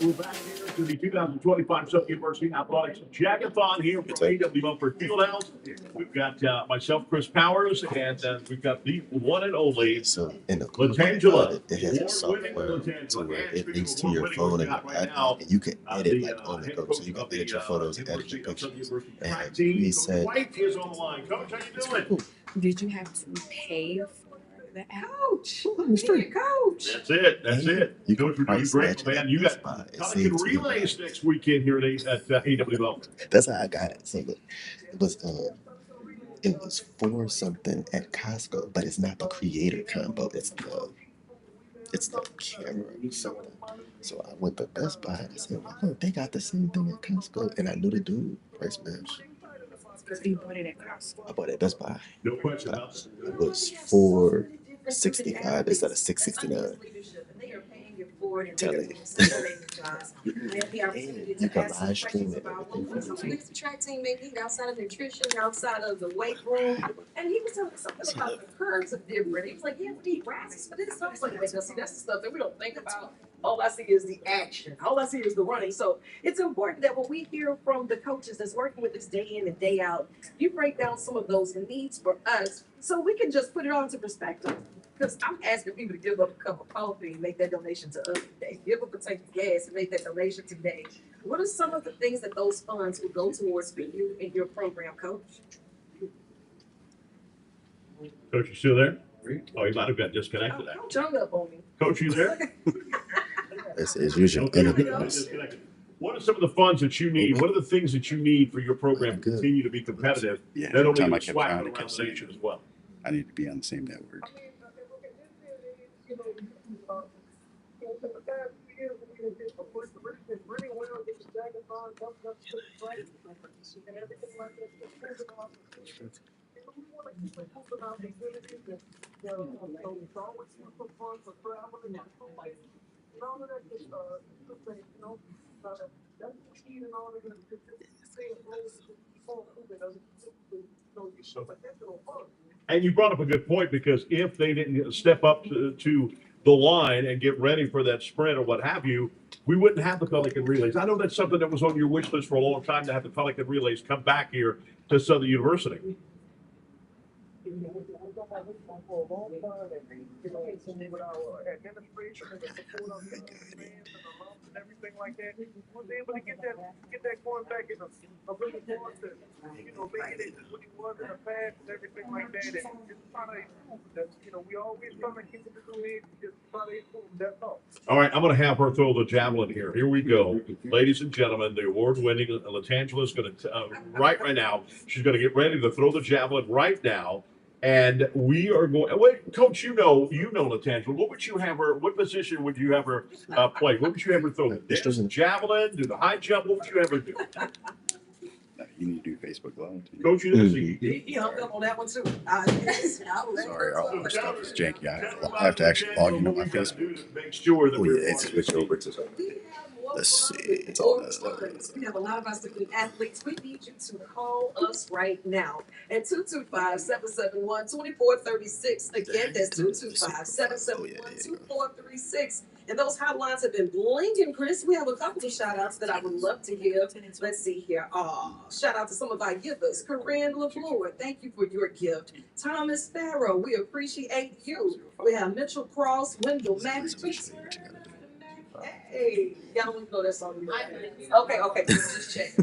We're back here to the 2025 Southern University Athletics Jag-A-Thon here from AW Mumford Fieldhouse. We've got myself, Chris Powers, and we've got the one and only Latangela. It has a software to where it links to your phone and your iPad, and you can edit like on the go. So you can edit your photos, edit your pictures, and reset. White is on the line. Coach, how you doing? Did you have to pay for the app? Coach, coach. That's it. That's it. You can Coach, you're doing price great, match man. it. You got It saves you relays next weekend here at AWL. That's how I got it. So look, it was for something at Costco, but it's not the creator combo. It's the camera or something. So I went to Best Buy and I said, well, look, they got the same thing at Costco, and I knew the dude price match. You bought it at Costco. I bought it at Best Buy. No question about it. It was $465 instead of $669. Telling you. And you can live stream it. This track team may need outside of nutrition, outside of the weight room. And he was telling me something about the curves are different. He was like, yeah, we need rises for this. I was like, wait, see, that's the stuff that we don't think about. All I see is the action. All I see is the running. So it's important that when we hear from the coaches that's working with us day in and day out, you break down some of those needs for us so we can just put it all into perspective. Because I'm asking people to give up a cup of coffee and make that donation to us today. Give up a tank of gas and make that donation today. What are some of the things that those funds will go towards for you and your program, Coach? Coach, you still there? Oh, you might have got disconnected. Coach hung up on me. Coach, you there? It's usually Okay, internet. disconnected. What are some of the funds that you need? What are the things that you need for your program to continue to be competitive? Yeah, Not every only time I in kept SWAC, trying but to around kept the saying nation as well. I need to be on the same network. And you brought up a good point, because if they didn't step up to the line and get ready for that sprint or what have you, we wouldn't have the Pelican Relays. I know that's something that was on your wish list for a long time, to have the Pelican Relays come back here to Southern University. Everything like that, was able to get that going back in a really force to, make it what he was in the past and everything like that, and just try to improve that. We always trying to keep it to the just try to improve. That's all. All right, I'm going to have her throw the javelin here. Here we go. Ladies and gentlemen, the award-winning Latangela is going to, right now, she's going to get ready to throw the javelin right now. And we are going, wait, Coach, you know, Latangela, what would you have her, what position would you have her play? What would you have her throw? The javelin, do the high jump? What would you have her do? You need to do Facebook Live. Coach, you didn't see. He hung up on that one too. Sorry, all my stuff is janky. I have to actually log into my Facebook. Make sure that Oh yeah, it's switch over to something. Let's see. It's all We have a lot of our student athletes. We need you to call us right now at 225-771-2436. Again, that's 225-771-2436. And those hotlines have been blinking, Chris. We have a couple of shout outs that I would love to give. Let's see here. Shout out to some of our givers. Corinne LaFleur, thank you for your gift. Thomas Farrow, we appreciate you. We have Mitchell Cross, Wendell Max. Hey, y'all don't know that song. Okay, just check.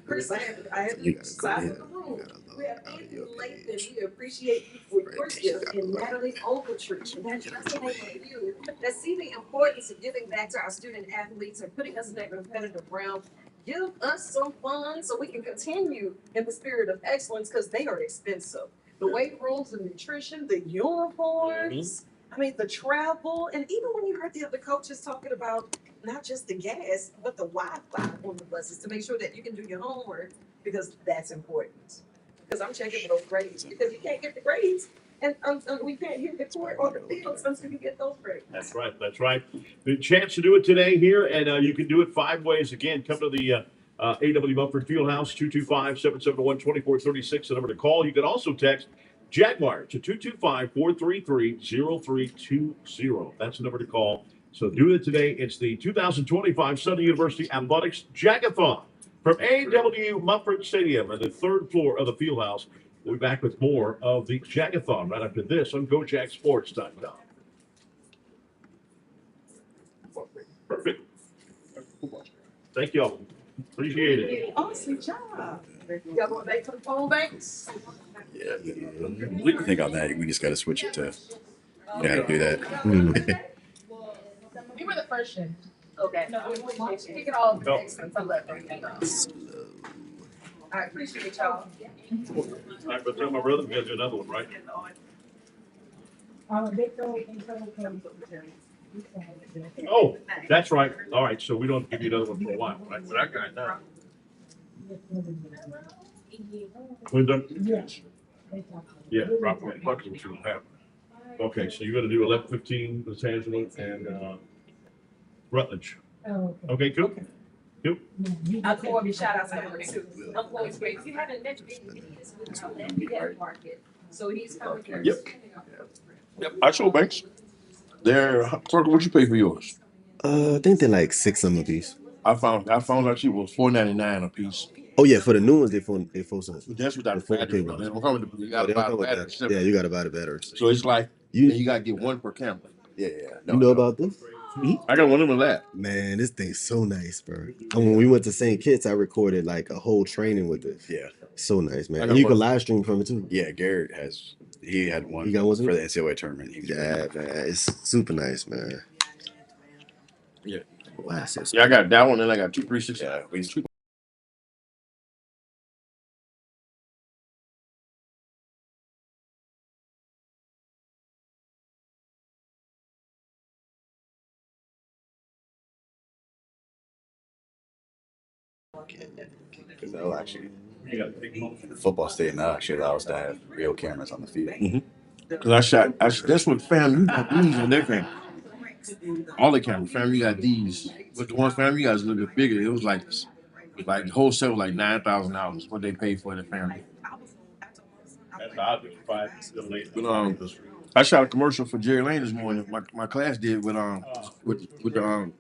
Chris, I have You to gotta go side ahead. of the room. You gotta We have log out of Andy your Lathan. page. We appreciate you for your Right, you gift. gotta And log out. Natalie Ogletree. And that's the name of you that see the importance of giving back to our student athletes and putting us in that competitive realm. Give us some fun so we can continue in the spirit of excellence, because they are expensive. The weight rooms, the nutrition, the uniforms. I mean, the travel, and even when you heard the other coaches talking about not just the gas, but the Wi-Fi on the buses to make sure that you can do your homework, because that's important. Because I'm checking for those grades, because you can't get the grades, and we can't hit the court or the fields until you get those grades. That's right. That's right. The chance to do it today here, and you can do it 5 ways. Again, come to the AW Mumford Fieldhouse, 225-771-2436, the number to call. You can also text Jaguars to 225-433-0320. That's the number to call. So do it today. It's the 2025 Southern University Athletics Jag-A-Thon from A&W Mumford Stadium on the third floor of the Fieldhouse. We'll be back with more of the Jag-A-Thon right after this on GoJagSports.com. Perfect. Thank y'all. Appreciate it. Awesome job. Y'all going back to the phone banks? Yeah. We can think on that. We just got to switch it to. You know how to do that. You were the first shift. Okay. No, we kick it off next and some left. I appreciate y'all. All right, but tell my brother we got to do another one, right? Oh, that's right. All right, so we don't give you another one for a while, right? But that guy now. Linda? Yeah, drop one bucks and she'll have. Okay, so you're gonna do 11:15 with Angela and Rutledge. Okay, cool. Cool. I'll forward you shout outs number two. I'm always great. If you haven't met me, he's with that market. So he's coming here. Yep. Yep, I sold banks. They're Parker, what you pay for yours? I think they're like 6 some a piece. I found out cheap was $4.99 a piece. Oh yeah, for the new ones they four cents. That's without The the 4K battery. ones. They don't come with the, you Oh, gotta they don't buy come the with battery that. separate. Yeah, you gotta buy the batteries. So it's like you gotta get one per camera. Yeah. You know about this? I got one of them in the lab. Man, this thing's so nice, bro. And when we went to St. Kitts, I recorded like a whole training with this. Yeah. So nice, man. I And got you can one. live stream from it too. Yeah. Garrett he had one You got one too? for the NCAA tournament. He was Yeah, man. It's super nice, man. Yeah. Wow, so Yeah, I got that one and I got 2 360. Yeah. We because they'll actually in the football stadium that actually allows to have real cameras on the field. Cause that's what fam you got these on their camera. All the cameras, fam, you got these. But the ones fam you guys a little bit bigger. It was like the whole set was like $9,000 what they paid for the family. That's odd. There's 5 still late. But, I shot a commercial for Jerry Lane this morning. My class did with the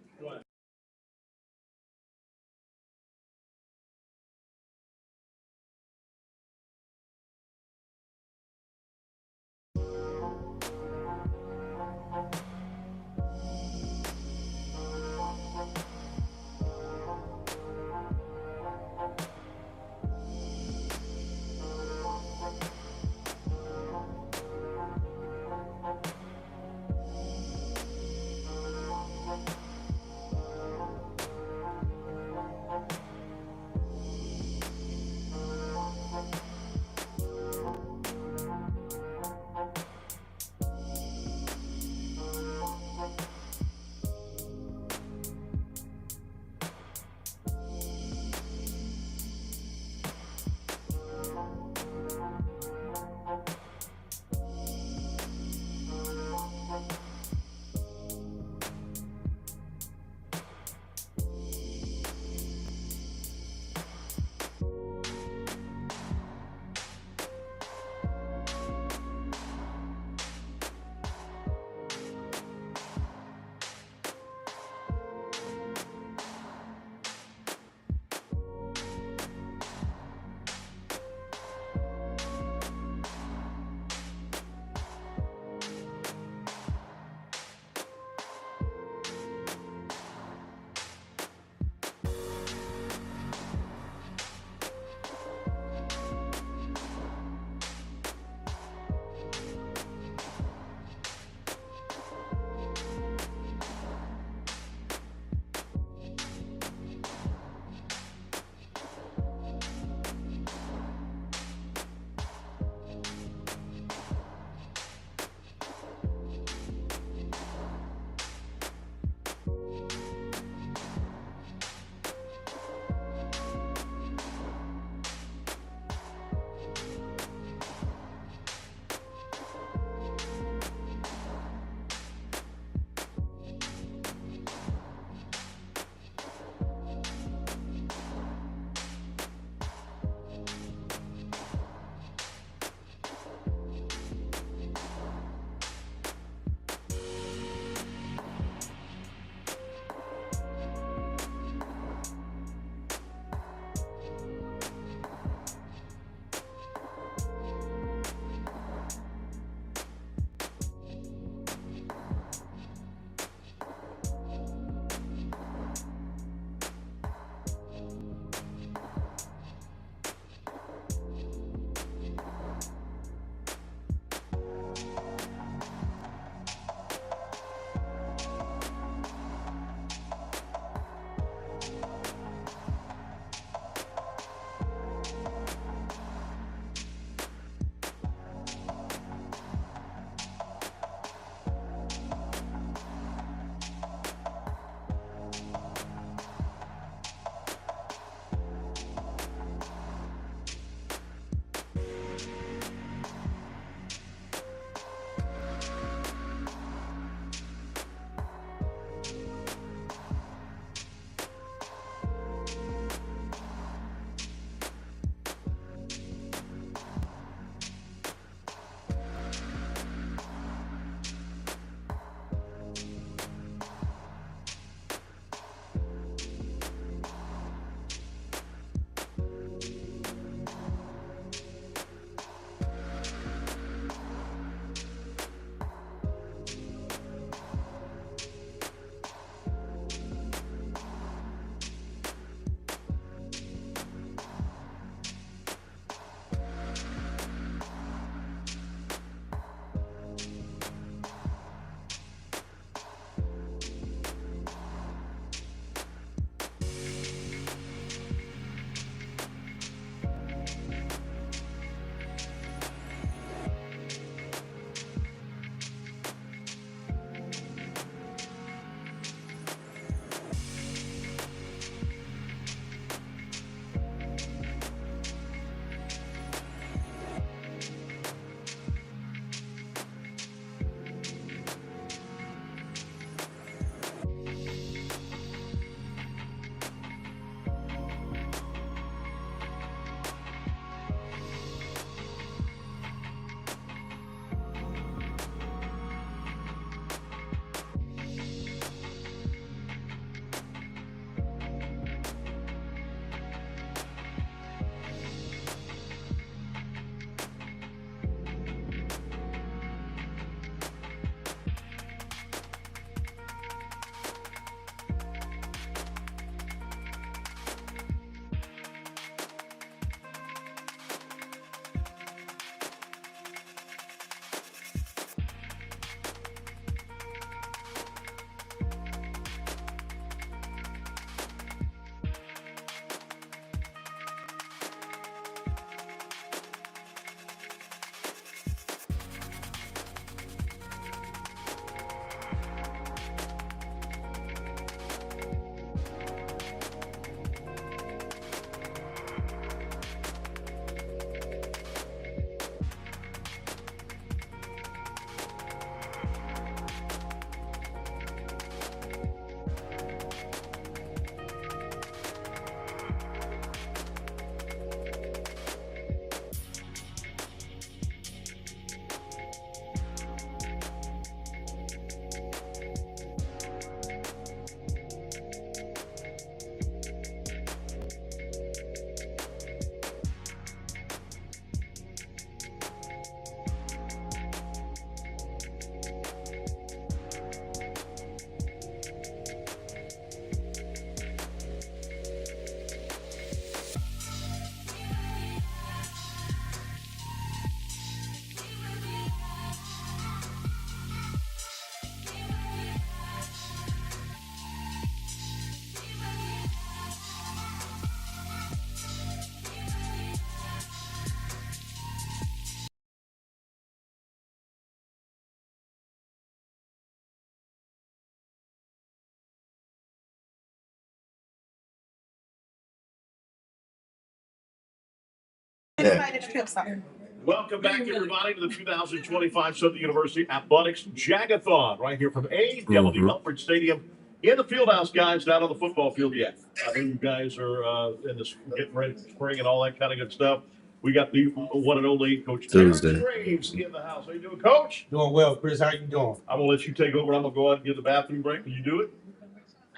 Everybody that trips something. Welcome back, everybody, to the 2025 Southern University Athletics Jag-A-Thon, right here from A&W Mumford Stadium in the Fieldhouse, guys. Not on the football field yet. I know you guys are in this getting ready for spring and all that kind of good stuff. We got the one and only Coach Tuesday. Graves in the house. How you doing, Coach? Doing well, Chris. How you doing? I'm gonna let you take over. I'm gonna go out and get the bathroom break. Can you do it?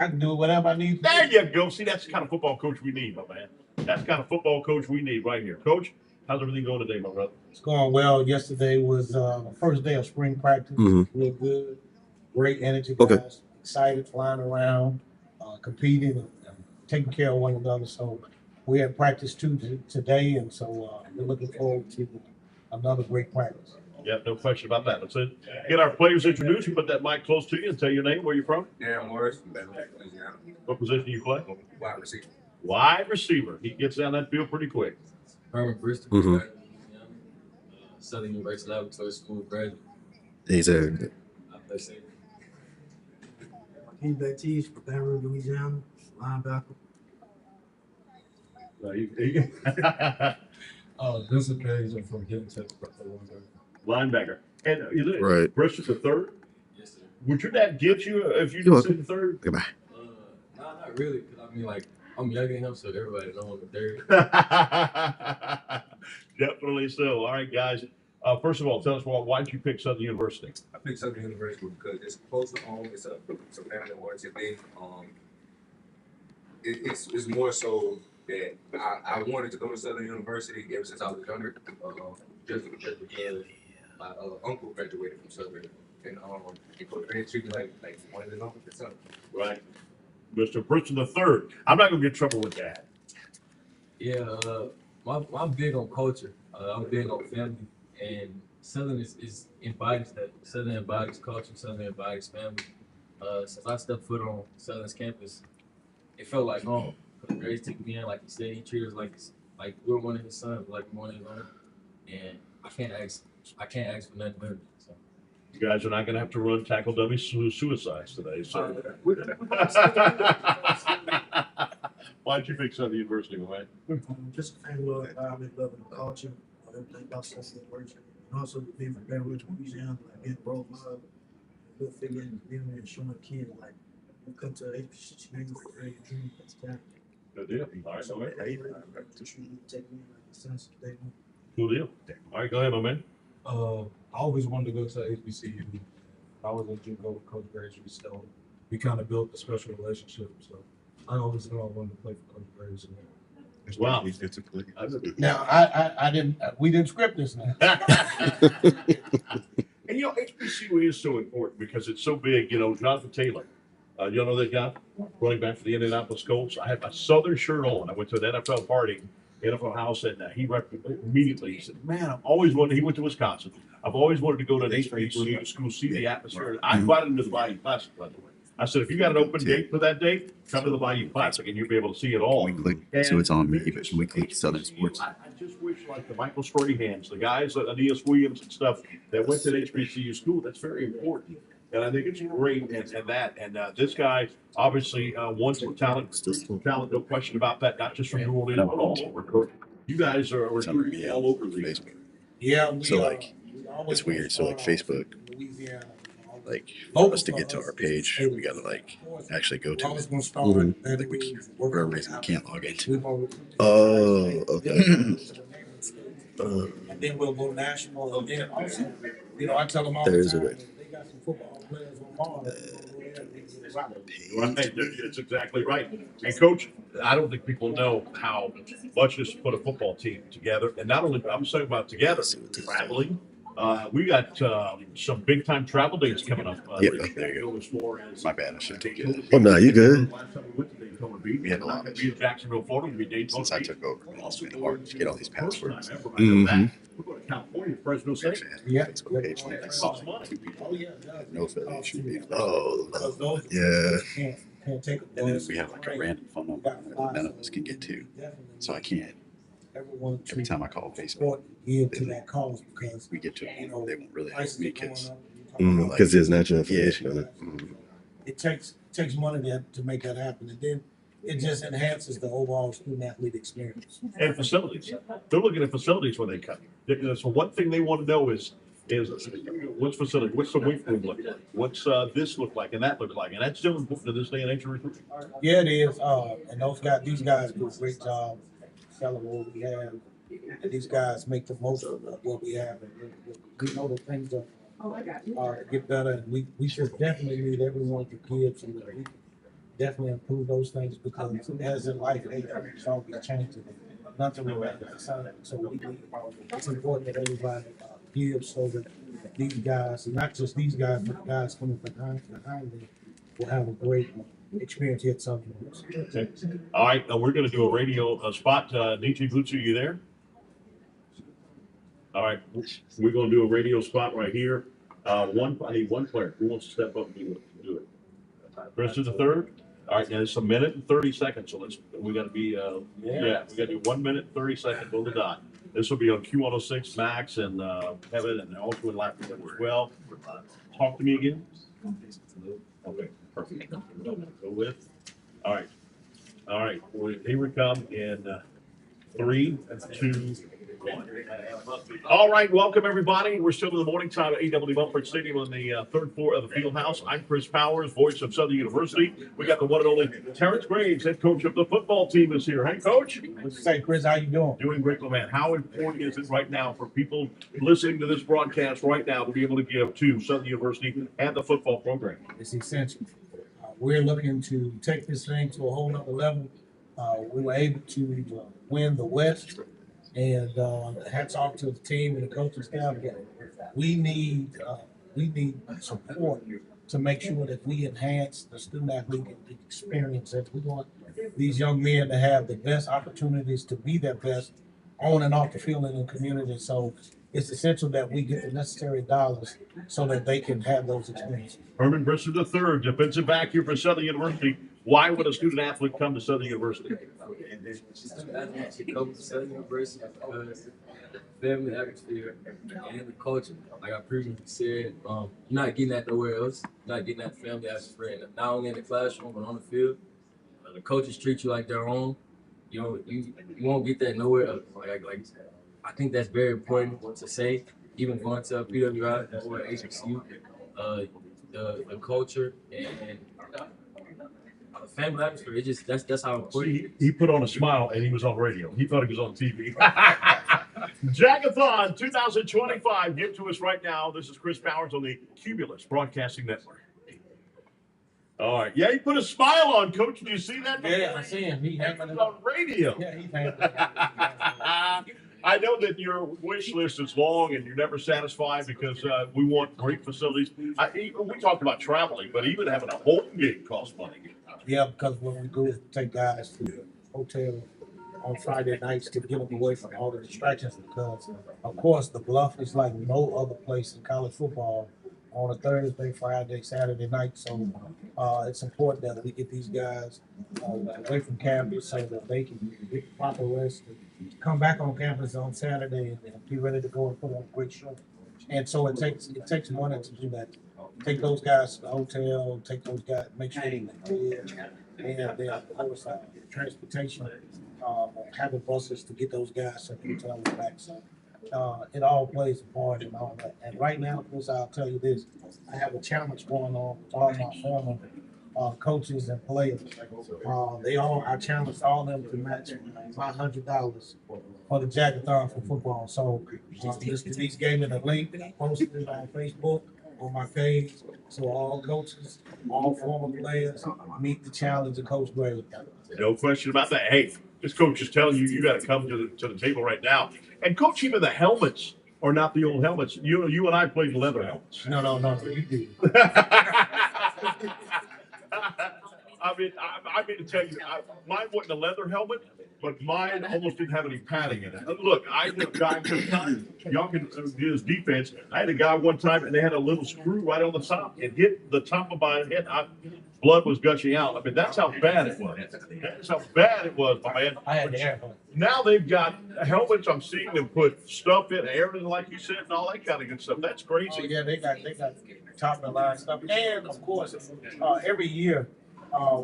I can do whatever I need. There you go. See, that's the kind of football coach we need, my man. That's the kind of football coach we need right here. Coach, how's everything going today, my brother? It's going well. Yesterday was the first day of spring practice. Real good. Great energy, guys. Okay. Excited, flying around, competing, and taking care of one another. So we had practice today, and so we're looking forward to another great practice. Yeah, no question about that. Let's get our players introduced. You put that mic close to you and tell your name, where you're from. Morris from Baton Rouge, Louisiana. What position do you play? Wide receiver. Wide receiver. He gets down that field pretty quick. Herman Bristol, Louisiana. Southern University Laboratory School graduate. He's a I play safety. King Baptiste from Baton Rouge, Louisiana, linebacker. Vincent Page, I'm from Hilton, Texas. Linebacker. And Right. Bristol's the third. Yes, sir. Would your dad get you if you You're just said the third? goodbye. Nah, not really. Cause I mean, like, I'm younger than him, so everybody know I'm the third. Definitely so. All right, guys. First of all, tell us why did you pick Southern University? I picked Southern University because it's close to home. It's a family oriented thing. It's more so that I wanted to go to Southern University ever since I was younger. Just because my uncle graduated from Southern, and they treat me like one of his uncles or something. Right. Mr. Bristol the third. I'm not gonna get in trouble with that. Yeah, I'm big on culture. I'm big on family, and Southern embodies that. Southern embodies culture. Southern embodies family. Since I stepped foot on Southern's campus, it felt like home. Coach Graves took me in, like he said, he treated us like we're one of his sons, like we're one of his own. And I can't ask for nothing better. So. You guys are not gonna have to run tackle dummy suicides today. So. Why'd you pick Southern University, man? Just a fan of loving the culture, everything about Southern University. And also being from Baton Rouge, Louisiana, like being broke love, good figure in the community and showing kids like you come to HBCU for a dream, that's that. Good deal. All right, So go ahead. take me like the sense of day one. Cool deal. All right, go ahead, my man. I always wanted to go to HBCU. I was in JUCO with Coach Graves, so we kind of built a special relationship. So I always knew I wanted to play for Coach Graves. Wow. Now, we didn't script this now. And you know, HBCU is so important because it's so big. You know, Jonathan Taylor, you know that guy, running back for the Indianapolis Colts. I had my Southern shirt on. I went to an NFL party, NFL house, and he immediately said, "Man, I've always wanted." He went to Wisconsin. I've always wanted to go to an HBCU school, see the atmosphere. I invited him to the Bayou Classic, by the way. I said, if you got an open date for that date, come to the Bayou Classic, and you'll be able to see it all. So it's on me, but we click Southern Sports. I just wish, like the Michael Strahan's, the guys, Aeneas Williams and stuff that went to the HBCU school. That's very important, and I think it's great. And this guy obviously wants some talent, no question about that. Not just from New Orleans, but all over. You guys are all over the Facebook. Yeah. So like, it's weird. So like Facebook, like for us to get to our page, we gotta like actually go to it. Like we, for whatever reason, we can't log into. Oh, okay. And then we'll go national. And then also, you know, I tell them all There's the a time, way. they got some football players on Mars. Right, that's exactly right. And Coach, I don't think people know how much this put a football team together. And not only, I'm talking about together, traveling. We got some big time travel dates coming up. There you go. My bad, I should take it. Oh no, you good? Last time we went to Daytona Beach, We had a lot we're in Jacksonville, Florida. We Daytona Since I Beach. took over, it's been hard to get all these passwords. We're going to California, Fresno State. Yeah. Facebook page, like, Costs money. two people, no affiliation. Oh, yeah. Can't take And then if we have like a random phone number that none of us can get to, so I can't. Every time I call Facebook, to that cause because we get to it, they won't really help me because Because there's not your information on it. it takes money to make that happen. And then it just enhances the overall student athlete experience. And facilities. They're looking at facilities when they come. So one thing they want to know is what's facility, what's the weight room look like, what's this look like, and that look like, and that's still important to this day and age of recruiting. Yeah, it is. And these guys do a great job selling what we have. And these guys make the most of what we have. And we know that things are get better, and we should definitely need everyone to give so that we can definitely improve those things, because as in life, it's always changing. Nothing will ever be the same. So it's important that everybody gives so that these guys, and not just these guys, but the guys coming behind them, will have a great experience here at Southern University. Okay. All right, now we're going to do a radio spot. Nietzsche Butsu, you there? All right, we're going to do a radio spot right here. I need one player. Who wants to step up and do it? Chris is the third. All right, now it's 1 minute and 30 seconds. So we got to be, we got to do 1 minute and 30 seconds on the dot. This will be on Q106 Max and Kevin, and also in Latin as well. Talk to me again. Okay, perfect. Go with. All right. All right. Here we come in 3, 2, 1. All right, welcome everybody. We're still in the morning time at A.W. Mumford Stadium on the third floor of the Fieldhouse. I'm Chris Powers, voice of Southern University. We got the one and only Terrence Graves, head coach of the football team, is here. Hey, Coach. Say, Chris, how you doing? Doing great, my man. How important is it right now for people listening to this broadcast right now to be able to give to Southern University and the football program? It's essential. We're looking to take this thing to a whole nother level. We were able to win the West. And hats off to the team and the coaching staff. We need support to make sure that we enhance the student athlete experience. We want these young men to have the best opportunities to be their best on and off the field in the community. So it's essential that we get the necessary dollars so that they can have those experiences. Herman Brisser III, defensive back here for Southern University. Why would a student athlete come to Southern University? Come to Southern University because the family atmosphere and the culture. Like I previously said, you're not getting that nowhere else. You're not getting that family atmosphere, not only in the classroom but on the field. The coaches treat you like their own. You won't get that nowhere else. Like I think that's very important to say. Even going to PWI or HBCU, the culture and the family atmosphere. It just that's how important. He put on a smile and he was on radio. He thought he was on TV. Jag-A-Thon 2025. Give to us right now. This is Chris Powers on the Cumulus Broadcasting Network. All right. Yeah, he put a smile on, Coach. Did you see that? Yeah, I see him. He was on radio. Yeah, he's having I know that your wish list is long and you're never satisfied because we want great facilities. We talked about traveling, but even having a home game costs money. Yeah, because what we do is take guys to the hotel on Friday nights to get them away from all the distractions, because, of course, the Bluff is like no other place in college football on a Thursday, Friday, Saturday night. So it's important that we get these guys away from campus so that they can get proper rest and come back on campus on Saturday and be ready to go and put on a great show. And so it takes money to do that. Take those guys to the hotel, take those guys, make sure they have their oversight, transportation, having buses to get those guys to the hotel and back. So it all plays a part in all that. And right now, Chris, I'll tell you this: I have a challenge going on with all my former coaches and players. I challenged all of them to match my $100 for the Jag-A-Thon for football. So Mr. Dees gave me the link, posted it on Facebook, on my page. So all coaches, all former players meet the challenge of Coach Gray. No question about that. Hey, this coach is telling you, you got to come to the table right now. And coach, even the helmets are not the old helmets. You and I played leather helmets. No, you do. I mean to tell you, mine wasn't a leather helmet, but mine almost didn't have any padding in it. Look, I had a guy, y'all can do his defense. I had a guy one time, and they had a little screw right on the top. It hit the top of my head. Blood was gushing out. I mean, that's how bad it was. That's how bad it was, my man. I had the air. Now they've got helmets. I'm seeing them put stuff in, air in, like you said, and all that kind of good stuff. That's crazy. Oh, yeah, they got top of the line stuff. And of course, every year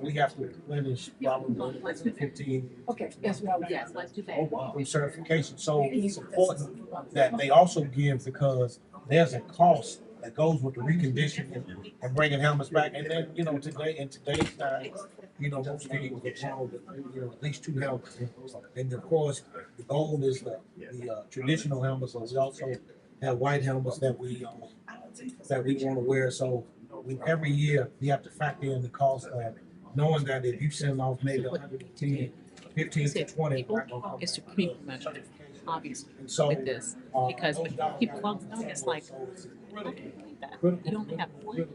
we have to replenish probably 15. Okay, that's what I was, yes, let's do that. Oh, wow. From certification. So it's important that they also give, because there's a cost that goes with the reconditioning and bringing helmets back. And then, today, in today's time, most teams get at least 2 helmets. And of course, the goal is the traditional helmets, but we also have white helmets that we want to wear. So every year we have to factor in the cost of knowing that if you send off maybe 110, 15 to 20, It's to pre-promote, obviously, and so with this, because those when dollars people gotta don't go know, to it's the like, so it's I can't believe that. critical, You only have one,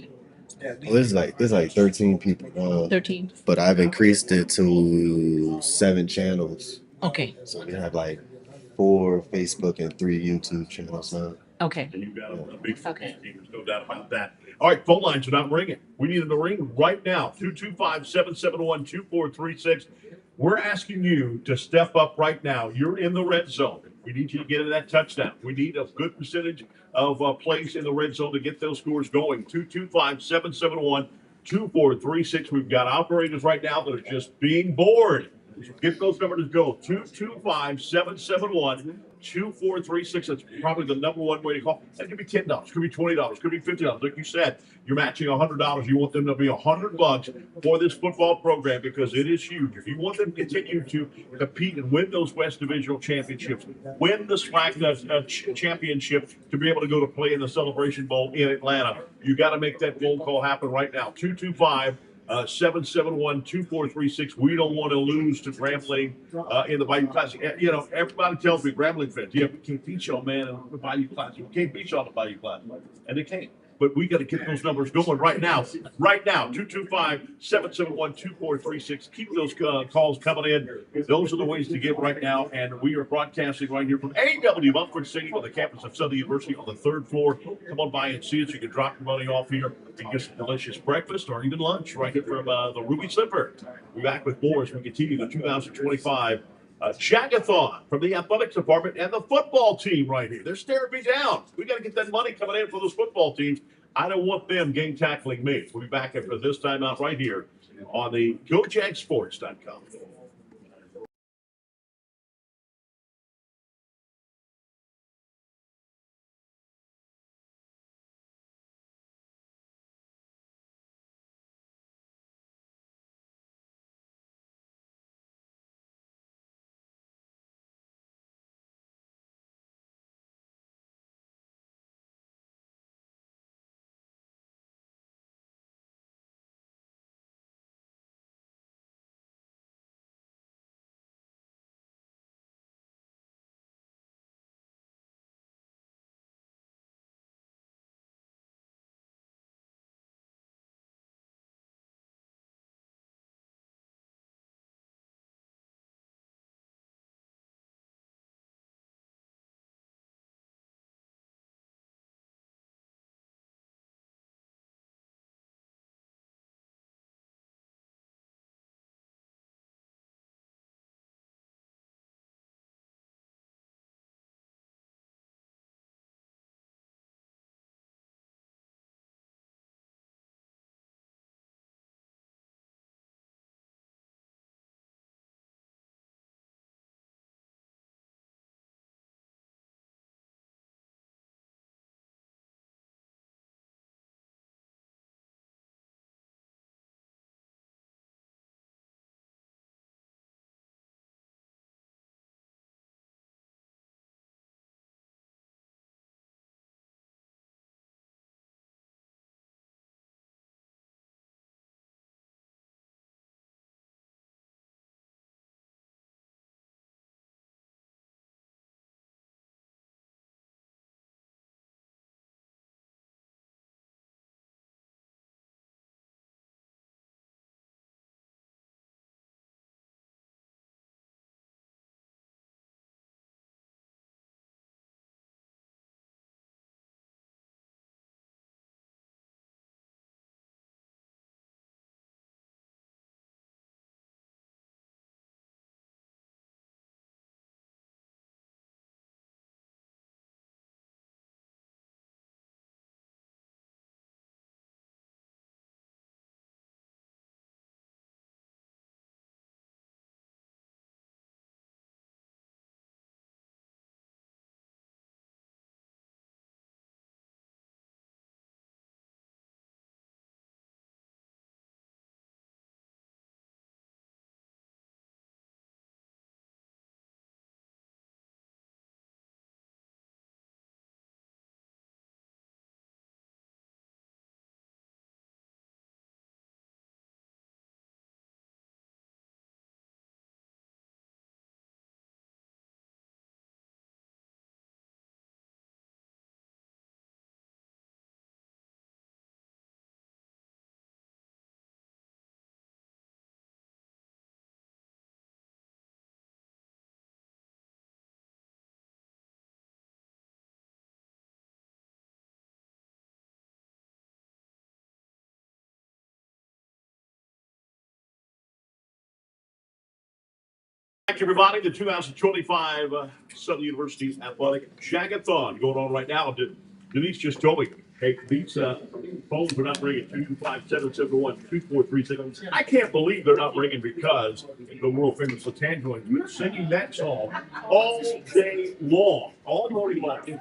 that Well, it's like 13 people now, 13. but I've increased it to 7 channels. Okay, So we have like 4 Facebook and 3 YouTube channels now. okay, And you've got a big football Okay. team. There's no doubt about that. All right, phone lines are not ringing. We need them to ring right now. 225-771-2436. We're asking you to step up right now. You're in the red zone. We need you to get in that touchdown. We need a good percentage of plays in the red zone to get those scores going. 225-771-2436. We've got operators right now that are just being bored. So get those numbers to go. 225-771-2436. That's probably the number one way to call. That could be $10, could be $20, could be $50. Like you said, you're matching $100. You want them to be $100 for this football program because it is huge. If you want them to continue to compete and win those West Divisional championships, win the SWAC championship to be able to go to play in the Celebration Bowl in Atlanta, you got to make that phone call happen right now. 225-771-2436. We don't want to lose to Grambling in the Bayou Classic. Everybody tells me, Grambling fans, we can't beat y'all, man, in the Bayou Classic. We can't beat y'all in the Bayou Classic. And they can't. But we got to get those numbers going right now. Right now, 225-771-2436. Keep those calls coming in. Those are the ways to get right now. And we are broadcasting right here from AW Mumford Stadium on the campus of Southern University on the 3rd floor. Come on by and see us. You can drop your money off here and get some delicious breakfast or even lunch right here from the Ruby Slipper. We'll be back with more as we continue the 2025 Jag-A-Thon from the athletics department and the football team right here. They're staring me down. We got to get that money coming in for those football teams. I don't want them game tackling me. We'll be back after this time out right here on the GoJagSports.com. Back, everybody, the 2025 Southern University Athletic Jag-A-Thon going on right now. Denise just told me, hey, these phones are not ringing. 225-771-2436. I can't believe they're not ringing because the world famous Latangela has been singing that song all day long, all morning long.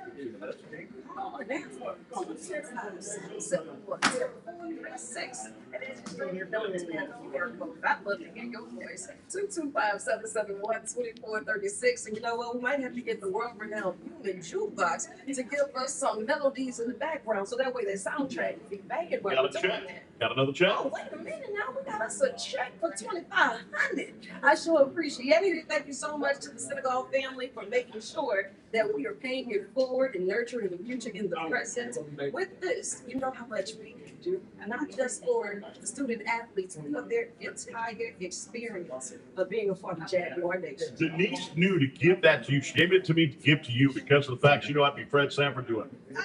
I'd love to hear your voice. 225-771-2436. And you know what? We might have to get the world renowned human jukebox to give us some melodies in the background so that way the soundtrack can be banging while we're doing that. Got another check? Oh, wait a minute now. We got us a check for $2,500. I sure appreciate it. Thank you so much to the Senegal family for making sure that we are paying it forward and nurturing the future in the present. With this, you know how much we can do, and not just for the student athletes, but their entire experience of being a part of Jaguar Nation. Denise knew to give that to you. She gave it to me to give to you because of the fact she knew I'd be Fred Sanford doing it.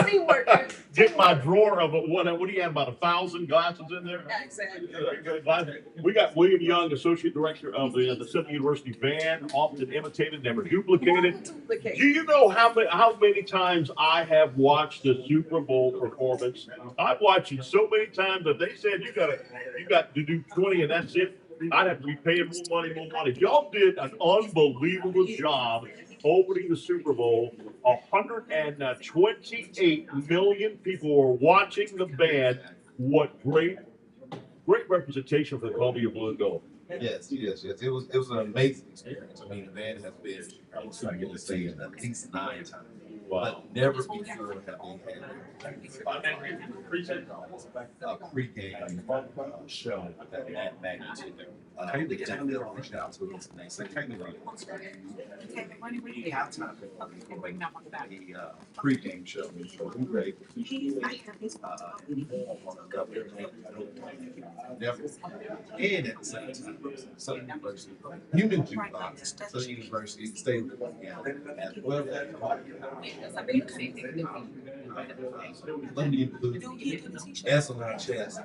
Teamwork. Get my drawer of what do you have, about 1,000 glasses in there? Exactly. We got William Young, Associate Director of the Southern University Band, often imitated, never duplicated. Do you know how many times I have watched the Super Bowl performance? I've watched it so many times that they said you got to do 20 and that's it. I'd have to be paying more money. Y'all did an unbelievable job opening the Super Bowl. 128 million people were watching the band. What great representation for the Columbia Blue and Gold. Yes. It was an amazing experience. I mean, the band has been on the stage at least 9 times. Wow. But never before have they had a pregame show that magnitude. They definitely reached out to us and they said, "Hey, the pregame show, we were able to never. And at the same time, Southern University, human jukebox, Southern University stayed with us as well as Columbia Blue S on our chest.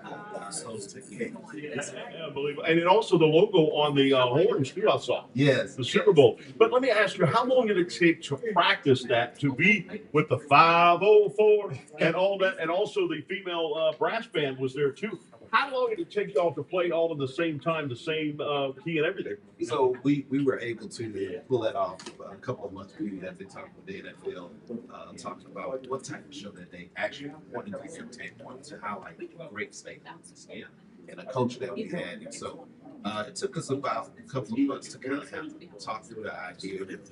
Unbelievable. And then also the logo on the horns too, I saw. Yes. The Super Bowl. But let me ask you, how long did it take to practice that, to be with the 504 and all that, and also the female brass band was there too? How long did it take y'all to play all at the same time, the same key and everything? So we were able to pull that off a couple of months. We had been talking with the NFL, talking about what type of show that they actually wanted to entertain, wanted to highlight great statements and a culture that we had. And so it took us about a couple of months to kind of talk through the idea. But as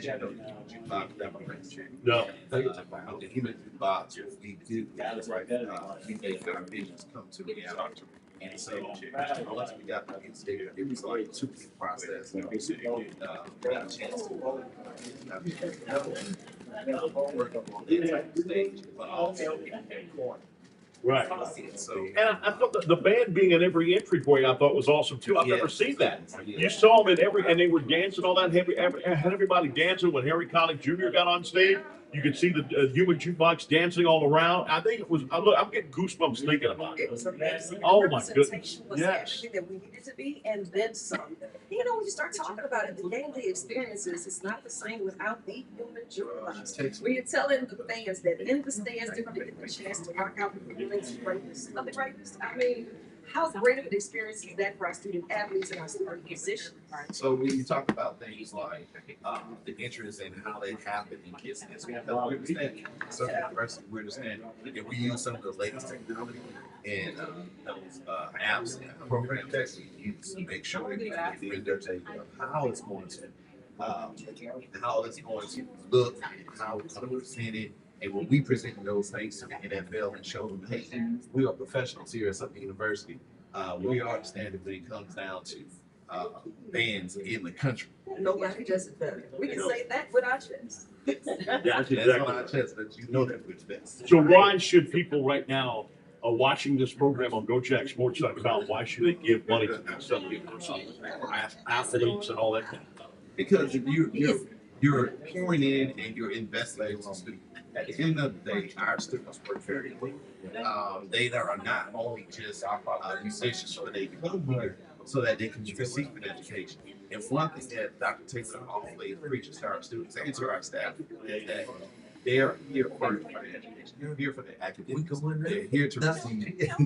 you know, the jukebox never changed. No. The human jukebox, we did we made our visions come to reality. And so once we got the music, it was like a 2-week process. We got a chance to work on the stage, but also Right. So, and I thought the band being in every entry point, I thought was awesome too. I've never seen that. You saw them in and they were dancing all that. Had everybody dancing when Harry Connick Jr. got on stage. You could see the human jukebox dancing all around. I think it was. I'm getting goosebumps thinking about it. It was amazing. Oh my goodness! Representation was Yes. everything that we needed to be, and then some. You know, when you start talking about it, the game day experiences is not the same without the human jukebox. When you're telling the fans that in the stands they're going to get the chance to rock out with the feelings of greatness. I mean, how great of an experience is that for our student athletes and our student musicians? So when you talk about things like the interest and how they happen in kids, we understand Southern University, we understand, and we use some of the latest technology and those apps and programs that we use to make sure that we render to how it's going to look, how it's going to present it. And when we present those things to the NFL and show them, hey, we are professionals here at Southern University. We understand that when it comes down to bands in the country. Nobody does it better. We can say that with our chest. That's That's exactly on our chest, that you know that we're the best. So why should people right now watching this program on GoCheckSports.com, why should they give money to the Southern University athletes and all that kind of stuff? Because you're pouring in and you're investing in the student. At the end of the day, our students work very well. They are not only just musicians, but they come here so that they can receive an education. And one thing that Dr. Taylor always preaches to our students and to our staff is that they are here for the education. They're here for the academics. They're here to receive a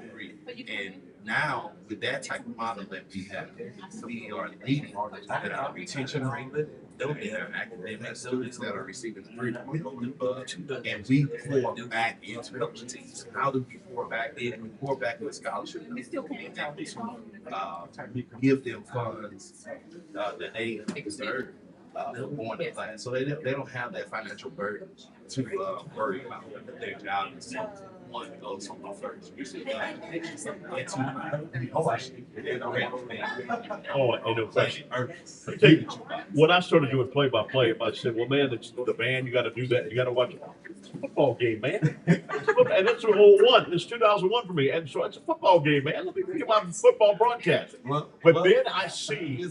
degree. And now, with that type of model that we have, we are leading at our retention rate. We have academic students that are receiving 3.0 and above, and we pour back into those teams. How do we pour back in? We pour back with scholarship. Give them funds that they deserve for going to class, so they don't have that financial burden to worry about their job. One goes on the first. Oh, and no question. When I started doing play-by-play, I said, "Well, man, it's the band. You got to do that. You got to watch a football game, man." And that's the whole one. It's 2001 for me, and so it's a football game, man. Let me think about football broadcast. But then I see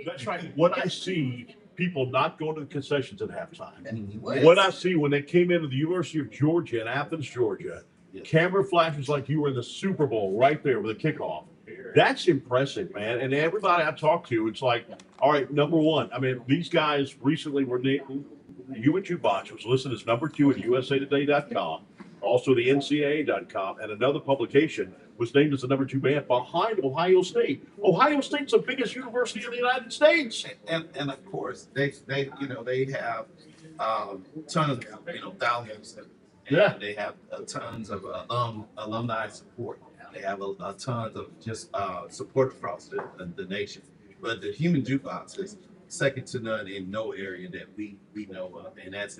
that's right. When I see people not going to the concessions at halftime, what I see when they came into the University of Georgia in Athens, Georgia. Camera flashes like you were in the Super Bowl right there with the kickoff. That's impressive, man. And everybody I talk to, it's like, all right, number one. I mean, these guys recently were named, JAGUARS was listed as number 2 at USAtoday.com, also the NCAA.com, and another publication was named as the number 2 band behind Ohio State. Ohio State's the biggest university in the United States. And of course, they have tons of thousands. Yeah. They have tons of alumni support. They have a tons of just support across the nation. But the human jukebox is second to none in no area that we know of, and that's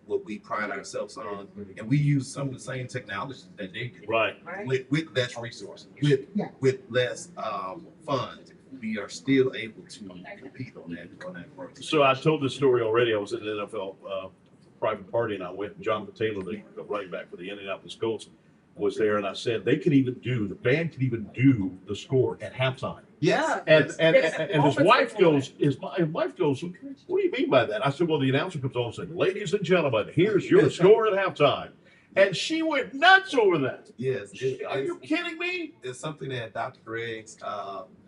what we pride ourselves on. And we use some of the same technology that they do. Right. With less resources, with less funds. We are still able to compete on that front. So I told this story already. I was at an NFL private party, and I went. Jonathan Taylor, the running back for the Indianapolis Colts, was there, and I said the band can even do the score at halftime. Yes. And his wife goes, what do you mean by that? I said, well, the announcer comes on and said, ladies and gentlemen, here's your score at halftime. And she went nuts over that. Yes. Are you kidding me? It's something that Dr. Greggs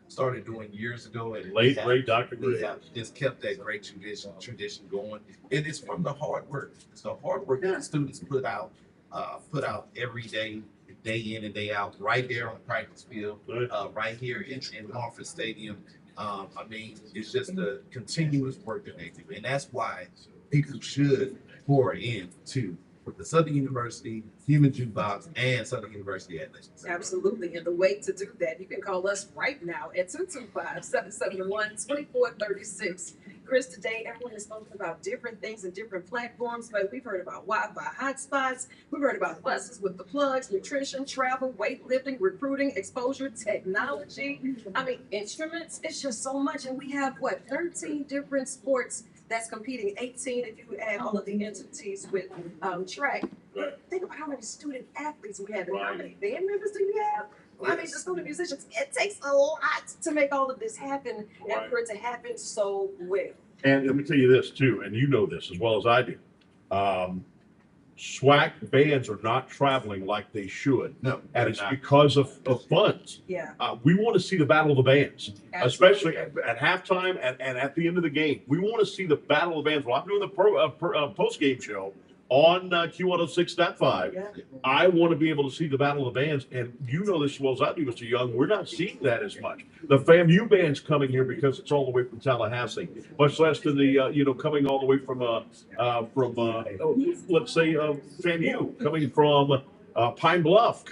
started doing years ago, and great Dr. Greggs. We have just kept that great tradition going, and it's from the hard work. It's the hard work that the students put out every day in and day out, right there on the practice field, right here in Mumford Stadium. I mean, it's just the continuous work that they do, and that's why people should pour into the Southern University Human Jukebox and Southern University Athletics. Absolutely. And the way to do that, you can call us right now at 225-771-2436. Chris, today everyone has spoken about different things and different platforms, but we've heard about Wi-Fi hotspots. We've heard about buses with the plugs, nutrition, travel, weightlifting, recruiting, exposure, technology. I mean, instruments. It's just so much. And we have, 13 different sports that's competing, 18 if you add all of the entities with track. Think about how many student athletes we have and how many band members do you have? I mean, the student musicians, it takes a lot to make all of this happen and for it to happen so well. And let me tell you this too, and you know this as well as I do. SWAC bands are not traveling like they should. No, and it's because of funds. Yeah. We want to see the battle of the bands, especially at halftime and at the end of the game. We want to see the battle of the bands. Well, I'm doing the post-game show on Q106.5. Yeah. I want to be able to see the battle of the bands, and you know this as well as I do, Mr. Young. We're not seeing that as much. The FAMU band's coming here because it's all the way from Tallahassee, much less than the coming all the way from let's say FAMU coming from Pine Bluff.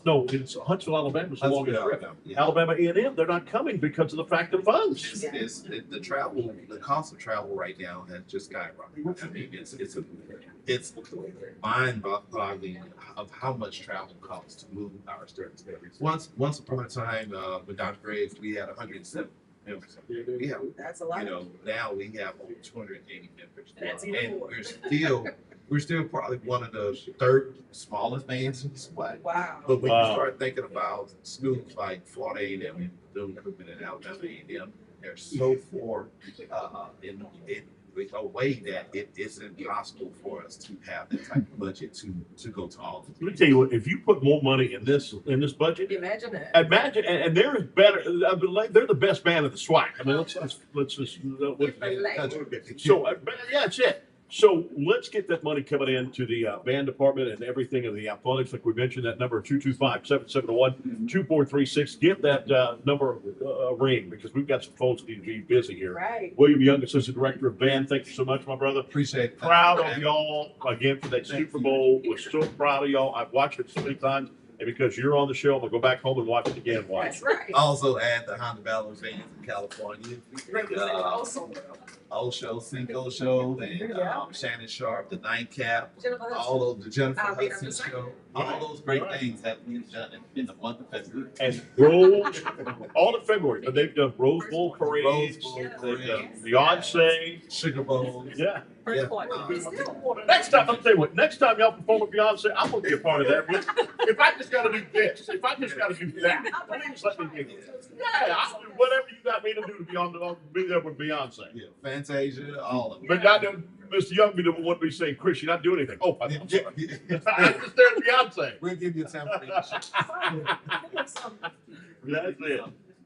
No, it's Huntsville, Alabama. It's the longest trip. Alabama A&M. They're not coming because of the fact of funds. The travel, the cost of travel right now has just skyrocketed. I mean, it's mind-boggling of how much travel costs to move our students. Once upon a time, with Dr. Graves, we had 107 members. That's a lot. Now we have over 280 members. That's and we're still probably one of the third smallest bands in the SWAC. Wow. But when you start thinking about schools like Florida A&M and Bethune-Cookman and Alabama A&M, they're so for in a way that it isn't possible for us to have that type of budget to go to all. Let me tell you what, if you put more money in this budget, Imagine that. imagine, and they're better. They're the best band of the SWAC. I mean, let's just. So yeah, that's it. So let's get that money coming into the band department and everything of the athletics. Like we mentioned, that number 225-771-2436. Give that number a ring because we've got some folks that need to be busy here. Right. William Young, Assistant Director of Band. Thank you so much, my brother. Appreciate it. Proud of y'all again for that Super Bowl. We're so proud of y'all. I've watched it so many times. And because you're on the show, I'm gonna go back home and watch it again. That's right. Also add the Honda Ballard fans in California. Represent also well. Osho, Cinco Show, and Shannon Sharp, the Nightcap, Jennifer Hudson. all of the Jennifer I'll be Hudson on the Show. All those great things have been done in the month of February. And Rose, all in February, but they've done Rose Bowl parades, Rose Bowl they've done parades. Beyonce. Sugar Bowl. Yeah. First Yeah. quarter. Next time, I'll tell you what, next time y'all perform with Beyonce, I'm gonna be a part of that. If I just gotta do this, if I just gotta do that, please let me do it. Yeah, I'll do whatever you got me to do to be on the, be there with Beyonce. Yeah, Fantasia, all of it. But not Mr. Young be the one be saying, Chris, you're not doing anything. Oh, I'm sorry. I'm just there at Beyonce. We'll give you a temporary. That's it.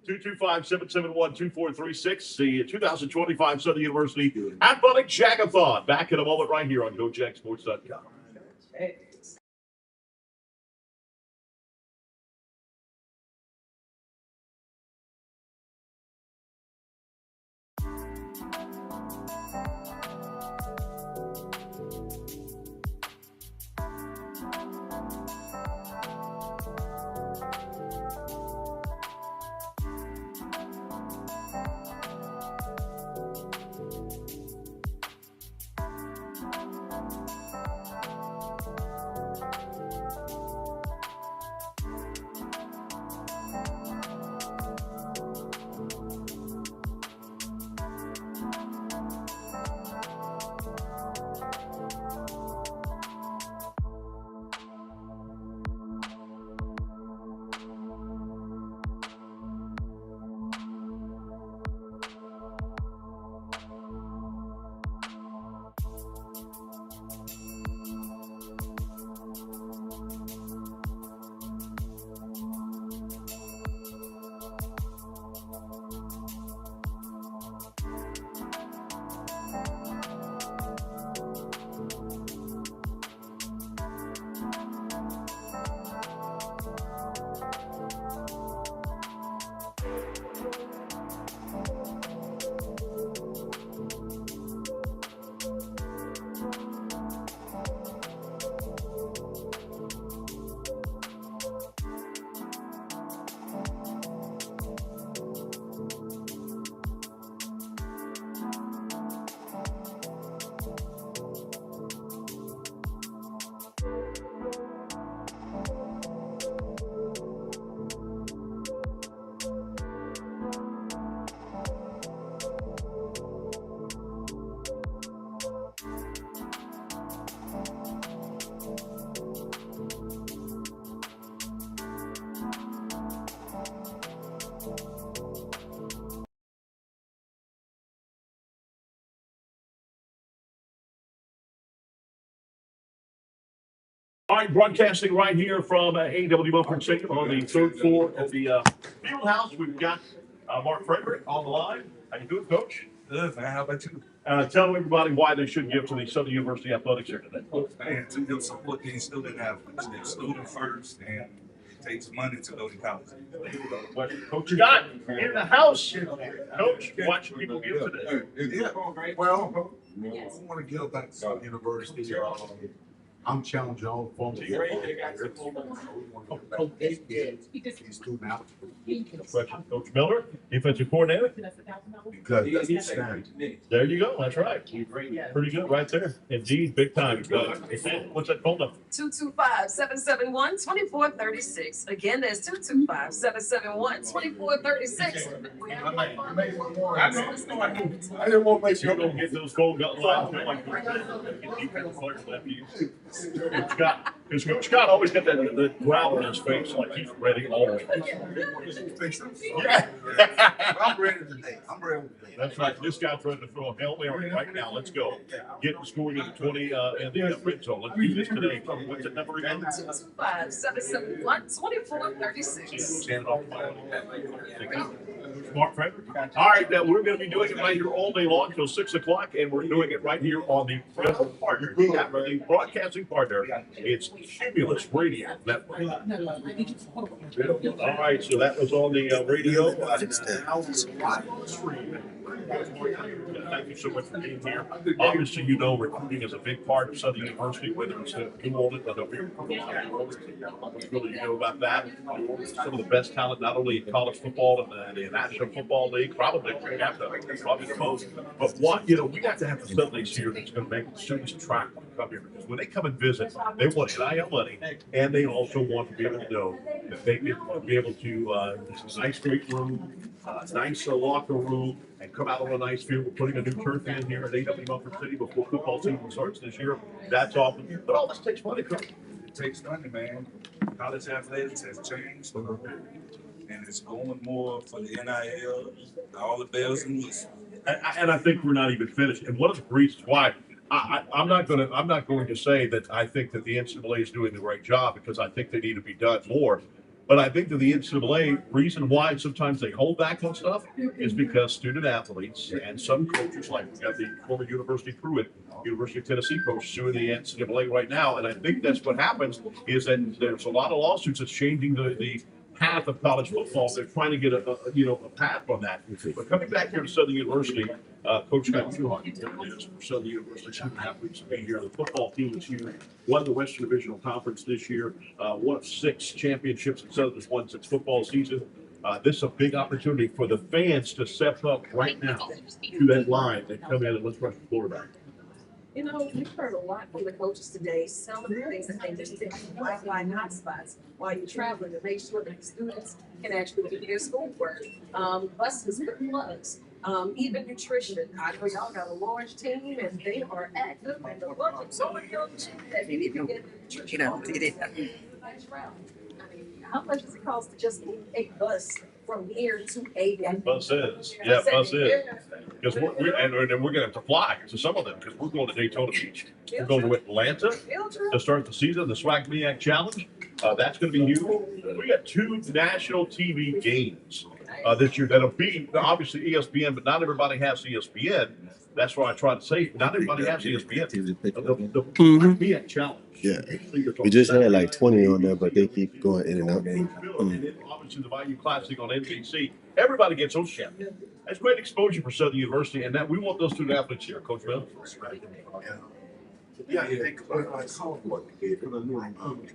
225-771-2436. The 2025 Southern University Athletic Jag-A-Thon. Back in a moment right here on GoJagSports.com. All right, broadcasting right here from A.W. Mumford Stadium on the third floor of the Fieldhouse. We've got Mark Frederick on the line. How you doing, Coach? Good, man. How about you? Tell everybody why they should give to the Southern University Athletics here today. Man, to help support these student athletes. They're student first, and it takes money to go to college. What Coach Scott in the house. Coach, watching people give today. Yeah, well, I want to give back to Southern University. I'm challenging all the former these student athletes. Question, Coach Miller, defensive coordinator. Because that's the standard. There you go. That's right. Pretty good right there. Indeed, big time. What's that phone number? 225-771-2436. Again, that's 225-771-2436. I didn't want to make You're going to get those gold gut lines. Like defensive players left you. Because Coach Scott always got that growl on his face, like he's ready always. Yeah. I'm ready today. I'm ready today. That's right. This guy's ready to throw a Hail Mary right now. Let's go. Get scoring in the 20 in the red zone. Let's do this today. What's the number again? 225-771-2436. Stand off. Smart Frederick. All right, now we're going to be doing it right here all day long till 6 o'clock, and we're doing it right here on the partner, the broadcasting partner. It's Cumulus Radio Network. All right, so that was on the radio. Thank you so much for being here. Obviously, you know recruiting is a big part of Southern University, whether it's New Orleans, I know we're really know about that. Some of the best talent, not only in college football and the National Football League, probably the most. But what we have to have the Sundays here that's going to make the students attractive to come here, because when they come and visit, they want NIL money, and they also want to be able to know that they can be able to. It's a nice weight room, nice locker room, and come out on a nice field. We're putting a new turf in here at AW Mumford City before football season starts this year. That's awesome. But all this takes money. It takes money, man. College athletics has changed, and it's going more for the NIL, all the bells and whistles. And I think we're not even finished. And one of the reasons why I'm not going to say that I think that the NCAA is doing the right job, because I think they need to be done more. But I think that the NCAA reason why sometimes they hold back on stuff is because student athletes and some coaches, like we got the former University Pruitt, University of Tennessee coach suing the NCAA right now, and I think that's what happens is that there's a lot of lawsuits that's changing the path of college football. They're trying to get a path on that. But coming back here to Southern University, Coach Scott, you know how important it is for Southern University student athletes to be here. The football team is here. Won the Western Divisional Conference this year. One of 6 championships in Southern's won since football season. This is a big opportunity for the fans to step up right now to that line and come in and let's rush the quarterback. You know, we've heard a lot from the coaches today. Some of the things that they need to do, Wi-Fi hotspots while you're traveling, to make sure that the students can actually do their schoolwork. Buses with plugs. Even nutrition. I know y'all got a large team and they are active, and the budget's so huge that you need to get nutrition. I mean, how much does it cost to just move a bus from here to a Bus is. Yeah, bus is. Because we're going to have to fly to some of them, because we're going to Daytona Beach. We're going to Atlanta to start the season, the SWAC MEAC Challenge. That's going to be huge. We got 2 national TV games this year that'll be obviously ESPN, but not everybody has ESPN. That's why I try to say not everybody has ESPN. The MEAC Challenge. Yeah, we just had like 20 on there, but they keep going in and out. And then obviously the Bayou Classic on NBC. Everybody gets those channels. That's great exposure for Southern University, and that we want those student athletes here, Coach Bill. Yeah, you think about like college, the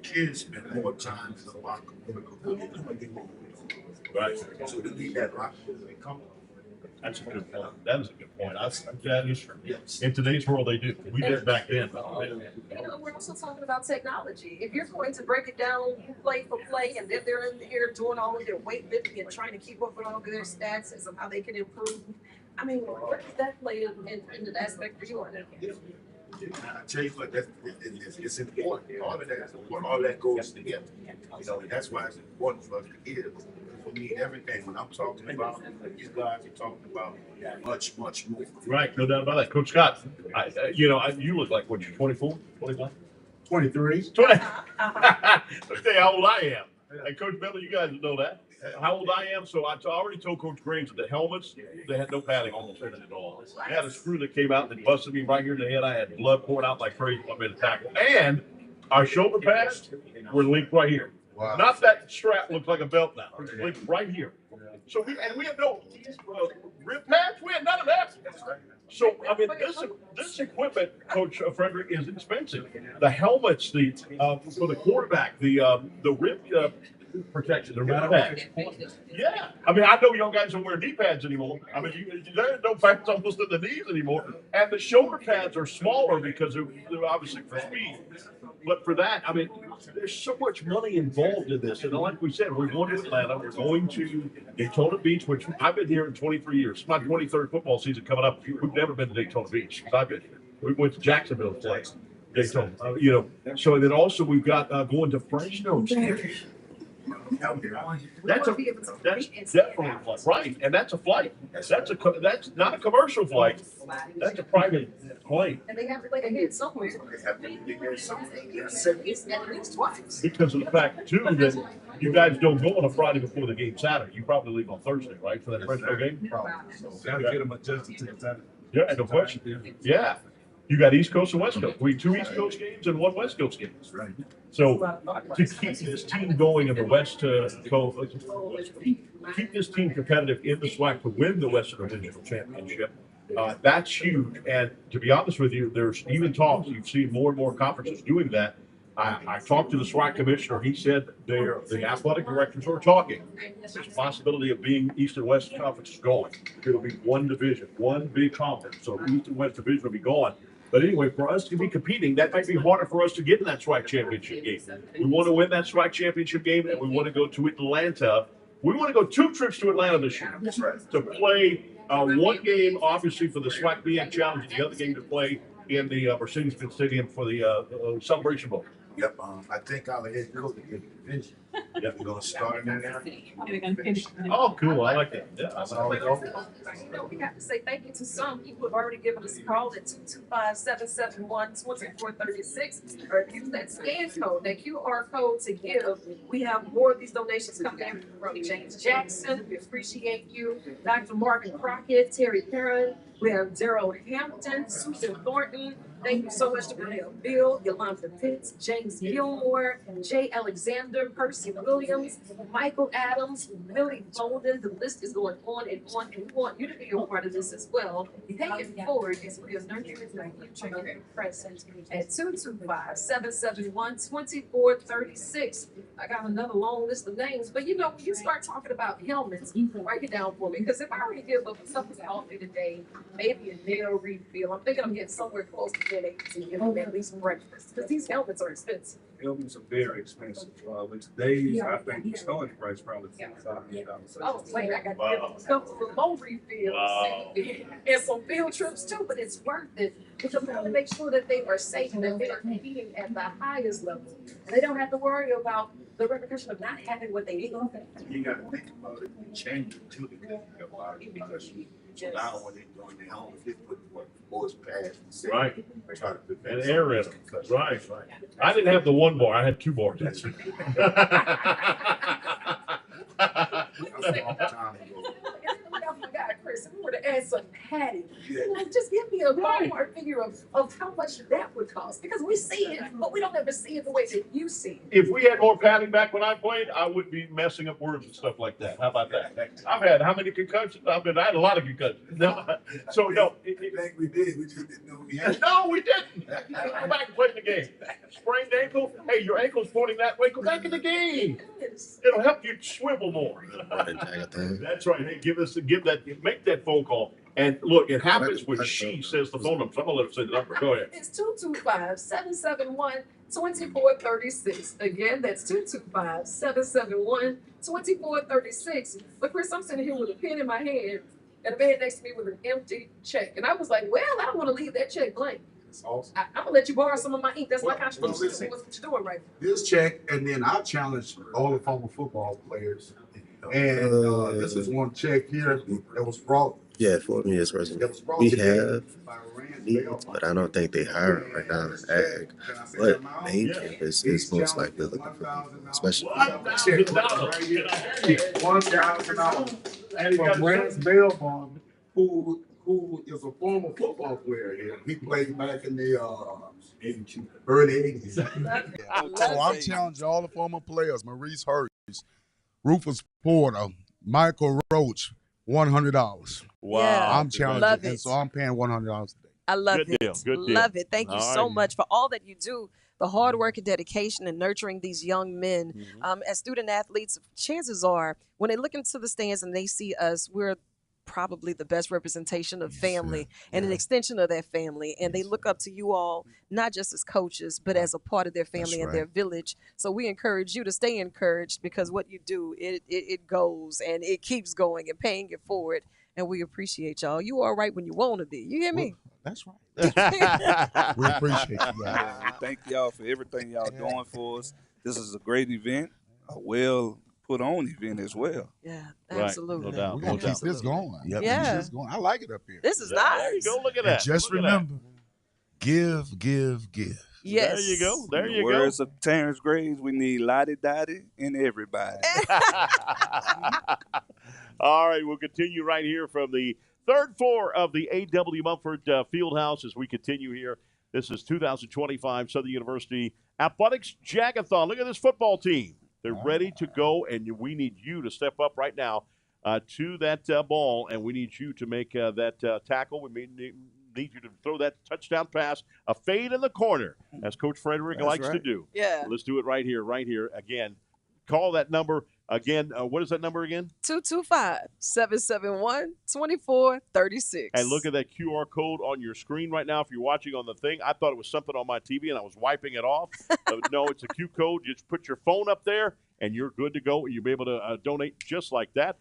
kids spend more time in the locker room. Right. So they need that rock. They come. That's a good point. That is a good point. That is true. In today's world, they do. We did back then. You know, we're also talking about technology. If you're going to break it down play for play, and then they're in here doing all of their weightlifting and trying to keep up with all of their stats and how they can improve, I mean, where does that play into the aspect for you? I tell you what, it's important. All of that is important. All that goes together. You know, and that's why it's important for us to hear. We need everything. When I'm talking about, you guys are talking about much, much more. Right, no doubt about that. Coach Scott, you look like, what, you're 24, 25? 23. 20. Let me tell you how old I am. And Coach Bentley, you guys know that. How old I am. So I already told Coach Graves that the helmets, they had no padding almost in it at all. They had a screw that came out and busted me right here in the head. I had blood pouring out like crazy. I made a tackle. And our shoulder pads were linked right here. Wow. Not that strap looks like a belt now. It's linked right here. So we have no rib pads. We had none of that. So I mean, this equipment, Coach Frederick, is expensive. The helmets, for the quarterback, the rib protection, the rib pads. Yeah, I mean, I know young guys don't wear knee pads anymore. I mean, there's no pads almost at the knees anymore, and the shoulder pads are smaller because they're obviously for speed. But for that, I mean, there's so much money involved in this. And like we said, we're going to Atlanta. We're going to Daytona Beach, which I've been here in 23 years. It's my 23rd football season coming up. We've never been to Daytona Beach because I've been here. We went to Jacksonville to play. Daytona. So then also we've got going to Fresno. That's definitely a flight, right? And that's a flight. That's not a commercial flight. That's a private plane. And they have to like a hit somewhere. They have to at least twice. Because of the fact too that you guys don't go on a Friday before the game Saturday. You probably leave on Thursday, right, for that Fresno game? Gotta get them adjusted to the time. Yeah, no question. Yeah. You got East Coast and West Coast. We 2 East Coast games and 1 West Coast game. Right. So to keep this team going in the West Coast, keep this team competitive in the SWAC to win the Western Divisional Championship, that's huge. And to be honest with you, there's even talks. You've seen more and more conferences doing that. I talked to the SWAC commissioner. He said the athletic directors are talking. There's a possibility of being East and West conferences going. It'll be one division, one big conference. So East and West division will be gone. But anyway, for us to be competing, that might be harder for us to get in that SWAC championship game. We want to win that SWAC championship game, and we want to go to Atlanta. We want to go 2 trips to Atlanta this year to play one game, obviously, for the SWAC BX Challenge, and the other game to play in the Mercedes-Benz Stadium for the Celebration Bowl. Yep, I think our head coach is in the division. Yep, we're gonna start in there. Oh, cool, I like that. Yeah, That's always over. We have to say thank you to some people who have already given us a call at 225-771-2436 or use that scan code, that QR code to give. We have more of these donations coming in from James Jackson. We appreciate you. Dr. Marvin Crockett, Terry Perrin. We have Daryl Hampton, Susan Thornton. Thank you so much to Brunel Bill, Yolanda Pitts, James Gilmore, Jay Alexander, Percy Williams, Michael Adams, Billy Golden. The list is going on and on, and we want you to be a part of this as well. Pay it forward as we are nurturing the future and present at 225-771-2436. I got another long list of names, but when you start talking about helmets, write it down for me, because if I were to give up something coffee today, maybe a nail refill, I'm thinking I'm getting somewhere close to getting to give them at least breakfast, because these helmets are expensive. Helmets are very expensive. With today's, I think the starting price probably $500. Oh, wait, I got to give them a couple of low refills and some field trips too, but it's worth it because we want to make sure that they are safe and that they are competing at the highest level. And they don't have to worry about the repercussion of not having what they need. You gotta think about it, change it to the because now when they're doing their home, they put what boys pads. Right. Try to put And air in them. Right. I didn't have the 1 bar. I had 2 bars. That's it. Oh my God, Chris, if we were to add some padding, just give me a ballpark figure of how much that would cost. Because we see it, but we don't ever see it the way that you see it. If we had more padding back when I played, I wouldn't be messing up words and stuff like that. How about that? I've had how many concussions? I had a lot of concussions. No, so no. I think we did. We just didn't know we had. No, we didn't. Go back and play the game. Sprained ankle. Hey, your ankle's pointing that way. Go back in the game. It'll help you swivel more. That's right. Hey, make that phone call. And look, it happens when she says the phone number. So I'm gonna let her say the number. Go ahead. It's 225-771-2436. Again, that's 225-771-2436. But Chris, I'm sitting here with a pen in my hand and a man next to me with an empty check. And I was like, well, I don't want to leave that check blank. That's awesome. I'm gonna let you borrow some of my ink. That's my contribution. That's what you're doing right now. This check, and then I challenged all the former football players. And this is one check here that was brought. Yeah, for me, it's resume. We have needs, but I don't think they hire right now in ag. But main campus is most likely looking for people, especially $1,000 from Rance Belbon, who is a former football player here. He played back in the early 80s. So I'm challenging all the former players: Maurice Hurst, Rufus Porter, Michael Roach, $100. Wow. Yeah. I'm challenging, Love and it. so I'm paying $100 today. I love Good it. deal, good deal. Love it. Thank you All so right. much for all that you do, the hard work and dedication and nurturing these young men. As student athletes, chances are when they look into the stands and they see us, we're probably the best representation of family and an extension of that family. And they look up to you all, not just as coaches, but as a part of their family and their village. So we encourage you to stay encouraged, because what you do, it goes and it keeps going and paying it forward. And we appreciate y'all. You are right when you want to be. You hear me? That's right. right. We appreciate you guys. Yeah, we thank y'all for everything y'all doing for us. This is a great event, a well put on event as well. Yeah, Right. absolutely. No doubt. We're No gonna keep doubt. this going. Yep. Keep Yeah. this going. I like it up here. This is There you nice. go. Look at And that. just Look at that. remember, give, give, give. Yes. There you go. There In the you go. words of Terrence Graves, we need Lottie Dottie and everybody. All right, we'll continue right here from the third floor of the A.W. Mumford Fieldhouse as we continue here. This is 2025 Southern University Athletics Jag-A-Thon. Look at this football team. They're ready to go, and we need you to step up right now to that ball, and we need you to make that tackle. We need you to throw that touchdown pass, a fade in the corner, as Coach Frederick likes to right. do. Yeah. Let's do it right here again. Call that number again. What is that number again? 225-771-2436. And look at that QR code on your screen right now. If you're watching on the thing, I thought it was something on my TV and I was wiping it off. No, it's a Q code. Just put your phone up there and you're good to go. You'll be able to donate just like that.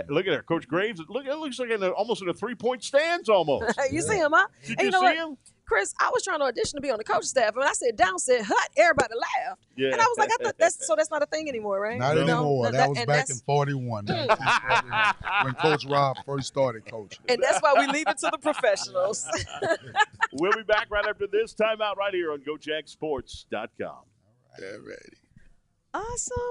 Look at there, Coach Graves. Look, it looks like almost in a 3-point stance almost. You see him, huh? Did And you know see what? him? Chris, I was trying to audition to be on the coaching staff, and when I said down, said hut, everybody laughed. Yeah. And I was like, I thought that's not a thing anymore, right? Not No, anymore. That was and back in that's- 41. 1941, when Coach Rob first started coaching. And that's why we leave it to the professionals. We'll be back right after this timeout right here on GoJagSports.com. All righty. Awesome.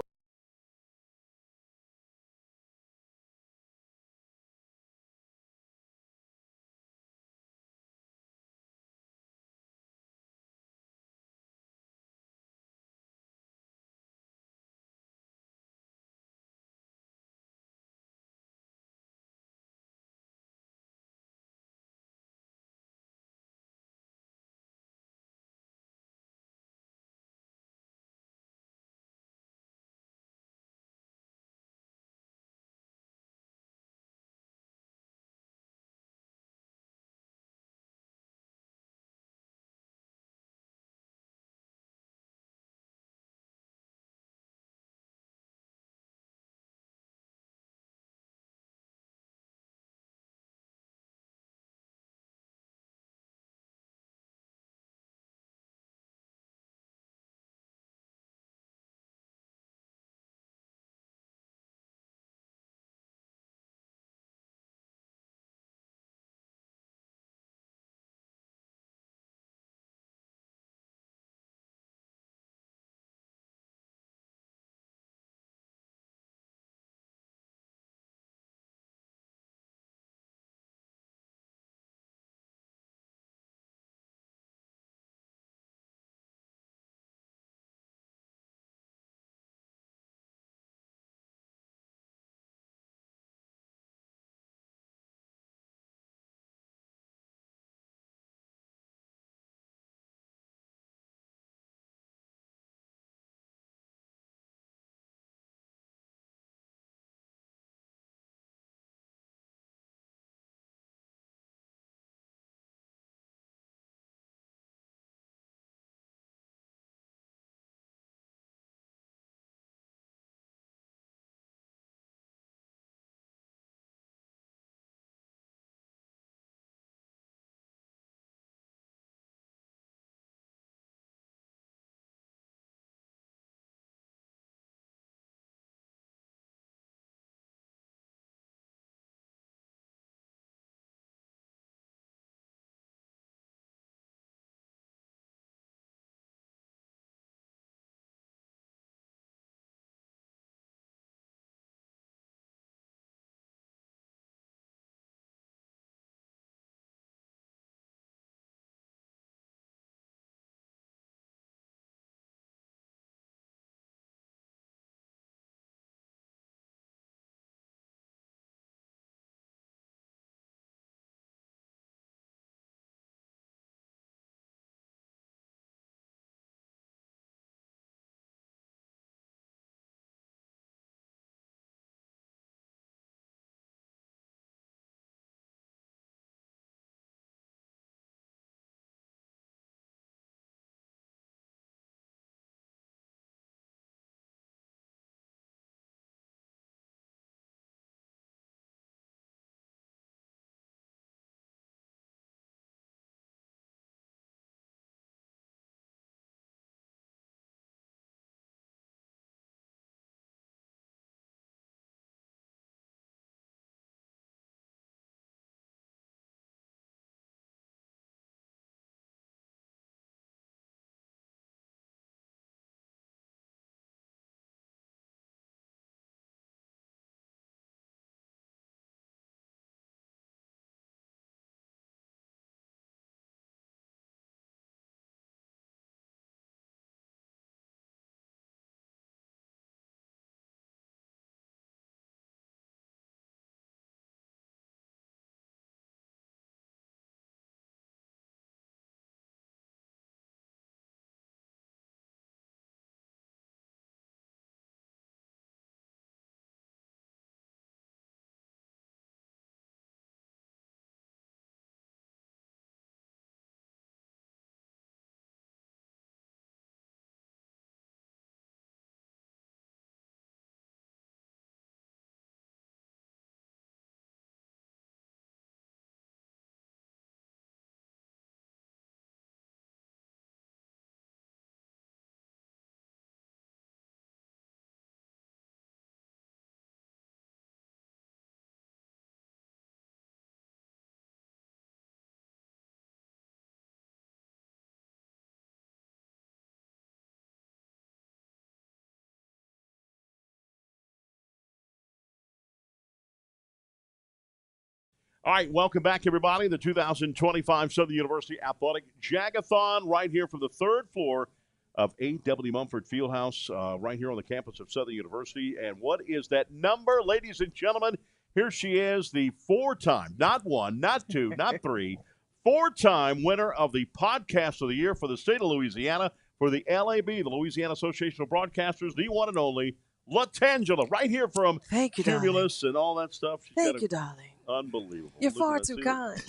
All right, welcome back, everybody. The 2025 Southern University Athletic Jag-A-Thon right here from the third floor of A.W. Mumford Fieldhouse, right here on the campus of Southern University. And what is that number, ladies and gentlemen? Here she is, the four-time, not one, not two, not three, four-time winner of the Podcast of the Year for the state of Louisiana, for the LAB, the Louisiana Association of Broadcasters, the one and only Latangela, right here from Thank you, Cumulus and all that stuff. Thank you, darling. Unbelievable. You're Listen, far that's too it. kind.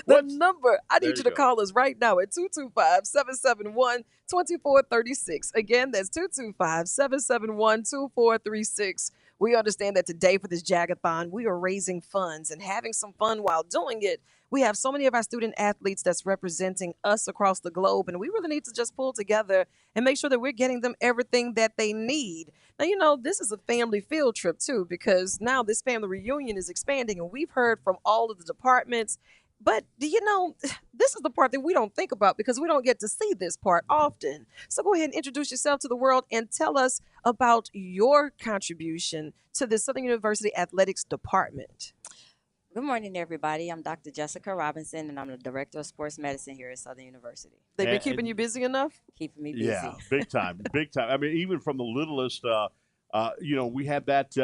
The number, I There need you you to go. call us right now at 225-771-2436. Again, that's 225-771-2436. We understand that today for this Jag-A-Thon, we are raising funds and having some fun while doing it. We have so many of our student athletes that's representing us across the globe, and we really need to just pull together and make sure that we're getting them everything that they need. Now, you know, this is a family field trip, too, because now this family reunion is expanding, and we've heard from all of the departments. But do you know, this is the part that we don't think about because we don't get to see this part often. So go ahead and introduce yourself to the world and tell us about your contribution to the Southern University Athletics Department. Good morning, everybody. I'm Dr. Jessica Robinson, and I'm the Director of Sports Medicine here at Southern University. They've been And- keeping you busy enough? Keeping me busy. Yeah, big time, big time. I mean, even from the littlest, we had that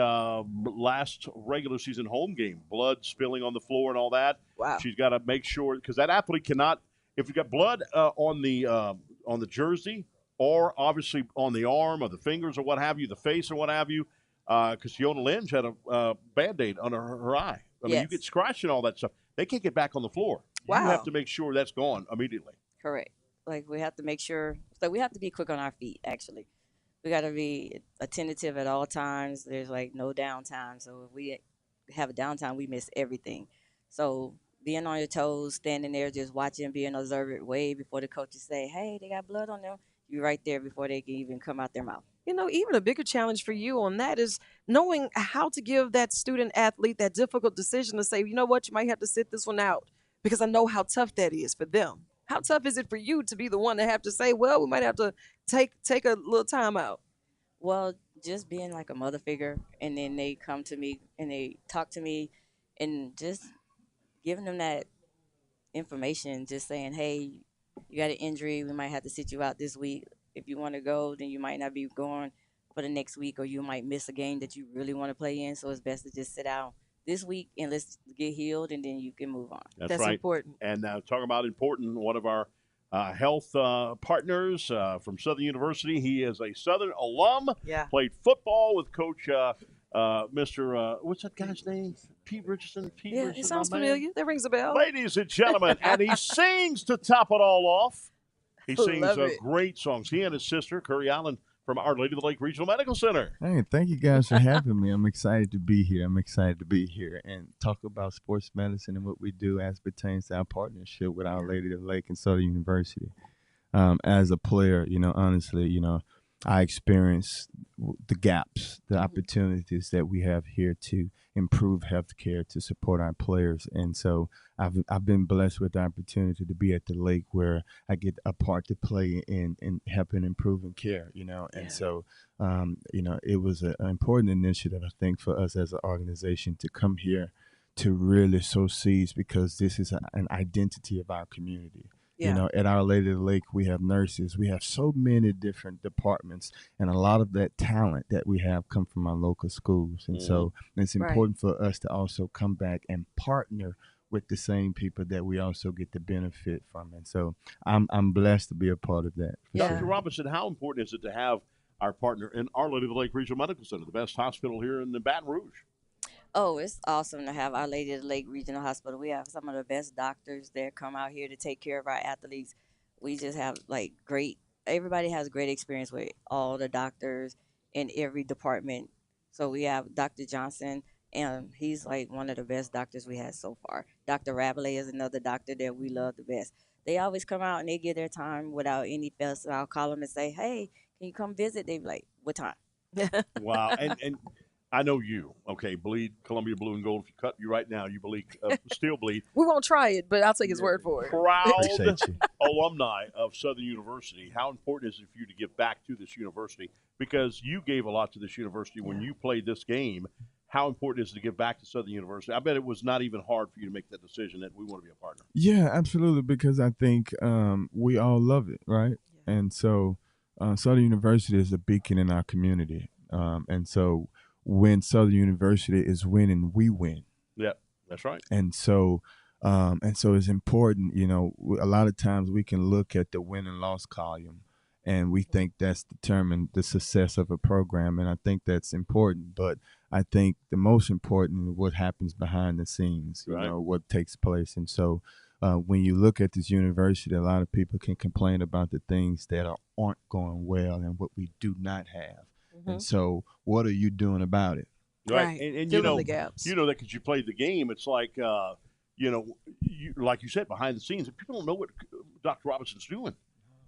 last regular season home game, blood spilling on the floor and all that. Wow. She's got to make sure because that athlete cannot, if you got blood on the jersey or obviously on the arm or the fingers or what have you, the face or what have you, because Fiona Lynch had a Band-Aid under her eye. I mean, you get scratched and all that stuff. They can't get back on the floor. Wow. You have to make sure that's gone immediately. Correct. Like, we have to make sure, so we have to be quick on our feet, actually. We got to be attentive at all times. There's, like, no downtime. So if we have a downtime, we miss everything. So being on your toes, standing there, just watching, being observant way before the coaches say, hey, they got blood on them. You're right there before they can even come out their mouth. You know, even a bigger challenge for you on that is knowing how to give that student athlete that difficult decision to say, you know what, you might have to sit this one out because I know how tough that is for them. How tough is it for you to be the one to have to say, well, we might have to take a little time out? Well, just being like a mother figure, and then they come to me and they talk to me and just giving them that information, just saying, hey, you got an injury, we might have to sit you out this week. If you want to go, then you might not be going for the next week, or you might miss a game that you really want to play in. So it's best to just sit out this week and let's get healed, and then you can move on. That's right. important. And talking about important, one of our health partners from Southern University. He is a Southern alum. Yeah. Played football with Coach Mr. What's that guy's name? Pete Richardson. Pete Yeah, Richardson, it sounds my man. familiar. That rings a bell. Ladies and gentlemen, and he sings to top it all off. He sings Love it. great songs. He and his sister, Curry Allen, from Our Lady of the Lake Regional Medical Center. Hey, thank you guys for having me. I'm excited to be here. I'm excited to be here and talk about sports medicine and what we do as pertains to our partnership with Our Lady of the Lake and Southern University. As a player, honestly, I experienced the gaps, the opportunities that we have here to improve healthcare to support our players. And so I've been blessed with the opportunity to be at the lake where I get a part to play in helping improving care, And so, it was an important initiative, I think, for us as an organization to come here to really sow seeds because this is an identity of our community. Yeah. At Our Lady of the Lake, we have nurses. We have so many different departments, and a lot of that talent that we have come from our local schools. And so it's Right. important for us to also come back and partner with the same people that we also get the benefit from. And so I'm blessed to be a part of that. for Dr. sure. Robinson, how important is it to have our partner in Our Lady of the Lake Regional Medical Center, the best hospital here in the Baton Rouge? Oh, it's awesome to have Our Lady of the Lake Regional Hospital. We have some of the best doctors that come out here to take care of our athletes. We just have everybody has a great experience with all the doctors in every department. So we have Dr. Johnson, and he's like one of the best doctors we had so far. Dr. Rabelais is another doctor that we love the best. They always come out and they give their time without any fuss. I'll call them and say, hey, can you come visit? They be like, what time? Wow. And I know you, okay, bleed Columbia Blue and Gold. If you cut you right now, you bleed, still bleed. We won't try it, but I'll take his word for it. Proud Appreciate you. alumni of Southern University. How important is it for you to give back to this university? Because you gave a lot to this university when you played this game. how important it is to give back to Southern University. I bet it was not even hard for you to make that decision that we want to be a partner. Yeah, absolutely. Because I think we all love it, right? And so Southern University is a beacon in our community. And so when Southern University is winning, we win. Yeah, that's right. And so it's important. You know, a lot of times we can look at the win and loss column, and we think that's determined the success of a program, and I think that's important. But I think the most important is what happens behind the scenes. You know, what takes place, and so. When you look at this university, a lot of people can complain about the things that aren't going well and what we do not have. And so, what are you doing about it? Right. And you know that because you played the game, it's like, you know, like you said, behind the scenes, people don't know what Dr. Robinson's doing.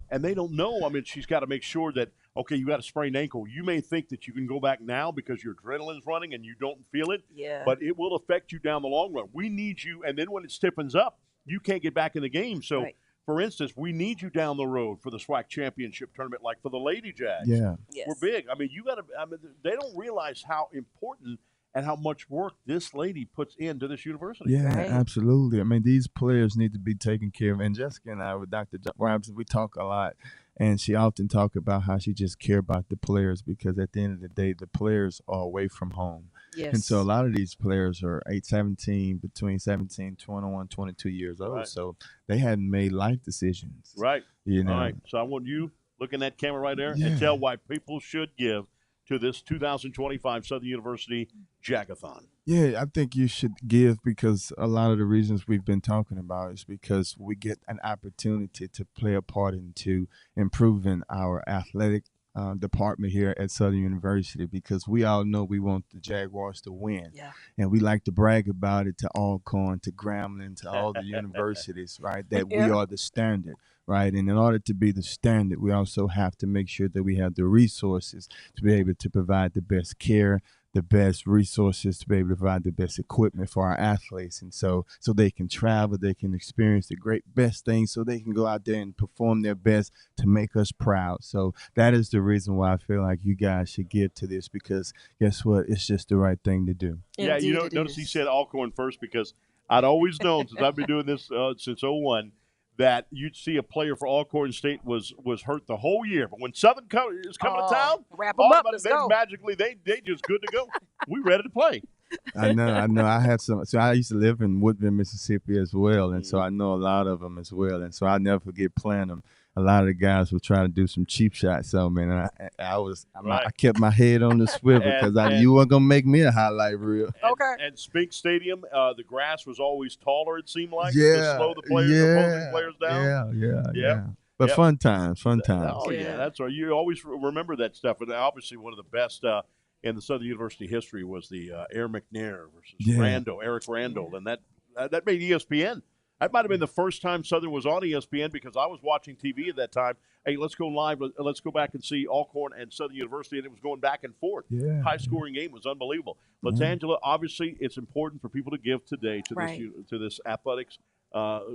And they don't know. I mean, she's got to make sure that, okay, you got a sprained ankle. You may think that you can go back now because your adrenaline's running and you don't feel it. Yeah. But it will affect you down the long run. We need you. And then when it stiffens up, you can't get back in the game. So, for instance, we need you down the road for the SWAC championship tournament, like for the Lady Jags. Yeah. We're big. I mean, you got to, I mean, they don't realize how important and how much work this lady puts into this university. Yeah, absolutely. I mean, these players need to be taken care of. And Jessica and I, with Dr. Robinson, we talk a lot. And she often talk about how she just care about the players because at the end of the day, the players are away from home. Yes. And so a lot of these players are between 17, 21, 22 years old. So they hadn't made life decisions. Right. You know? All right. So I want you look in that camera right there and tell why people should give to this 2025 Southern University Jag-A-Thon. Yeah, I think you should give because a lot of the reasons we've been talking about is because we get an opportunity to play a part into improving our athletic department here at Southern University because we all know we want the Jaguars to win. Yeah. And we like to brag about it to Alcorn, to Grambling, to all the universities, right, that we are the standard. Right. And in order to be the standard, we also have to make sure that we have the resources to be able to provide the best care, the best resources to be able to provide the best equipment for our athletes. And so they can travel, they can experience the best things so they can go out there and perform their best to make us proud. So that is the reason why I feel like you guys should give to this because guess what? It's just the right thing to do. Yeah, you know, notice he said Alcorn first because I'd always known since I've been doing this since 01 that you'd see a player for Alcorn State was hurt the whole year. But when Southern is coming to town, wrap them up, let's they go. magically, they just good to go. We ready to play. I know. I had some. So I used to live in Woodville, Mississippi as well. And so I know a lot of them as well. And so I never forget playing them. A lot of the guys would try to do some cheap shots. So, man, I kept my head on the swivel because you weren't going to make me a highlight reel. And Spink Stadium, the grass was always taller, it seemed like, to slow the players, opposing players down. Yeah. But fun times. Oh, yeah, that's right. You always remember that stuff. And obviously one of the best in the Southern University history was the Air McNair versus Eric Randall. And that made ESPN. That might have been the first time Southern was on ESPN because I was watching TV at that time. Hey, let's go live. Let's go back and see Alcorn and Southern University, and it was going back and forth. Yeah. High-scoring game was unbelievable. Latangela, obviously, it's important for people to give today to this athletics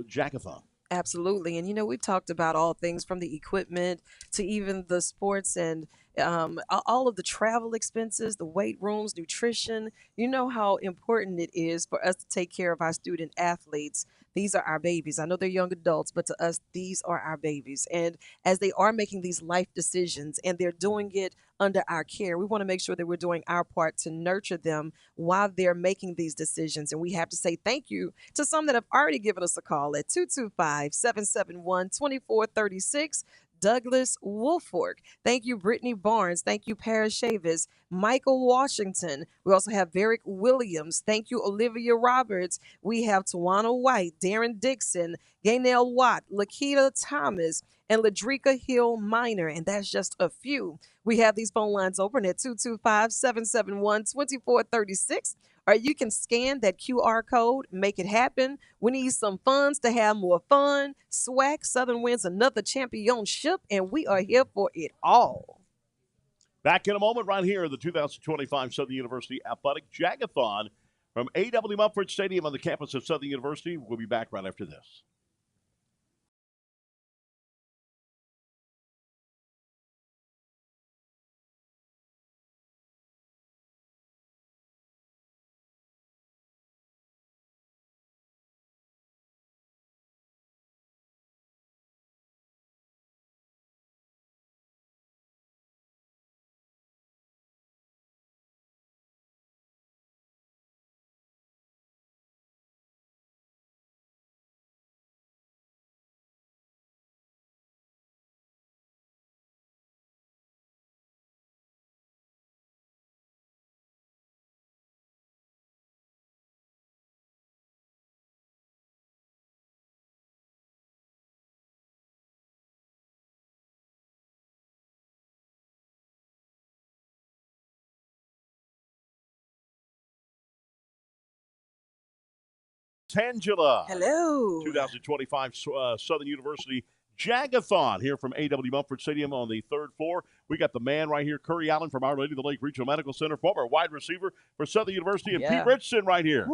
Jag-A-Thon. Absolutely. And, you know, we've talked about all things from the equipment to even the sports and all of the travel expenses, the weight rooms, nutrition. You know how important it is for us to take care of our student athletes. These are our babies. I know they're young adults, but to us, these are our babies. And as they are making these life decisions and they're doing it under our care, we want to make sure that we're doing our part to nurture them while they're making these decisions. And we have to say thank you to some that have already given us a call at 225-771-2436. Douglas Wolfork. Thank you, Brittany Barnes. Thank you, Paris Chavis. Michael Washington. We also have Varick Williams. Thank you, Olivia Roberts. We have Tawana White, Darren Dixon, Gaynell Watt, Lakita Thomas, and Ladrika Hill Minor. And that's just a few. We have these phone lines open at 225-771-2436. Or you can scan that QR code, make it happen. We need some funds to have more fun. SWAC, Southern wins another championship, and we are here for it all. Back in a moment right here, the 2025 Southern University Athletic Jag-A-Thon from A.W. Mumford Stadium on the campus of Southern University. We'll be back right after this. Tangela. Hello. 2025 Southern University Jag-A-Thon here from A.W. Mumford Stadium on the third floor. We got the man right here, Curry Allen from Our Lady of the Lake Regional Medical Center, former wide receiver for Southern University, and Pete Richardson right here.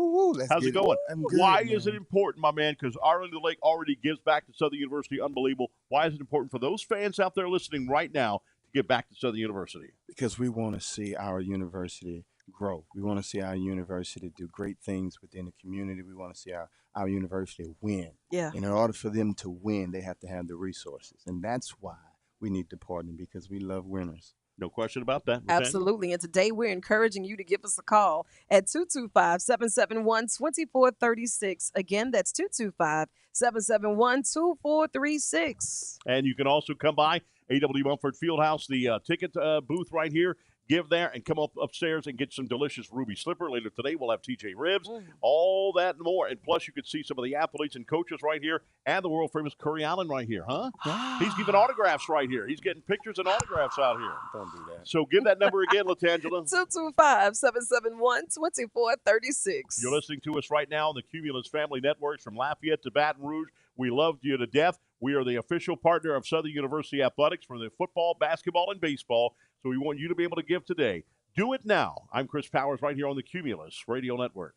How's it going? Why is it important, my man? Because Our Lady of the Lake already gives back to Southern University. Unbelievable. Why is it important for those fans out there listening right now to give back to Southern University? Because we want to see our university grow. We want to see our university do great things within the community. We want to see our university win. Yeah. And in order for them to win, they have to have the resources. And that's why we need to partner, because we love winners. No question about that. Absolutely. And today we're encouraging you to give us a call at 225-771-2436. Again, that's 225-771-2436. And you can also come by A.W. Mumford Fieldhouse, the ticket booth right here. Give there and come up upstairs and get some delicious ruby slipper. Later today, we'll have TJ ribs, all that and more. And plus, you can see some of the athletes and coaches right here and the world-famous Curry Allen right here, huh? He's giving autographs right here. He's getting pictures and autographs out here. Don't do that. So give that number again, Latangela. 225-771-2436. You're listening to us right now on the Cumulus Family Networks from Lafayette to Baton Rouge. We loved you to death. We are the official partner of Southern University Athletics for the football, basketball, and baseball. So we want you to be able to give today. Do it now. I'm Chris Powers right here on the Cumulus Radio Network.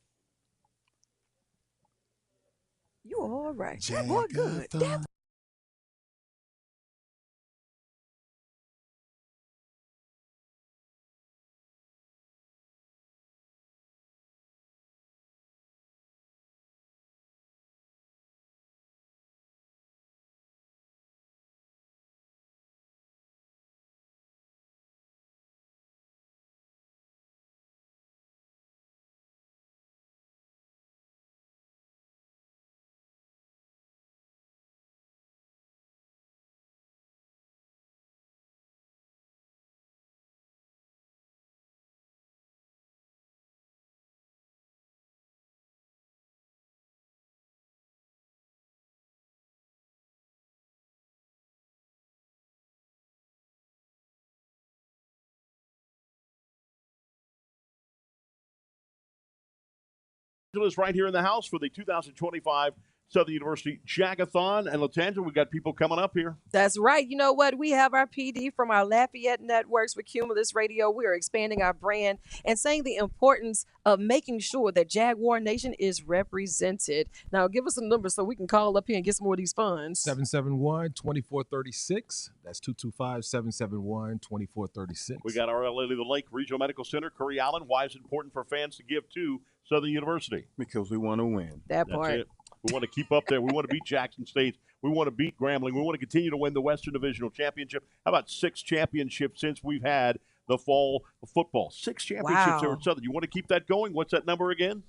You all right. That boy good. Is right here in the house for the 2025 Southern University Jag-A-Thon. And Latangela, we got people coming up here. That's right. You know what? We have our PD from our Lafayette networks with Cumulus Radio. We are expanding our brand and saying the importance of making sure that Jaguar Nation is represented. Now, give us a number so we can call up here and get some more of these funds. 771-2436. That's 225-771-2436. We got our Lady of the Lake Regional Medical Center, Curry Allen. Why is it important for fans to give to Southern University? Because we want to win. That part. That's it. We want to keep up there. We want to beat Jackson State. We want to beat Grambling. We want to continue to win the Western Divisional Championship. How about 6 championships since we've had the fall football? 6 championships here at Southern. You want to keep that going? What's that number again?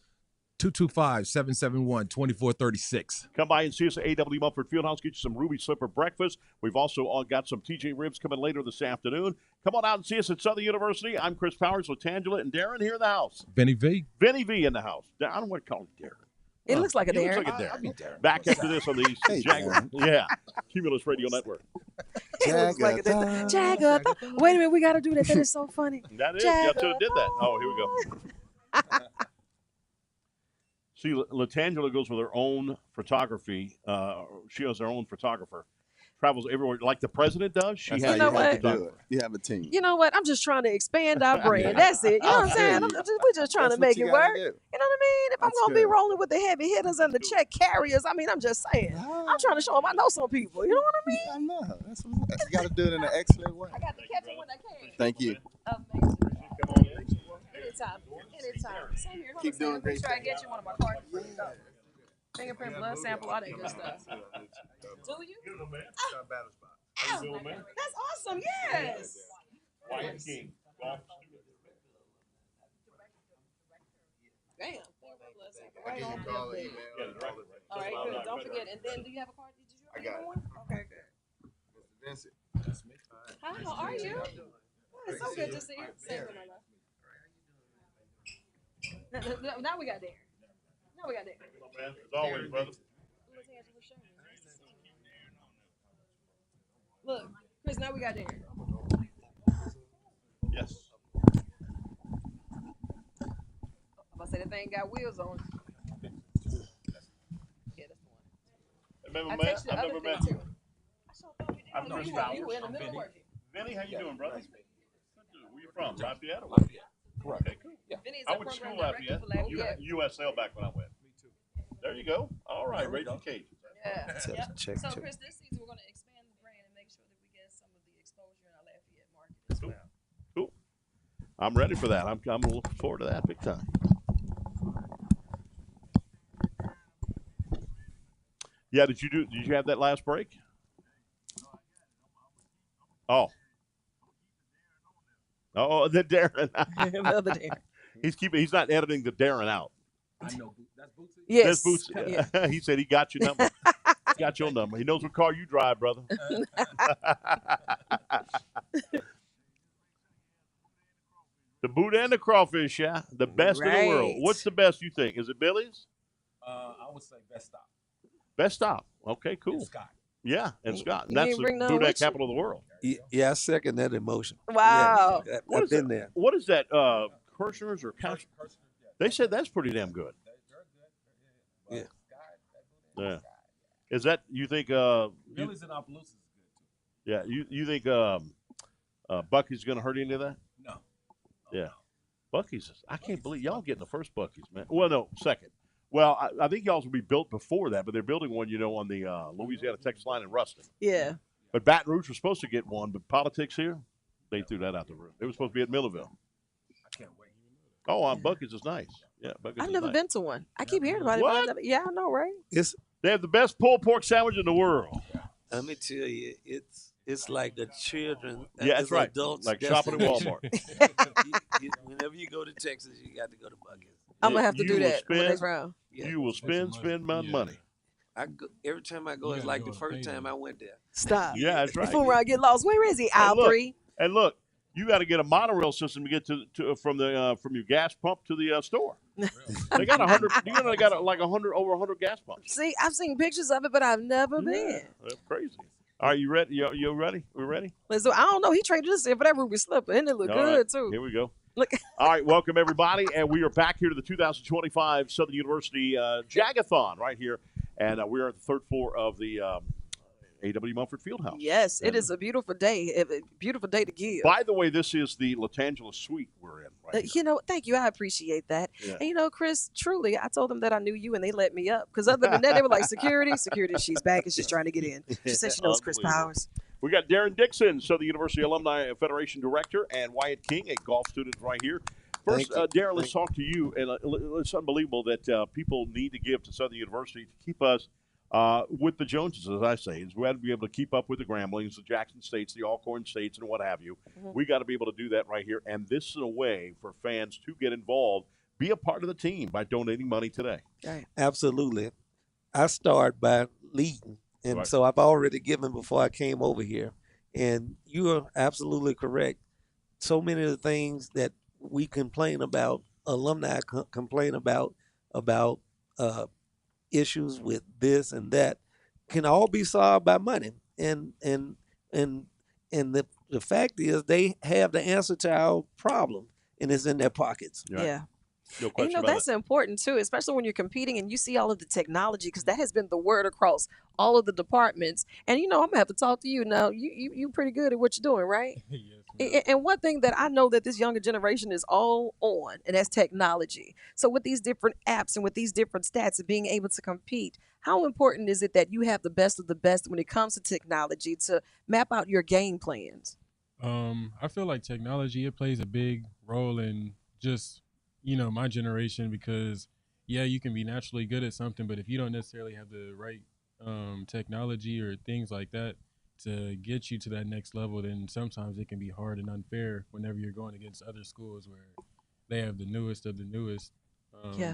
225-771-2436. Come by and see us at A.W. Mumford Fieldhouse. Get you some Ruby Slipper breakfast. We've also got some TJ ribs coming later this afternoon. Come on out and see us at Southern University. I'm Chris Powers, Latangela, and Darren here in the house. Vinny V. Vinny V in the house. I don't want to call him Darren. It looks like a Darren. Looks like a Darren. Back after this on the Jaguar. Yeah. Cumulus Radio Network. It looks like a Darren. Jag-A-Thon. Wait a minute. We got to do that. That is so funny. That is. You should have did that. Oh, here we go. See, Latangela goes with her own photography. She has her own photographer. Travels everywhere like the president does. She has you know what? You have a team. You know what? I'm just trying to expand our brand. That's it. You know what I'm saying? We're just trying to make it work. You know what I mean? If I'm going to be rolling with the heavy hitters and the check carriers, I mean, I'm just saying. I'm trying to show them I know some people. You know what I mean? I know. That's what you got to do it in an excellent way. I got to catch it when I can. Thank you. Anytime. Same here. Keep doing great. Make sure I get you one of my cards. Fingerprint, blood sample, all that good stuff. Do you? Oh, that's awesome. Yes. White King. Damn. Blood sample. Right on. All right, good. Don't forget. And then, do you have a card? Did you have one? Okay, good. Mr. Vincent. Hi, how are you? Oh, it's so good to see you. Same with my love. Now we got there. Now we got there. As always, brother. Look, Chris, now we got there. Yes. I'm about to say that thing got wheels on it. Remember I met? texted the I've other never thing met. too. I'm Chris You Bowers. were in the middle working. Vinny, how you doing, brother? Where you from? Lafayette? Or Lafayette. Correct. Okay, cool. Vinny is I a went to program school director Lafayette. for Lafayette. USL back when I went. Me too. There you go. All right, Raging Cajuns. Yeah. Check, check, So, check. Chris, this season we're going to expand the brand and make sure that we get some of the exposure in our Lafayette market as well. Cool. I'm ready for that. I'm looking forward to that big time. Yeah, did you have that last break? Oh. Oh, the Darren. The other Darren. He's not editing the Darren out. I know. That's Bootsy. Yes. That's Boots. Yeah. He said he got your number. Got your number. He knows what car you drive, brother. The Buddha and the crawfish, yeah. The best in the world. Right. What's the best you think? Is it Billy's? I would say best stop. Best stop. Okay, cool. And Scott. Yeah, and Scott. And you that's ain't the bring none Buddha with you? capital of the world. Yeah, I second that emotion. Wow. Yeah, What I've is been that? there. What is that? Kirshner's or Couch? They said that's pretty damn good. Yeah. Yeah. Is that you think? Billy's and Opelousas is good too. Yeah. You think Bucky's going to hurt any of that? No. Yeah. Bucky's. I can't believe y'all getting the first Bucky's, man. Well, no, second. Well, I think y'all's will be built before that, but they're building one, on the Louisiana-Texas line in Ruston. Yeah. But Baton Rouge was supposed to get one, but politics here, they threw that out the roof. It was supposed to be at Millerville. I can't wait. Oh, Bucky's is nice. Yeah, Bucky's I've is never nice. been to one. I keep hearing about it. But What? I've never, yeah, I know, right? They have the best pulled pork sandwich in the world. Let me tell you, it's like the children. Yeah, that's as right. Adults, Like shopping at Walmart. Whenever you go to Texas, you got to go to Buc-ee's. I'm going to have to You do will that when spend- next round. You will spend my money. Every time I go, it's like the first time I went there. Stop. Yeah, that's right. You fool around, get lost. Where is he? And Aisle look, 3. And look, you got to get a monorail system to get to from your gas pump to the store. They got 100. They got like 100 over 100 gas pumps. See, I've seen pictures of it, but I've never been. That's crazy. All right, you ready? You ready? We ready? So I don't know. He traded us in for that ruby slipper, and it looked All good right, too. Here we go. Look. All right, welcome everybody, and we are back here to the 2025 Southern University Jag-A-Thon right here, and we're at the third floor of the A.W. Mumford Fieldhouse. Yes, it is a beautiful day. A beautiful day to give. By the way, this is the Latangela suite we're in. Right thank you. I appreciate that. Yeah. And Chris, truly, I told them that I knew you, and they let me up. Because other than that, they were like, security, she's back, and she's trying to get in. She said she knows Chris Unbelievable. Powers. We got Darren Dixon, Southern University Alumni Federation Director, and Wyatt King, a golf student right here. First, Darren, let's talk to you. And it's unbelievable that people need to give to Southern University to keep us with the Joneses, as I say. Is we have to be able to keep up with the Gramblings, the Jackson States, the Alcorn States, and what have you. Mm-hmm. We got to be able to do that right here. And this is a way for fans to get involved, be a part of the team by donating money today. Right. Absolutely. I start by leading. And Right. so I've already given before I came over here. And you are absolutely correct. So many of the things that we complain about, alumni complain about issues with this and that, can all be solved by money. And the fact is they have the answer to our problem, and it's in their pockets. Yeah. No And question about that's important too, especially when you're competing and you see all of the technology, because that has been the word across all of the departments. And I'm gonna have to talk to you now. You pretty good at what you're doing, right? And one thing that I know that this younger generation is all on, and that's technology. So with these different apps and with these different stats and being able to compete, how important is it that you have the best of the best when it comes to technology to map out your game plans? I feel like technology, it plays a big role in just my generation, because you can be naturally good at something, but if you don't necessarily have the right technology or things like that to get you to that next level, then sometimes it can be hard and unfair whenever you're going against other schools where they have the newest of the newest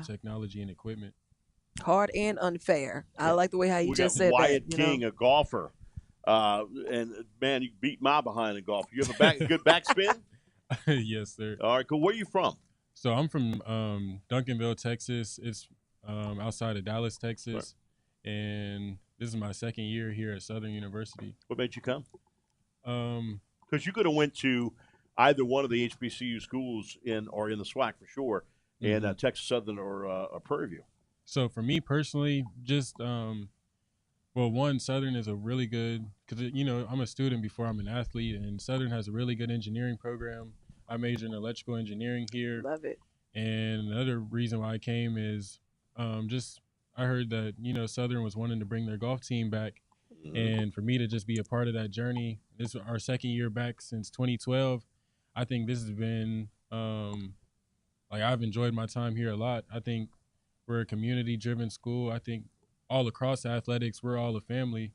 technology and equipment. Hard and unfair. I like the way how you We just got said Wyatt that. King, a golfer. And, man, you beat my behind in golf. You have a good backspin? Yes, sir. All right, cool. Where are you from? So I'm from Duncanville, Texas. It's outside of Dallas, Texas. Right. And this is my second year here at Southern University. What made you come? Because you could have went to either one of the HBCU schools in the SWAC for sure, in Texas Southern or Prairie View. So for me personally, just Well, one, Southern is a really good, because, I'm a student before I'm an athlete, and Southern has a really good engineering program. I majored in electrical engineering here. Love it. And another reason why I came is just I heard that, Southern was wanting to bring their golf team back. And for me to just be a part of that journey, this is our second year back since 2012. I think this has been, I've enjoyed my time here a lot. I think we're a community driven school. I think all across athletics, we're all a family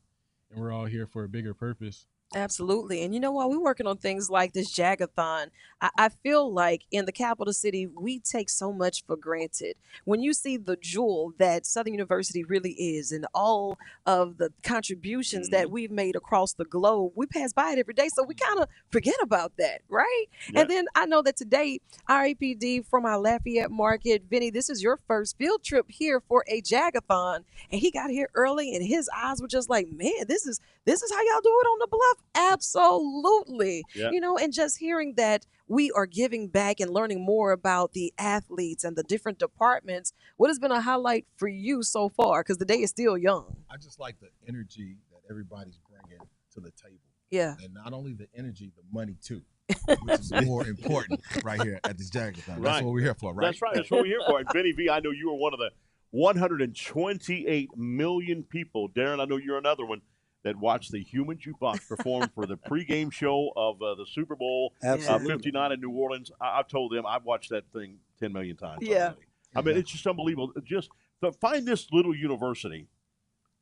and we're all here for a bigger purpose. Absolutely. And you know what? We're working on things like this Jag-A-Thon. I feel like in the capital city, we take so much for granted. When you see the jewel that Southern University really is and all of the contributions that we've made across the globe, we pass by it every day. So we kind of forget about that, right? Yeah. And then I know that today, RAPD from our Lafayette market, Vinny, this is your first field trip here for a Jag-A-Thon. And he got here early and his eyes were just like, man, this is how y'all do it on the bluff. Absolutely. Yeah. And just hearing that we are giving back and learning more about the athletes and the different departments, what has been a highlight for you so far? Because the day is still young. I just like the energy that everybody's bringing to the table. Yeah. And not only the energy, the money too, which is more important right here at this Jag-A-Thon. That's what we're here for, right? That's right. That's what we're here for. And Vinny V, I know you are one of the 128 million people. Darren, I know you're another one that watched the Human Jukebox perform for the pregame show of the Super Bowl 59 in New Orleans. I've told them I've watched that thing 10 million times. Yeah. Already. I mean, it's just unbelievable. Just to find this little university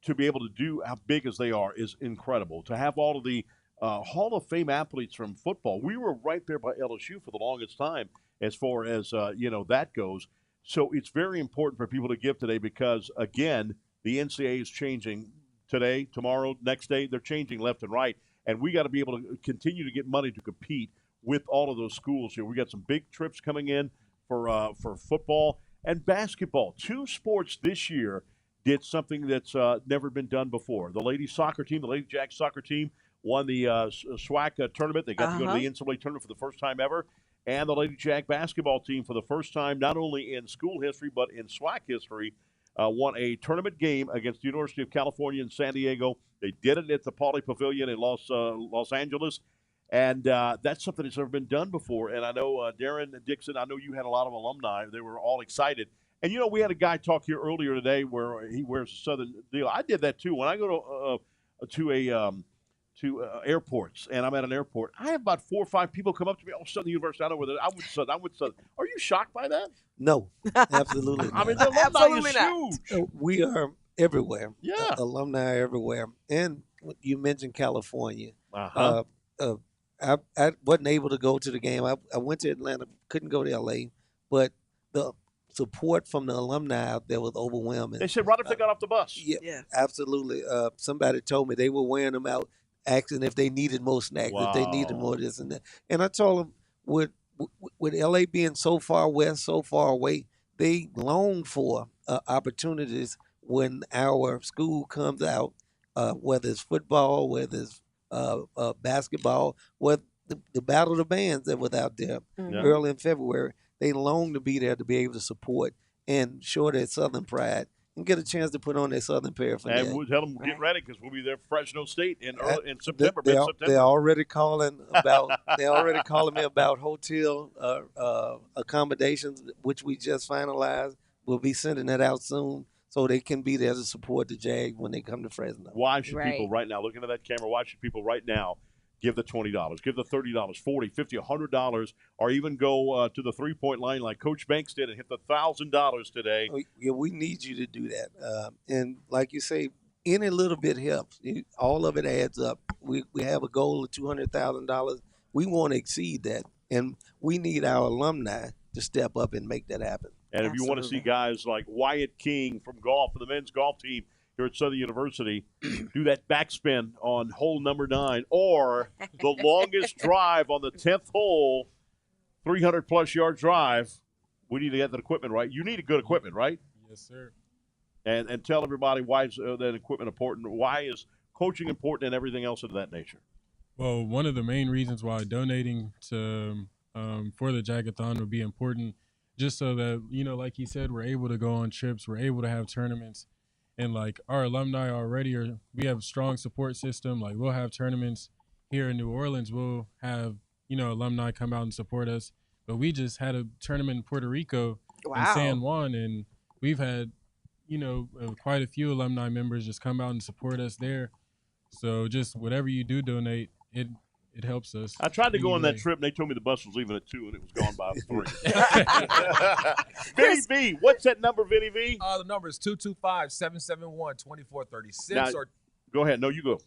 to be able to do how big as they are is incredible. To have all of the Hall of Fame athletes from football. We were right there by LSU for the longest time as far as, that goes. So it's very important for people to give today because, again, the NCAA is changing today, tomorrow, next day. They're changing left and right. And we got to be able to continue to get money to compete with all of those schools here. We got some big trips coming in for football and basketball. Two sports this year did something that's never been done before. The ladies soccer team, the Lady Jack soccer team, won the SWAC tournament. They got to go to the NCAA tournament for the first time ever. And the Lady Jack basketball team, for the first time, not only in school history, but in SWAC history, won a tournament game against the University of California in San Diego. They did it at the Pauley Pavilion in Los Angeles. And that's something that's never been done before. And I know, Darren Dixon, I know you had a lot of alumni. They were all excited. And, we had a guy talk here earlier today where he wears a Southern deal. I did that, too. When I go to airports, and I'm at an airport, I have about 4 or 5 people come up to me. Oh, Southern University, I know where I'm with Southern. I'm with Southern. Are you shocked by that? No, absolutely. I mean, the alumni is huge. We are everywhere. Yeah, alumni everywhere. And you mentioned California. Uh-huh. I wasn't able to go to the game. I went to Atlanta, couldn't go to L.A., but the support from the alumni out there was overwhelming. They said right if they got off the bus. Yeah, absolutely. Somebody told me they were wearing them out, asking if they needed more snacks, if they needed more this and that. And I told them, with LA being so far west, so far away, they long for opportunities when our school comes out, whether it's football, whether it's basketball, whether the Battle of the Bands that was out there early in February. They long to be there to be able to support and show their Southern pride and get a chance to put on their Southern paraphernalia. And we'll tell them get ready because we'll be there for Fresno State in September, mid-September. They're already calling about. They're already calling me about hotel accommodations, which we just finalized. We'll be sending that out soon, so they can be there to support the Jag when they come to Fresno. Why should people right now, looking at that camera, why should people right now give the $20, give the $30, $40, $50, $100, or even go to the three-point line like Coach Banks did and hit the $1,000 today? Yeah, we need you to do that. And like you say, any little bit helps. All of it adds up. We have a goal of $200,000. We want to exceed that, and we need our alumni to step up and make that happen. And if you want to see guys like Wyatt King from golf, for the men's golf team here at Southern University, do that backspin on hole number 9, or the longest drive on the 10th hole, 300-plus yard drive. We need to get that equipment right. You need a good equipment, right? Yes, sir. And tell everybody why is that equipment important? Why is coaching important and everything else of that nature? Well, one of the main reasons why donating to for the Jag-A-Thon would be important, just so that, like you said, we're able to go on trips, we're able to have tournaments. and like our alumni already are. We have a strong support system. Like we'll have tournaments here in New Orleans. We'll have alumni come out and support us. But we just had a tournament in Puerto Rico in San Juan, and we've had quite a few alumni members just come out and support us there. So just whatever you do donate, it helps us. I tried to go on that anyway. trip, and they told me the bus was leaving at 2, and it was gone by 3. Vinny V, what's that number, Vinny V? The number is 225-771-2436. Now, go ahead. No, you go.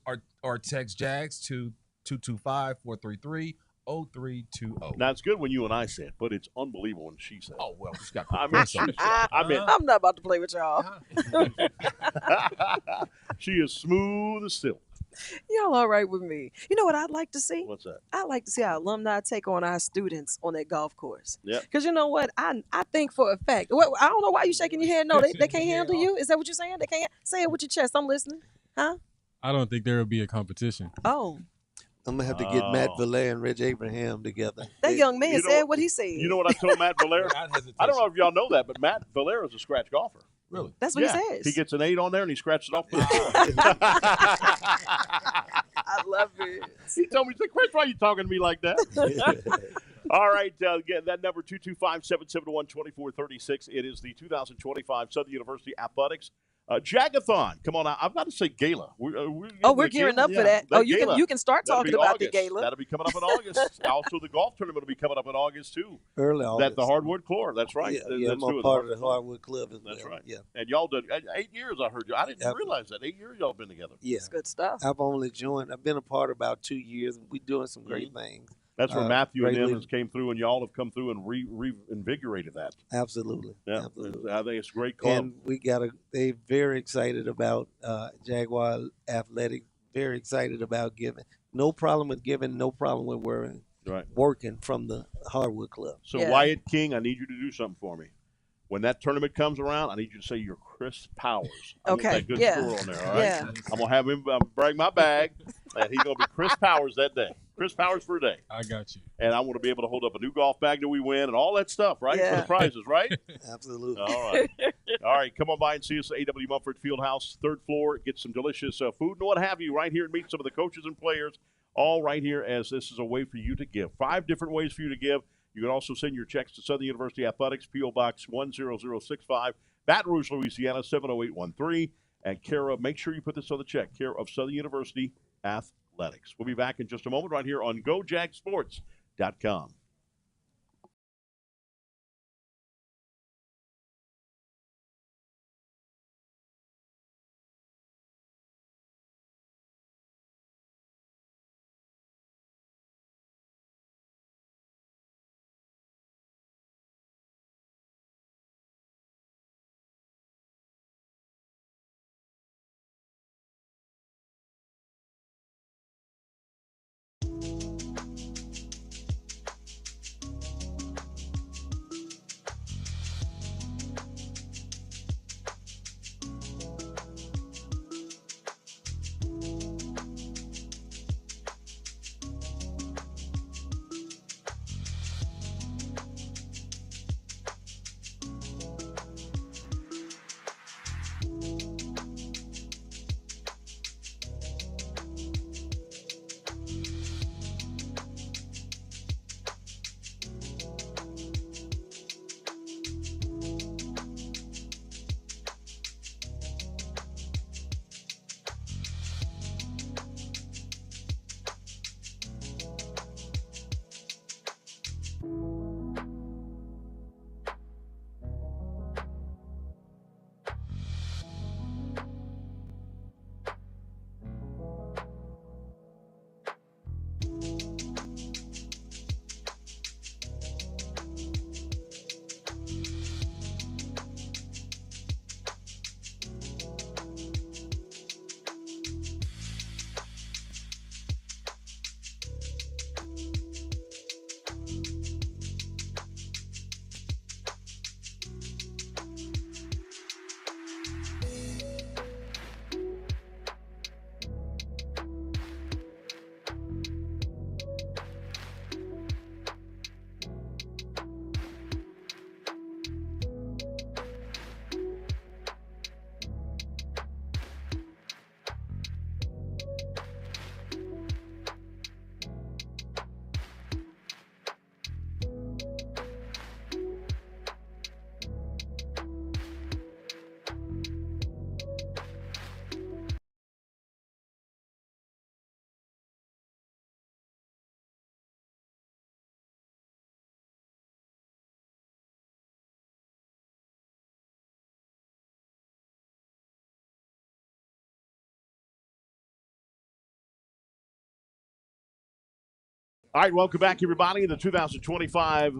Or text JAGS to 225-433-0320. Now, it's good when you and I say it, but it's unbelievable when she says it. Oh, well, just got I mean, I'm not about to play with y'all. she is smooth as silk. Y'all all right with me? You know what I'd like to see? What's that? I'd like to see our alumni take on our students on that golf course. Yeah. Because you know what? I think for a fact. I don't know why you shaking your head. No, they can't handle you. Is that what you're saying? They can't? Say it with your chest. I'm listening. Huh? I don't think there will be a competition. Oh. I'm going to have to get Matt Valer and Reg Abraham together. That young man said what he said. You know what I told Matt Valer? I don't know if y'all know that, but Matt Valer is a scratch golfer. Really? That's what he says. He gets an 8 on there, and he scratches it off. I love it. He told me, Chris, why are you talking to me like that? All right, again, that number 225-771-2436. It is the 2025 Southern University Athletics Jag-A-Thon. Come on out. I've got to say gala. We're gearing up for that. You can start talking about the gala. That'll be coming up in August. Also, the golf tournament will be coming up in August, too. Early August. The Hardwood Club. That's right. Yeah, I'm a part of the Hardwood Club as well. That's right. Yeah. And y'all did 8 years, I heard you. I didn't realize that. 8 years y'all been together. Yeah. It's good stuff. I've only joined. I've been a part about 2 years, and we're doing some great things. That's where Matthew and greatly- Evans came through, and y'all have come through and reinvigorated that. Absolutely. Yeah, Absolutely. I think it's a great club. And they're very excited about Jaguar Athletic, very excited about giving. No problem with giving, no problem with working from the Hardwood Club. So Wyatt King, I need you to do something for me. When that tournament comes around, I need you to say you're Chris Powers. I want that good score on there, all right? Yeah. I'm going to have him bring my bag, and he's going to be Chris Powers that day. Chris Powers for a day. I got you. And I want to be able to hold up a new golf bag that we win and all that stuff, right? For the prizes, right? Absolutely. All right. All right. Come on by and see us at AW Mumford Fieldhouse, 3rd floor. Get some delicious food and what have you right here and meet some of the coaches and players, all right here, as this is a way for you to give. 5 different ways for you to give. You can also send your checks to Southern University Athletics, P.O. Box 10065, Baton Rouge, Louisiana, 70813. And make sure you put this on the check, care of Southern University Athletics. We'll be back in just a moment right here on GoJagSports.com. All right, welcome back, everybody, in the 2025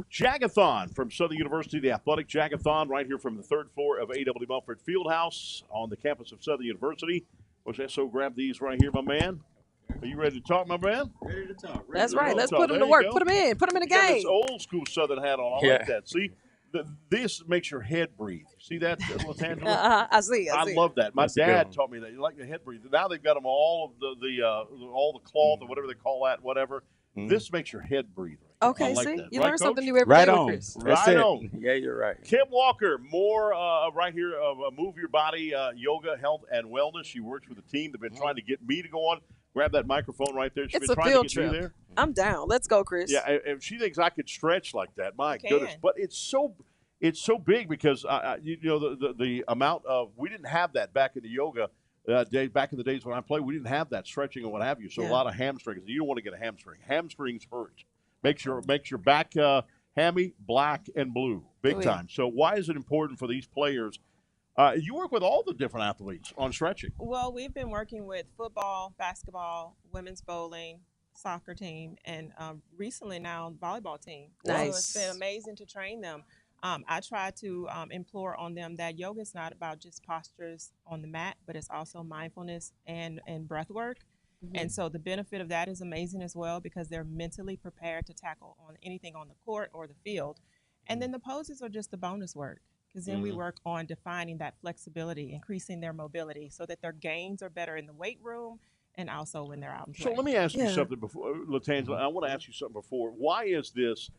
Jag-A-Thon from Southern University, the athletic Jag-A-Thon, right here from the third floor of A.W. Mumford Fieldhouse on the campus of Southern University. So grab these right here, my man. Are you ready to talk, my man? Ready to talk. That's right. Let's talk. put them There to you work. go. Put them in. Put them in the You got this game. old school Southern hat on. I Yeah. like that. See, this makes your head breathe. See that, Latangela? I see. I love that. My That's a good dad one. taught me that. You like the head breathe. Now they've got them all of all the cloth or whatever they call that, whatever. This makes your head breathe. Okay, I like see, that. you Right, learn something Coach? new every Right day with on. Chris. That's Right it. on. Yeah, you're right. Kim Walker, more right here of Move Your Body Yoga, Health, and Wellness. She works with a team. They've been trying to get me to go on. Grab that microphone right there. She's It's been a trying field to get you trip. there. I'm down. Let's go, Chris. Yeah, if she thinks I could stretch like that, my goodness. But it's so big because the amount of we didn't have that back in the yoga back in the days when I played. We didn't have that stretching and what have you. So a lot of hamstrings. You don't want to get a hamstring. Hamstrings hurt. Makes your back hammy black and blue big time. So why is it important for these players? You work with all the different athletes on stretching. Well, we've been working with football, basketball, women's bowling, soccer team, and recently now volleyball team. Nice. So it's been amazing to train them. I try to implore on them that yoga is not about just postures on the mat, but it's also mindfulness and breath work. And so the benefit of that is amazing as well because they're mentally prepared to tackle on anything on the court or the field. And then the poses are just the bonus work because then we work on defining that flexibility, increasing their mobility so that their gains are better in the weight room and also when they're out in play. So let me ask you something before, Latangela. I want to ask you something before. Why is this?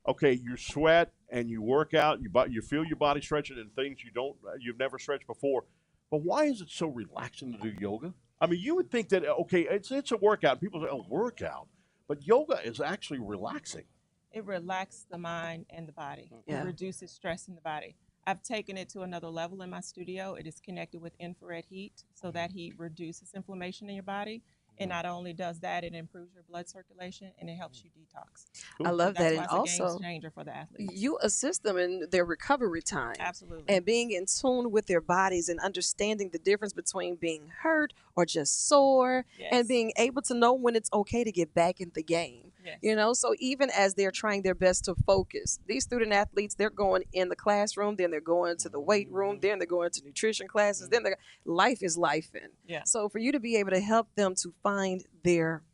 Okay, you sweat and you work out, you feel your body stretching and things you've never stretched before. But why is it so relaxing to do yoga? I mean, you would think that it's a workout. People say, "Oh, workout," but yoga is actually relaxing. It relaxes the mind and the body. Yeah. It reduces stress in the body. I've taken it to another level in my studio. It is connected with infrared heat, so that heat reduces inflammation in your body. And not only does that, it improves your blood circulation and it helps you detox. I love that. That's And why it's a also, game changer for the athletes. you assist them in their recovery time. Absolutely. And being in tune with their bodies and understanding the difference between being hurt or just sore and being able to know when it's okay to get back in the game. Yes. So even as they're trying their best to focus, these student athletes, they're going in the classroom, then they're going to the weight room, then they're going to nutrition classes, then life is lifing. Yeah. So for you to be able to help them to find their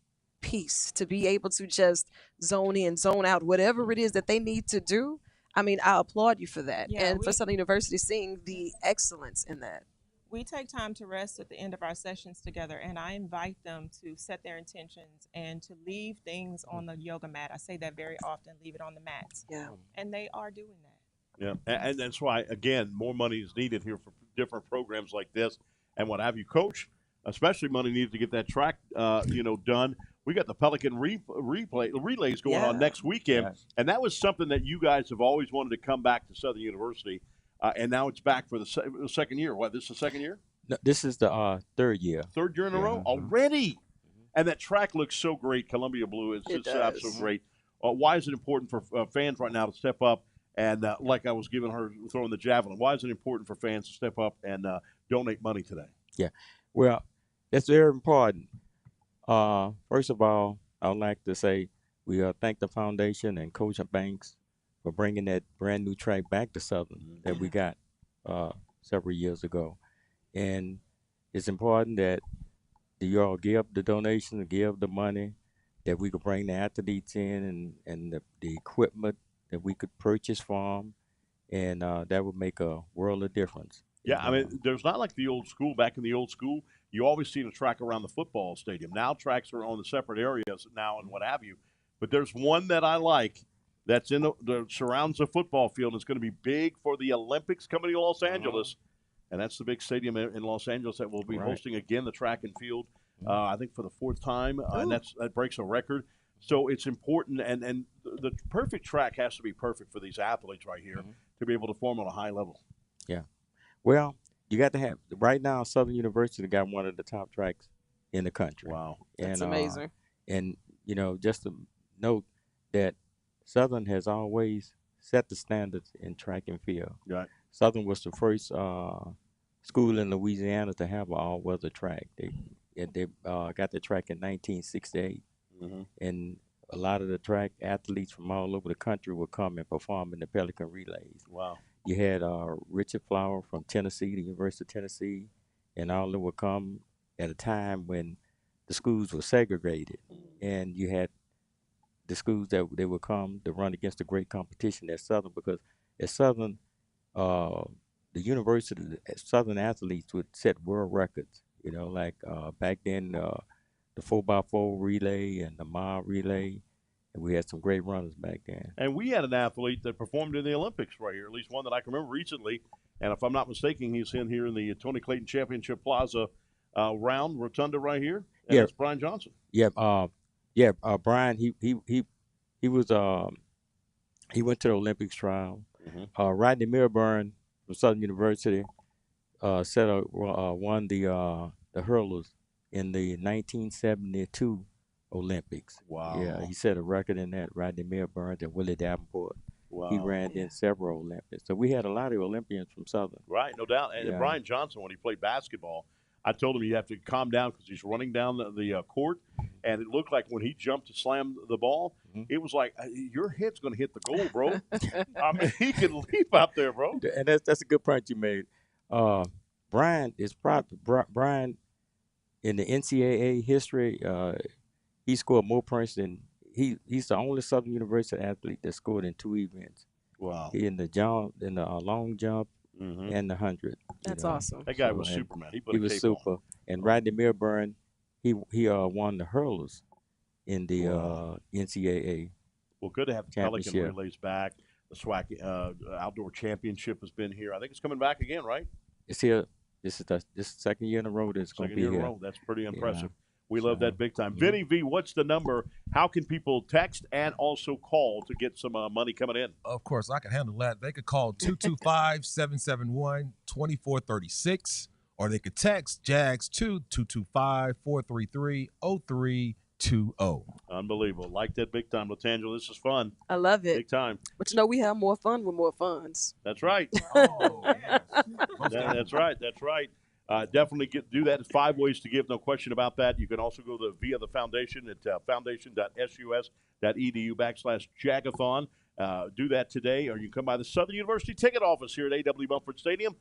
peace, to be able to just zone in, zone out, whatever it is that they need to do, I mean, I applaud you for that. Yeah, and for Southern University, seeing the excellence in that. We take time to rest at the end of our sessions together, and I invite them to set their intentions and to leave things on the yoga mat. I say that very often, leave it on the mats. Yeah. And they are doing that. Yeah, and that's why, again, more money is needed here for different programs like this and what have you. Coach, especially money needed to get that track, done. We got the Pelican relays going on next weekend, and that was something that you guys have always wanted to come back to Southern University, and now it's back for the second year. What, this is the second year? No, this is the third year. Third year in a row already, and that track looks so great. Columbia Blue is absolutely great. Why is it important for fans right now to step up? And like I was giving her throwing the javelin, why is it important for fans to step up and donate money today? Yeah, well, that's very important. First of all, I would like to say we thank the foundation and Coach Banks for bringing that brand new track back to Southern that we got several years ago. And it's important that you all give the donation, give the money, that we could bring the athletes in and the equipment that we could purchase from, and that would make a world of difference. Yeah, I mean, there's not like the old school. Back in the old school, you always seen a track around the football stadium. Now tracks are on the separate areas now and what have you. But there's one that I like that's in the surrounds the football field. It's going to be big for the Olympics coming to Los Angeles, and that's the big stadium in Los Angeles that will be hosting again the track and field. I think for the fourth time, and that breaks a record. So it's important, and the perfect track has to be perfect for these athletes right here to be able to perform on a high level. Yeah. Well, you got to have, right now, Southern University got one of the top tracks in the country. Wow. That's amazing. And, just to note that Southern has always set the standards in track and field. Right. Southern was the first school in Louisiana to have an all-weather track. They got the track in 1968. and a lot of the track athletes from all over the country would come and perform in the Pelican relays. Wow. You had Richard Flower from Tennessee, the University of Tennessee, and all of them would come at a time when the schools were segregated, and you had the schools that they would come to run against the great competition at Southern, because at Southern, the university, Southern athletes would set world records. You know, like back then, the 4x4 relay and the mile relay, and we had some great runners back then. And we had an athlete that performed in the Olympics right here, at least one that I can remember recently. And if I'm not mistaken, he's in here in the Tony Clayton Championship Plaza round rotunda right here. And Yeah. that's Brian Johnson. Yeah, Brian, he was he went to the Olympics trial. Rodney Milburn from Southern University won the hurlers in the 1972 Olympics. Wow. Yeah, he set a record in that. Rodney Milburn and Willie Davenport. Wow. He ran in several Olympics. So we had a lot of Olympians from Southern. Right, no doubt. And Yeah. Brian Johnson, when he played basketball, I told him you have to calm down because he's running down the court, and it looked like when he jumped to slam the ball, it was like your head's going to hit the goal, bro. I mean, he can leap out there, bro. And that's a good point you made. Brian is Brian in the NCAA history. He scored more points than he's the only Southern University athlete that scored in 2 events. Wow. In the long jump and the 100. That's awesome. That guy was Superman. He put He a was cape super. on. And Rodney Milburn, he won the hurlers in the NCAA. Well, good to have the Pelican championship. relays back. The SWAC Outdoor Championship has been here. I think it's coming back again, right? It's here. This is the second year in a row that it's going to Second be year in here. a row. That's pretty Yeah. impressive. We love that big time. Vinny V, what's the number? How can people text and also call to get some money coming in? Of course, I can handle that. They could call 225-771-2436, or they could text JAGS to 225-433-0320. Unbelievable. Like that big time. Latangela, this is fun. I love it. Big time. But we have more fun with more funds. That's right. That's right. That's right. Definitely do that. 5 ways to give, no question about that. You can also go via the foundation at foundation.sus.edu/Jag-A-Thon. Do that today, or you can come by the Southern University ticket office here at A.W. Mumford Stadium.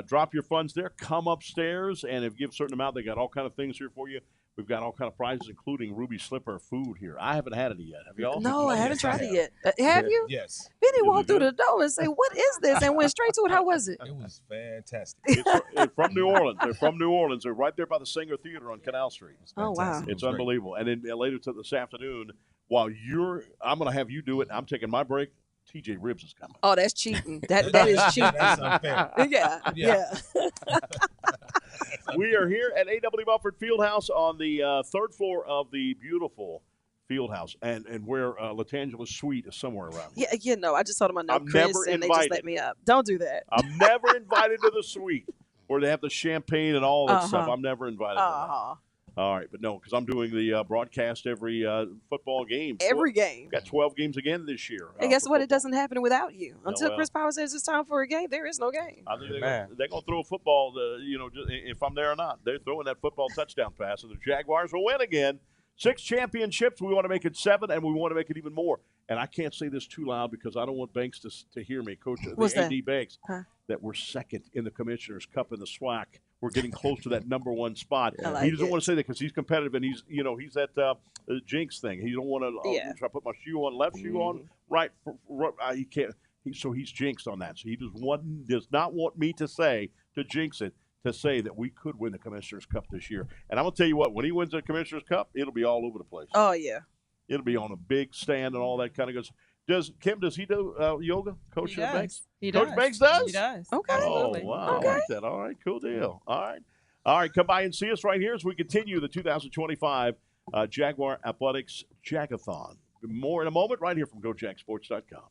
Drop your funds there. Come upstairs, and if you give a certain amount, they got all kind of things here for you. We've got all kind of prizes, including Ruby Slipper food here. I haven't had any yet. Have y'all? No, I haven't tried it yet. Have you? Yes. Vinny walked through the door and said, "What is this?" and went straight to it. How was it? It was fantastic. It's from New Orleans. They're from New Orleans. They're right there by the Singer Theater on Canal Street. Oh, wow. It's unbelievable. And then later this afternoon, while I'm going to have you do it. I'm taking my break. TJ Ribs is coming. Oh, that's cheating. That is cheating. That's unfair. Yeah. We are here at A.W. Mumford Fieldhouse on the 3rd floor of the beautiful Fieldhouse, and where Latangela's suite is somewhere around here. Yeah, I just told him I know I'm Chris, never and they just invited. let me up. Don't do that. I'm never invited to the suite where they have the champagne and all that stuff. Uh-huh. I'm never invited to that. All right, but no, because I'm doing the broadcast every football game. Every game. Got 12 games again this year. And guess what? It doesn't happen without you. Until well. Chris Power says it's time for a game, there is no game. I think they're going to throw a football, if I'm there or not. They're throwing that football touchdown pass, and the Jaguars will win again. 6 championships. We want to make it 7, and we want to make it even more. And I can't say this too loud because I don't want Banks to hear me, Coach. What's AD that? Banks, that we're second in the Commissioner's Cup in the SWAC. We're getting close to that number 1 spot. I like He doesn't it. want to say that because he's competitive, and he's that jinx thing. He don't want to try to put my shoe on, left shoe on, right. He can't. So he's jinxed on that. So he does not want me to jinx it, to say that we could win the Commissioner's Cup this year. And I'm going to tell you what, when he wins the Commissioner's Cup, it'll be all over the place. Oh, yeah. It'll be on a big stand and all that kind of good stuff. Does he do yoga? Coach He does. Banks? He Coach does. Banks does? He does. Okay. Absolutely. Oh, wow. I like that. All right. Cool deal. All right. Come by and see us right here as we continue the 2025 Jaguar Athletics Jag-A-Thon. More in a moment right here from GoJagSports.com.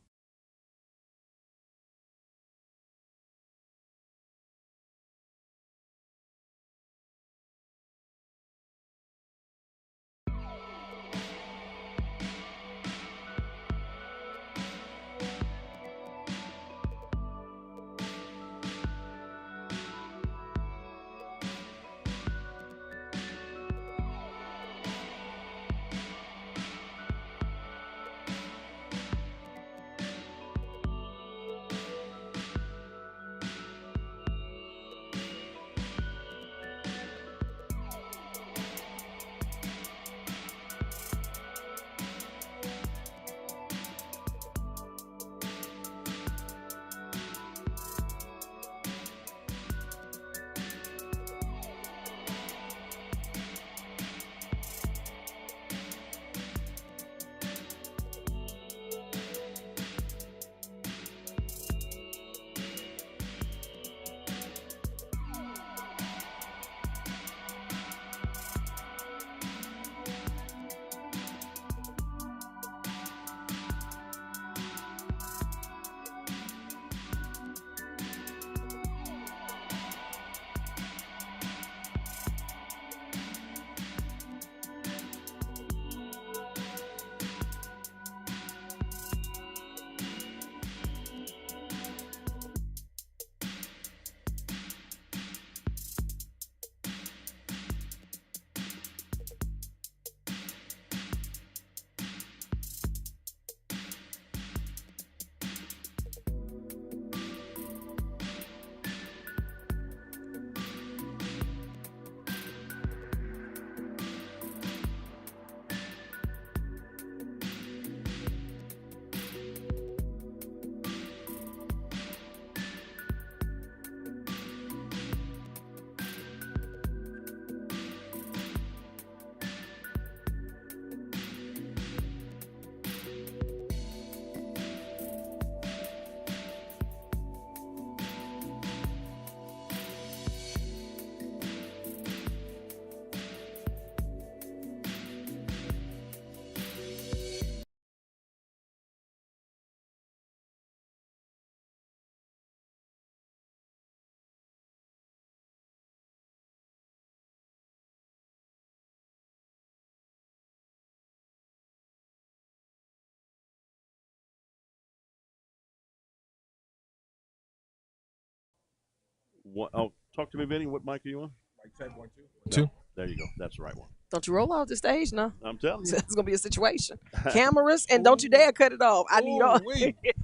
Talk to me, Vinny. What mic are you on? Mic check 1 2. Two. There you go. That's the right one. Don't you roll off the stage now. I'm telling you. It's going to be a situation. Cameras, and don't you dare cut it off. I need all.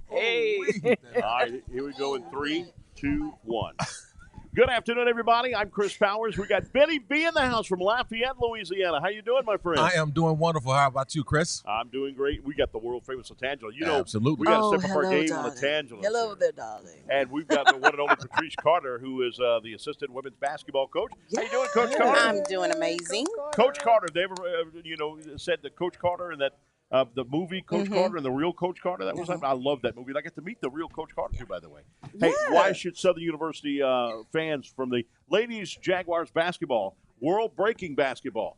Hey. All right, here we go in 3, 2, 1. Good afternoon, everybody. I'm Chris Powers. We got Benny B in the house from Lafayette, Louisiana. How you doing, my friend? I am doing wonderful. How about you, Chris? I'm doing great. We got the world famous Latangela. You know, absolutely. We got to step up our game on Latangela. Hello there, darling. And we've got the one and only Patrice Carter, who is the assistant women's basketball coach. How you doing, Coach Carter? I'm doing amazing. Coach Carter. They ever, said that Coach Carter and that the movie Coach Carter and the real Coach Carter. That was I love that movie. And I got to meet the real Coach Carter too, by the way. Hey, why should Southern University fans from the ladies Jaguars basketball, world breaking basketball,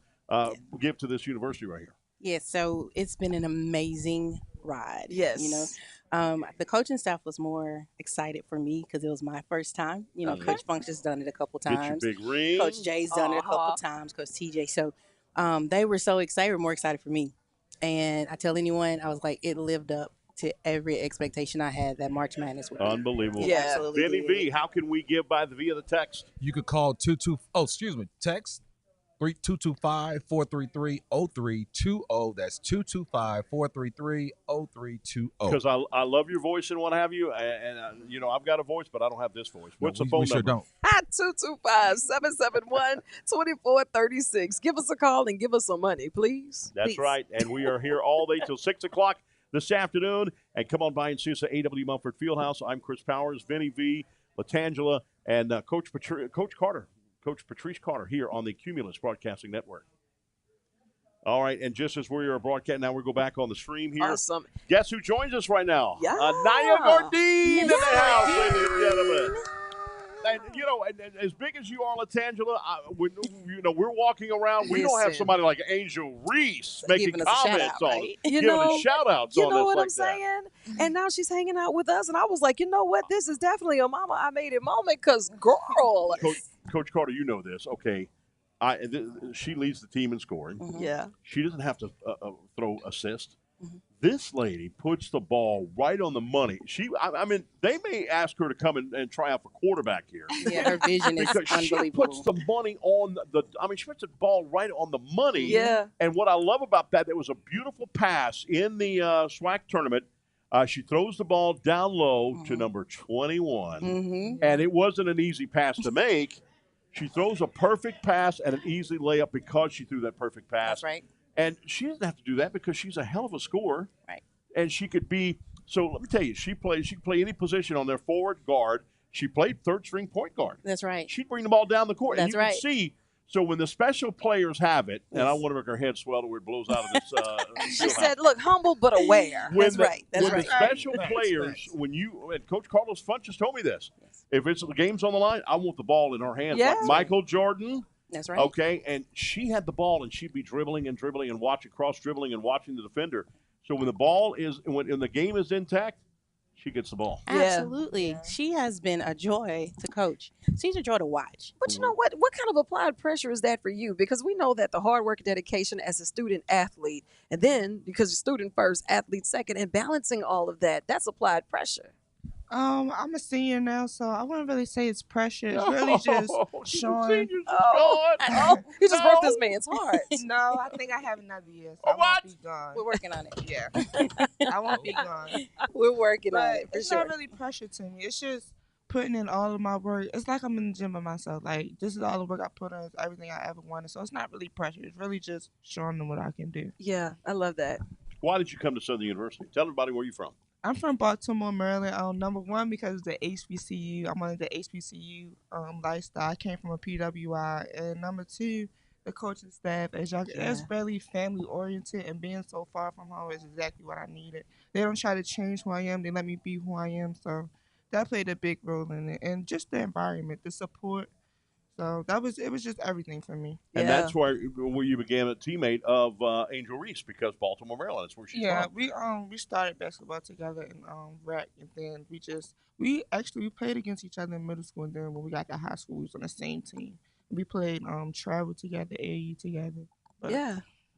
give to this university right here? Yes, so it's been an amazing ride. Yes. The coaching staff was more excited for me because it was my first time. Coach Function's done it a couple times. Get your big ring. Coach Jay's done it a couple times. Coach TJ. So they were so excited, more excited for me. And I tell anyone, I was like, it lived up to every expectation I had that March Madness would be. Unbelievable. Yeah, absolutely. Vinny V, how can we give via the text? You could call text 225-433-0320. That's 225-433-0320. Because I love your voice and what have you, and I've got a voice, but I don't have this voice. What's the phone number? Don't. At 225-771-2436. Give us a call and give us some money, please. That's right, and we are here all day till 6 o'clock this afternoon. And come on by and see us at AW Mumford Fieldhouse. I'm Chris Powers, Vinny V, Latangela, and Coach Carter. Coach Patrice Carter here on the Cumulus Broadcasting Network. All right, and just as we are broadcasting, now we go back on the stream here. Awesome. Guess who joins us right now? Yeah. Naya Gordine in the house, ladies and gentlemen. And, and as big as you are, Latangela, we're walking around. We don't have somebody like Angel Reese making comments on it. Giving us shout-outs on this. You know what like I'm saying? And now she's hanging out with us, and I was like, you know what? This is definitely a Mama I Made It moment because, girl. Coach Carter, you know this. Okay. She leads the team in scoring. Yeah. She doesn't have to throw assists. This lady puts the ball right on the money. They may ask her to come and try out for quarterback here. Yeah, her vision is unbelievable. She puts the money on she puts the ball right on the money. Yeah. And what I love about that, there was a beautiful pass in the SWAC tournament. She throws the ball down low to number 21. And it wasn't an easy pass to make. She throws a perfect pass and an easy layup because she threw that perfect pass. That's right. And she doesn't have to do that because she's a hell of a scorer. Right. And she could be – so let me tell you, she can play any position on their forward guard. She played third-string point guard. That's right. She'd bring the ball down the court. That's and you can see – so when the special players have it, and I want to make her head swell to where it blows out of this. She said, look, humble but aware. That's right. The special players, and Coach Carlos Funch just told me this, if it's the game's on the line, I want the ball in her hands. Yeah. Like Michael Jordan. That's right. Okay, and she had the ball, and she'd be dribbling and cross-dribbling and watching the defender. So when the game is intact, she gets the ball. Absolutely. She has been a joy to coach. She's a joy to watch. But you know what? What kind of applied pressure is that for you? Because we know that the hard work and dedication as a student athlete, and then because you're student first, athlete second, and balancing all of that, that's applied pressure. I'm a senior now, so I wouldn't really say it's pressure. It's really just showing. He just broke this man's heart. No, I think I have another year. So I won't be gone. We're working on it. Yeah. I won't be gone. We're working on But it, for it's sure. not really pressure to me. It's just putting in all of my work. It's like I'm in the gym by myself. Like, this is all the work I put in. It's everything I ever wanted. So it's not really pressure. It's really just showing them what I can do. Yeah, I love that. Why did you come to Southern University? Tell everybody where you're from. I'm from Baltimore, Maryland. Number one, because of the HBCU. I'm on the HBCU lifestyle. I came from a PWI. And number two, the coaching staff. It's very family oriented, and being so far from home is exactly what I needed. They don't try to change who I am. They let me be who I am. So that played a big role in it. And just the environment, the support. So it was just everything for me. And that's where you became a teammate of Angel Reese, because Baltimore, Maryland, that's where she's from. We started basketball together in rec, and then we played against each other in middle school, and then when we got to high school, we was on the same team. We played travel together, AU together. But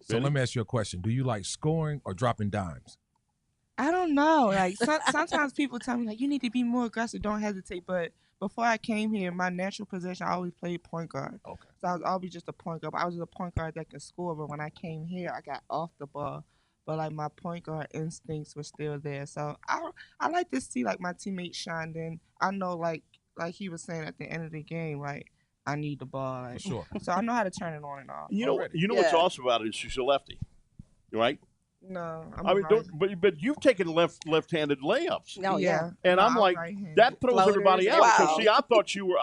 So let me ask you a question. Do you like scoring or dropping dimes? I don't know. Like sometimes people tell me like you need to be more aggressive, don't hesitate, but before I came here, my natural position, I always played point guard. Okay. So I was always just a point guard. But I was just a point guard that could score. But when I came here, I got off the ball. But like my point guard instincts were still there. So I like to see like my teammates shine. Then I know like he was saying at the end of the game, like I need the ball. Like, sure. So I know how to turn it on and off. You know what's awesome about it is she's a lefty, right? No, I mean, but you've taken left-handed layups. No, yeah. And No, I'm I'm like, right-handed. that throws Floaters, everybody out. wow. So see, I thought you were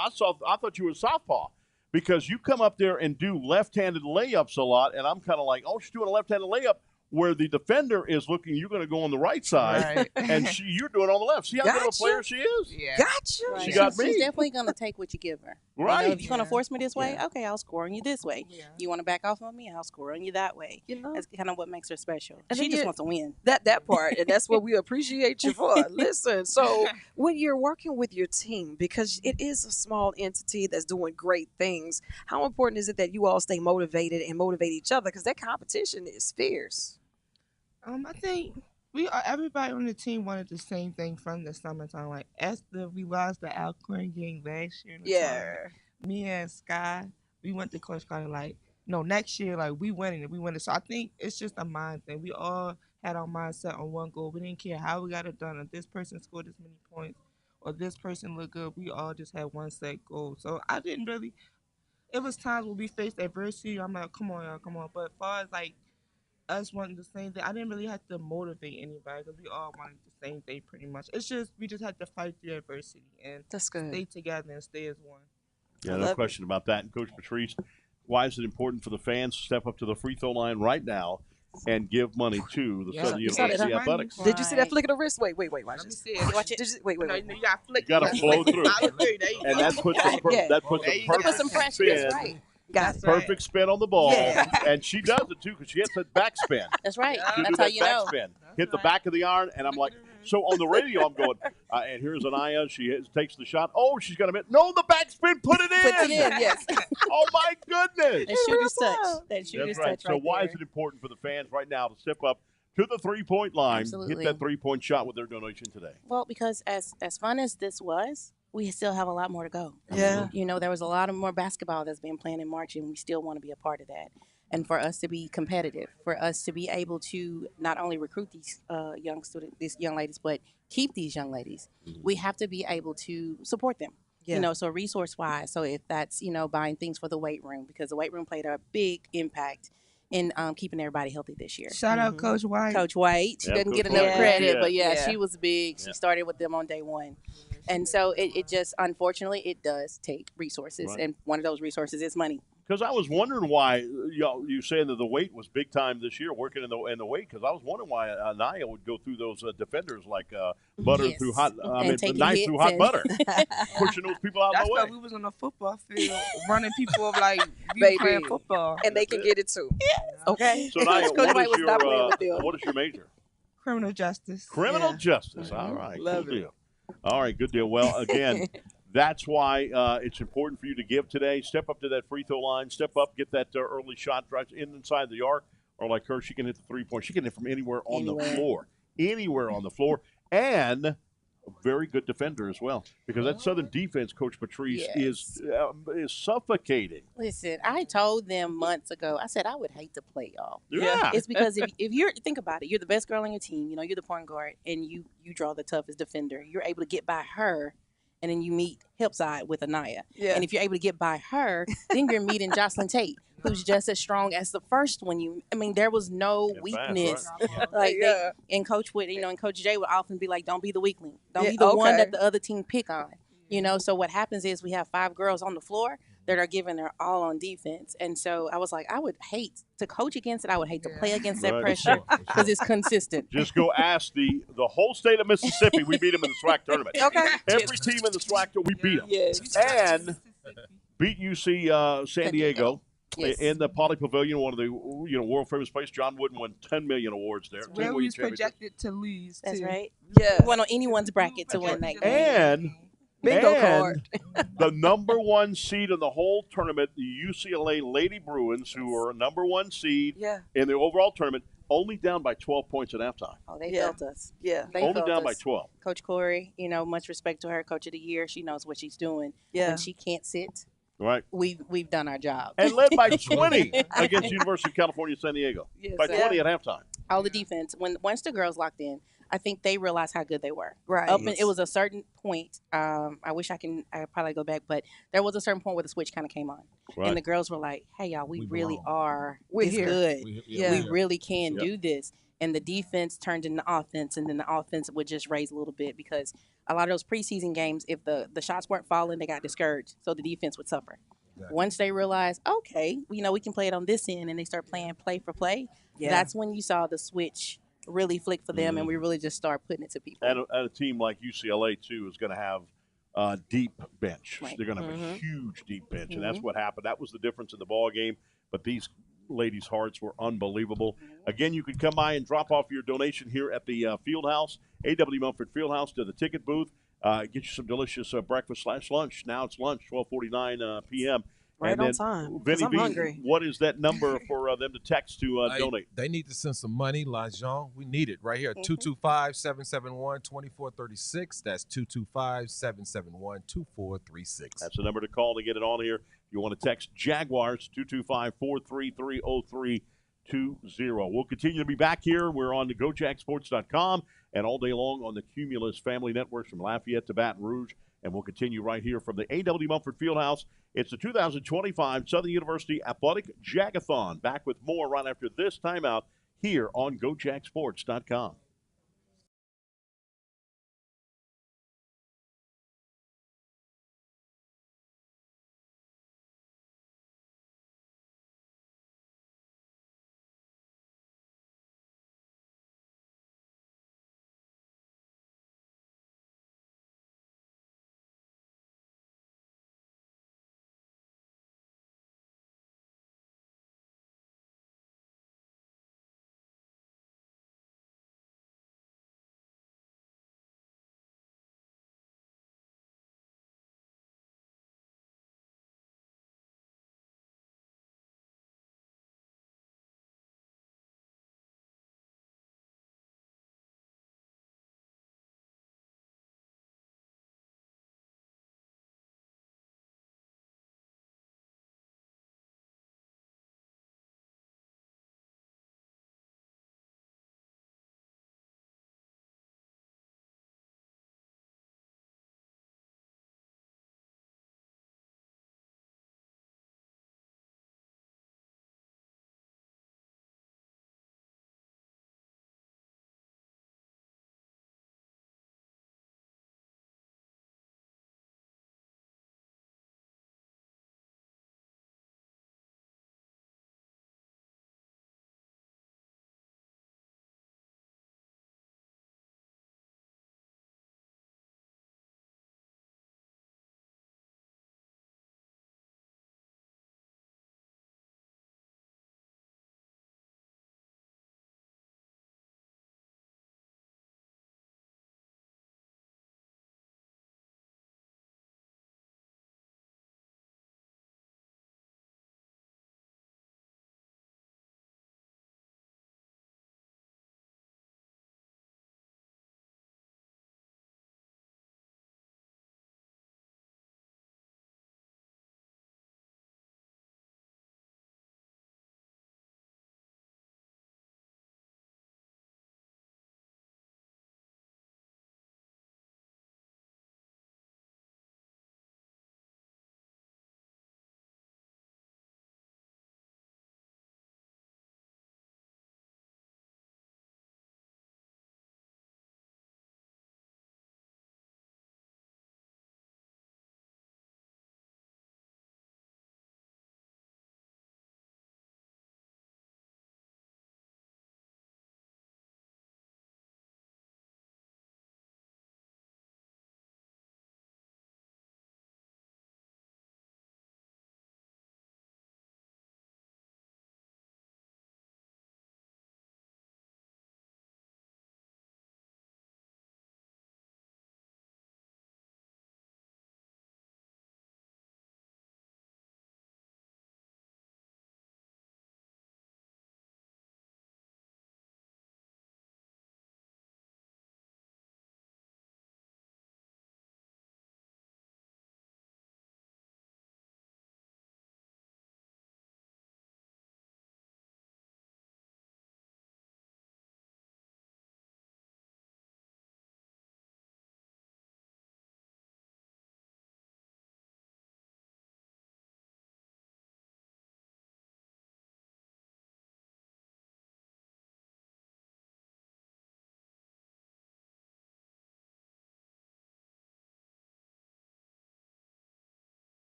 a southpaw because you come up there and do left-handed layups a lot, and I'm kind of like, oh, she's doing a left-handed layup where the defender is looking. You're going to go on the right side, and you're doing it on the left. See how good of a player she is. Yeah. Gotcha. Right. She got me. She's definitely going to take what you give her. Right. You know, if you're going to force me this way, okay, I'll score on you this way. You want to back off on me, I'll score on you that way. You know, that's kind of what makes her special. And She then just you- wants to win. That part, and that's what we appreciate you for. Listen, so when you're working with your team, because it is a small entity that's doing great things, how important is it that you all stay motivated and motivate each other? Because that competition is fierce. I think everybody on the team wanted the same thing from the summertime. Like after we lost the Alcorn game last year, in the tournament, me and Sky, we went to Coach Carter like, no, next year like we winning it. So I think it's just a mind thing. We all had our mindset on one goal. We didn't care how we got it done. If this person scored this many points or this person looked good, we all just had one set goal. So I didn't really. It was times when we faced adversity. I'm like, come on, y'all, come on. But as far as like us wanting the same thing, I didn't really have to motivate anybody because we all wanted the same thing pretty much. It's just we just had to fight through adversity and stay together and stay as one. Yeah, no question about that. And Coach Patrice, why is it important for the fans to step up to the free throw line right now and give money to the Southern University Athletics? Did you see that flick of the wrist? Wait, watch this. Watch it. Wait. No, you got flick. You got to flow through. And that puts the perfect spin. Perfect spin on the ball, and she does it too because she hits that backspin. That's right. She That's do how that you know. backspin. Hit the back of the iron, and I'm like, so on the radio, I'm going, and here's Anaya. She takes the shot. Oh, she's gonna miss. No, the backspin. Put it in. Puts it in, yes. Oh my goodness. That shooter's touch. That shooter's That's right. touch. So right why there. is it important for the fans right now to step up to the 3-point line, Absolutely. hit that 3-point shot with their donation today? Well, because as fun as this was, we still have a lot more to go. Yeah. You know, there was a lot of more basketball that's been playing in March, and we still want to be a part of that. And for us to be competitive, for us to be able to not only recruit these these young ladies, but keep these young ladies, we have to be able to support them. Yeah. You know, so resource-wise, so if that's, you know, buying things for the weight room, because the weight room played a big impact in keeping everybody healthy this year. Shout out Coach White. Coach White. She Yeah, doesn't Coach get enough White. credit, Yeah. but Yeah. she was big. She started with them on day one. And so it just, unfortunately, it does take resources. Right. And one of those resources is money. Because I was wondering why you saying that the weight was big time this year, working in the weight. Because I was wondering why Anaya would go through those defenders like butter Yes. through hot. I And mean, taking knife hits through hot and- butter, pushing those people out of That's the why way. we was on the football field running people up like we Baby. playing football. And they can get it too. Okay. So Naya, Coach White was not playing with them. what is your major? Criminal justice. Criminal justice. All right, Love good it. deal. All right, good deal. Well, again, that's why it's important for you to give today. Step up to that free throw line. Step up, get that early shot drive inside the arc, or like her, she can hit the 3-point. She can hit from anywhere on the floor, anywhere on the floor, and a very good defender as well. Because that Southern defense, Coach Patrice, is suffocating. Listen, I told them months ago, I said I would hate to play y'all. Yeah. It's because if you're, think about it, you're the best girl on your team, you know, you're the point guard, and you draw the toughest defender. You're able to get by her, and then you meet help side with Anaya. Yeah. And if you're able to get by her, then you're meeting Jocelyn Tate, who's just as strong as the first one. I mean, there was no weakness. Like and Coach would, you know, and Coach Jay would often be like, "Don't be the weakling. Don't be the one that the other team pick on." You know, so what happens is we have 5 girls on the floor that are giving their all on defense. And so I was like, I would hate to coach against it. I would hate to play against that Right. pressure because it's consistent. Just go ask the whole state of Mississippi. We beat them in the SWAC tournament. Okay. Every team in the SWAC tournament, we beat them. Yes. And beat UC San Diego. Yes. In the Poly Pavilion, one of the world famous places. John Wooden won 10 million awards there. Where 10 we Wii was championships. projected to lose. That's too. right. Yeah. We went on anyone's bracket to win that game. And Bingo and card. the number 1 seed in the whole tournament, the UCLA Lady Bruins, who are number 1 seed Yeah. in the overall tournament, only down by 12 points at halftime. Oh, they Yeah. felt us. Yeah. They Only felt down by us. 12. Coach Corey, much respect to her, Coach of the Year. She knows what she's doing. Yeah. When she can't sit, Right. we've done our job. And led by 20 against University of California, San Diego. Yes, By sir. 20 at halftime. All the defense. Once the girls locked in, I think they realized how good they were. Right. It was a certain point. I wish I probably go back, but there was a certain point where the switch kind of came on, Right. and the girls were like, "Hey, y'all, we really belong. are. We're It's here. good. Yeah. We really can Yep. do this." And the defense turned into offense, and then the offense would just raise a little bit because a lot of those preseason games, if the shots weren't falling, they got discouraged, so the defense would suffer. Exactly. Once they realized, okay, we can play it on this end, and they start playing play for play. Yeah. That's when you saw the switch really flick for them, and we really just start putting it to people. And a team like UCLA, too, is going to have a deep bench. Right. They're going to have a Mhm. huge deep bench, and that's Mhm. what happened. That was the difference in the ball game. But these ladies' hearts were unbelievable. Again, you can come by and drop off your donation here at the Fieldhouse, AW Mumford Fieldhouse, to the ticket booth. Get you some delicious breakfast/lunch. Now it's lunch, 12:49 p.m. Right and on then, time, 'cause Vinny I'm B, hungry. what is that number for them to text to donate? They need to send some money, LaJean. We need it right here. 225-771-2436. That's 225-771-2436. That's the number to call to get it on here. If you want to text Jaguars, 225-433-0320. We'll continue to be back here. We're on the GoJackSports.com and all day long on the Cumulus Family Networks from Lafayette to Baton Rouge. And we'll continue right here from the A.W. Mumford Fieldhouse. It's the 2025 Southern University Athletic Jag-A-Thon. Back with more right after this timeout here on GoJackSports.com.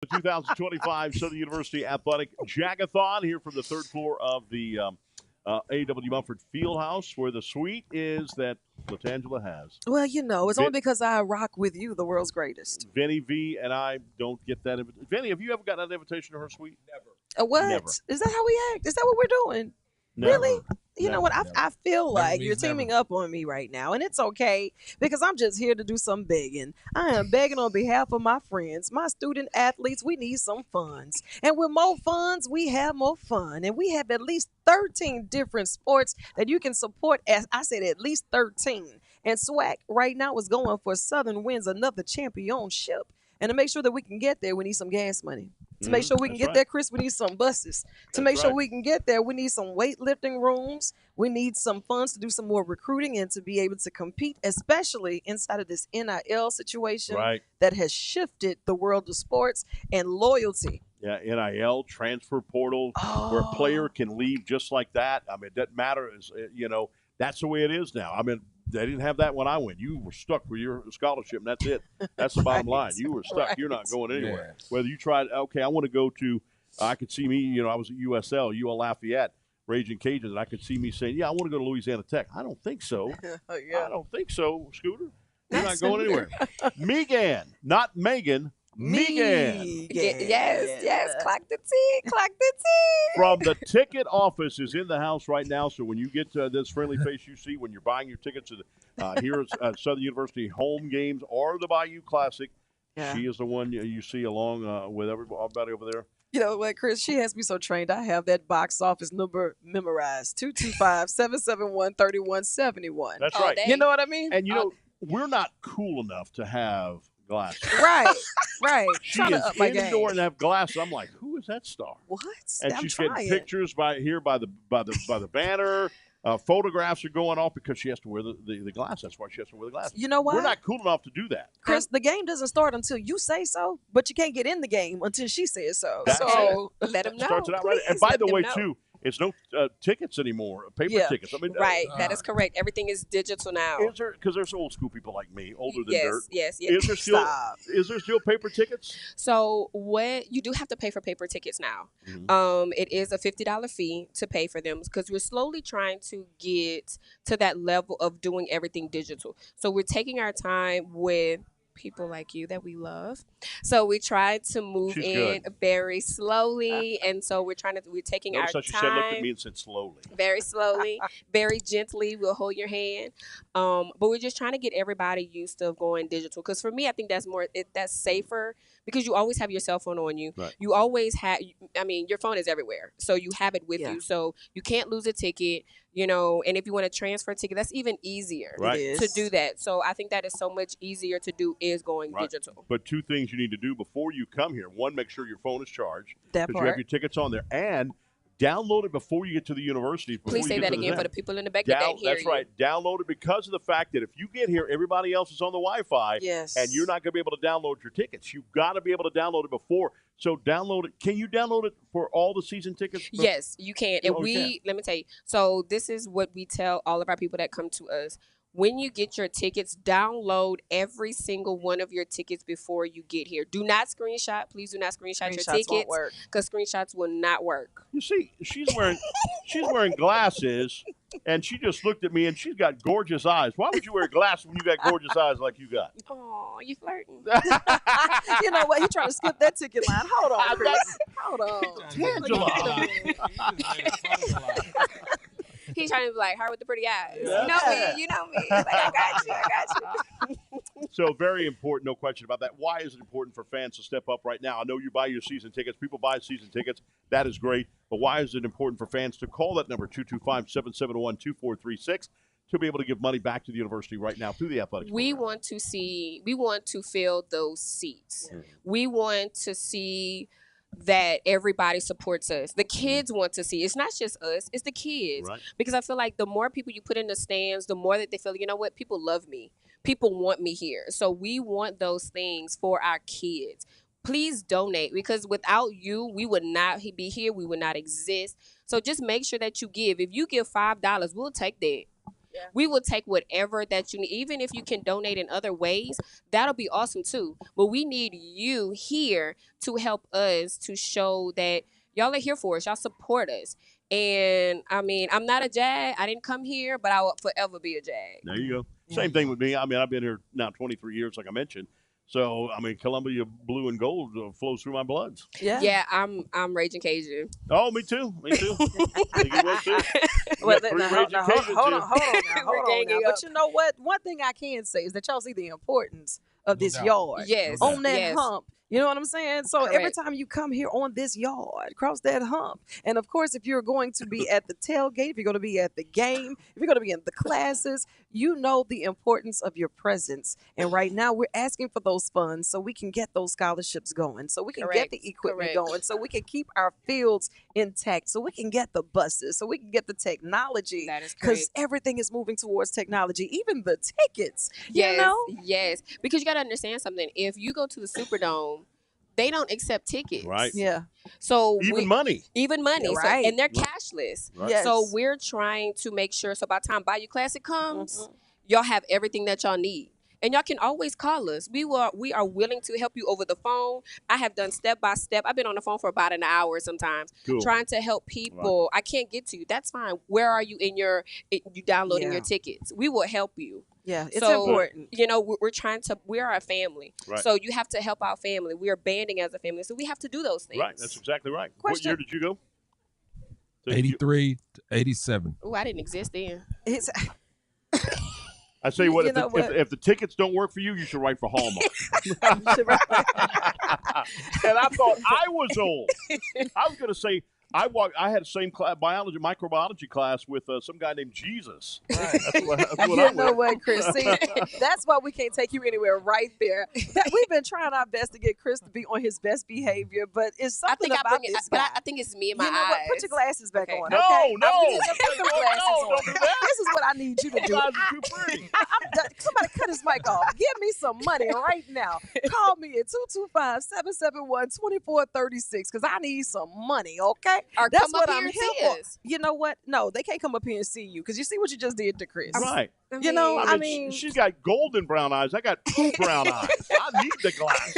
2025 Southern University Athletic Jag-A-Thon here from the third floor of the A.W. Mumford Fieldhouse, where the suite is that Latangela has. Well, you know, it's Vin- only because I rock with you, the world's greatest. Vinny V and I don't get that. Vinny, have you ever gotten an invitation to her suite? Never. What? Never. Is that how we act? Is that what we're doing? Never. Really? You know what? Never. I feel like means you're teaming up on me right now, and it's okay because I'm just here to do some begging. I am begging on behalf of my friends, my student athletes. We need some funds, and with more funds, we have more fun, and we have at least 13 different sports that you can support. As I said, at least 13. And SWAC right now is going for Southern wins another championship. And to make sure that we can get there, we need some gas money. To make sure we can get there, Chris, we need some buses. To make sure we can get there, we need some weightlifting rooms. We need some funds to do some more recruiting and to be able to compete, especially inside of this NIL situation that has shifted the world of sports and loyalty. Yeah, NIL, transfer portal, where a player can leave just like that. I mean, it doesn't matter. That's the way it is now. I mean, they didn't have that when I went. You were stuck with your scholarship, and that's it. That's the bottom line. You were stuck. You're not going anywhere. Yes. Whether you tried, okay, I want to go to, I could see me, I was at USL, UL Lafayette, Raging Cajuns, and I could see me saying, yeah, I want to go to Louisiana Tech. I don't think so. I don't think so, Scooter. You're not going anywhere. Megan, not Megan. Megan. Yes. Clock the T. Clock the T. From the ticket office is in the house right now. So when you get to this friendly face you see when you're buying your tickets to the, here at Southern University home games or the Bayou Classic, she is the one you see along with everybody over there. You know what, Chris? She has me so trained. I have that box office number memorized: 225-771-3171. That's right. You know what I mean? And we're not cool enough to have glasses. Right. She is in the door and have glasses. I'm like, who is that star? What? And she's getting pictures by the banner. Photographs are going off because she has to wear the glasses. That's why she has to wear the glasses. You know what? We're not cool enough to do that. Chris, the game doesn't start until you say so, but you can't get in the game until she says so. That's So let them know. Starts it out right. And by the way, too, it's no tickets anymore, paper tickets. I mean, That is correct. Everything is digital now. Is there, because there's old school people like me, older than dirt. Yes. Is there still paper tickets? So you do have to pay for paper tickets now. It is a $50 fee to pay for them because we're slowly trying to get to that level of doing everything digital. So we're taking our time with people like you that we love. So we try to move very slowly, and so we're taking our time. She said, looked at me and said slowly. Very slowly, very gently. We'll hold your hand, but we're just trying to get everybody used to going digital. Because for me, I think that's that's safer because you always have your cell phone on you. Right. You always have. I mean, your phone is everywhere, so you have it with you. So you can't lose a ticket. And if you want to transfer a ticket, that's even easier to do that. So I think that is so much easier to do is going digital. But two things you need to do before you come here. One, make sure your phone is charged. That because you have your tickets on there. And download it before you get to the university. Please say that again for the people in the back that didn't hear you. That's right. Download it because of the fact that if you get here, everybody else is on the Wi-Fi. Yes. And you're not going to be able to download your tickets. You've got to be able to download it before. So download it. Can you download it for all the season tickets? Yes, you can. And let me tell you. So this is what we tell all of our people that come to us. When you get your tickets, download every single one of your tickets before you get here. Do not screenshot. Please do not screenshot your tickets because screenshots will not work. You see, she's wearing glasses, and she just looked at me, and she's got gorgeous eyes. Why would you wear glasses when you got gorgeous eyes like you got? Oh, you flirting. You know what? You're trying to skip that ticket line. Hold on, Chris. Hold on. Tangela. He's trying to be like her with the pretty eyes. Yeah. You know me. Like, I got you. So very important, no question about that. Why is it important for fans to step up right now? I know you buy your season tickets. People buy season tickets. That is great. But why is it important for fans to call that number, 225-771-2436, to be able to give money back to the university right now through the athletics program? We want to fill those seats. We want to see that everybody supports us. The kids want to see. It's not just us, it's the kids. Right. Because I feel like the more people you put in the stands, the more that they feel, you know what, people love me. People want me here. So we want those things for our kids. Please donate because without you, we would not be here. We would not exist. So just make sure that you give. If you give $5, we'll take that. We will take whatever that you need, even if you can donate in other ways. That'll be awesome too. But we need you here to help us to show that y'all are here for us. Y'all support us. And I mean, I'm not a Jag. I didn't come here, but I will forever be a Jag. There you go. Same thing with me. I mean, I've been here now 23 years, like I mentioned. So, I mean, Columbia blue and gold flows through my bloods. Yeah, I'm Raging Cajun. Oh, me too. Me too. I think you will too. Well, Three now, Raging hold Cajuns on here. now. But you know what? One thing I can say is that y'all see the importance of this yard. Yes. On that Yes. hump. You know what I'm saying? So every Correct. time you come here on this yard, cross that hump. And of course, if you're going to be at the tailgate, if you're going to be at the game, if you're going to be in the classes, you know the importance of your presence. And right now, we're asking for those funds so we can get those scholarships going, so we can get the equipment going, so we can keep our fields intact, so we can get the buses, so we can get the technology. That is Because correct. everything is moving towards technology, even the tickets. Yes, You know? yes. Because you got to understand something. If you go to the Superdome, they don't accept tickets. Right. Yeah. So Even money. Even money. Yeah, So, right. and they're Right. cashless. Right. Yes. So we're trying to make sure. So by the time Bayou Classic comes, Mm-hmm. y'all have everything that y'all need. And y'all can always call us. We are willing to help you over the phone. I have done step by step. I've been on the phone for about an hour sometimes, Cool. trying to help people. I can't get to you. That's fine. Where are you in you downloading your tickets? We will help you. Yeah, it's So, important. You know, we're trying to. We are a family, Right. so you have to help our family. We are banding as a family, so we have to do those things. Right. That's exactly right. Question. What year did you go? 83 to 87. Oh, I didn't exist then. It's, I say what, You if, know the, if the tickets don't work for you, you should write for Hallmark. And I thought I was old. I was going to say I had the same microbiology class with some guy named Jesus. That's what you I know went. what, Chris? See, that's why we can't take you anywhere right there. We've been trying our best to get Chris to be on his best behavior, but it's something about this guy. I think it's me and my You know eyes. what? Put your glasses back on. No, okay? no. I need you to put them glasses on. don't do that. This is what I need you to do. Those eyes are too pretty. Somebody cut his mic off. Give me some money right now. Call me at 225-771-2436 because I need some money, okay? Or That's come up what here I'm and here see for. us. You know what? No, they can't come up here and see you because you see what you just did to Chris. Right. You know, I mean, she's got golden brown eyes. I got true brown eyes. I need the glasses.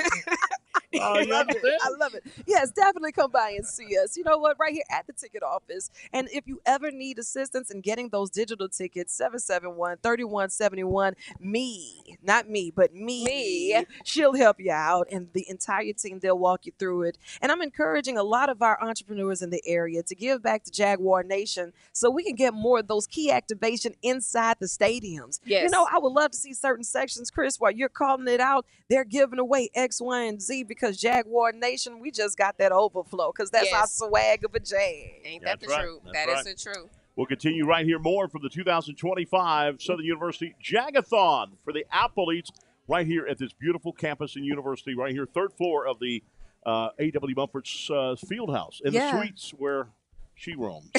I you love it. understand? I love it. Yes, definitely come by and see us. You know what? Right here at the ticket office. And if you ever need assistance in getting those digital tickets, 771-3171, me, not me, but me, she'll help you out. And the entire team, they'll walk you through it. And I'm encouraging a lot of our entrepreneurs in the area to give back to Jaguar Nation so we can get more of those key activation inside the stadiums. Yes. You know, I would love to see certain sections, Chris, while you're calling it out, they're giving away X, Y, and Z because Jaguar Nation, we just got that overflow because that's our swag of a Jag. Ain't That's that the right. truth? That's That right. is the truth. We'll continue right here more from the 2025 Southern University Jag-A-Thon for the athletes right here at this beautiful campus and university right here, third floor of the A.W. Mumford's Fieldhouse in the suites where she roams.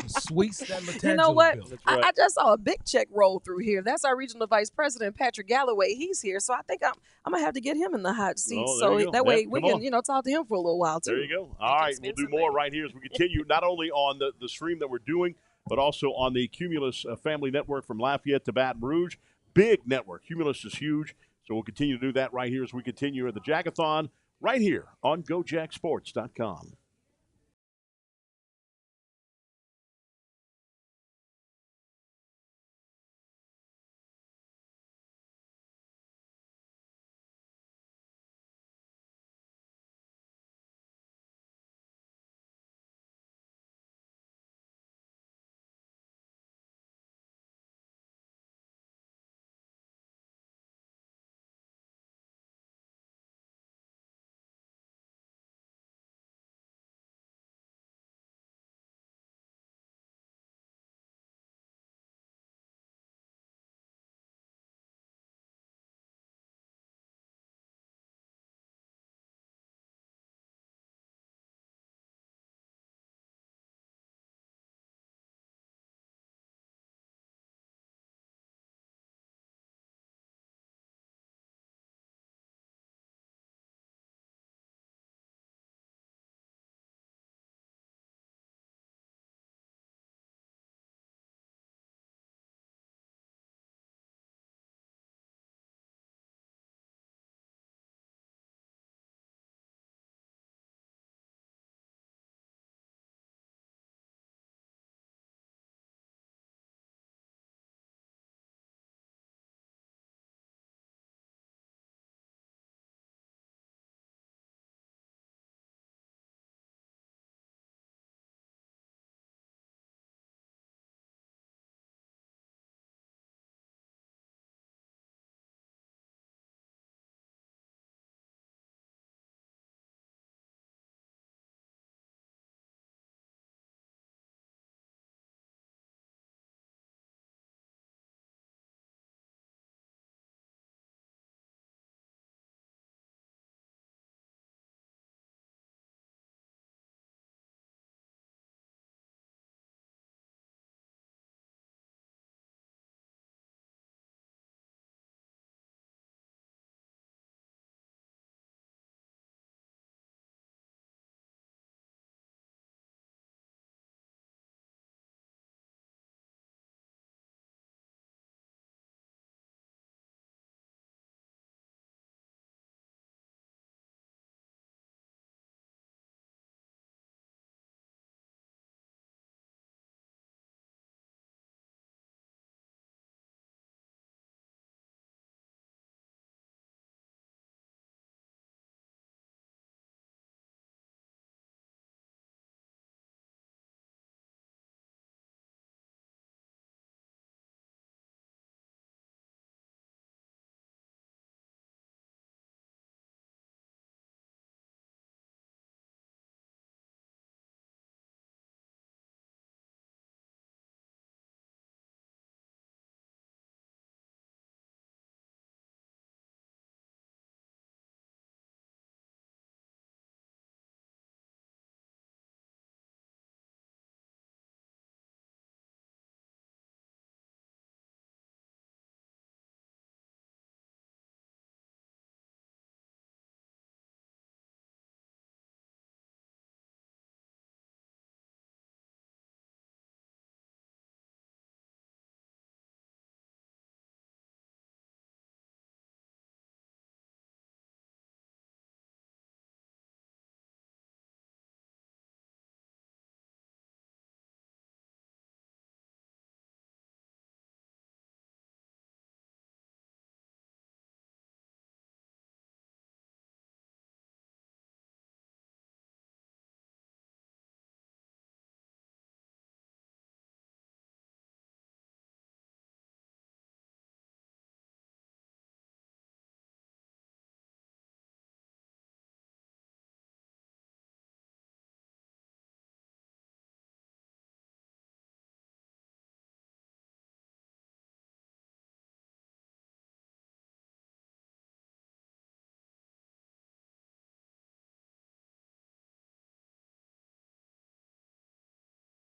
Sweets that Latangelo You know what? built. right. I just saw a big check roll through here. That's our regional vice president, Patrick Galloway. He's here. So I think I'm going to have to get him in the hot seat. Oh, there so you go. that way Yeah, we come can, on. talk to him for a little while, too. There you go. All right, we'll do more right here as we continue, not only on the stream that we're doing, but also on the Cumulus Family Network from Lafayette to Baton Rouge. Big network. Cumulus is huge. So we'll continue to do that right here as we continue at the Jag-A-Thon right here on GoJagSports.com.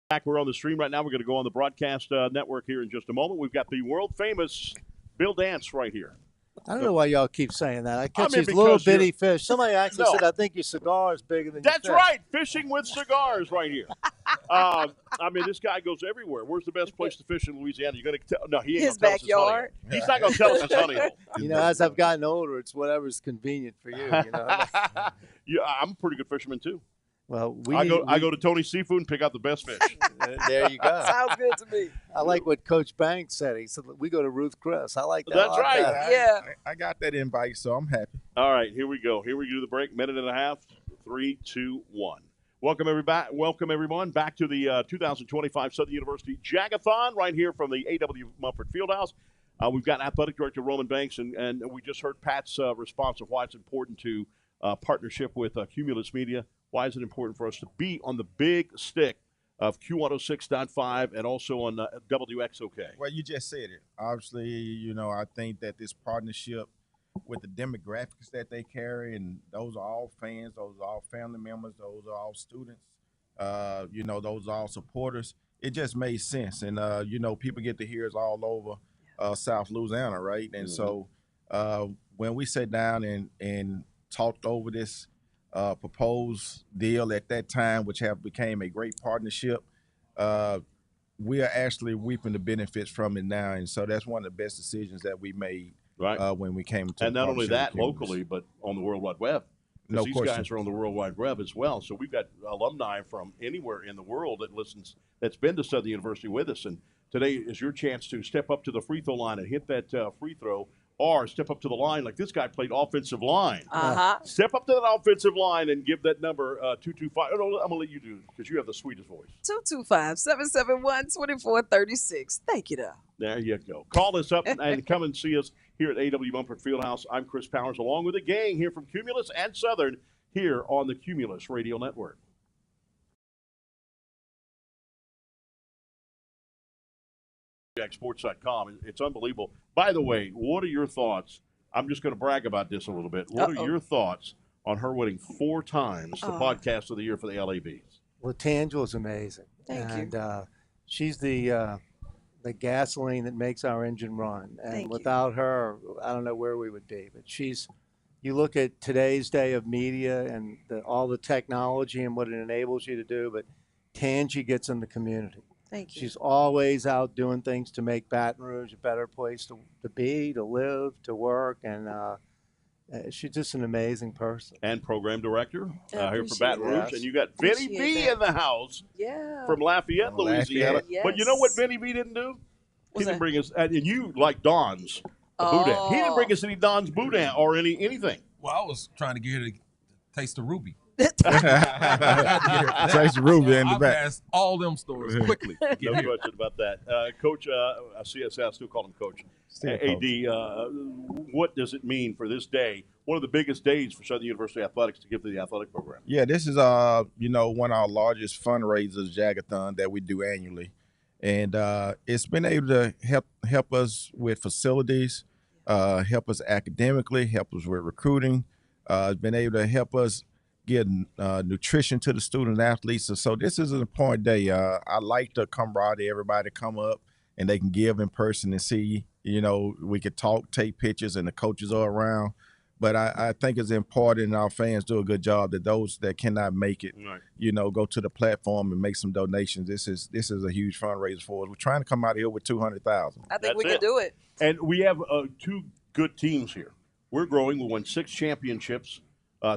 Back, we're on the stream right now. We're going to go on the broadcast network here in just a moment. We've got the world famous Bill Dance right here. I don't know why y'all keep saying that. I catch these because little bitty fish. Somebody actually No. said, I think your cigar is bigger than That's your fish. right, fishing with cigars right here. I mean, this guy goes everywhere. Where's the best place to fish in Louisiana? You're going to tell? No, he ain't His gonna tell us his honey backyard. hole. He's not going to tell us his honey hole. You know, as I've gotten older, it's whatever's convenient for you. You know? Yeah, I'm a pretty good fisherman too. Well, I go to Tony's Seafood and pick out the best fish. There you go. Sounds good to me. I like what Coach Banks said. He said, we go to Ruth Chris. I like that. That's right. Yeah. I got that invite, so I'm happy. All right, here we go. Here we do the break. Minute and a half. 3, 2, 1. Welcome everybody. Welcome everyone back to the 2025 Southern University Jag-A-Thon right here from the AW Mumford Fieldhouse. We've got Athletic Director Roman Banks, and we just heard Pat's response of why it's important to partnership with Cumulus Media. Why is it important for us to be on the big stick of Q106.5 and also on WXOK? Well, you just said it. Obviously, you know, I think that this partnership with the demographics that they carry, and those are all fans, those are all family members, those are all students, you know, those are all supporters. It just made sense. And, you know, people get to hear us all over South Louisiana, right? And so when we sat down and talked over this proposed deal at that time, which became a great partnership, we are actually reaping the benefits from it now. And so that's one of the best decisions that we made when we came to And not only that locally, but on the World Wide Web. No These question. guys are on the World Wide Web as well. So we've got alumni from anywhere in the world that's been to Southern University with us. And today is your chance to step up to the free throw line and hit that free throw, or step up to the line like this guy played offensive line. Step up to that offensive line and give that number 225. Oh, no, I'm going to let you do it because you have the sweetest voice. 225-771-2436. Thank you, though. There you go. Call us up and come and see us here at AW Mumford Fieldhouse. I'm Chris Powers, along with the gang here from Cumulus and Southern here on the Cumulus Radio Network. Sports.com. It's unbelievable. By the way, what are your thoughts? I'm just going to brag about this a little bit. What are your thoughts on her winning 4 times the podcast of the year for the LABs? Well, Tangela's amazing. Thank you. And she's the gasoline that makes our engine run. And Thank you. without her, I don't know where we would be. But you look at today's day of media and all the technology and what it enables you to do, but Tangi gets in the community. Thank you. She's always out doing things to make Baton Rouge a better place to be, to live, to work, and she's just an amazing person. And program director here for Baton appreciate Rouge. that. And you got Vinny B in the house from Lafayette, Louisiana. Yes. But you know what Vinny B didn't do? He didn't bring us, and you like Don's Boudin. He didn't bring us any Don's Boudin or anything. Well, I was trying to get her to taste the ruby. Taste the ruby in the I back. passed all them stores quickly. to get No here. question about that. Coach, I still call him Coach. AD, what does it mean for this day, one of the biggest days for Southern University Athletics, to give to the athletic program? Yeah, this is you know, one of our largest fundraisers, Jag-A-Thon, that we do annually, and it's been able to help us with facilities, help us academically, help us with recruiting. It's been able to help us get nutrition to the student athletes. So this is an important day. I like the camaraderie, everybody come up and they can give in person and see, you know, we could talk, take pictures, and the coaches are around. But I think it's important, and our fans do a good job, that those that cannot make it, you know, go to the platform and make some donations. This is a huge fundraiser for us. We're trying to come out here with 200,000. I think we can do it. And we have 2 good teams here. We're growing. We won 6 championships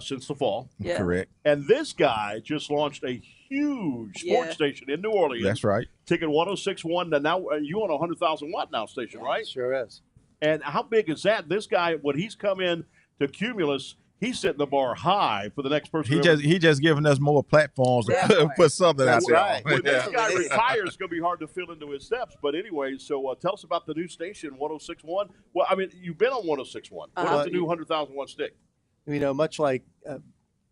since the fall. Yeah. Correct. And this guy just launched a huge sports station in New Orleans. That's right. Ticket 106.1. Now you on a 100,000 watt now station, right? Sure is. And how big is that? This guy, when he's come in to Cumulus, he's setting the bar high for the next person. He just giving us more platforms to put something out there. When this guy retires, it's going to be hard to fill into his steps. But anyway, so tell us about the new station, 106.1. Well, I mean, you've been on 106.1. What is the new 100,000 watt stick? You know, much like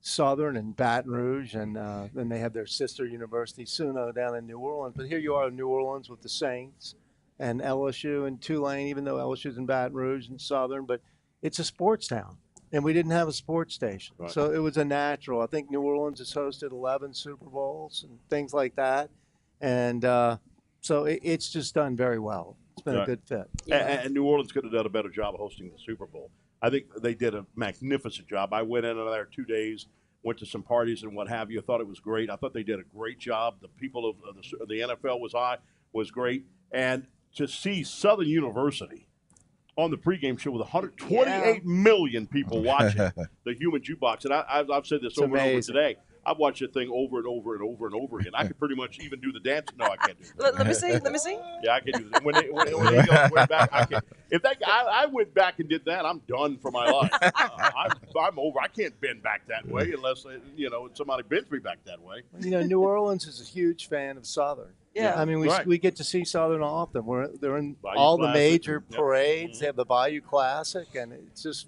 Southern and Baton Rouge, and then they have their sister university, SUNO, down in New Orleans. But here you are in New Orleans with the Saints and LSU and Tulane, even though LSU's in Baton Rouge and Southern. But it's a sports town, and we didn't have a sports station. Right. So it was a natural. I think New Orleans has hosted 11 Super Bowls and things like that. and so it's just done very well. It's been a good fit. And New Orleans could have done a better job of hosting the Super Bowl. I think they did a magnificent job. I went in there 2 days, went to some parties and what have you. I thought it was great. I thought they did a great job. The people of the NFL was great. And to see Southern University on the pregame show with 128 million people watching the Human Jukebox, and I've said this It's over and over amazing. today. I've watched the thing over and over and over and over again. I could pretty much even do the dance. No, I can't do it. Let me see. Let me see. Yeah, I can do that. When they went back, I can. If I went back and did that, I'm done for my life. I'm over. I can't bend back that way unless somebody bends me back that way. New Orleans is a huge fan of Southern. Yeah. I mean, Right. we get to see Southern often. They're in Bayou all the Classic major and- yep. parades. They have the Bayou Classic, and it's just.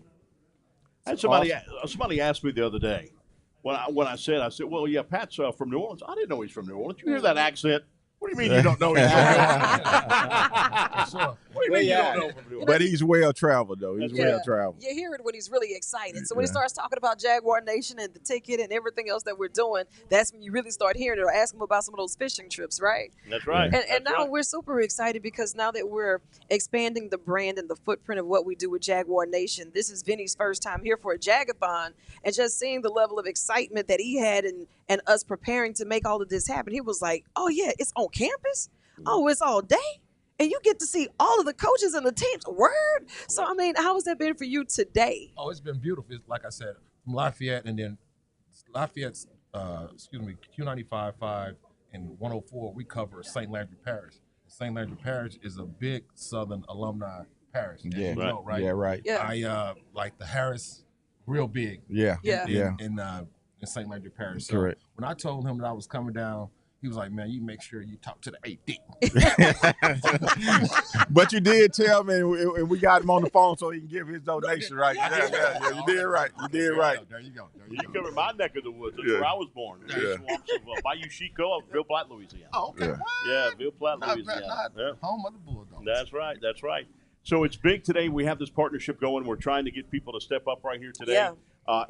And it's somebody awesome. asked me the other day when I said, well, yeah, Pat's from New Orleans. I didn't know he's from New Orleans. You hear that accent? What do you mean you don't know he's from New Orleans? What do you mean you don't know from New Orleans? But he's well traveled though. He's well traveled. You hear it when he's really excited. So when he starts talking about Jaguar Nation and the ticket and everything else that we're doing, that's when you really start hearing it or ask him about some of those fishing trips, right? That's right. And now we're super excited because now that we're expanding the brand and the footprint of what we do with Jaguar Nation, this is Vinny's first time here for a Jag-A-Thon, and just seeing the level of excitement that he had and us preparing to make all of this happen, he was like, oh yeah, it's on campus? Oh, it's all day? And you get to see all of the coaches and the teams. Word. So, I mean, how has that been for you today? Oh, it's been beautiful. It's, like I said, from Lafayette and then Lafayette's, Q95.5 and 104, we cover St. Landry Parish. St. Landry Parish is a big Southern alumni parish. Yeah. You know, right? Yeah, right. Yeah. I like the Harris, real big. Yeah. In St. Landry Parish. So Correct. when I told him that I was coming down, he was like, man, you make sure you talk to the AD. But you did tell me, and we got him on the phone so he can give his donation, right? Yeah. You did right. You did right. There you go. You cover my neck of the woods. That's Yeah. where I was born. Yeah. The swamps of Bayou Chico, Ville Platte, Louisiana. Oh, okay. Yeah. Yeah, Ville Platte, Louisiana. Yeah. Home of the Bulldogs. That's right. That's right. So it's big today. We have this partnership going. We're trying to get people to step up right here today. Yeah.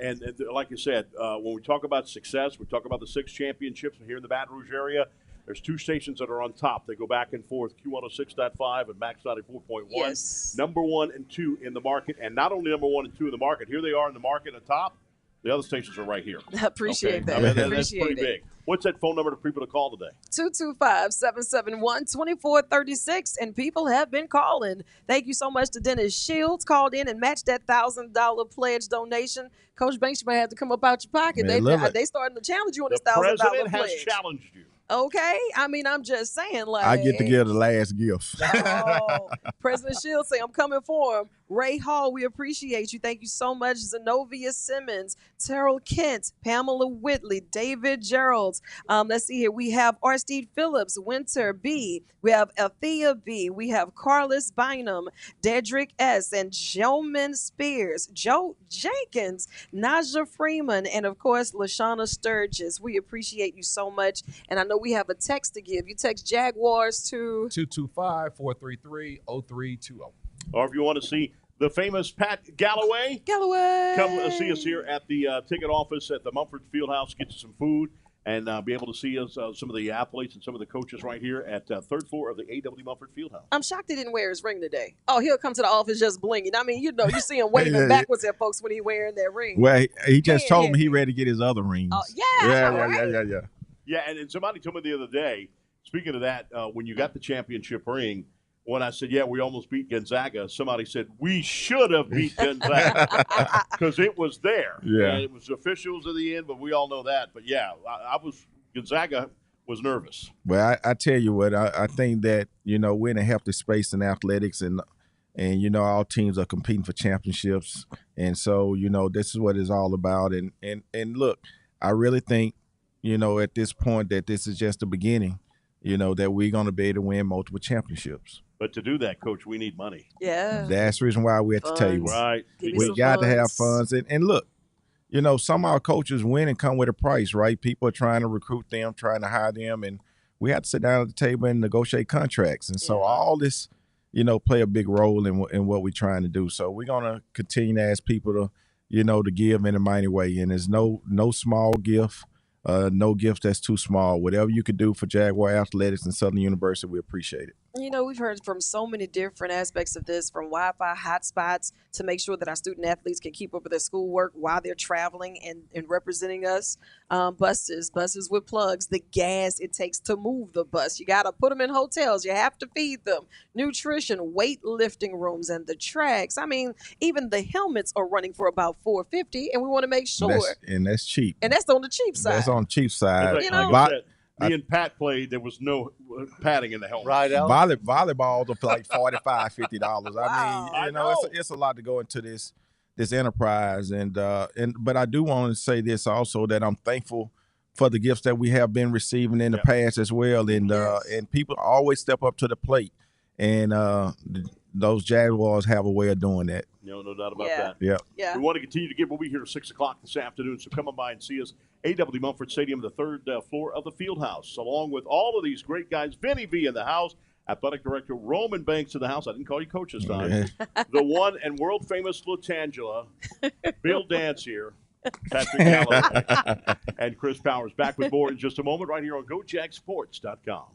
And like you said, when we talk about success, we talk about the 6 championships here in the Baton Rouge area. There's 2 stations that are on top. They go back and forth, Q106.5 and Max 94.1. Yes. Number 1 and 2 in the market. And not only number 1 and 2 in the market, here they are in the market at the top. The other stations are right here. I appreciate that. I mean, that's Appreciate pretty it. big. What's that phone number for people to call today? 225-771-2436, and people have been calling. Thank you so much to Dennis Shields, called in and matched that $1,000 pledge donation. Coach Banks, you might have to come up out your pocket. Man, love it. They starting to challenge you on this The $1,000 president pledge. has challenged you. Okay, I mean, I'm just saying, like, I get to give the last gift. Oh, President Shields say, I'm coming for him. Ray Hall, we appreciate you. Thank you so much. Zenobia Simmons, Terrell Kent, Pamela Whitley, David Geralds. Let's see here. We have Arstede Phillips, Winter B. We have Althea B. We have Carlos Bynum, Dedrick S. and Joman Spears, Joe Jenkins, Naja Freeman, and of course, LaShawna Sturgis. We appreciate you so much. And I know we have a text to give. You text Jaguars to 225-433-0320. Or if you want to see the famous Pat Galloway, come see us here at the ticket office at the Mumford Fieldhouse. Get you some food and be able to see us, some of the athletes and some of the coaches right here at 3rd floor of the A.W. Mumford Fieldhouse. I'm shocked he didn't wear his ring today. Oh, he'll come to the office just blinging. I mean, you know, you see him waving backwards at folks when he wearing that ring. Well, he just Man, told me he ready to get his other rings. Oh, yeah. Yeah. Yeah, and somebody told me the other day, speaking of that, when you got the championship ring, when I said, yeah, we almost beat Gonzaga, somebody said, we should have beat Gonzaga because it was there. Yeah. And it was officials at the end, but we all know that. But, yeah, Gonzaga was nervous. Well, I tell you what, I think that, we're in a healthy space in athletics and all teams are competing for championships. And so, this is what it's all about. And look, I really think, at this point that this is just the beginning, that we're going to be able to win multiple championships. But to do that, Coach, we need money. Yeah. That's the reason why we're at the table. Right. We got to have funds. And look, some of our coaches win and come with a price, right? People are trying to recruit them, trying to hire them, and we have to sit down at the table and negotiate contracts. And so all this, play a big role in what we're trying to do. So we're going to continue to ask people to, to give in a mighty way. And there's no small gift. no gift that's too small. Whatever you could do for Jaguar Athletics and Southern University, we appreciate it. You know, we've heard from so many different aspects of this, from Wi-Fi hotspots to make sure that our student athletes can keep up with their schoolwork while they're traveling and representing us. Buses with plugs, the gas it takes to move the bus. You got to put them in hotels. You have to feed them. Nutrition, weightlifting rooms, and the tracks. I mean, even the helmets are running for about $450, and we want to make sure. And that's cheap. And that's on the cheap side. That's on the cheap side. Like I said, me and Pat played. There was no padding in the helmet. Right, Volleyballs are like $45, $50. Wow. I mean, it's a lot to go into this enterprise, but I do want to say this also, that I'm thankful for the gifts that we have been receiving in the past as well, and people always step up to the plate, and those Jaguars have a way of doing that. No doubt about that. Yeah. We want to continue to give. We'll be here at 6 o'clock this afternoon, so come on by and see us. A.W. Mumford Stadium, the third floor of the Fieldhouse, along with all of these great guys. Vinny V in the house, athletic director Roman Banks in the house. I didn't call you coach this time. The one and world famous Latangela, Bill Dance here, Patrick Galloway, and Chris Powers. Back with more in just a moment, right here on GoJagSports.com.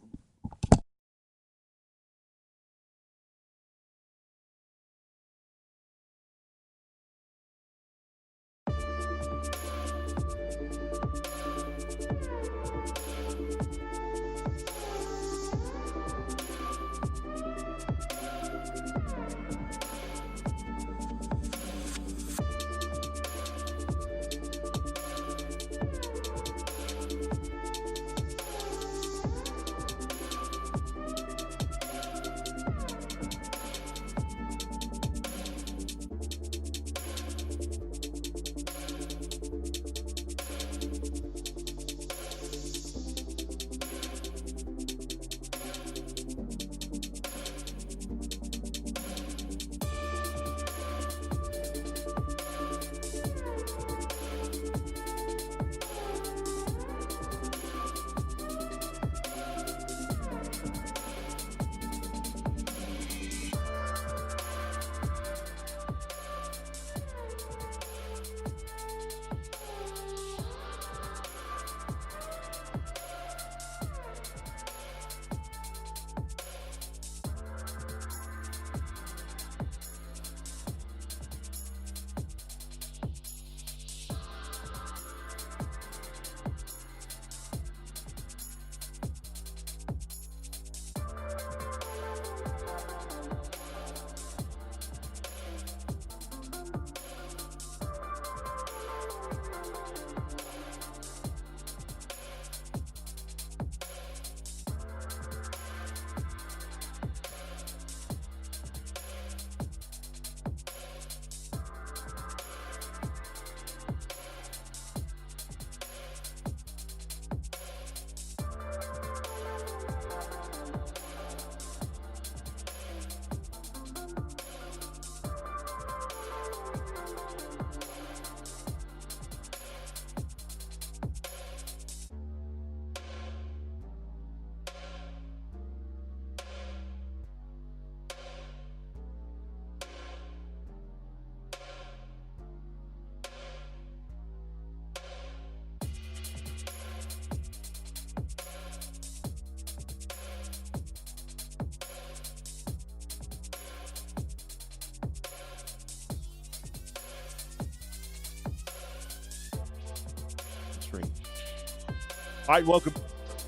All right,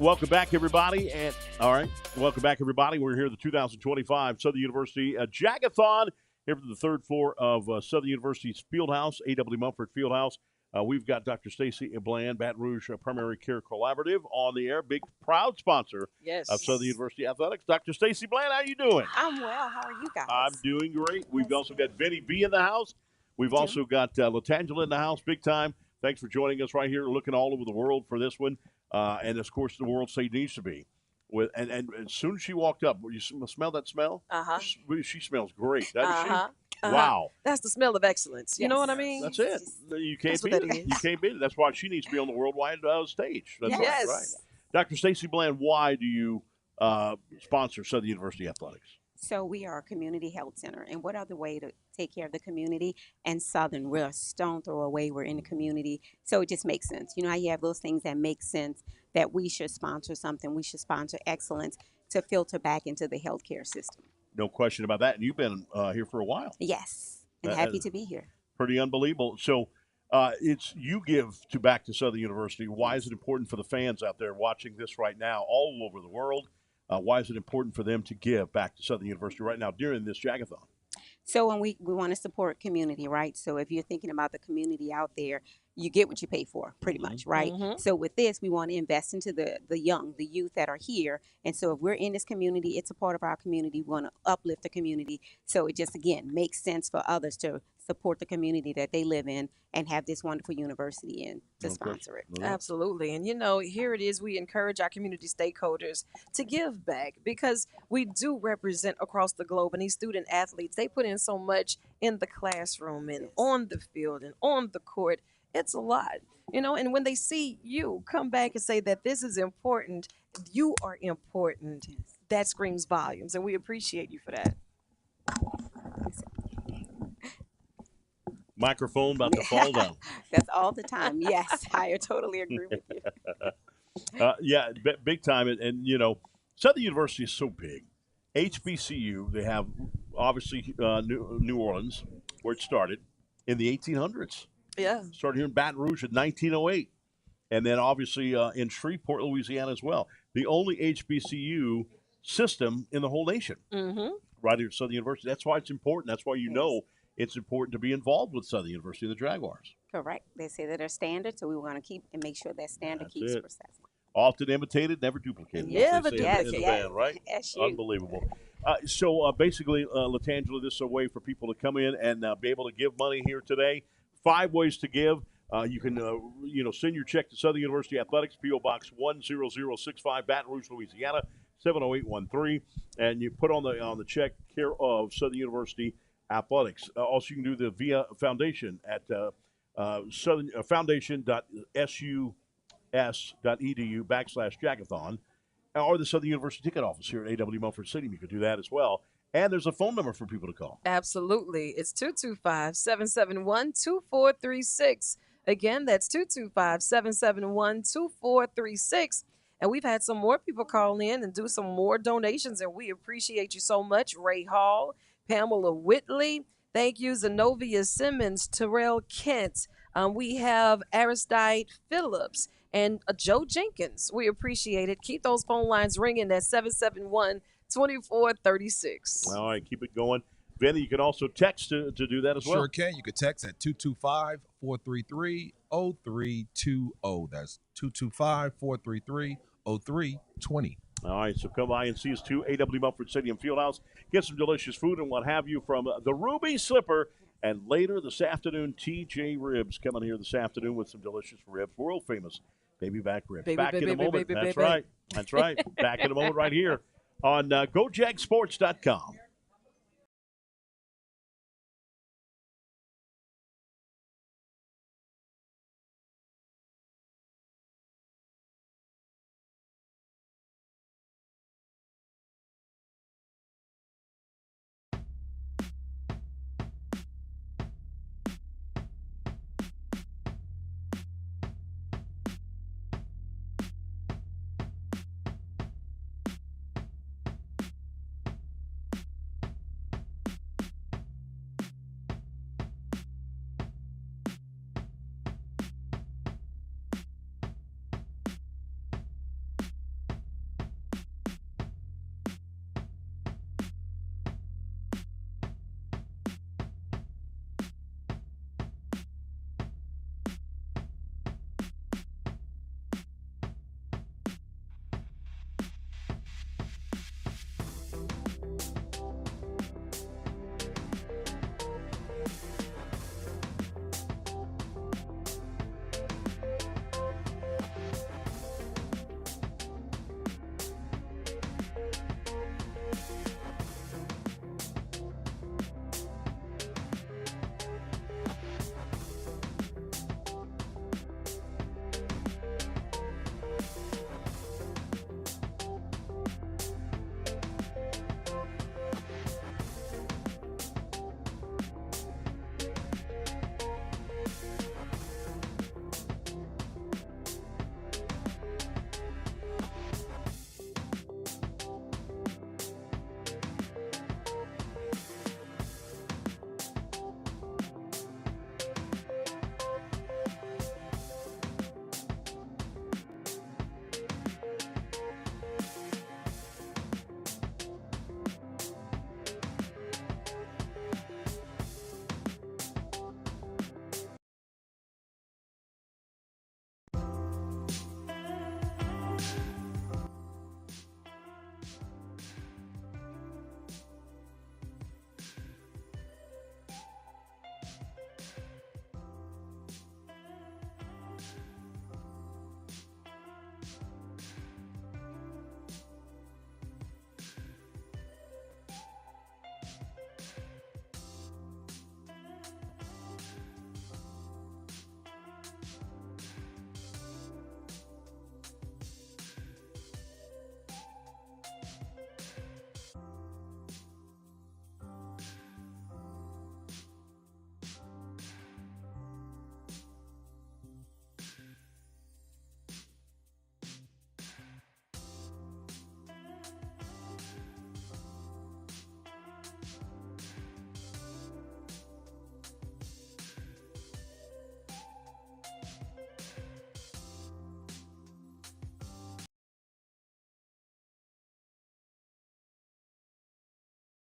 welcome back, everybody. And welcome back, everybody. We're here at the 2025 Southern University Jag-A-Thon here from the third floor of Southern University's Fieldhouse, A.W. Mumford Fieldhouse. We've got Dr. Stacy Bland, Baton Rouge Primary Care Collaborative, on the air. Big, proud sponsor of Southern University Athletics. Dr. Stacy Bland, how you doing? I'm well. How are you guys? I'm doing great. We've also got Vinny B in the house. We've also got Latangela in the house, big time. Thanks for joining us right here, looking all over the world for this one. And, of course, the World State needs to be. And as soon as she walked up, you smell that smell? Uh-huh. She smells great, doesn't she? Wow. That's the smell of excellence. You know what I mean? That's it. You can't beat it. You can't beat it. That's why she needs to be on the worldwide stage. That's right. Dr. Stacy Bland, why do you sponsor Southern University Athletics? So we are a community health center, and what other way take care of the community. And Southern, we're a stone throw away. We're in the community. So it just makes sense. You know how you have those things that make sense that we should sponsor something. We should sponsor excellence to filter back into the healthcare system. No question about that. And you've been here for a while. Yes, and happy to be here. Pretty unbelievable. So it's you give to back to Southern University. Why is it important for the fans out there watching this right now all over the world? Why is it important for them to give back to Southern University right now during this Jag-A-Thon? So when we want to support community, right? So if you're thinking about the community out there, you get what you pay for, pretty much, right? So with this, we want to invest into the young, the youth that are here. And so if we're in this community, it's a part of our community. We want to uplift the community. So it just, again, makes sense for others to support the community that they live in and have this wonderful university in to sponsor it. Absolutely. And, you know, here it is. We encourage our community stakeholders to give back because we do represent across the globe. And these student athletes, they put in so much in the classroom and on the field and on the court. It's a lot, you know, and when they see you come back and say that this is important, you are important, that screams volumes. And we appreciate you for that. Microphone about to fall down. That's all the time. Yes, I totally agree with you. Yeah, big time. And, you know, Southern University is so big. HBCU, they have obviously New Orleans, where it started in the 1800s. Yeah. Started here in Baton Rouge in 1908. And then obviously in Shreveport, Louisiana as well. The only HBCU system in the whole nation. Right here at Southern University. That's why it's important. That's why you know it's important to be involved with Southern University and the Jaguars. Correct. They say that they're standard, so we want to keep and make sure that standard keeps processed. Often imitated, never duplicated. Never in the band, right? Unbelievable. So basically, Latangela, this is a way for people to come in and be able to give money here today. 5 ways to give. You can, send your check to Southern University Athletics, P.O. Box 10065, Baton Rouge, Louisiana, 70813, and you put on the check care of Southern University Athletics. Also, you can do the via foundation at foundation.sus.edu/Jag-A-Thon, or the Southern University ticket office here at AW Mumford Stadium. You can do that as well. And there's a phone number for people to call. Absolutely. It's 225-771-2436. Again, that's 225-771-2436. And we've had some more people call in and do some more donations, and we appreciate you so much. Ray Hall, Pamela Whitley, thank you, Zenobia Simmons, Terrell Kent. We have Aristide Phillips and Joe Jenkins. We appreciate it. Keep those phone lines ringing at 771-2436. All right, keep it going. Vinny, you can also text to do that as well. Sure can. You can text at 225-433-0320. That's 225-433-0320. All right, so come by and see us too. AW Mumford Stadium Fieldhouse. Get some delicious food and what have you from the Ruby Slipper. And later this afternoon, TJ Ribs coming here this afternoon with some delicious ribs. World famous baby back ribs. Back in a moment. That's right. That's right. Back in a moment right here on GoJagSports.com.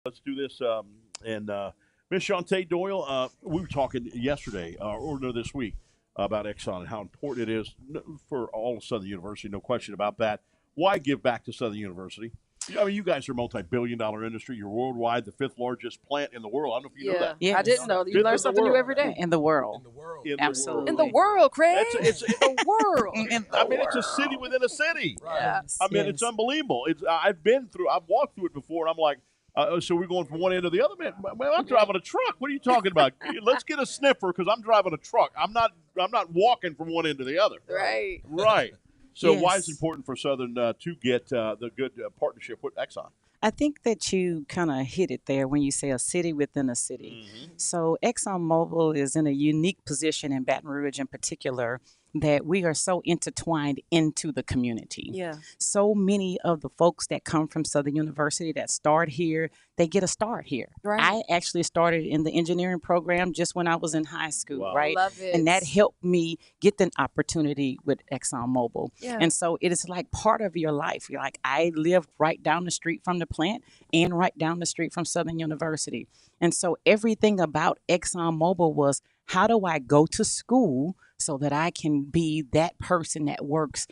Let's do this. And Miss Shantae Doyle, we were talking yesterday or no, this week about Exxon and how important it is for all of Southern University. No question about that. Why give back to Southern University? I mean, you guys are a multi-billion-dollar industry. You're worldwide, the 5th largest plant in the world. I don't know if you know that. Yeah, I didn't know. You learn something new every day. In the world. Absolutely. In the world, Craig. It's in the world. It's a city within a city. Yes. I mean, it's unbelievable. I've walked through it before, and I'm like, so we're going from one end to the other. Man, I'm driving a truck. What are you talking about? Let's get a sniffer because I'm driving a truck. I'm not walking from one end to the other. Right. Right. So why is Yes. it important for Southern to get the good partnership with Exxon? I think that you kind of hit it there when you say a city within a city. So ExxonMobil is in a unique position in Baton Rouge in particular that we are so intertwined into the community. Yeah. So many of the folks that come from Southern University that start here, they get a start here. Right. I actually started in the engineering program just when I was in high school, right? Love it. And that helped me get an opportunity with ExxonMobil. Yeah. And so it is like part of your life. You're like, I lived right down the street from the plant and right down the street from Southern University. And so everything about ExxonMobil was, how do I go to school so that I can be that person that works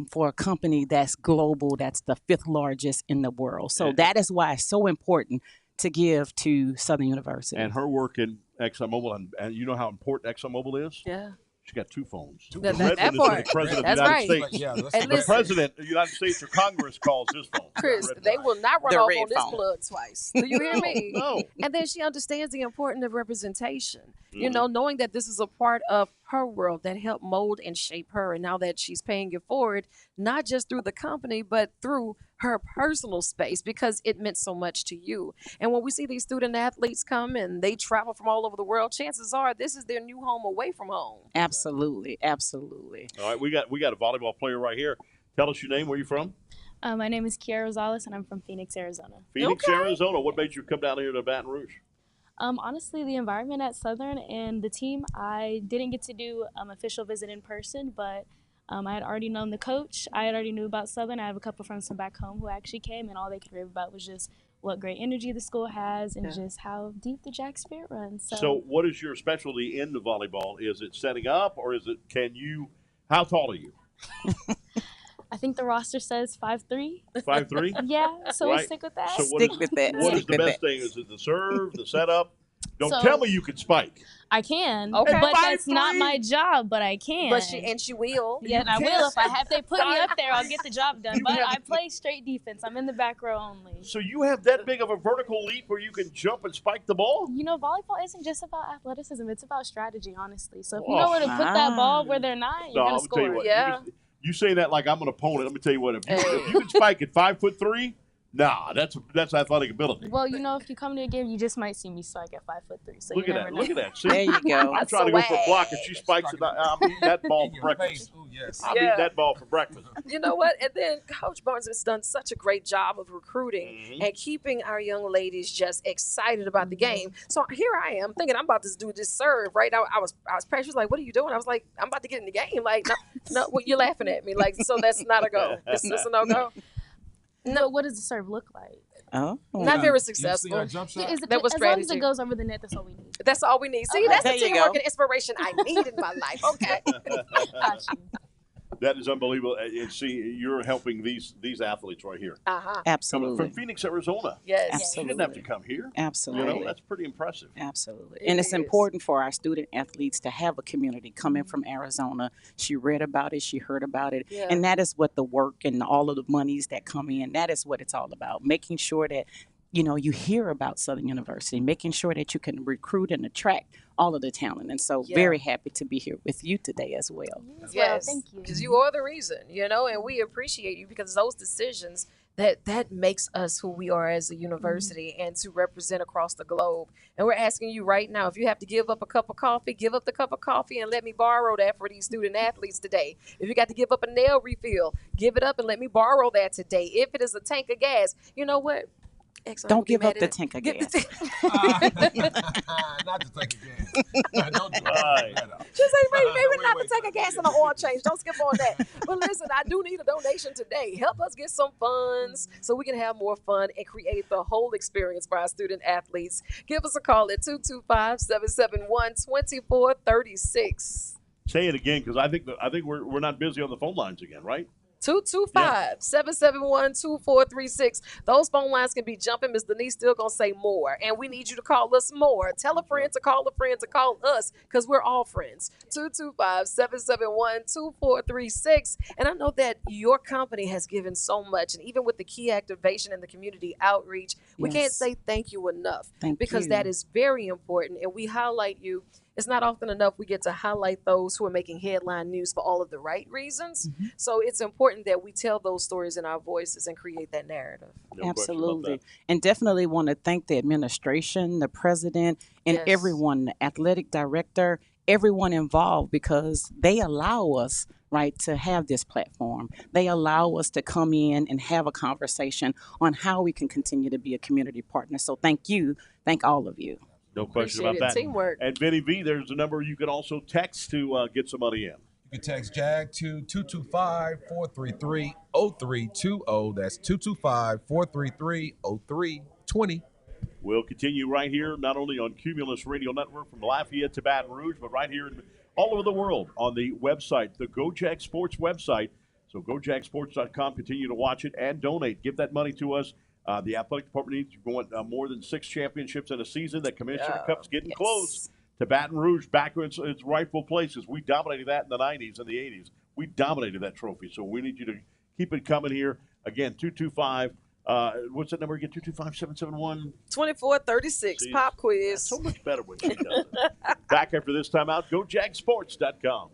for a company that's global, that's the 5th largest in the world. So that is why it's so important to give to Southern University. And her work in ExxonMobil, and you know how important ExxonMobil is? Yeah. She got 2 phones. That The red one is for the part. president That's of the right. United States. Yeah, the listen. president of the United States or Congress calls his phone. Chris, they will not run The off red on this phone. plug twice. Do you hear me? No. And then she understands the importance of representation. You Mhm. know, knowing that this is a part of her world that helped mold and shape her. And now that she's paying it forward, not just through the company, but through her personal space because it meant so much to you. And when we see these student athletes come and they travel from all over the world, chances are this is their new home away from home. Absolutely. Absolutely. All right, we got a volleyball player right here. Tell us your name. Where you from? My name is Kiara Rosales, and I'm from Phoenix, Arizona. Phoenix, Arizona. What made you come down here to Baton Rouge? Honestly, the environment at Southern and the team, I didn't get to do official visit in person, but I had already known the coach. I had already knew about Southern. I have a couple friends from back home who actually came, and all they could rave about was just what great energy the school has and just how deep the Jag Spirit runs. So what is your specialty in the volleyball? Is it setting up or is it, how tall are you? I think the roster says 5'3". 5'3"? Yeah, so we'll stick with that. So what Stick is- with that. What is Stick the with best that. thing? Is it the serve, the setup? Don't So- tell me you can spike. I can, Okay. but that's not 5'3". my job, but I can. But she will. Yeah, and I You will. If can. if they put me up there, I'll get the job done. But I play straight defense. I'm in the back row only. So you have that big of a vertical leap where you can jump and spike the ball? You know, volleyball isn't just about athleticism. It's about strategy, honestly. So if you know where to put that ball where they're not, you're No, going I'm to gonna tell score. you what. You say that like I'm an opponent. Let me tell you what. If you can spike at 5'3", nah, that's athletic ability. Well, you know, if you come to a game, you just might see me spike at 5'3". So Look you at never that. know. Look at that. See? There you go. I'm trying to go for a block, and she spikes it. I'm eating that ball for breakfast. I'm eating that ball for breakfast. You know what? And then Coach Barnes has done such a great job of recruiting and keeping our young ladies just excited about the game. So here I am thinking I'm about to do this serve, right? I was pressed. She was like, "What are you doing?" I was like, "I'm about to get in the game." Like, no, well, you're laughing at me. Like, so that's not a go. It's a no go. No, what does the serve look like? Oh, Not very successful. Is it, That was as long as strategy. it goes over the net, that's all we need. That's all we need. See, Okay. that's There the you teamwork go. and inspiration I need in my life. Okay. That is unbelievable. And see, you're helping these athletes right here. Uh-huh. Absolutely. From Phoenix, Arizona. Yes. She didn't have to come here. Absolutely. You know, that's pretty impressive. Absolutely. And it's important for our student athletes to have a community coming from Arizona. She read about it, she heard about it. Yeah. And that is what the work and all of the monies that come in, that is what it's all about. Making sure that, you know, you hear about Southern University, making sure that you can recruit and attract all of the talent. And so very happy to be here with you today as well. Yes, thank you. because you are the reason, you know, and we appreciate you because those decisions that makes us who we are as a university and to represent across the globe. And we're asking you right now, if you have to give up a cup of coffee, give up the cup of coffee and let me borrow that for these student athletes today. If you got to give up a nail refill, give it up and let me borrow that today. If it is a tank of gas, you know what? Exxon Don't will be give mad up the at it. tank of Get the gas. Not the tank again. Don't do Right. Just say maybe not the tank of gas and the oil change. Don't skip on that. But listen, I do need a donation today. Help us get some funds so we can have more fun and create the whole experience for our student athletes. Give us a call at 225-771-2436. Say it again, because I think we're not busy on the phone lines again, right? 225-771-2436. Those phone lines can be jumping. Miss Denise still gonna say more, and we need you to call us more. Tell a friend to call a friend to call us, because we're all friends. 225-771-2436. And I know that your company has given so much, and even with the key activation and the community outreach, we can't Yes. say thank you enough, because you. that is very important, and we highlight you. It's not often enough we get to highlight those who are making headline news for all of the right reasons. So it's important that we tell those stories in our voices and create that narrative. Absolutely. And definitely want to thank the administration, the president, and Yes. everyone, the athletic director, everyone involved, because they allow us, right, to have this platform. They allow us to come in and have a conversation on how we can continue to be a community partner. So thank you. Thank all of you. No question Appreciate about it. that. Teamwork. And Vinny V, there's a number you can also text to get some money in. You can text JAG to 225-433-0320. That's 225-433-0320. We'll continue right here, not only on Cumulus Radio Network from Lafayette to Baton Rouge, but right here all over the world on the website, the GoJag Sports website. So gojagsports.com. Continue to watch it and donate. Give that money to us. The athletic department needs going more than 6 championships in a season. The Commissioner Cup's getting close to Baton Rouge, back in its rightful places. We dominated that in the 90s and the 80s. We dominated that trophy. So we need you to keep it coming here. Again, 225. What's that number again? 225-771? 2436. Pop quiz. So much better when she does it. Back after this time out, gojagsports.com.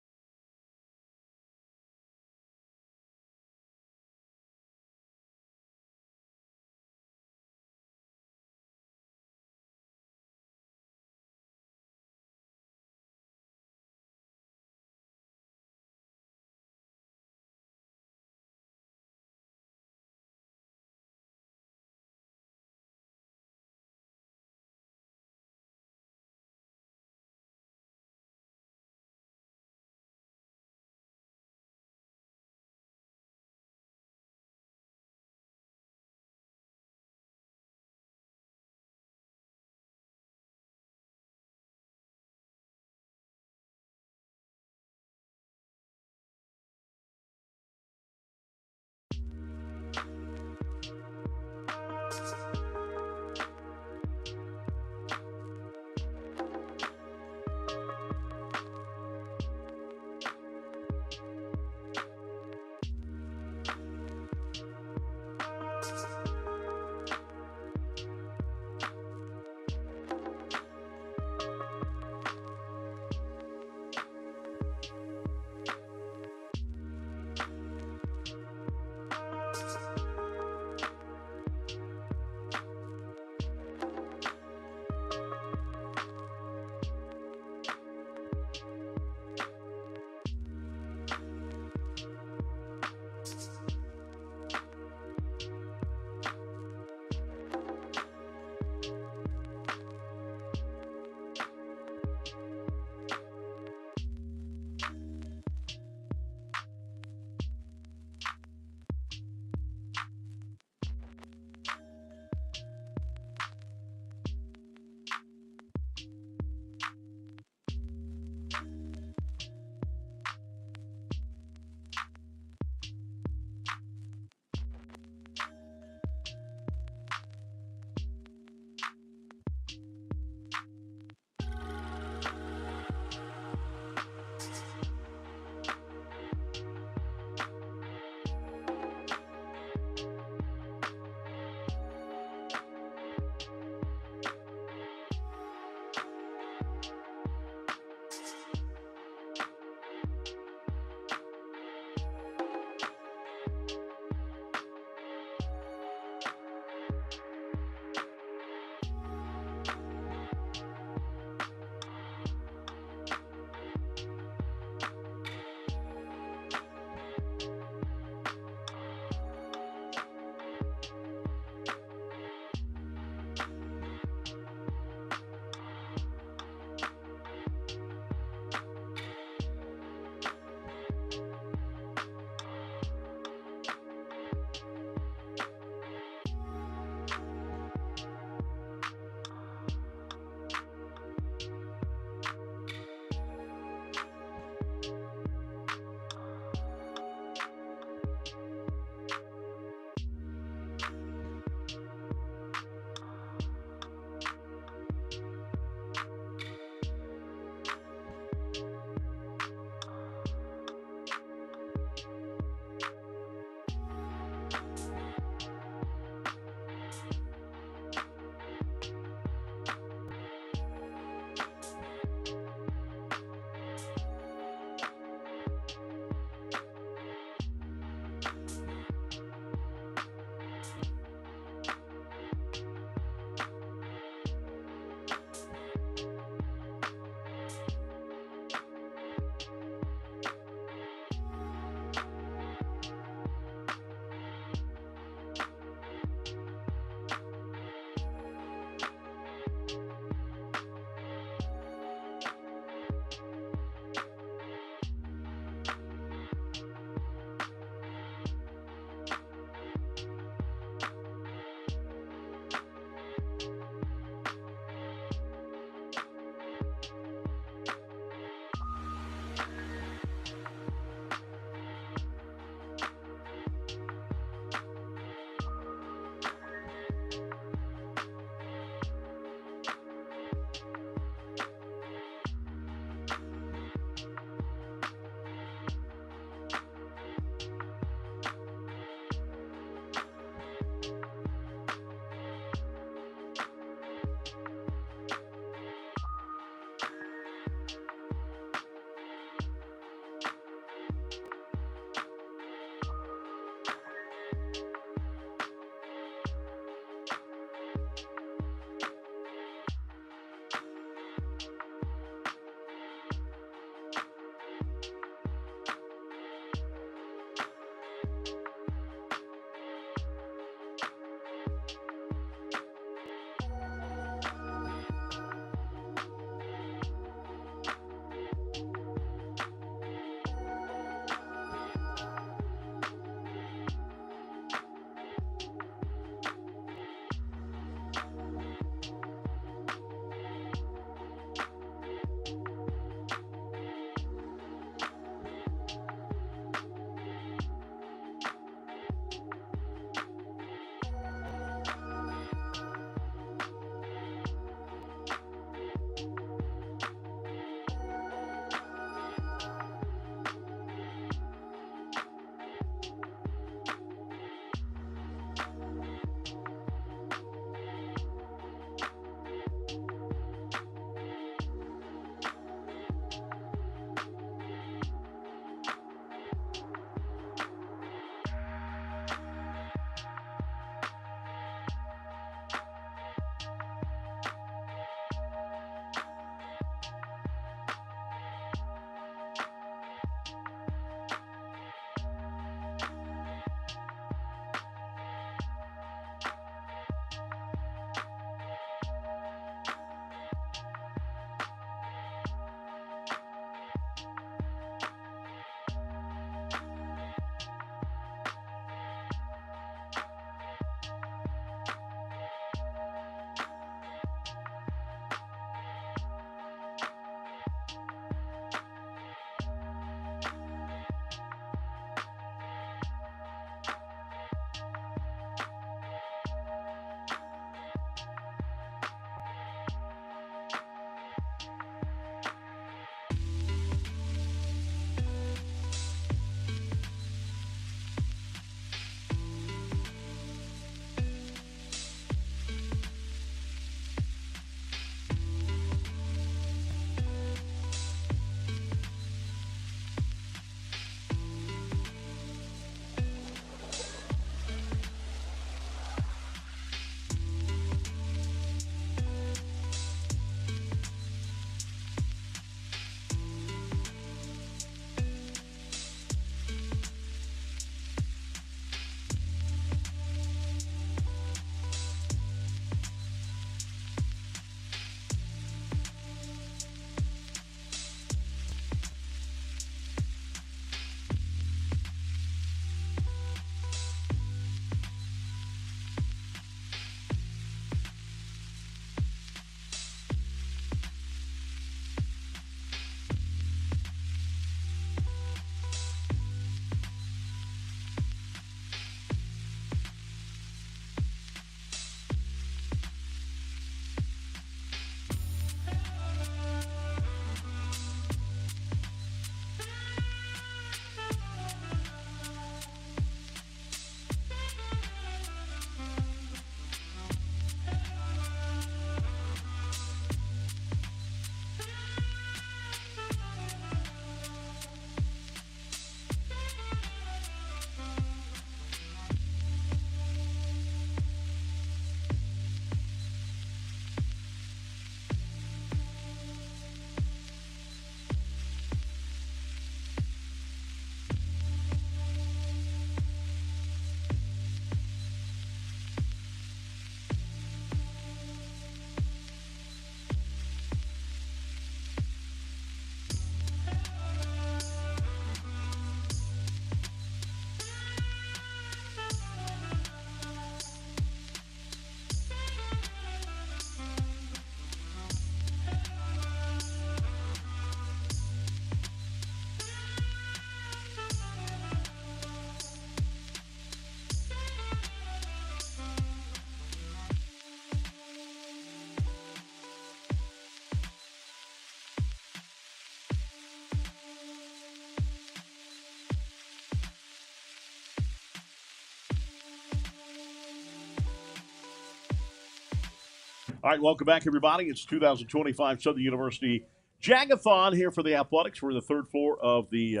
All right, welcome back, everybody. It's 2025 Southern University Jag-A-Thon here for the athletics. We're in the third floor of the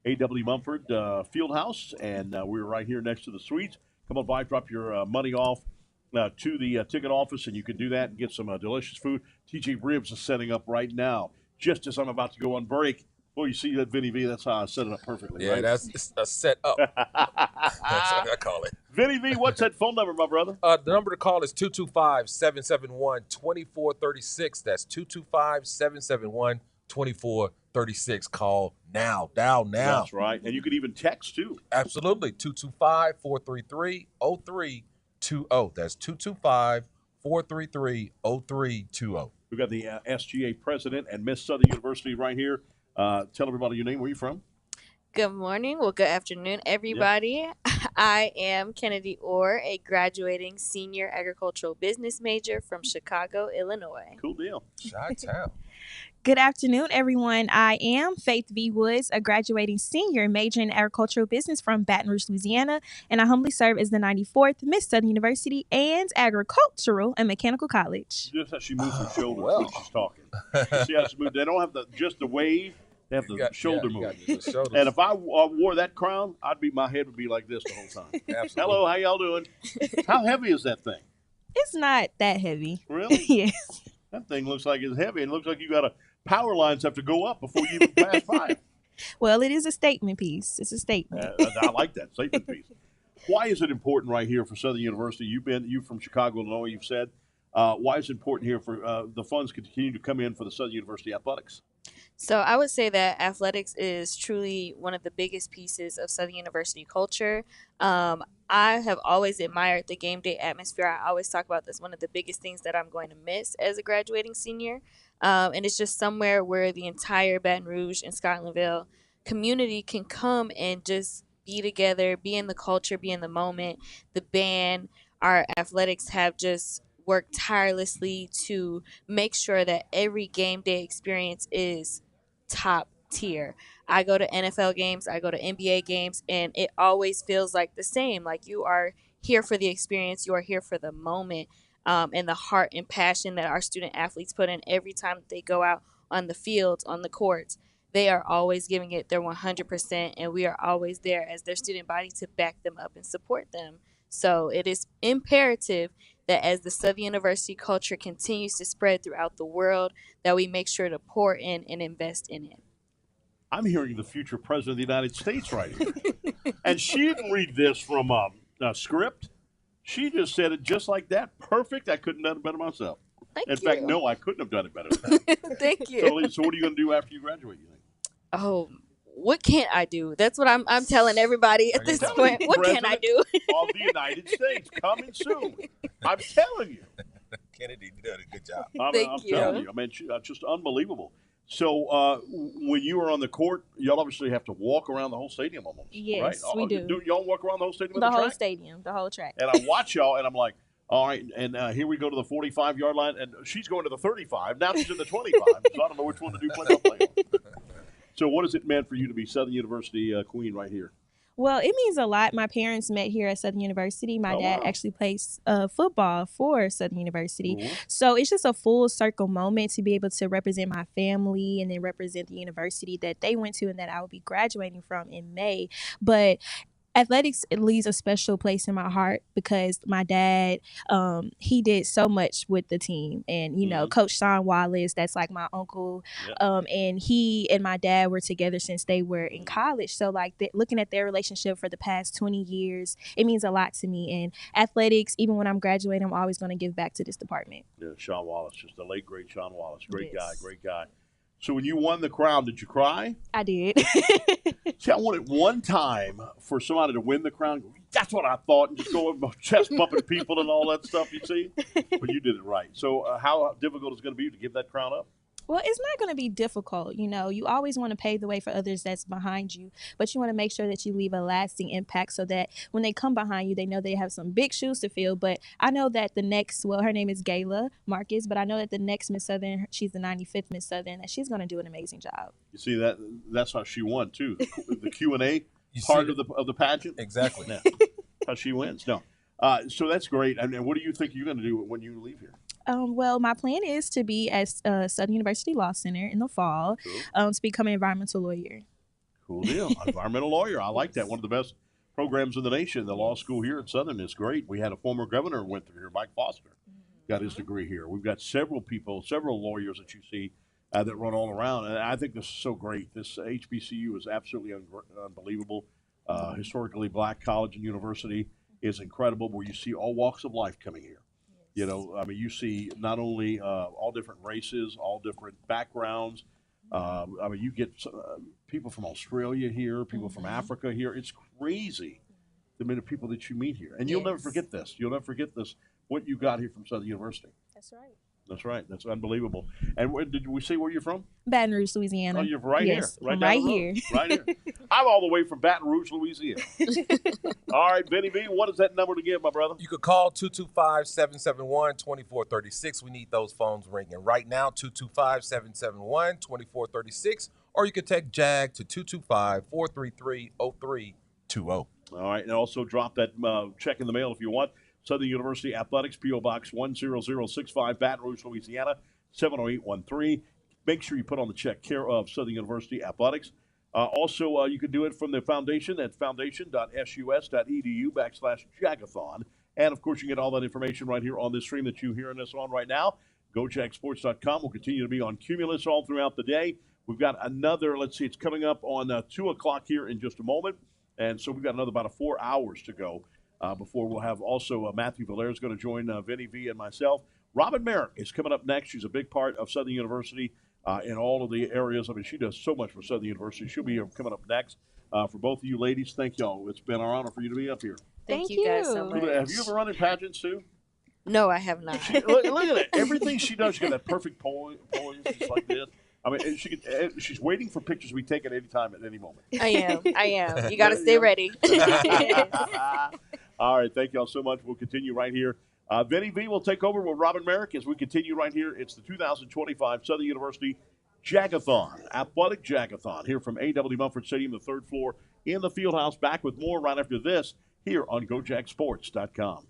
A.W. Mumford Fieldhouse, and we're right here next to the suites. Come on by, drop your money off to the ticket office, and you can do that and get some delicious food. TJ Ribs is setting up right now, just as I'm about to go on break. Well, you see that, Vinny V? That's how I set it up perfectly, Yeah, right? that's a set up. That's what I call it. Vinny V, what's that phone number, my brother? The number to call is 225-771-2436. That's 225-771-2436. Call now. Dial now. That's right. And you can even text, too. Absolutely. 225-433-0320. That's 225-433-0320. We've got the SGA president and Miss Southern University right here. Tell everybody your name. Where are you from? Good morning. Well, good afternoon, everybody. Yeah. I am Kennedy Orr, a graduating senior agricultural business major from Chicago, Illinois. Cool deal. Chi-town. Good afternoon, everyone. I am Faith V. Woods, a graduating senior major in agricultural business from Baton Rouge, Louisiana, and I humbly serve as the 94th Miss Southern University and Agricultural and Mechanical College. Just how she moves her shoulders when she's talking. You see how she moves? They don't have just the wave. They have the shoulder move. And if I wore that crown, my head would be like this the whole time. Absolutely. Hello, how y'all doing? How heavy is that thing? It's not that heavy. Really? Yes. That thing looks like it's heavy. It looks like you got power lines have to go up before you even pass by. Well, it is a statement piece. It's a statement. I like that statement piece. Why is it important right here for Southern University? You from Chicago, Illinois, you've said. Why is it important here for the funds continue to come in for the Southern University athletics? So I would say that athletics is truly one of the biggest pieces of Southern University culture. I have always admired the game day atmosphere. I always talk about this, one of the biggest things that I'm going to miss as a graduating senior. And it's just somewhere where the entire Baton Rouge and Scotlandville community can come and just be together, be in the culture, be in the moment. The band, our athletics have just worked tirelessly to make sure that every game day experience is top tier. I go to NFL games, I go to NBA games, and it always feels like the same. Like you are here for the experience, you are here for the moment, and the heart and passion that our student athletes put in every time that they go out on the fields, on the courts. They are always giving it their 100%, and we are always there as their student body to back them up and support them. So it is imperative that as the Southern University culture continues to spread throughout the world, that we make sure to pour in and invest in it. I'm hearing the future president of the United States right here. And she didn't read this from a script. She just said it just like that. Perfect. I couldn't have done it better myself. In fact, no, I couldn't have done it better than that. Thank you. So what are you going to do after you graduate, you think? Oh, what can't I do? That's what I'm telling everybody at this point. What can I do? Of the United States, coming soon. I'm telling you. Kennedy did a good job. I'm telling you. I mean, just unbelievable. So when you were on the court, y'all obviously have to walk around the whole stadium almost. Yes, right? we do. Do y'all walk around the whole stadium? The whole stadium, the whole track. And I watch y'all, and I'm like, all right, and here we go to the 45-yard line, and she's going to the 35. Now she's in the 25, so I don't know which one to do play-by-play. So what has it meant for you to be Southern University queen right here? Well, it means a lot. My parents met here at Southern University. My dad actually plays football for Southern University. Cool. So it's just a full circle moment to be able to represent my family and then represent the university that they went to and that I will be graduating from in May. But athletics, it leaves a special place in my heart because my dad, he did so much with the team. And, you know, Coach Sean Wallace, that's like my uncle. And he and my dad were together since they were in college. So, like, looking at their relationship for the past 20 years, it means a lot to me. And athletics, even when I'm graduating, I'm always going to give back to this department. Yeah, Sean Wallace, just the late, great Sean Wallace. Great guy. So when you won the crown, did you cry? I did. See, I wanted one time for somebody to win the crown. That's what I thought, and just go chest bumping people and all that stuff, you see? But you did it right. So how difficult is it going to be to give that crown up? Well, it's not going to be difficult. You know, you always want to pave the way for others that's behind you, but you want to make sure that you leave a lasting impact so that when they come behind you, they know they have some big shoes to fill. But I know that the next, well, her name is Gayla Marcus, but I know that the next Miss Southern, she's the 95th Miss Southern, that she's going to do an amazing job. You see, that's how she won, too. The Q&A part of the pageant. Exactly. Yeah. How she wins. No. So that's great. And what do you think you're going to do when you leave here? Well, my plan is to be at Southern University Law Center in the fall to become an environmental lawyer. Cool deal. Environmental lawyer. I like that. One of the best programs in the nation. The law school here at Southern is great. We had a former governor who went through here, Mike Foster, got his degree here. We've got several people, several lawyers that you see that run all around. And I think this is so great. This HBCU is absolutely unbelievable. Historically black college and university is incredible, where you see all walks of life coming here. You know, I mean, you see not only all different races, all different backgrounds. I mean, you get people from Australia here, people from Africa here. It's crazy the many people that you meet here. And you'll never forget this. You'll never forget this, what you got here from Southern University. That's right. That's right. That's unbelievable. And did we say where you're from? Baton Rouge, Louisiana. Oh, you're right here. Right, right down the road. here. Right here. I'm all the way from Baton Rouge, Louisiana. All right, Vinny V, what is that number to give, my brother? You could call 225-771-2436. We need those phones ringing right now, 225-771-2436. Or you could text JAG to 225-433-0320. All right, and also drop that check in the mail if you want. Southern University Athletics, P.O. Box 10065, Baton Rouge, Louisiana, 70813. Make sure you put on the check, care of Southern University Athletics. Also, you can do it from the foundation at foundation.sus.edu/Jag-A-Thon. And, of course, you get all that information right here on this stream that you're hearing us on right now. GoJagSports.com will continue to be on Cumulus all throughout the day. We've got another, let's see, it's coming up on 2 o'clock here in just a moment. And so we've got another about 4 hours to go before we'll have also Matthew Valera is going to join Vinny V and myself. Robin Merrick is coming up next. She's a big part of Southern University in all of the areas. I mean, she does so much for Southern University. She'll be here coming up next. For both of you ladies, thank y'all. It's been our honor for you to be up here. Thank you guys so much. Have you ever run in pageants, too? No, I have not. Look at it. Everything she does, she got that perfect poise just like this. I mean, she's waiting for pictures to be taken any time at any moment. I am. You got to stay ready. All right. Thank y'all so much. We'll continue right here. Vinny V will take over with Robin Merrick as we continue right here. It's the 2025 Southern University Jag-A-Thon, Athletic Jag-A-Thon, here from A.W. Mumford Stadium, the third floor in the Fieldhouse. Back with more right after this here on GoJagSports.com.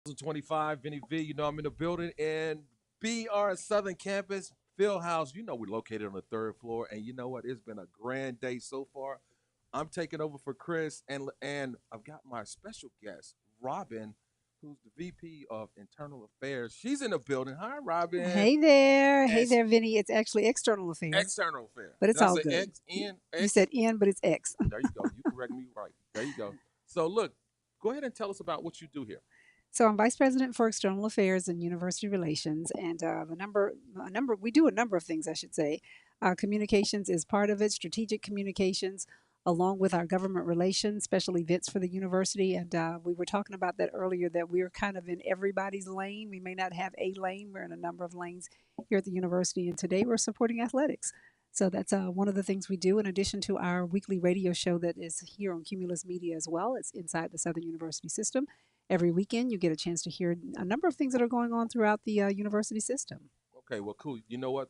2025, Vinny V. You know I'm in the building, and BR Southern Campus Fieldhouse. You know we're located on the third floor, and you know what? It's been a grand day so far. I'm taking over for Chris, and I've got my special guest, Robin, who's the VP of Internal Affairs. She's in the building. Hi, Robin. Hey there. Hey And there, Vinny. It's actually external affairs. External Affairs. But it's Did I all say good. X, N, X? You said N, but it's X. There you go. You correct me right. There you go. So look, go ahead and tell us about what you do here. So I'm vice president for external affairs and university relations, and we do a number of things, I should say. Communications is part of it, strategic communications, along with our government relations, special events for the university. And we were talking about that earlier, that we're kind of in everybody's lane. We may not have a lane, we're in a number of lanes here at the university. And today we're supporting athletics. So that's one of the things we do, in addition to our weekly radio show that is here on Cumulus Media as well. It's inside the Southern University system. Every weekend, you get a chance to hear a number of things that are going on throughout the university system. Okay, well, cool. You know what?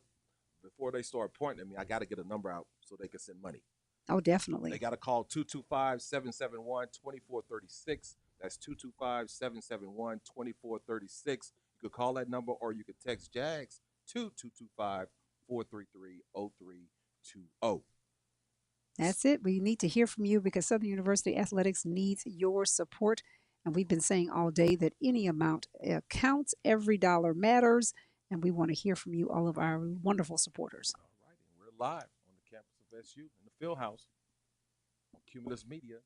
Before they start pointing at me, I got to get a number out so they can send money. Oh, definitely. They got to call 225-771-2436. That's 225-771-2436. You could call that number, or you could text JAGS to 225-433-0320. That's it. We need to hear from you because Southern University Athletics needs your support. And we've been saying all day that any amount counts, every dollar matters, and we want to hear from you, all of our wonderful supporters. All right, and we're live on the campus of SU in the Fieldhouse on Cumulus Media.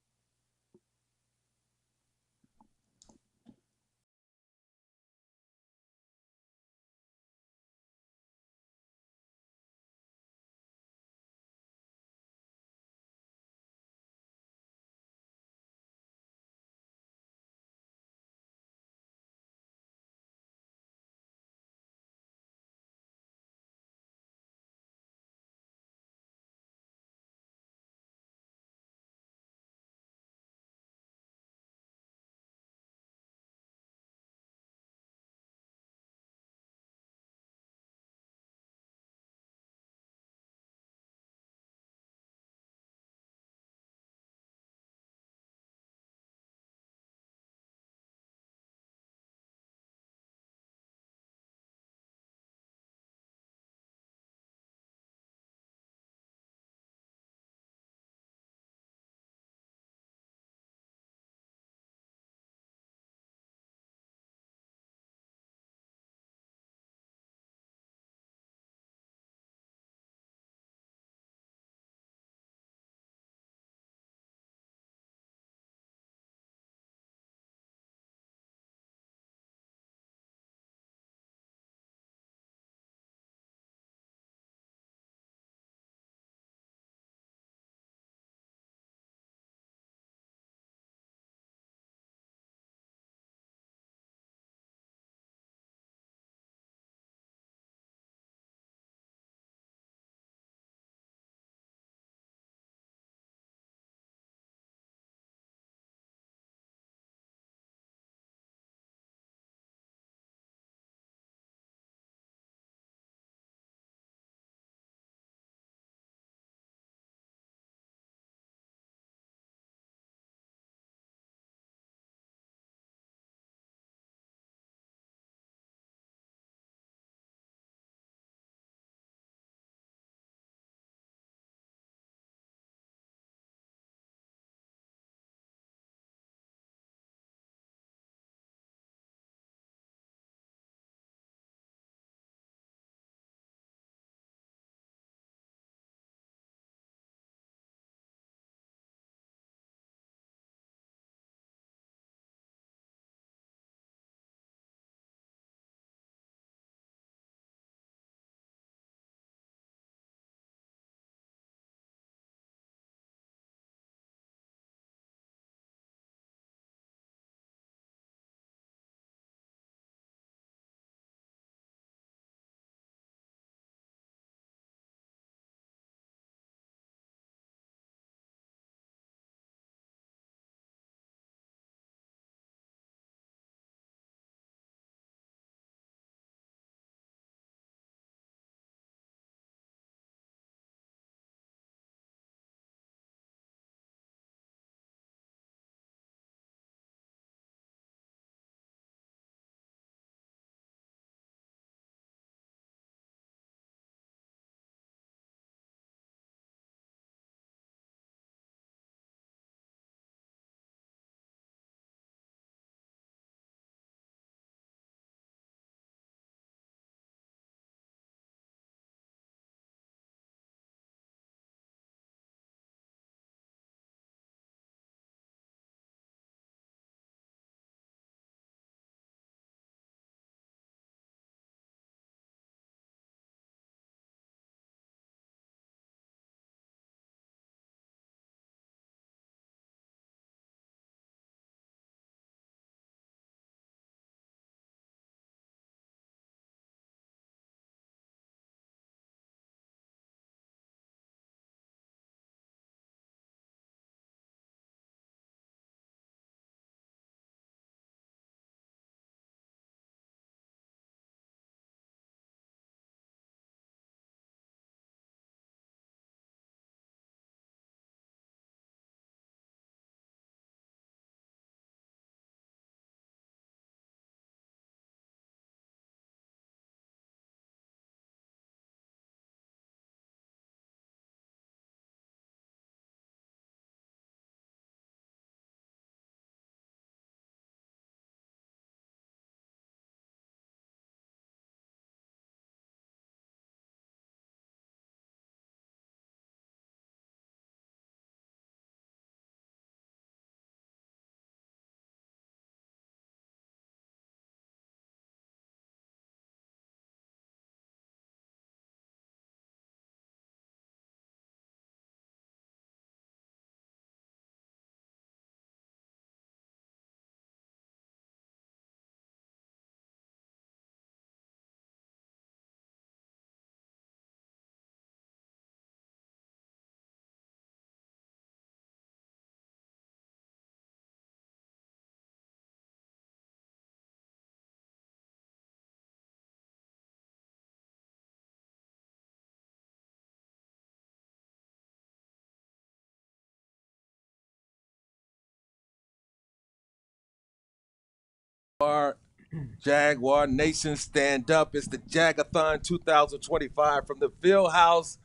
Jaguar Nation, stand up. It's the Jag-A-Thon 2025 from the Fieldhouse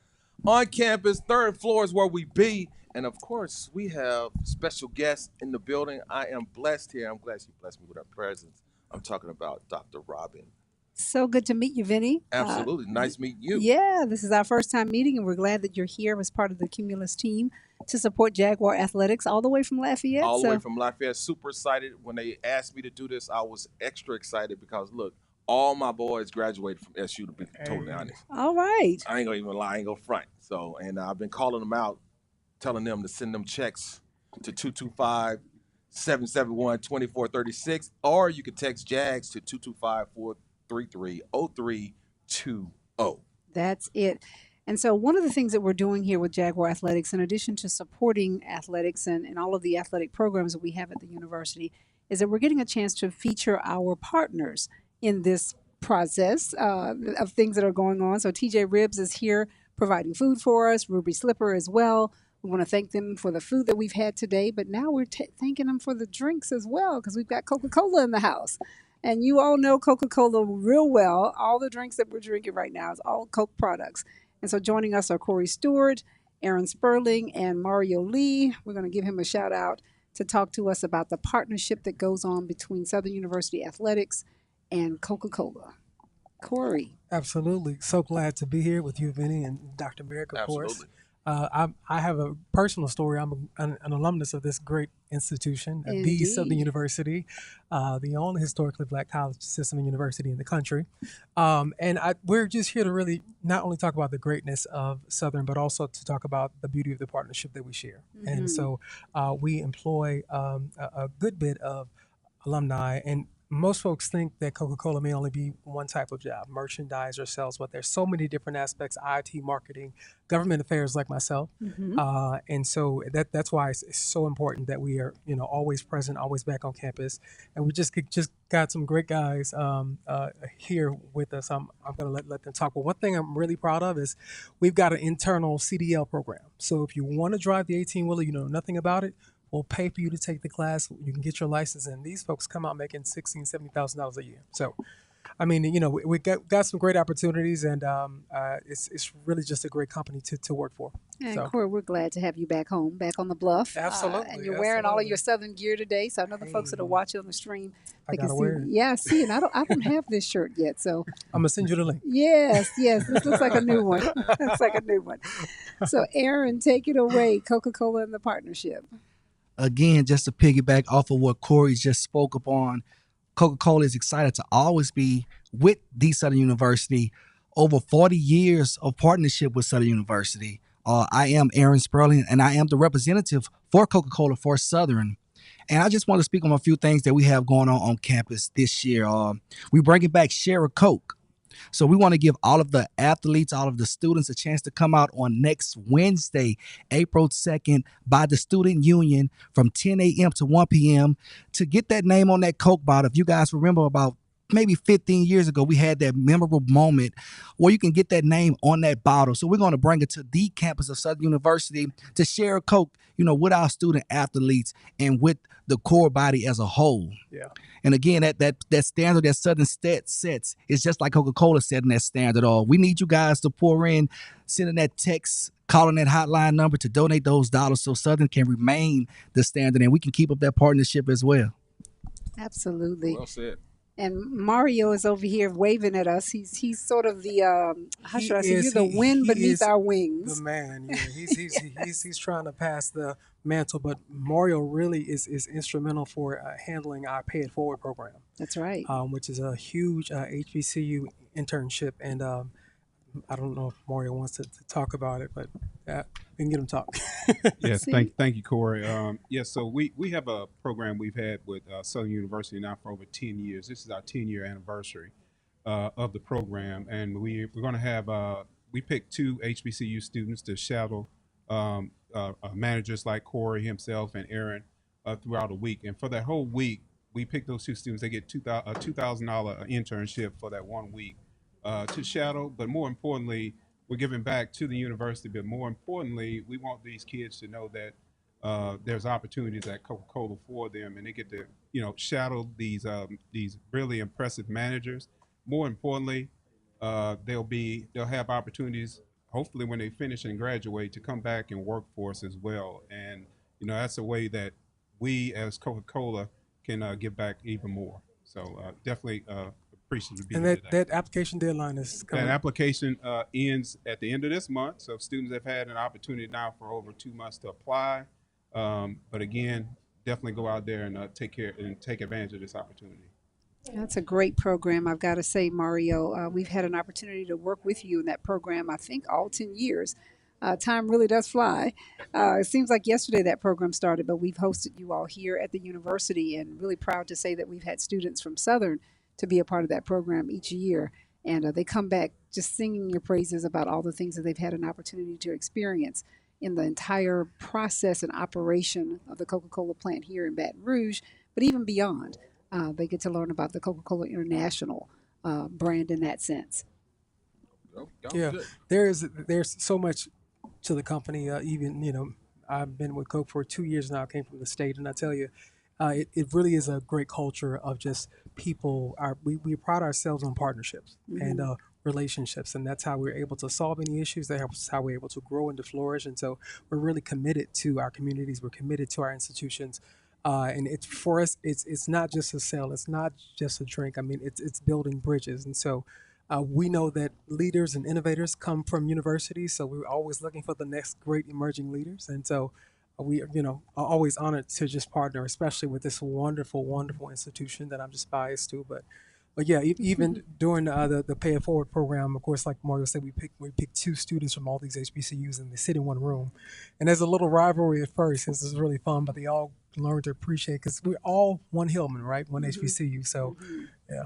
on campus. Third floor is where we be. And of course, we have special guests in the building. I am blessed here. I'm glad she blessed me with her presence. I'm talking about Dr. Robin. So good to meet you, Vinny. Absolutely. Nice meeting you. Yeah, this is our first time meeting, and we're glad that you're here as part of the Cumulus team to support Jaguar Athletics all the way from Lafayette. All the way from Lafayette. Super excited. When they asked me to do this, I was extra excited because, look, all my boys graduated from SU, to be totally honest. All right. I ain't going to even lie. I ain't going to front. So, and I've been calling them out, telling them to send them checks to 225-771-2436, or you can text JAGS to 225-433-0320. That's it. And so one of the things that we're doing here with Jaguar Athletics, in addition to supporting athletics and all of the athletic programs that we have at the university, is that we're getting a chance to feature our partners in this process of things that are going on. So TJ Ribs is here providing food for us, Ruby Slipper as well. We want to thank them for the food that we've had today, but now we're thanking them for the drinks as well, because we've got Coca-Cola in the house. And you all know Coca-Cola real well. All the drinks that we're drinking right now is all Coke products. And so joining us are Corey Stewart, Aaron Sperling, and Mario Lee. We're going to give him a shout out to talk to us about the partnership that goes on between Southern University Athletics and Coca-Cola. Corey. Absolutely. So glad to be here with you, Vinny, and Dr. Merrick, of course. Absolutely. I have a personal story. I'm an alumnus of this great institution, the Southern University, the only historically black college system and university in the country. We're just here to really not only talk about the greatness of Southern, but also to talk about the beauty of the partnership that we share. Mm-hmm. And so we employ a good bit of alumni, and most folks think that Coca-Cola may only be one type of job, merchandise or sales, but there's so many different aspects, IT, marketing, government affairs like myself. Mm-hmm. And so that's why it's so important that we are, always present, always back on campus. And we just got some great guys here with us. I'm going to let them talk. But one thing I'm really proud of is we've got an internal CDL program. So if you want to drive the 18-wheeler, you know nothing about it, we'll pay for you to take the class. You can get your license, and these folks come out making $60,000, $70,000 a year. So, I mean, we got some great opportunities, and it's really just a great company to work for. And Corey, we're glad to have you back home, back on the bluff. Absolutely. And you're wearing all of your Southern gear today, so I know the folks that are watching on the stream, I gotta wear it. Yeah, see, and I don't have this shirt yet, so I'm gonna send you the link. Yes, this looks like a new one. Looks like a new one. So, Aaron, take it away. Coca-Cola and the partnership. Again, just to piggyback off of what Corey just spoke upon, Coca-Cola is excited to always be with the Southern University. Over 40 years of partnership with Southern University. I am Aaron Sperling, and I am the representative for Coca-Cola for Southern. And I just want to speak on a few things that we have going on campus this year. We're bringing back Share a Coke. So we want to give all of the athletes, all of the students a chance to come out on next Wednesday, April 2nd, by the Student Union from 10 a.m. to 1 p.m. to get that name on that Coke bottle. If you guys remember about maybe 15 years ago, we had that memorable moment where you can get that name on that bottle. So we're going to bring it to the campus of Southern University to share a Coke, with our student athletes and with the core body as a whole. Yeah. And again, that standard that Southern sets is just like Coca-Cola setting that standard. We need you guys to pour in, sending that text, calling that hotline number to donate those dollars so Southern can remain the standard and we can keep up that partnership as well. Absolutely. Well said. And Mario is over here waving at us. He's sort of the you're the wind beneath our wings. The man, yeah. He's trying to pass the mantle, but Mario really is instrumental for handling our Pay It Forward program. That's right. Which is a huge HBCU internship, and I don't know if Mario wants to talk about it, but we can get him talk. Yes, thank you, Corey. So we have a program we've had with Southern University now for over 10 years. This is our 10-year anniversary of the program, and we're going to have we picked 2 HBCU students to shadow managers like Corey himself and Aaron throughout a week. And for that whole week, we picked those 2 students. They get a $2,000 internship for that 1 week. To shadow, but more importantly, we're giving back to the university. But more importantly, we want these kids to know that there's opportunities at Coca-Cola for them, and they get to shadow these really impressive managers. More importantly, they'll have opportunities, hopefully when they finish and graduate, to come back and work for us as well. And that's a way that we as Coca-Cola can give back even more. So definitely appreciative to be And here that, today. that application deadline is coming. That application ends at the end of this month. So students have had an opportunity now for over 2 months to apply. But again, definitely go out there and take advantage of this opportunity. That's a great program. I've got to say, Mario, we've had an opportunity to work with you in that program, I think all 10 years. Time really does fly. It seems like yesterday that program started, but we've hosted you all here at the university, and really proud to say that we've had students from Southern to be a part of that program each year. And they come back just singing your praises about all the things that they've had an opportunity to experience in the entire process and operation of the Coca-Cola plant here in Baton Rouge, but even beyond. They get to learn about the Coca-Cola International brand in that sense. Yeah, there's so much to the company. Even I've been with Coke for 2 years now. I came from the state, and I tell you, it really is a great culture of just people. We pride ourselves on partnerships and relationships, and that's how we're able to solve any issues. That's how we're able to grow and to flourish. And so we're really committed to our communities. We're committed to our institutions. And it's for us. It's not just a sale. It's not just a drink. I mean, it's building bridges. And so we know that leaders and innovators come from universities. So we're always looking for the next great emerging leaders. And so we are always honored to just partner, especially with this wonderful, wonderful institution that I'm just biased to. But yeah, even during the Pay It Forward program, of course, like Mario said, we picked 2 students from all these HBCUs, and they sit in one room. And there's a little rivalry at first. This is really fun, but they all learn to appreciate, because we're all one Hillman, right? One HBCU. So, yeah.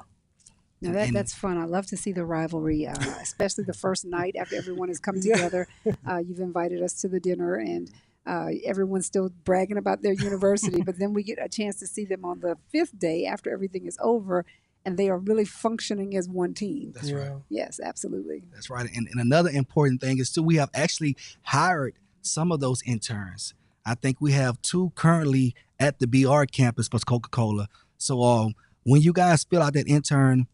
Now that's fun. I love to see the rivalry, especially the first night after everyone has come together. You've invited us to the dinner, and everyone's still bragging about their university, but then we get a chance to see them on the 5th day after everything is over, and they are really functioning as one team. That's right. Yes, absolutely. That's right. And another important thing is, too, we have actually hired some of those interns. I think we have 2 currently at the BR campus for Coca-Cola. So when you guys fill out that intern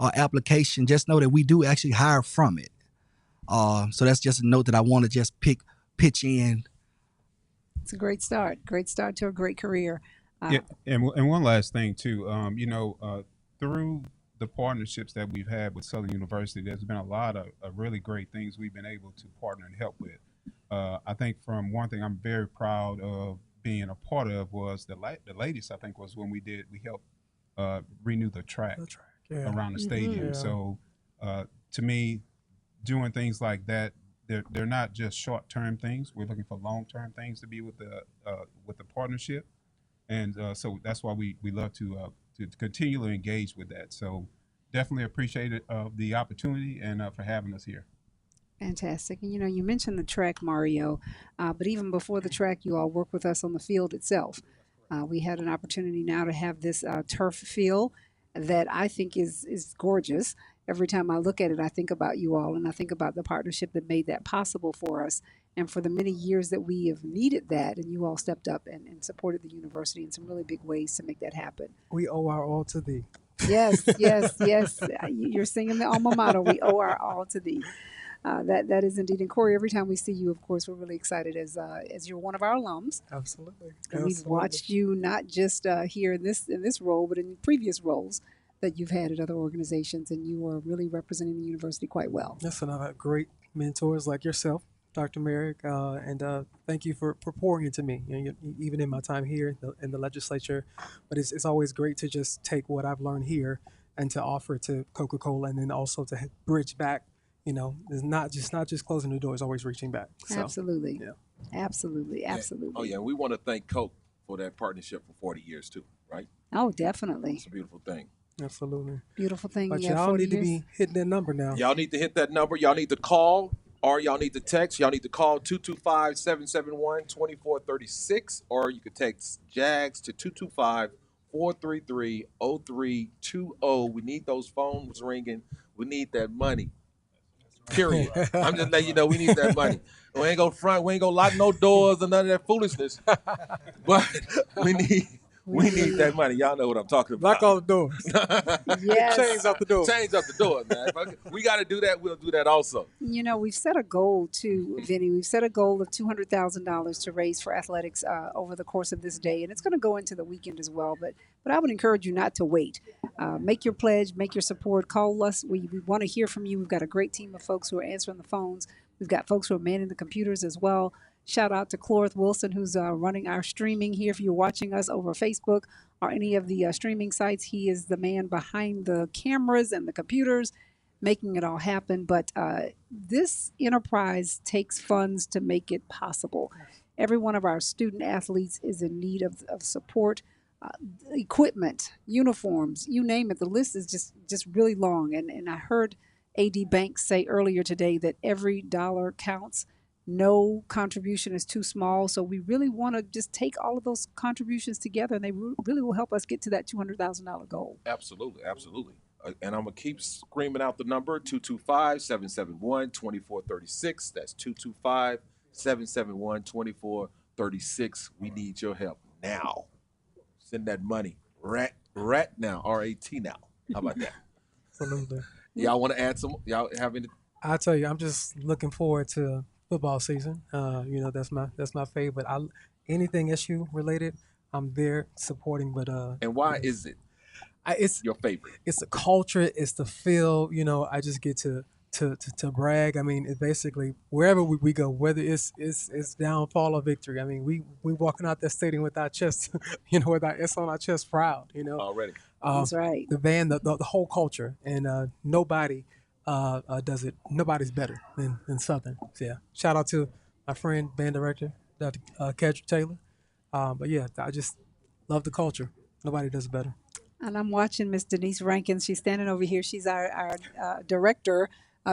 application, just know that we do actually hire from it. So that's just a note that I want to just pitch in. It's a great start. Great start to a great career. Yeah, and one last thing too. Through the partnerships that we've had with Southern University, there's been a lot of really great things we've been able to partner and help with. I think from one thing I'm very proud of being a part of was the latest, I think, was when we helped renew the track around the stadium. Yeah. So to me, doing things like that, they're not just short-term things. We're looking for long-term things to be with the partnership. And so that's why we love to continually engage with that. So definitely appreciate it, the opportunity and for having us here. Fantastic. And you mentioned the track, Mario, but even before the track, you all work with us on the field itself. We had an opportunity now to have this turf field that I think is gorgeous. Every time I look at it, I think about you all, and I think about the partnership that made that possible for us, and for the many years that we have needed that, and you all stepped up and supported the university in some really big ways to make that happen. We owe our all to thee. Yes, yes, yes. You're singing the alma mater. We owe our all to thee. That is indeed. And Corey, every time we see you, of course, we're really excited as you're one of our alums. Absolutely. And we've watched you not just here in this role, but in previous roles that you've had at other organizations, and you are really representing the university quite well. Yes, and I've had great mentors like yourself, Dr. Merrick, and thank you for pouring into me, even in my time here in the legislature. But it's always great to just take what I've learned here and to offer it to Coca-Cola, and then also to bridge back. It's not just closing the door; it's always reaching back. So, absolutely, yeah. Absolutely. Oh yeah, we want to thank Coke for that partnership for 40 years too, right? Oh, definitely. It's a beautiful thing. Absolutely. Beautiful thing. But yeah, y'all need to years. be hitting that number now. Y'all need to hit that number. Y'all need to call, or y'all need to text. Y'all need to call 225-771-2436, or you could text JAGS to 225-433-0320. We need those phones ringing. We need that money. Period. I'm just letting you know we need that money. We ain't gonna front. We ain't gonna lock no doors or none of that foolishness. But we We need that money. Y'all know what I'm talking about. Lock all the doors. Yes. Chains out the door. Change up the door, man. We got to do that. We'll do that also. You know, we've set a goal too, Vinny. We've set a goal of $200,000 to raise for athletics over the course of this day, and it's going to go into the weekend as well. But I would encourage you not to wait. Make your pledge, make your support. Call us. We want to hear from you. We've got a great team of folks who are answering the phones. We've got folks who are manning the computers as well. Shout out to Clorth Wilson, who's running our streaming here. If you're watching us over Facebook or any of the streaming sites, he is the man behind the cameras and the computers, making it all happen. But this enterprise takes funds to make it possible. Every one of our student athletes is in need of support, equipment, uniforms, you name it. The list is just really long. And I heard A.D. Banks say earlier today that every dollar counts. No contribution is too small. So we really want to just take all of those contributions together, and they really will help us get to that $200,000 goal. Absolutely. And I'm going to keep screaming out the number, 225-771-2436. That's 225-771-2436. We need your help now. Send that money right now, R-A-T now. How about that? Absolutely. Y'all want to add some? Y'all have any? I tell you, I'm just looking forward to football season. That's my favorite. Anything SU related, I'm there supporting. But and why is it? It's your favorite. It's the culture. It's the feel. I just get to brag. I mean, it's basically wherever we go, whether it's downfall or victory. I mean, we walking out that stadium with our chest, with our S on our chest, proud. Already. That's right. The band, the whole culture, and nobody does it. Nobody's better than Southern. So, yeah. Shout out to my friend, band director, Dr. Kedrick Taylor. But yeah, I just love the culture. Nobody does it better. And I'm watching Miss Denise Rankins. She's standing over here. She's our director,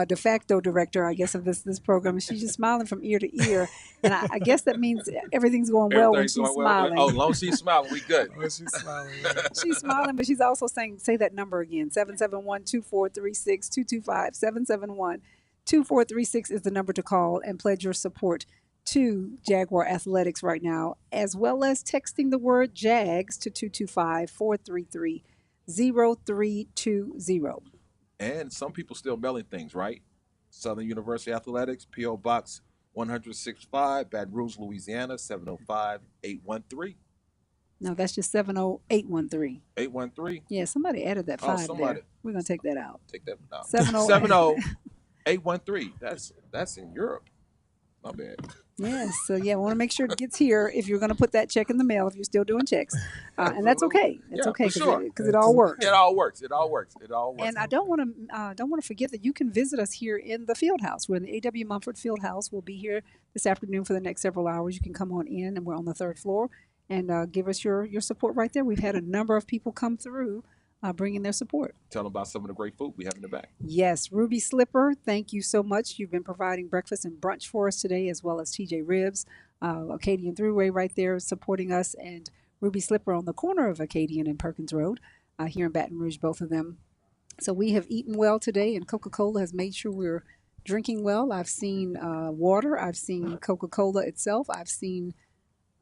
de facto director, I guess, of this program. And she's just smiling from ear to ear. And I guess that means everything's going well when she's smiling. Oh, as long as she's smiling, we good. She's smiling. She's smiling, but she's also saying, say that number again, 771-2436, 225-771-2436 is the number to call and pledge your support to Jaguar Athletics right now, as well as texting the word JAGS to 225-433-0320. And some people still mailing things, right? Southern University Athletics, P.O. Box 165, Baton Rouge, Louisiana, 705-813. No, that's just 70813. 813? Yeah, somebody added that 5 somebody. there. We're going to take that out. Take that out. 70813. That's in Europe. My bad. Yes. So, yeah, we want to make sure it gets here if you're going to put that check in the mail, if you're still doing checks. And that's okay. It's okay because it all works. It all works. And I don't want to forget that you can visit us here in the Fieldhouse. We're in the A.W. Mumford Fieldhouse. We'll be here this afternoon for the next several hours. You can come on in, and we're on the 3rd floor, and give us your support right there. We've had a number of people come through bringing their support. Tell them about some of the great food we have in the back. Yes, Ruby Slipper, thank you so much. You've been providing breakfast and brunch for us today, as well as TJ Ribs, Acadian Thruway right there supporting us, and Ruby Slipper on the corner of Acadian and Perkins Road here in Baton Rouge, both of them. So we have eaten well today, and Coca-Cola has made sure we're drinking well. I've seen water. I've seen Coca-Cola itself. I've seen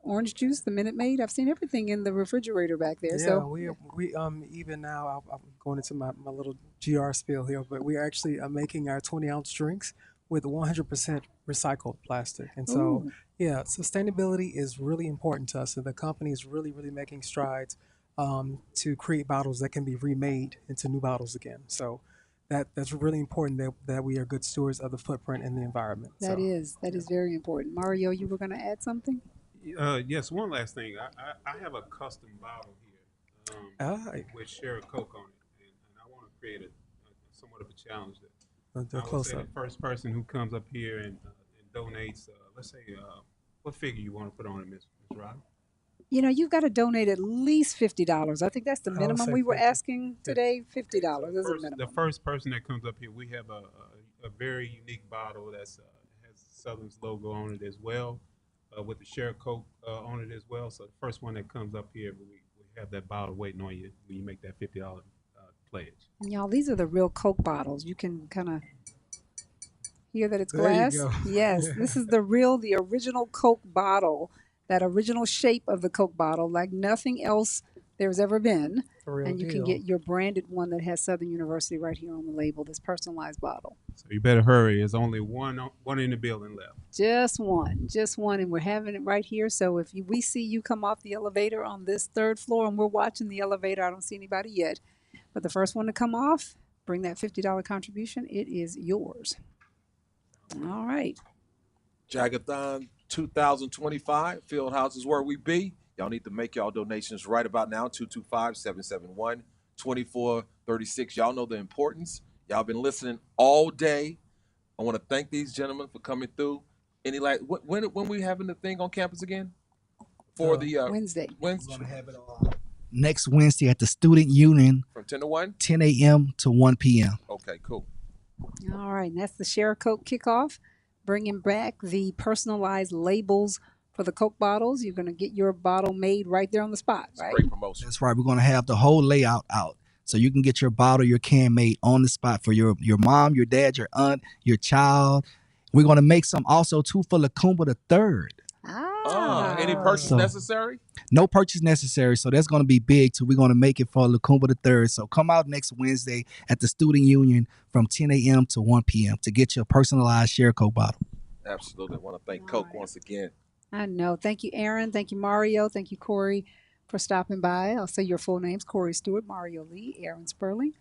orange juice, the Minute Maid. I've seen everything in the refrigerator back there. Yeah, so we even now, I'm going into my little GR spiel here, but we actually are making our 20-ounce drinks with 100% recycled plastic. And so, Ooh. Yeah, sustainability is really important to us. And the company is really, really making strides to create bottles that can be remade into new bottles again. So that's really important that we are good stewards of the footprint and the environment. That is very important. Mario, you were going to add something? Yes, one last thing. I have a custom bottle here with Sherry Coke on it, and I want to create a somewhat of a challenge. I would say the first person who comes up here and donates, let's say, what figure you want to put on it, Ms. Robin? You've got to donate at least $50. I think that's the minimum we were asking today. $50 is a minimum. The first person that comes up here, we have a very unique bottle that has Southern's logo on it as well. With the Share Coke on it as well. So the first one that comes up here, we have that bottle waiting on you when you make that $50 pledge. Y'all, these are the real Coke bottles. You can kind of hear that it's glass. There you go. Yes, this is the original Coke bottle that original shape of the Coke bottle like nothing else there's ever been. The real And you can deal. get your branded one that has Southern University right here on the label, this personalized bottle. So you better hurry. There's only one in the building left. Just one, and we're having it right here. So if we see you come off the elevator on this 3rd floor, and we're watching the elevator, I don't see anybody yet, but the first one to come off, bring that $50 contribution. It is yours. All right. Jag-A-Thon 2025. Fieldhouse is where we be. Y'all need to make y'all donations right about now. 225-771-2436. Y'all know the importance. Y'all been listening all day. I want to thank these gentlemen for coming through. Any when we having the thing on campus again? For the Wednesday. Wednesday. Next Wednesday at the Student Union From 10 to 1? 10 a.m. to 1 p.m. Okay, cool. All right, and that's the Share a Coke kickoff, bringing back the personalized labels for the Coke bottles. You're going to get your bottle made right there on the spot, right? Great promotion. That's right. We're going to have the whole layout out. So you can get your bottle, your can made on the spot for your mom, your dad, your aunt, your child. We're going to make some also too for Lacumba the Third. Any purchase necessary? No purchase necessary. So that's going to be big too. We're going to make it for Lacumba the Third. So come out next Wednesday at the Student Union from 10 a.m. to 1 p.m. to get your personalized Share Coke bottle. Absolutely. I want to thank Coke once again. I know. Thank you, Aaron. Thank you, Mario. Thank you, Corey, for stopping by. I'll say your full names: Corey Stewart, Mario Lee, Aaron Sperling,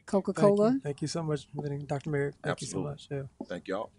Coca-Cola. Thank you so much, Dr. Merrick. Thank Absolutely. you so much. Yeah. Thank y'all.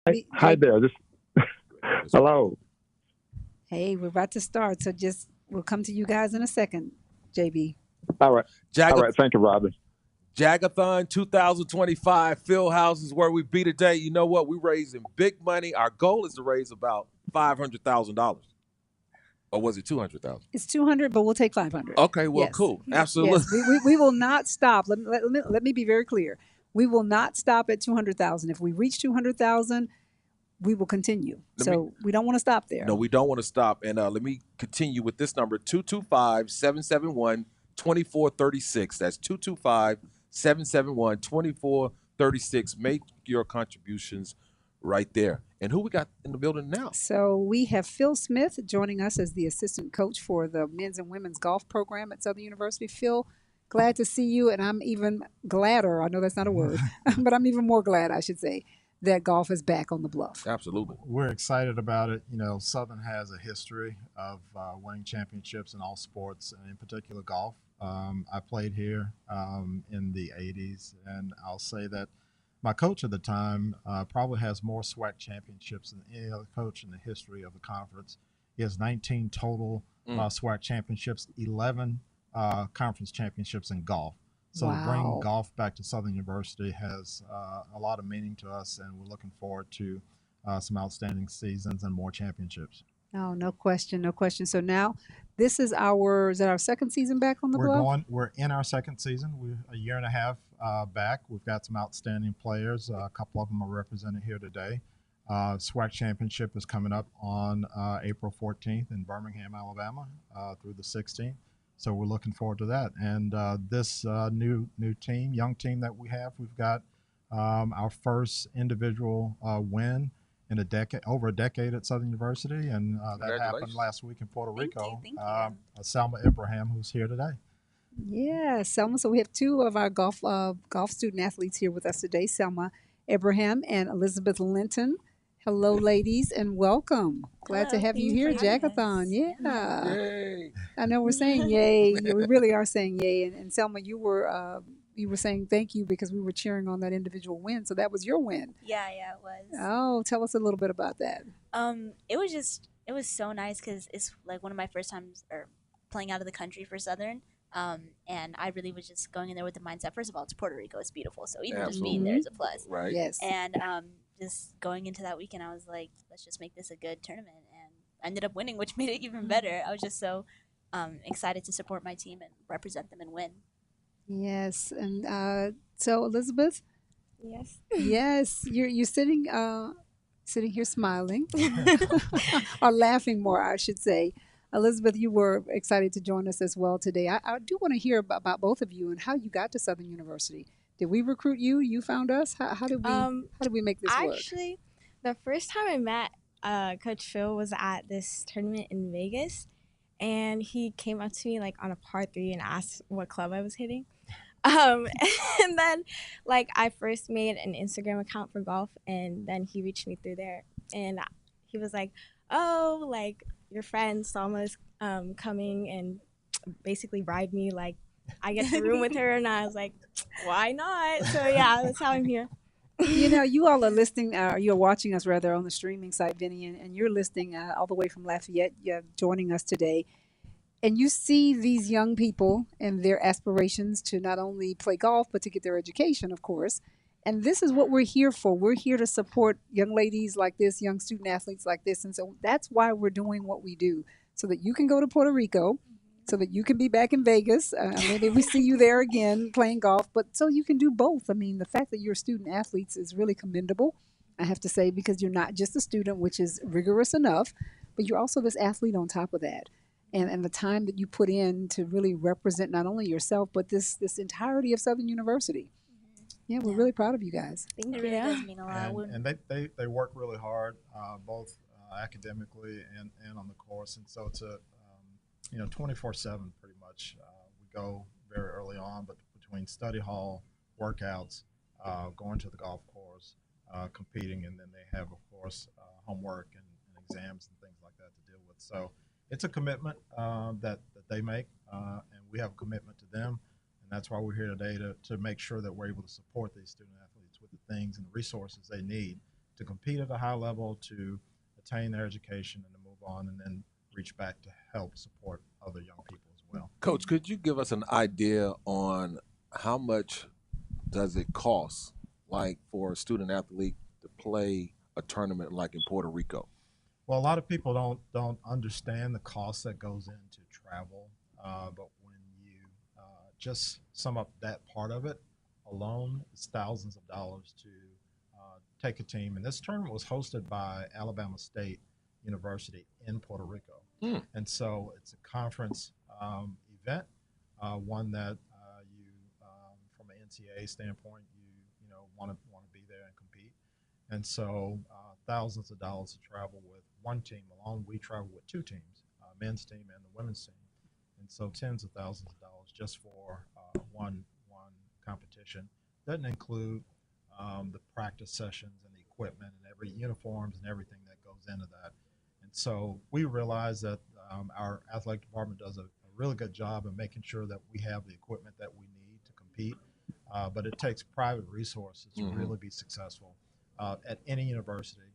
Hi there. Hello. Hey, we're about to start, so just we'll come to you guys in a second, JB. All right. Jag-A- All right. Thank you, Robin. Jag-A-Thon 2025 Fieldhouse is where we be today. You know what? We're raising big money. Our goal is to raise about $500,000. Or was it 200,000? It's 200, but we'll take 500. Okay, well, Yes. cool. Absolutely. Yes, we will not stop. Let me be very clear. We will not stop at 200,000. If we reach 200,000, we will continue. We don't want to stop there. No, we don't want to stop. And let me continue with this number, 225-771-2436. That's 225-771-2436. Make your contributions right there. And who we got in the building now? So we have Phil Smith joining us as the assistant coach for the men's and women's golf program at Southern University. Phil, glad to see you, and I'm even gladder, I know that's not a word, but I'm even more glad, I should say, that golf is back on the Bluff. Absolutely. We're excited about it. You know, Southern has a history of winning championships in all sports, and in particular golf. I played here in the 80s, and I'll say that my coach at the time probably has more SWAC championships than any other coach in the history of the conference. He has 19 total SWAC championships, 11 conference championships in golf. So to bring golf back to Southern University has a lot of meaning to us, and we're looking forward to some outstanding seasons and more championships. Oh, no question, no question. So now this is our second season back on the Bluff? We're in our second season. We're a year and a half back. We've got some outstanding players. A couple of them are represented here today. SWAC Championship is coming up on April 14th in Birmingham, Alabama, through the 16th. So we're looking forward to that. And this new team, young team that we have, we've got our first individual win in over a decade at Southern University, and that happened last week in Puerto Rico. Selma Ibrahim, who's here today. Yeah, Selma. So we have two of our golf student athletes here with us today, Selma Ibrahim and Elizabeth Linton. Hello, ladies, and welcome. Glad to have you here, Jag-A-Thon. Yeah. Yay. I know we're saying yay. Yeah, we really are saying yay. And Selma, you were saying thank you because we were cheering on that individual win. So that was your win. Yeah, it was. Oh, tell us a little bit about that. It was so nice because it's like one of my first times playing out of the country for Southern. And I really was just going in there with the mindset. First of all, it's Puerto Rico. It's beautiful. So even just being there is a plus. Right. Yes. And just going into that weekend, I was like, let's just make this a good tournament. And I ended up winning, which made it even better. I was just so excited to support my team and represent them and win. Yes. And so, Elizabeth? Yes. Yes. You're sitting here smiling or laughing more, I should say. Elizabeth, you were excited to join us as well today. I do want to hear about both of you and how you got to Southern University. Did we recruit you? You found us? How did we make this work? Actually, the first time I met Coach Phil was at this tournament in Vegas, and he came up to me like on a par 3 and asked what club I was hitting. And then I first made an Instagram account for golf, and then he reached me through there, and he was like, "Oh, your friend Salma's coming and basically ride me I get to room with her," and I was like, "Why not?" So yeah, that's how I'm here. You all are listening, you're watching us rather on the streaming site, Vinny, and you're listening all the way from Lafayette. You're joining us today. And you see these young people and their aspirations to not only play golf, but to get their education, of course. And this is what we're here for. We're here to support young ladies like this, young student athletes like this. And so that's why we're doing what we do, so that you can go to Puerto Rico, so that you can be back in Vegas. Maybe we see you there again playing golf, but so you can do both. I mean, the fact that you're student athletes is really commendable, I have to say, because you're not just a student, which is rigorous enough, but you're also this athlete on top of that. And the time that you put in to really represent not only yourself, but this entirety of Southern University. Yeah, we're really proud of you guys. Thank you. It really does mean a lot. And they work really hard, both academically and on the course. And so to 24/7 pretty much. We go very early on, but between study hall, workouts, going to the golf course, competing, and then they have, of course, homework and exams and things like that to deal with. So it's a commitment that they make, and we have a commitment to them. And that's why we're here today to make sure that we're able to support these student athletes with the things and the resources they need to compete at a high level, to attain their education, and to move on, and then reach back to help support other young people as well. Coach, could you give us an idea on how much does it cost, like for a student athlete to play a tournament like in Puerto Rico? Well, a lot of people don't understand the cost that goes into travel, but when you just sum up that part of it alone, it's thousands of dollars to take a team. And this tournament was hosted by Alabama State University in Puerto Rico. And so it's a conference event, one that you, from an NCAA standpoint, you know, want to be there and compete. And so thousands of dollars to travel with one team alone. We travel with two teams, men's team and the women's team. And so tens of thousands of dollars just for one competition. Doesn't include the practice sessions and the equipment and every uniforms and everything that goes into that. And so we realize that our athletic department does a really good job of making sure that we have the equipment that we need to compete. But it takes private resources to really be successful at any university,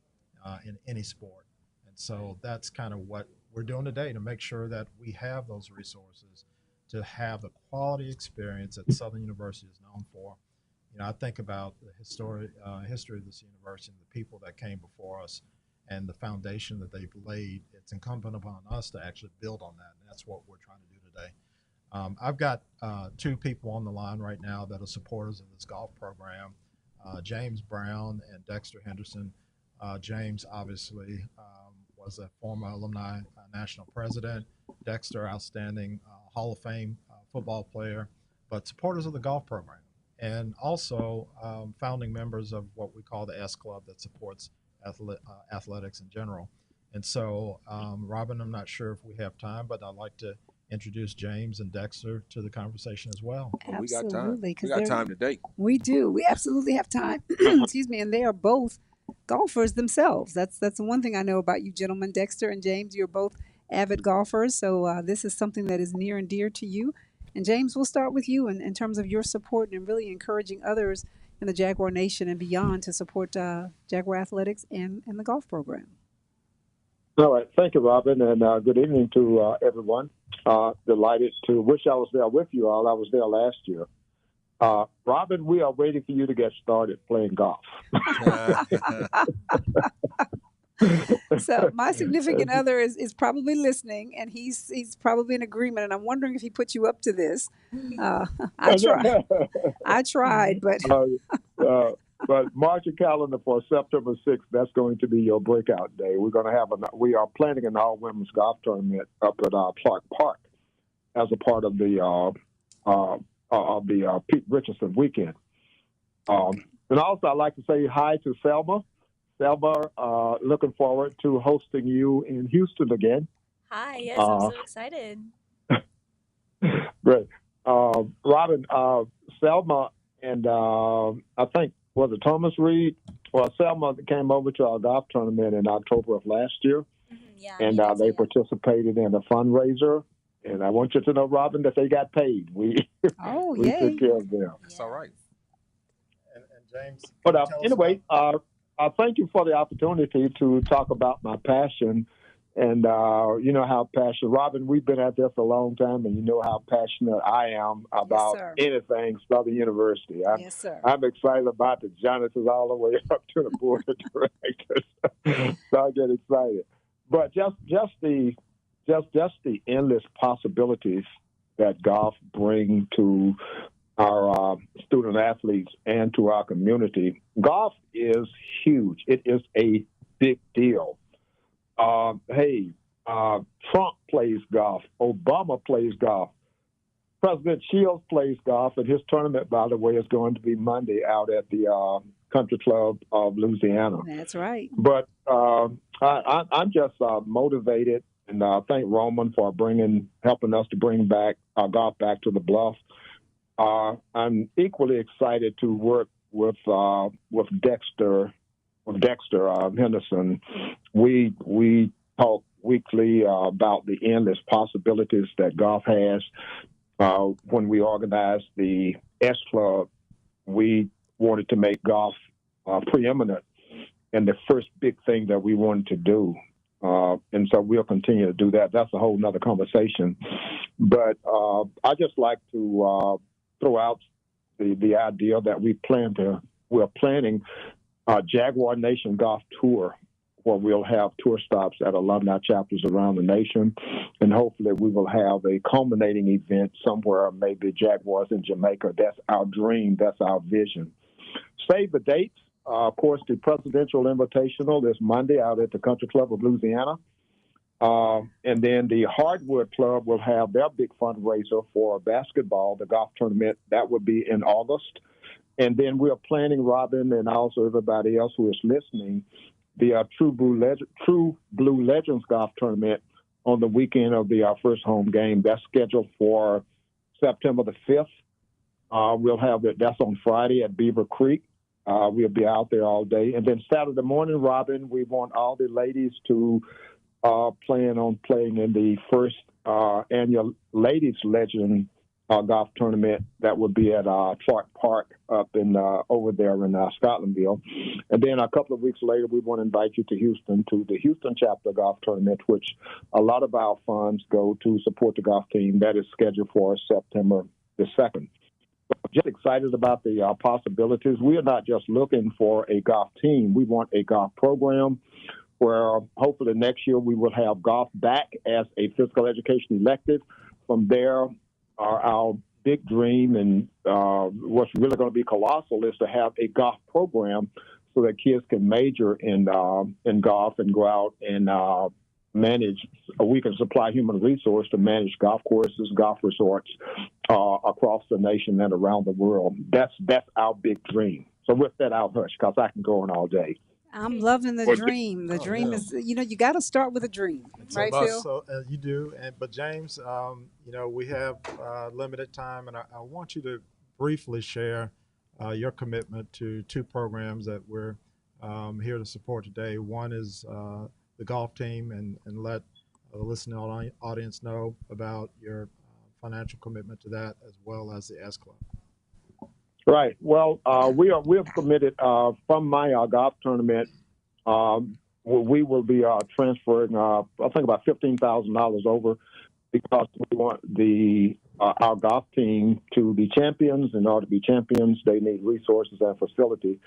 in any sport. And so that's kind of what we're doing today, to make sure that we have those resources to have the quality experience that Southern University is known for. You know, I think about the history of this university and the people that came before us and the foundation that they've laid. It's incumbent upon us to actually build on that, and that's what we're trying to do today. I've got two people on the line right now that are supporters of this golf program, James Brown and Dexter Henderson. James obviously was a former alumni national president. Dexter, outstanding Hall of Fame football player, but supporters of the golf program. And also founding members of what we call the S Club that supports athletics in general. And so, Robin, I'm not sure if we have time, but I'd like to introduce James and Dexter to the conversation as well. We got time. Absolutely, 'cause We got they're- time today. We do. We absolutely have time. Excuse me. And they are both golfers themselves. That's the one thing I know about you gentlemen. Dexter and James, you're both avid golfers. So this is something that is near and dear to you. And James, we'll start with you in terms of your support and really encouraging others in the Jaguar Nation and beyond to support Jaguar athletics and the golf program. All right. Thank you, Robin, and good evening to everyone. Delighted to wish I was there with you all. I was there last year. Robin, we are waiting for you to get started playing golf. So my significant other is probably listening, and he's probably in agreement. And I'm wondering if he put you up to this. I tried, but but mark your calendar for September 6th. That's going to be your breakout day. We are planning an all women's golf tournament up at Clark Park as a part of the Pete Richardson weekend. And also, I'd like to say hi to Selma. Selma, looking forward to hosting you in Houston again. Hi, yes, I'm so excited. Great. Robin, Selma and I think, was it Thomas Reed? Well, Selma came over to our golf tournament in October of last year. Yeah, and they participated in a fundraiser. And I want you to know, Robin, that they got paid. We took care of them. That's all right. And James, But anyway, thank you for the opportunity to talk about my passion. And you know how passionate, Robin, we've been at this a long time, and you know how passionate I am about anything Southern University. I'm excited about the janitors all the way up to the board of directors. So I get excited. But just the endless possibilities that golf bring to our student athletes and to our community. Golf is huge. It is a big deal. Trump plays golf. Obama plays golf. President Shields plays golf, and his tournament, by the way, is going to be Monday out at the Country Club of Louisiana. That's right. But I'm just motivated, and I thank Roman for helping us to bring back golf back to the Bluff. I'm equally excited to work with Dexter Henderson. We talk weekly about the endless possibilities that golf has. When we organized the S Club, we wanted to make golf preeminent the first big thing that we wanted to do. And so we'll continue to do that. That's a whole nother conversation. But I just like to throw out the idea that we're planning a Jaguar Nation Golf Tour, where we'll have tour stops at alumni chapters around the nation. And hopefully we will have a culminating event somewhere, maybe Jaguars in Jamaica. That's our dream. That's our vision. Save the dates. Of course, the Presidential Invitational is Monday out at the Country Club of Louisiana. And then the Hardwood Club will have their big fundraiser for basketball, the golf tournament. That would be in August. And then we're planning, Robin, and also everybody else who is listening, the True Blue Legends golf tournament on the weekend of the first home game. That's scheduled for September the 5th. We'll have it. That's on Friday at Beaver Creek. We'll be out there all day. And then Saturday morning, Robin, we want all the ladies to plan on playing in the first annual Ladies Legend golf tournament. That would be at Clark Park up in over there in Scotlandville. And then a couple of weeks later, we want to invite you to Houston, to the Houston chapter golf tournament, which a lot of our funds go to support the golf team. That is scheduled for September the 2nd. I'm just excited about the possibilities. We are not just looking for a golf team. We want a golf program where hopefully next year we will have golf back as a physical education elective. From there, our big dream and what's really going to be colossal is to have a golf program so that kids can major in golf and go out and manage. We can supply human resource to manage golf courses, golf resorts across the nation and around the world. That's our big dream. So with that, I'll hush because I can go on all day. I'm loving the dream. The dream is, you got to start with a dream, right, Phil? So you do, but James, we have limited time, and I want you to briefly share your commitment to two programs that we're here to support today. One is the golf team, and let the listening audience know about your financial commitment to that, as well as the S Club. Right. Well, we have committed from my golf tournament. We will be transferring, I think, about $15,000 over, because we want our golf team to be champions. In order to be champions, they need resources and facility.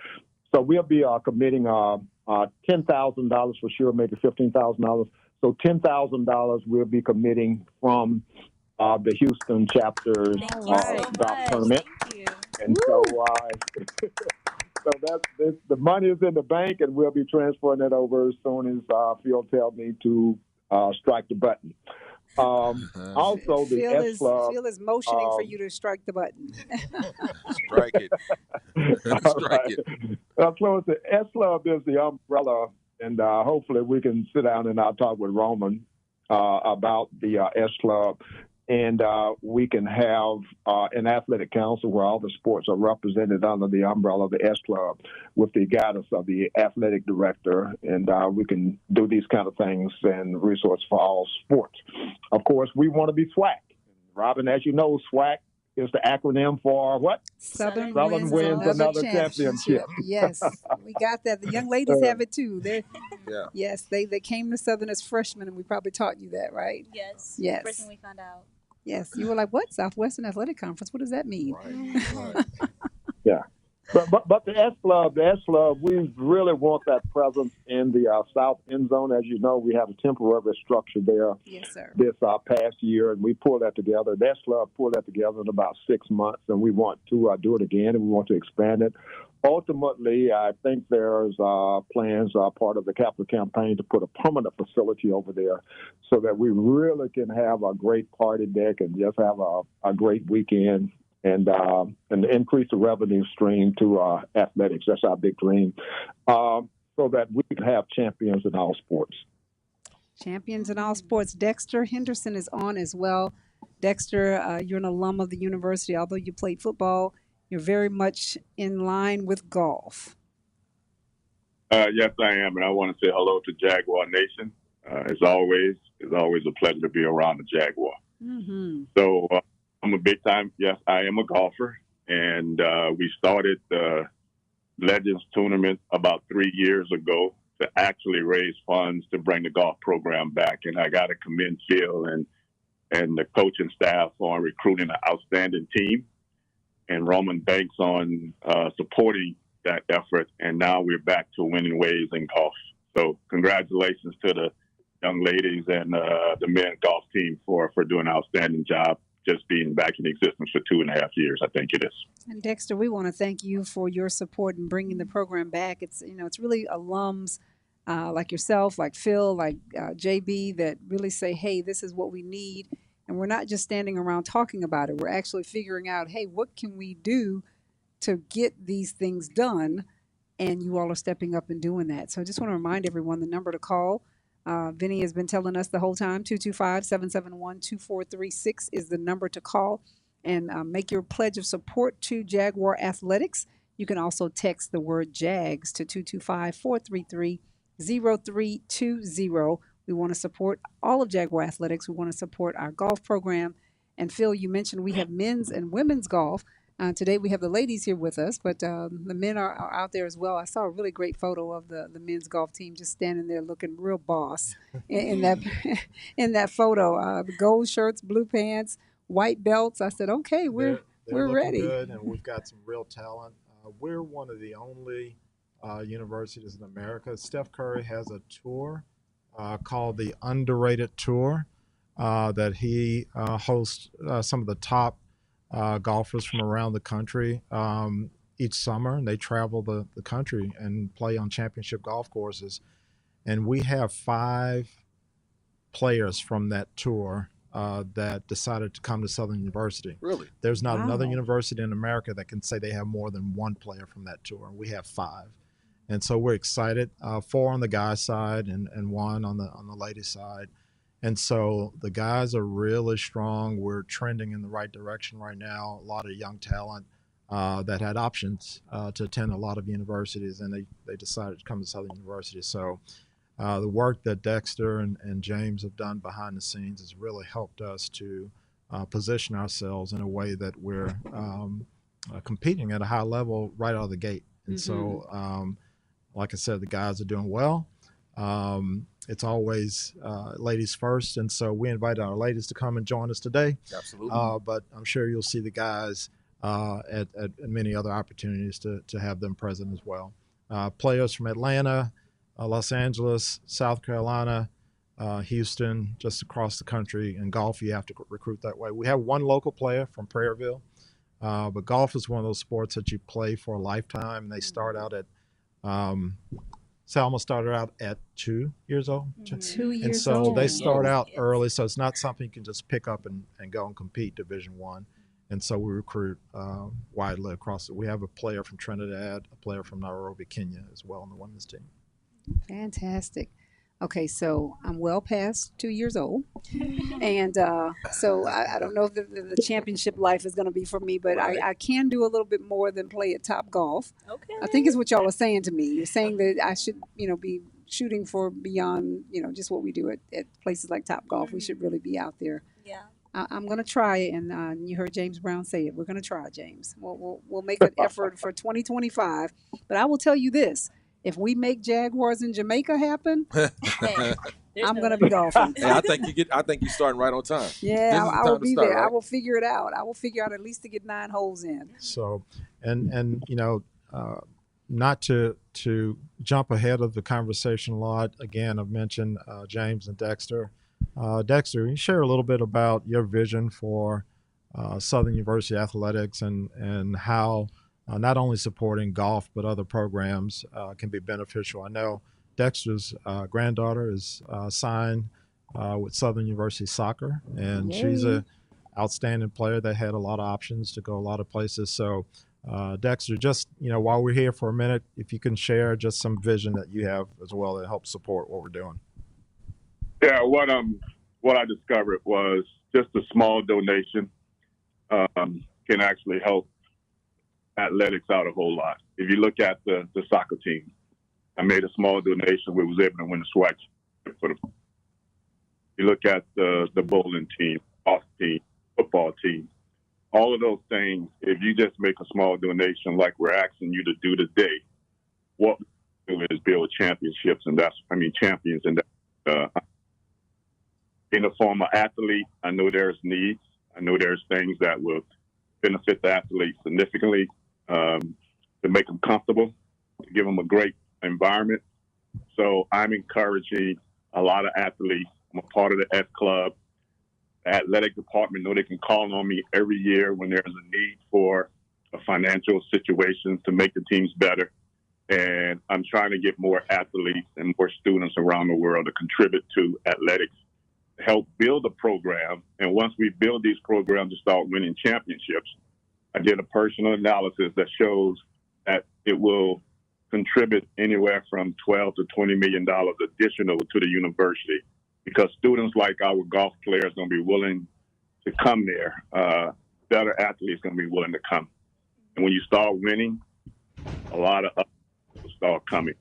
So we'll be committing $10,000 for sure, maybe $15,000. So $10,000 we'll be committing from the Houston chapter's golf tournament. And so, so that's the money is in the bank, and we'll be transferring it over as soon as Phil tells me to strike the button. Also, the S Club. Phil is motioning for you to strike the button. Strike it. Strike it. So the S Club is the umbrella, and hopefully we can sit down and I'll talk with Roman about the S Club. And we can have an athletic council where all the sports are represented under the umbrella of the S Club with the guidance of the athletic director. And we can do these kind of things and resource for all sports. Of course, we want to be SWAC. Robin, as you know, SWAC is the acronym for what? Southern wins another championship. Yes, we got that. The young ladies have it too. Yes, they came to Southern as freshmen, and we probably taught you that, right? Yes. Yes. First thing we found out. Yes, you were like, "What? Southwestern Athletic Conference? What does that mean?" Right. Yeah, but the S Club, we really want that presence in the south end zone. As you know, we have a temporary structure there. Yes, sir. This past year, and we pulled that together. The S Club pulled that together in about 6 months, and we want to do it again, and we want to expand it. Ultimately, I think there's plans, part of the capital campaign, to put a permanent facility over there so that we really can have a great party deck and just have a great weekend and increase the revenue stream to athletics. That's our big dream, so that we can have champions in all sports. Champions in all sports. Dexter Henderson is on as well. Dexter, you're an alum of the university. Although you played football, you're very much in line with golf. Yes, I am, and I want to say hello to Jaguar Nation. It's always a pleasure to be around the Jaguar. Mm-hmm. So I'm a big time. Yes, I am a golfer, and we started the Legends Tournament about 3 years ago to actually raise funds to bring the golf program back. And I got to commend Phil and the coaching staff on recruiting an outstanding team, and Roman Banks on supporting that effort. And now we're back to winning ways in golf. So congratulations to the young ladies and the men's golf team for doing an outstanding job, just being back in existence for 2.5 years, I think it is. And Dexter, we want to thank you for your support in bringing the program back. It's it's really alums like yourself, like Phil, like JB that really say, hey, this is what we need. And we're not just standing around talking about it. We're actually figuring out, hey, what can we do to get these things done? And you all are stepping up and doing that. So I just want to remind everyone the number to call. Vinny has been telling us the whole time, 225-771-2436 is the number to call. And make your pledge of support to Jaguar Athletics. You can also text the word JAGS to 225-433-0320. We want to support all of Jaguar Athletics. We want to support our golf program. And Phil, you mentioned we have men's and women's golf. Today we have the ladies here with us, but the men are out there as well. I saw a really great photo of the men's golf team just standing there looking real boss in that in that photo. The gold shirts, blue pants, white belts. I said, okay, we're looking ready. Good, and we've got some real talent. We're one of the only universities in America. Steph Curry has a tour called the Underrated Tour that he hosts some of the top golfers from around the country each summer, and they travel the country and play on championship golf courses. And we have 5 players from that tour that decided to come to Southern University. Really? There's not Wow. another university in America that can say they have more than 1 player from that tour. We have 5. And so we're excited. 4 on the guys' side and 1 on the ladies' side. And so the guys are really strong. We're trending in the right direction right now. A lot of young talent that had options to attend a lot of universities, and they decided to come to Southern University. So the work that Dexter and James have done behind the scenes has really helped us to position ourselves in a way that we're competing at a high level right out of the gate. And so, like I said, the guys are doing well. It's always ladies first, and so we invited our ladies to come and join us today. Absolutely. But I'm sure you'll see the guys at many other opportunities to have them present as well. Players from Atlanta, Los Angeles, South Carolina, Houston, just across the country. In golf, you have to recruit that way. We have 1 local player from Prairieville, but golf is one of those sports that you play for a lifetime. They start out at Salma started out at 2 years old. 2 years And so old. they start out early, so it's not something you can just pick up and go and compete Division I. And so we recruit widely across it. We have a player from Trinidad, a player from Nairobi, Kenya as well on the women's team. Fantastic. Okay, so I'm well past 2 years old. And so I don't know if the championship life is going to be for me, but I can do a little bit more than play at Top Golf. Okay. I think is what y'all are saying to me. You're saying that I should, be shooting for beyond, just what we do at places like Top Golf. We should really be out there. Yeah. I'm going to try it, and you heard James Brown say it. We're going to try, James. We'll make an effort for 2025. But I will tell you this. If we make Jaguars in Jamaica happen, I'm going to be golfing. Hey, I think you're starting right on time. Yeah, I will be start, there. right? I will figure it out. I will figure out at least to get 9 holes in. So, and not to jump ahead of the conversation a lot. Again, I've mentioned James and Dexter. Dexter, you share a little bit about your vision for Southern University athletics and how not only supporting golf but other programs can be beneficial. I know Dexter's granddaughter is signed with Southern University Soccer, and she's an outstanding player that had a lot of options to go a lot of places. So, Dexter, just while we're here for a minute, if you can share just some vision that you have as well that helps support what we're doing. Yeah, what I discovered was just a small donation can actually help athletics out a whole lot. If you look at the soccer team, I made a small donation. We was able to win the SWAC for the. You look at the bowling team, golf team, football team, all of those things. If you just make a small donation, like we're asking you to do today, what we do is build championships, and champions. And being a former athlete, I know there's needs. I know there's things that will benefit the athlete significantly, to make them comfortable, to give them a great environment. So I'm encouraging a lot of athletes. I'm a part of the S Club. The athletic department know they can call on me every year when there's a need for a financial situation to make the teams better. And I'm trying to get more athletes and more students around the world to contribute to athletics, to help build a program. And once we build these programs to start winning championships, I did a personal analysis that shows that it will contribute anywhere from $12 to $20 million additional to the university, because students like our golf players going to be willing to come there. Better athletes going to be willing to come. And when you start winning, a lot of others will start coming,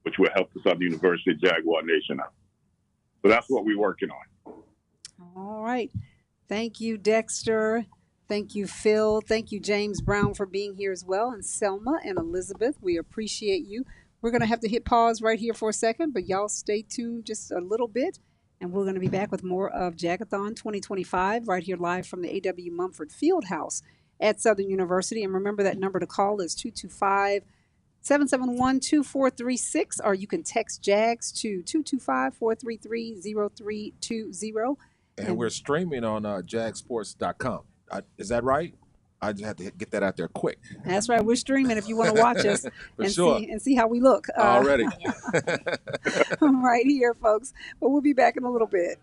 which will help the Southern University Jaguar Nation out. So that's what we're working on. All right. Thank you, Dexter. Thank you, Phil. Thank you, James Brown, for being here as well. And Selma and Elizabeth, we appreciate you. We're going to have to hit pause right here for a second, but y'all stay tuned just a little bit. And we're going to be back with more of Jag-A-Thon 2025 right here live from the A.W. Mumford Fieldhouse at Southern University. And remember, that number to call is 225-771-2436, or you can text JAGS to 225-433-0320. And we're streaming on jagsports.com. Is that right? I just had to get that out there quick. That's right. We're streaming if you want to watch us and see how we look. Already. Right here, folks. But we'll be back in a little bit.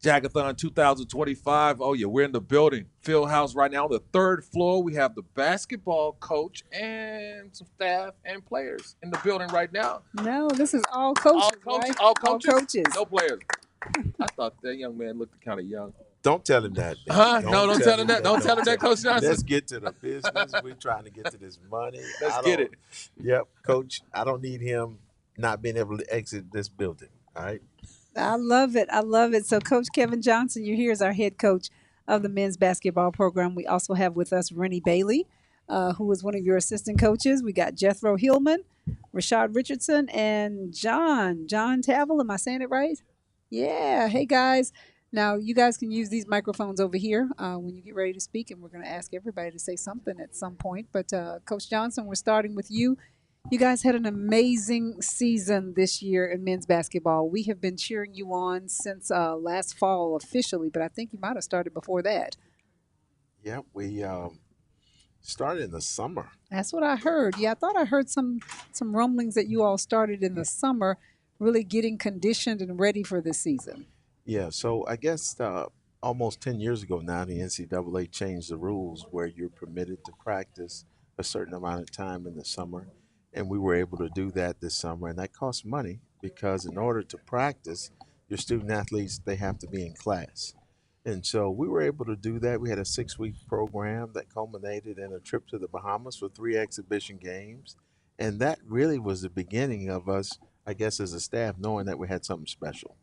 Jag-A-Thon 2025. Oh, yeah, we're in the building. Fieldhouse right now. On the third floor, we have the basketball coach and some staff and players in the building right now. No, this is all coaches, right? All coaches? All coaches. No players. I thought that young man looked kind of young. Don't tell him that. Huh? No, don't tell him that. Don't tell him that, Coach Johnson. Let's get to the business. We're trying to get to this money. Let's get it. Yep, Coach. I don't need him not being able to exit this building. All right. I love it. I love it. So, Coach Kevin Johnson, you're here as our head coach of the men's basketball program. We also have with us Rennie Bailey, who is one of your assistant coaches. We got Jethro Hillman, Rashad Richardson, and John Tavel. Am I saying it right? Yeah. Hey, guys. Now, you guys can use these microphones over here when you get ready to speak, and we're going to ask everybody to say something at some point. But, Coach Johnson, we're starting with you. You guys had an amazing season this year in men's basketball. We have been cheering you on since last fall officially, but I think you might have started before that. Yeah, we started in the summer. That's what I heard. Yeah, I thought I heard some rumblings that you all started in the summer, really getting conditioned and ready for this season. Yeah, so I guess almost 10 years ago now, the NCAA changed the rules where you're permitted to practice a certain amount of time in the summer. And we were able to do that this summer. And that costs money because in order to practice, your student athletes, they have to be in class. And so we were able to do that. We had a 6-week program that culminated in a trip to the Bahamas for 3 exhibition games. And that really was the beginning of us, I guess, as a staff, knowing that we had something special.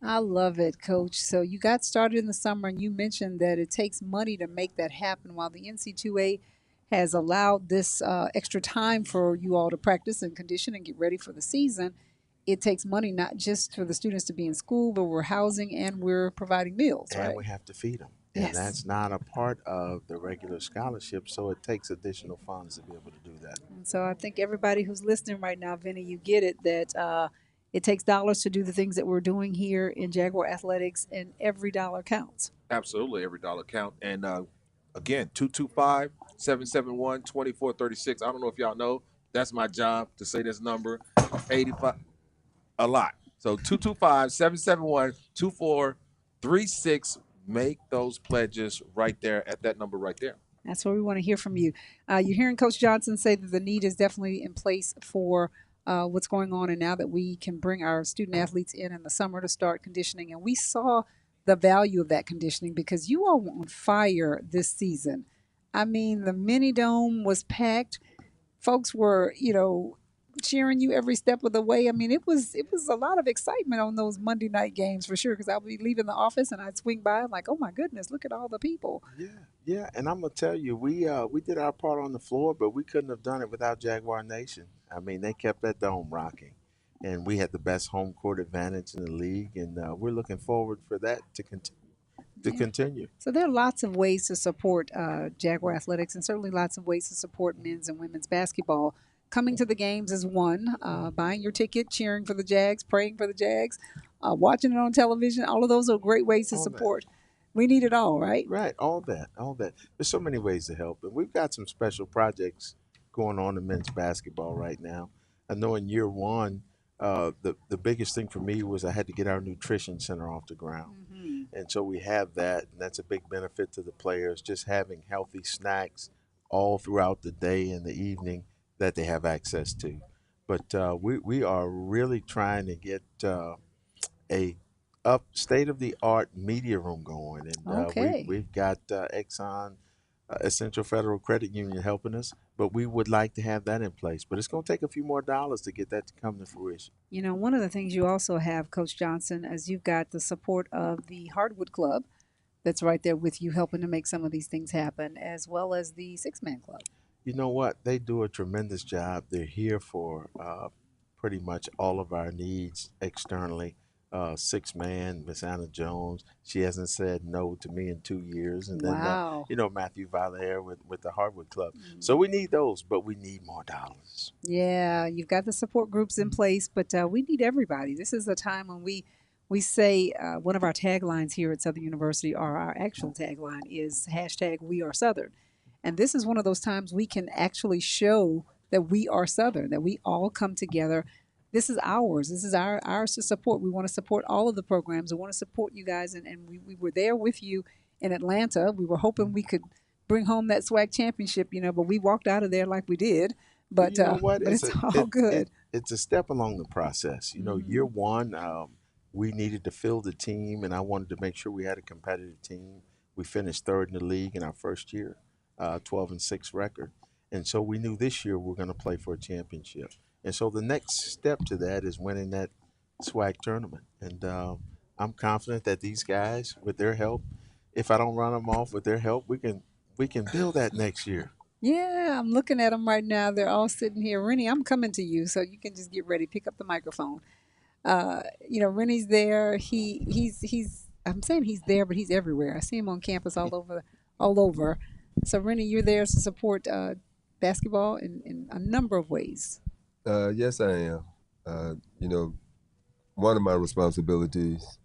I love it, Coach. So you got started in the summer, and you mentioned that it takes money to make that happen. While the NC2A has allowed this extra time for you all to practice and condition and get ready for the season, it takes money not just for the students to be in school, but we're housing and we're providing meals, right? And we have to feed them. Yes. And that's not a part of the regular scholarship, so it takes additional funds to be able to do that. And so I think everybody who's listening right now, Vinny, you get it, that it takes dollars to do the things that we're doing here in Jaguar Athletics, and every dollar counts. Absolutely, every dollar count. And again, 225-771-2436. I don't know if y'all know. That's my job to say this number. 85, a lot. So 225-771-2436. Make those pledges right there at that number right there. That's what we want to hear from you. You're hearing Coach Johnson say that the need is definitely in place for what's going on, and now that we can bring our student athletes in the summer to start conditioning, and we saw the value of that conditioning because you all were on fire this season. I mean, the mini dome was packed. Folks were, cheering you every step of the way. I mean, it was a lot of excitement on those Monday night games for sure, because I would be leaving the office and I'd swing by. I'm like, oh my goodness, look at all the people. Yeah, and I'm gonna tell you, we did our part on the floor, but we couldn't have done it without Jaguar Nation. I mean, they kept that dome rocking, and we had the best home court advantage in the league, and we're looking forward for that to continue. So there are lots of ways to support Jaguar Athletics, and certainly lots of ways to support men's and women's basketball. Coming to the games is one. Buying your ticket, cheering for the Jags, praying for the Jags, watching it on television. All of those are great ways to support. We need it all, right? Right, all that. There's so many ways to help, and we've got some special projects going on in men's basketball right now. I know in year one, the biggest thing for me was I had to get our nutrition center off the ground. And so we have that, and that's a big benefit to the players, just having healthy snacks all throughout the day and the evening that they have access to. But we are really trying to get a state-of-the-art media room going. And we've got Exxon, Essential Federal Credit Union helping us, but we would like to have that in place. But it's going to take a few more dollars to get that to come to fruition. One of the things you also have, Coach Johnson, is you've got the support of the Hardwood Club that's right there with you, helping to make some of these things happen, as well as the Six-Man Club. You know what? They do a tremendous job. They're here for pretty much all of our needs externally. Six-Man, Miss Anna Jones, she hasn't said no to me in 2 years. And then, Matthew Valère with the Hardwood Club. So we need those, but we need more dollars. Yeah, you've got the support groups in place, but we need everybody. This is a time when we say one of our taglines here at Southern University, or our actual tagline, is #WeAreSouthern. And this is one of those times we can actually show that we are Southern, that we all come together this is ours. This is ours to support. We want to support all of the programs. We want to support you guys, and we were there with you in Atlanta. We were hoping we could bring home that SWAC championship, but we walked out of there like we did. But you know what? but it's all good. It's a step along the process. Year one, we needed to fill the team, and I wanted to make sure we had a competitive team. We finished third in the league in our first year, 12-6 record. And so we knew this year we're going to play for a championship. And so the next step to that is winning that SWAC tournament. And I'm confident that these guys, with their help, if I don't run them off with their help, we can build that next year. Yeah, I'm looking at them right now. They're all sitting here. Rennie, I'm coming to you, so you can just get ready. Pick up the microphone. Rennie's there. He's. I'm saying he's there, but he's everywhere. I see him on campus all over. So Rennie, you're there to support basketball in a number of ways. Yes, I am. One of my responsibilities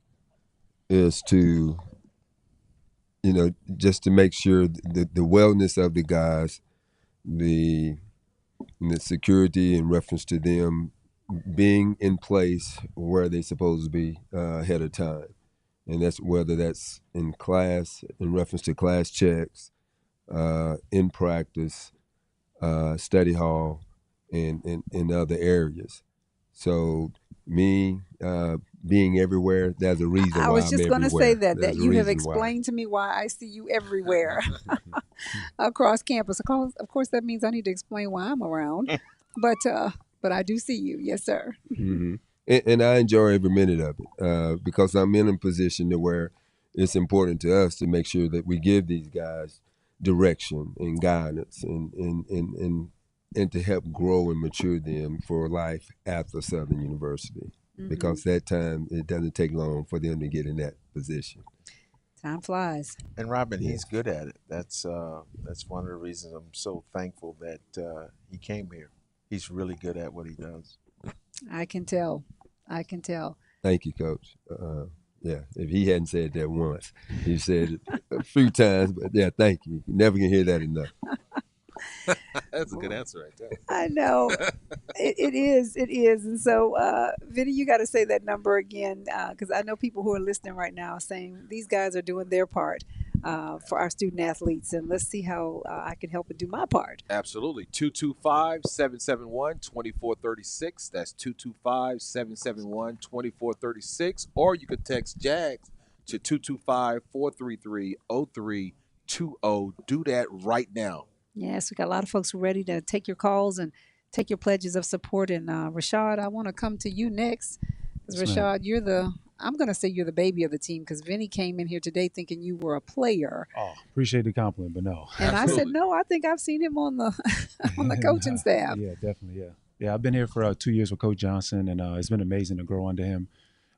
is to, just to make sure the wellness of the guys, the security in reference to them being in place where they're supposed to be ahead of time. And that's whether that's in class, in reference to class checks, in practice, study hall, and in other areas. So me being everywhere, there's a reason why I was I'm just going to everywhere. say that There's a you have reason why. explained to me why I see you everywhere across campus. Of course, that means I need to explain why I'm around, but I do see you. Yes, sir. Mm-hmm. And I enjoy every minute of it because I'm in a position to where it's important to us to make sure that we give these guys direction and guidance and to help grow and mature them for life after Southern University. Mm-hmm. Because that time, it doesn't take long for them to get in that position. Time flies. And Robin, he's good at it. That's one of the reasons I'm so thankful that he came here. He's really good at what he does. I can tell. Thank you, Coach. Yeah, if he hadn't said that once, he said it a few times, but yeah, thank you. You never can hear that enough. That's a good answer right there. I know. It is. And so, Vinny, you got to say that number again because I know people who are listening right now saying these guys are doing their part for our student athletes. And let's see how I can help and do my part. Absolutely. 225-771-2436. That's 225-771-2436. Or you could text JAGS to 225-433-0320. Do that right now. Yes, we got a lot of folks ready to take your calls and take your pledges of support. And Rashad, I want to come to you next. Because Rashad, I'm going to say you're the baby of the team because Vinny came in here today thinking you were a player. Oh, appreciate the compliment, but no. And I said, no, I think I've seen him on the coaching staff. Yeah, definitely, yeah. Yeah, I've been here for 2 years with Coach Johnson, and it's been amazing to grow under him.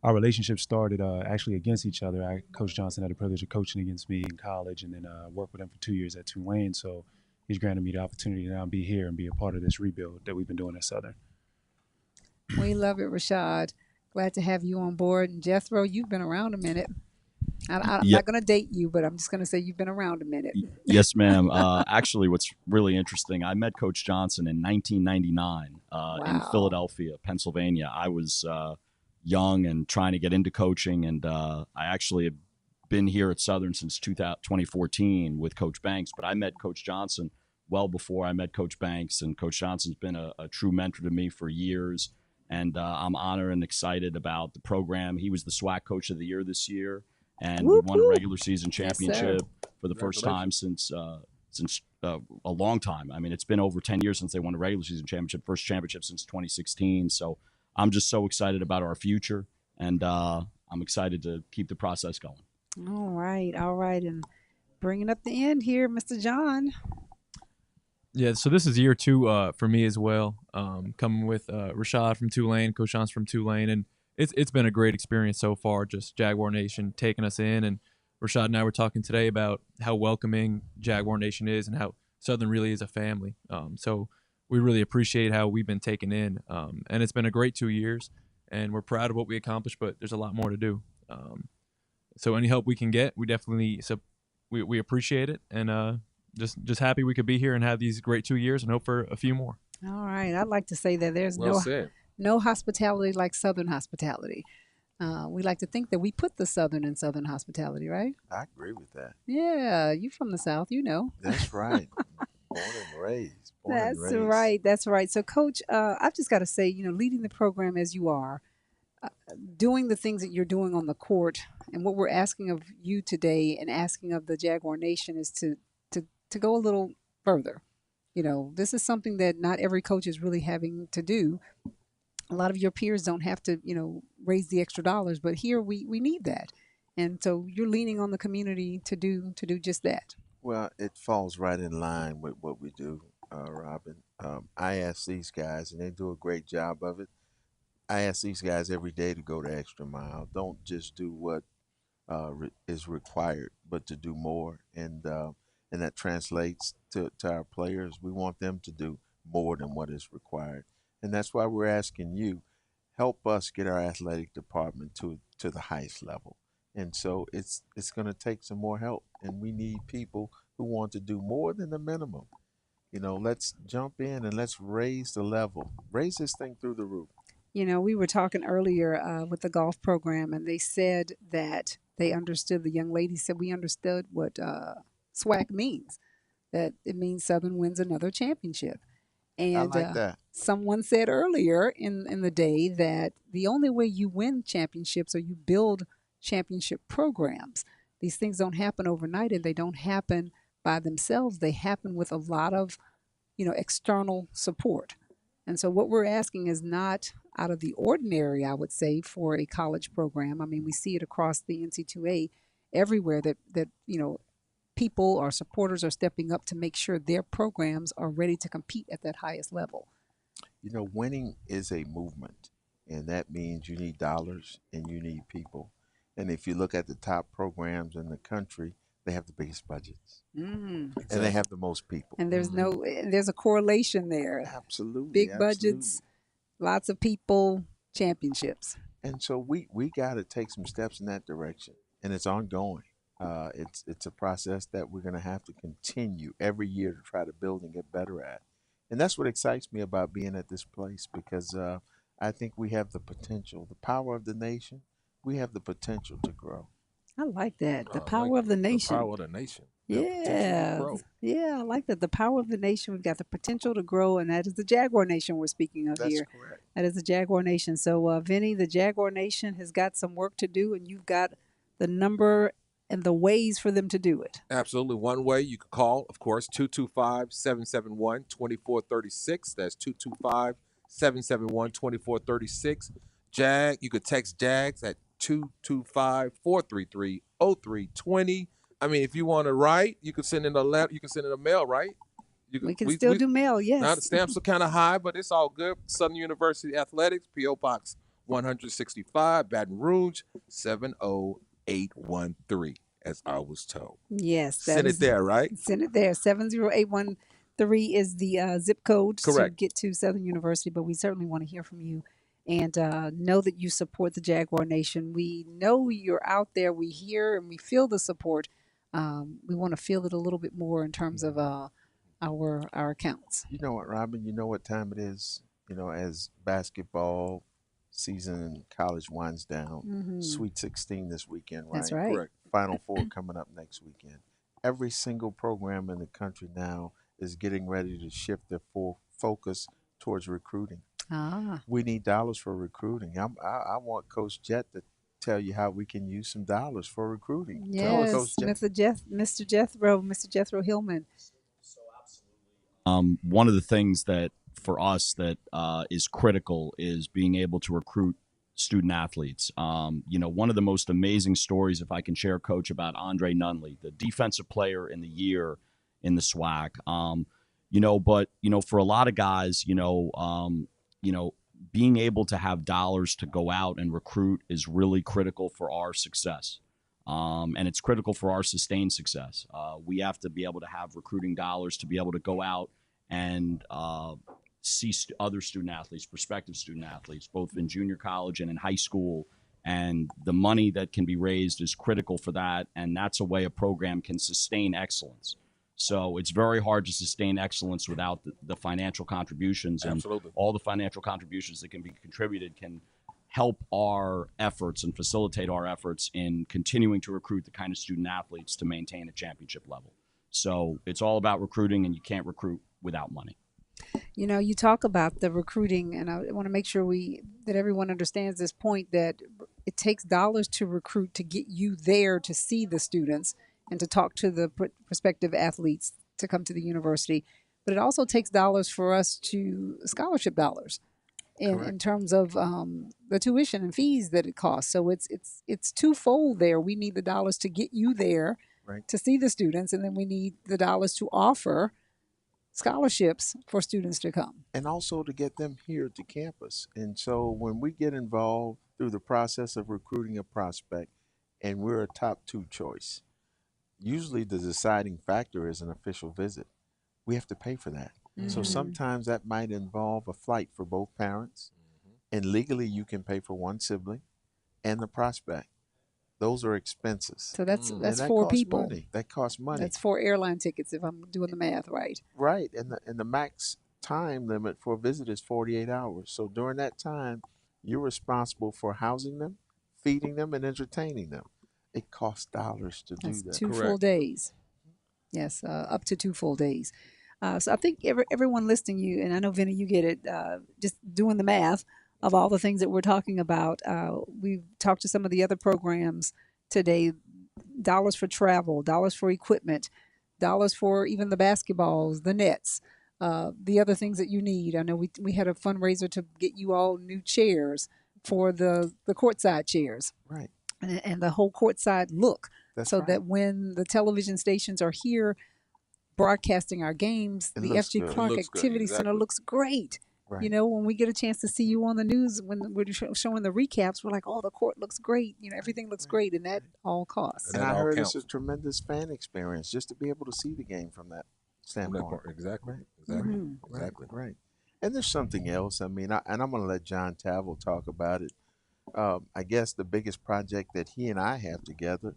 Our relationship started actually against each other. Coach Johnson had the privilege of coaching against me in college and then worked with him for 2 years at Tulane. So he's granted me the opportunity to now be here and be a part of this rebuild that we've been doing at Southern. We love it, Rashad. Glad to have you on board. And Jethro, you've been around a minute. I'm not going to date you, but I'm just going to say you've been around a minute. Yes, ma'am. Actually, what's really interesting, I met Coach Johnson in 1999 in Philadelphia, Pennsylvania. I was young and trying to get into coaching, and I actually have been here at Southern since 2014 with Coach Banks, but I met Coach Johnson well before I met Coach Banks, and Coach Johnson's been a true mentor to me for years, and I'm honored and excited about the program. He was the SWAC Coach of the Year this year, and we won a regular season championship for the first time since a long time. I mean, it's been over 10 years since they won a regular season championship, first championship since 2016, so I'm just so excited about our future, and I'm excited to keep the process going. All right. And bringing up the end here, Mr. John. Yeah, so this is year 2 for me as well, coming with Rashad from Tulane, Coach Johnson from Tulane, and it's been a great experience so far, just Jaguar Nation taking us in, and Rashad and I were talking today about how welcoming Jaguar Nation is and how Southern really is a family. So we really appreciate how we've been taken in, and it's been a great 2 years, and we're proud of what we accomplished, but there's a lot more to do. So any help we can get, we definitely we appreciate it, and just happy we could be here and have these great 2 years and hope for a few more. All right. I'd like to say that there's No hospitality like Southern hospitality. We like to think that we put the Southern in Southern hospitality, right? I agree with that. Yeah, you from the South, you know. That's right. Born and raised. Born and That's raised. right. That's right. So, Coach, I've just got to say, leading the program as you are, doing the things that you're doing on the court, and what we're asking of you today and asking of the Jaguar Nation is to go a little further. This is something that not every coach is really having to do. A lot of your peers don't have to, raise the extra dollars, but here we need that. And so you're leaning on the community to do just that. Well, it falls right in line with what we do, Robin. I ask these guys, and they do a great job of it. I ask these guys every day to go the extra mile. Don't just do what is required, but to do more. And that translates to our players. We want them to do more than what is required. And that's why we're asking you, help us get our athletic department to the highest level. And so it's going to take some more help. And we need people who want to do more than the minimum. Let's jump in and let's raise the level, raise this thing through the roof. We were talking earlier with the golf program, and they said that they understood, the young lady said, we understood what SWAC means, that it means Southern wins another championship. And I like that. Someone said earlier in the day that the only way you win championships or you build championship programs, these things don't happen overnight, and they don't happen by themselves. They happen with a lot of, external support. And so what we're asking is not out of the ordinary, I would say, for a college program. I mean, we see it across the NC2A everywhere that people or supporters are stepping up to make sure their programs are ready to compete at that highest level. Winning is a movement, and that means you need dollars and you need people. And if you look at the top programs in the country, they have the biggest budgets, and they have the most people. And there's a correlation there. Absolutely, big budgets, lots of people, championships. And so we got to take some steps in that direction, and it's ongoing. It's a process that we're going to have to continue every year to try to build and get better at. And that's what excites me about being at this place, because I think we have the potential, the power of the nation. We have the potential to grow. I like that. The power of the nation. The power of the nation. Yeah. Yeah, I like that. The power of the nation. We've got the potential to grow, and that is the Jaguar Nation we're speaking of here. That's correct. That is the Jaguar Nation. So, Vinny, the Jaguar Nation has got some work to do, and you've got the number and the ways for them to do it. Absolutely. One way you could call, of course, 225-771-2436. That's 225-771-2436. You could text JAGS at 225-433-0320. I mean, if you want to write, you can send in a letter. You can send in a mail, right? We can still do mail, yes. Now the stamps are kind of high, but it's all good. Southern University Athletics, P.O. Box 165, Baton Rouge 70813, as I was told. Yes. Send it there, right? Send it there. 70813 is the zip code to get to Southern University, but we certainly want to hear from you. And know that you support the Jaguar Nation. We know you're out there. We hear and we feel the support. We want to feel it a little bit more in terms of our accounts. You know what, Robin? You know what time it is? As basketball season in college winds down, Sweet 16 this weekend, right? That's right. Correct. Final Four coming up next weekend. Every single program in the country now is getting ready to shift their full focus towards recruiting. We need dollars for recruiting. I want Coach Jet to tell you how we can use some dollars for recruiting. Yes, Mr. Jethro Hillman. One of the things that for us that is critical is being able to recruit student athletes. One of the most amazing stories, if I can share, Coach, about Andre Nunley, the defensive player in the year in the SWAC. But for a lot of guys, being able to have dollars to go out and recruit is really critical for our success. And it's critical for our sustained success. We have to be able to have recruiting dollars to be able to go out and see other student athletes, prospective student athletes, both in junior college and in high school. And the money that can be raised is critical for that. And that's a way a program can sustain excellence. So it's very hard to sustain excellence without the financial contributions. And Absolutely. all the financial contributions that can be contributed can help our efforts and facilitate our efforts in continuing to recruit the kind of student athletes to maintain a championship level. So it's all about recruiting, and you can't recruit without money. You know, you talk about the recruiting, and I want to make sure that everyone understands this point, that it takes dollars to recruit to get you there to see the students and to talk to the prospective athletes to come to the university. But it also takes dollars for us to scholarship dollars in terms of the tuition and fees that it costs. So it's twofold there. We need the dollars to get you there to see the students, and then we need the dollars to offer scholarships for students to come. And also to get them here to campus. And so when we get involved through the process of recruiting a prospect and we're a top 2 choice, usually the deciding factor is an official visit. We have to pay for that. So sometimes that might involve a flight for both parents. And legally you can pay for one sibling and the prospect. Those are expenses. So that's that 4 costs people. Money. That costs money. That's 4 airline tickets if I'm doing the math right. Right. And the max time limit for a visit is 48 hours. So during that time, you're responsible for housing them, feeding them, and entertaining them. It costs dollars to do that. 2 full days. Yes, up to 2 full days. So I think everyone listening, you, and I know, Vinny, you get it, just doing the math of all the things that we're talking about. We've talked to some of the other programs today, dollars for travel, dollars for equipment, dollars for even the basketballs, the nets, the other things that you need. I know we had a fundraiser to get you all new chairs for the courtside chairs. Right. And the whole courtside look. That's so right. that when the television stations are here broadcasting our games, It the looks FG good. Clark It looks good, Activity Center exactly. looks great. Right. You know, when we get a chance to see you on the news, when we're showing the recaps, we're like, oh, the court looks great. You know, everything looks great, and that all costs. And I heard it's a tremendous fan experience just to be able to see the game from that standpoint. Exactly. Right. Exactly. Exactly. Right. And there's something else. I mean, and I'm going to let John Tavel talk about it. I guess the biggest project that he and I have together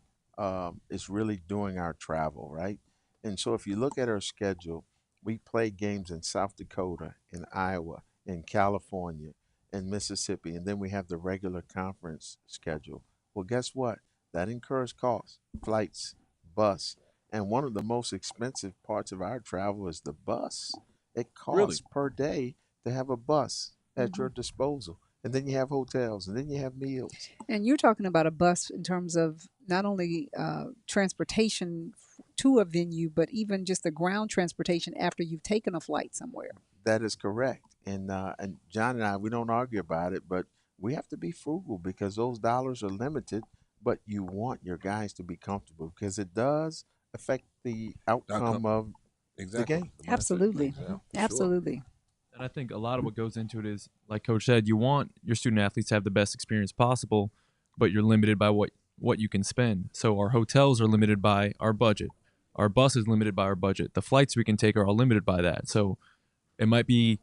is really doing our travel, right? And so if you look at our schedule, we play games in South Dakota, in Iowa, in California, in Mississippi, and then we have the regular conference schedule. Well, guess what? That incurs costs, flights, bus, and one of the most expensive parts of our travel is the bus. It costs per day to have a bus at your disposal. And then you have hotels, and then you have meals. And you're talking about a bus in terms of not only transportation to a venue, but even just the ground transportation after you've taken a flight somewhere. That is correct. And John and I, we don't argue about it, but we have to be frugal because those dollars are limited, but you want your guys to be comfortable because it does affect the outcome of the game. Absolutely. Absolutely. And I think a lot of what goes into it is, like Coach said, you want your student athletes to have the best experience possible, but you're limited by what you can spend. So our hotels are limited by our budget. Our bus is limited by our budget. The flights we can take are all limited by that. So it might be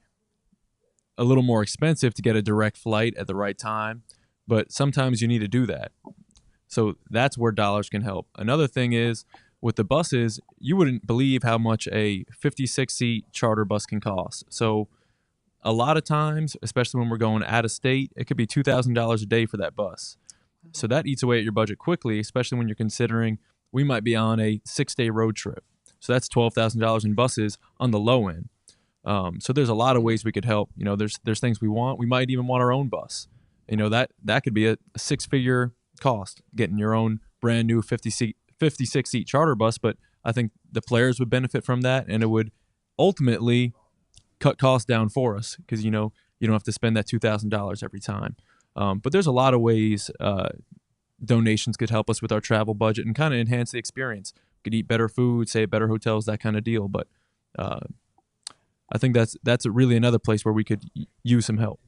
a little more expensive to get a direct flight at the right time, but sometimes you need to do that. So that's where dollars can help. Another thing is, with the buses, you wouldn't believe how much a 56-seat charter bus can cost. So a lot of times, especially when we're going out of state, it could be $2,000 a day for that bus. So that eats away at your budget quickly, especially when you're considering we might be on a 6-day road trip. So that's $12,000 in buses on the low end. So there's a lot of ways we could help. You know, there's things we want. We might even want our own bus. You know, that could be a 6-figure cost, getting your own brand new 56-seat charter bus. But I think the players would benefit from that, and it would ultimately cut costs down for us because, you know, you don't have to spend that $2,000 every time. But there's a lot of ways donations could help us with our travel budget and kind of enhance the experience. We could eat better food, stay at better hotels, that kind of deal. But I think that's really another place where we could use some help.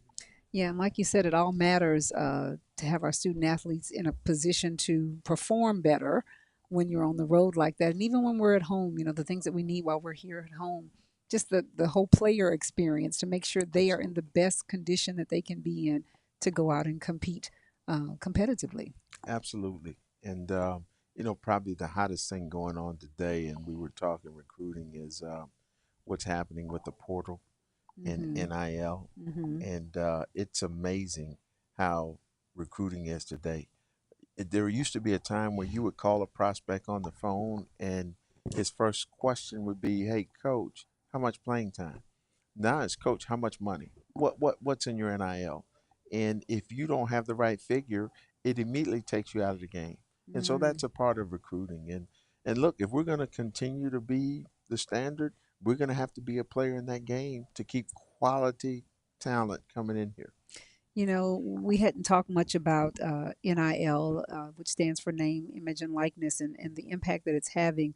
Yeah, and like you said, it all matters to have our student athletes in a position to perform better when you're on the road like that. And even when we're at home, you know, the things that we need while we're here at home, just the whole player experience to make sure they are in the best condition that they can be in to go out and compete competitively. Absolutely. And probably the hottest thing going on today, and we were talking recruiting, is what's happening with the portal and Mhm. NIL. Mhm. And it's amazing how recruiting is today. There used to be a time where you would call a prospect on the phone, and his first question would be, "Hey, coach, how much playing time?" Now it's, "Coach, how much money? What's in your NIL?" And if you don't have the right figure, it immediately takes you out of the game. And so Mm. that's a part of recruiting. And look, if we're going to continue to be the standard, we're going to have to be a player in that game to keep quality talent coming in here. We hadn't talked much about NIL, which stands for name, image, and likeness, and the impact that it's having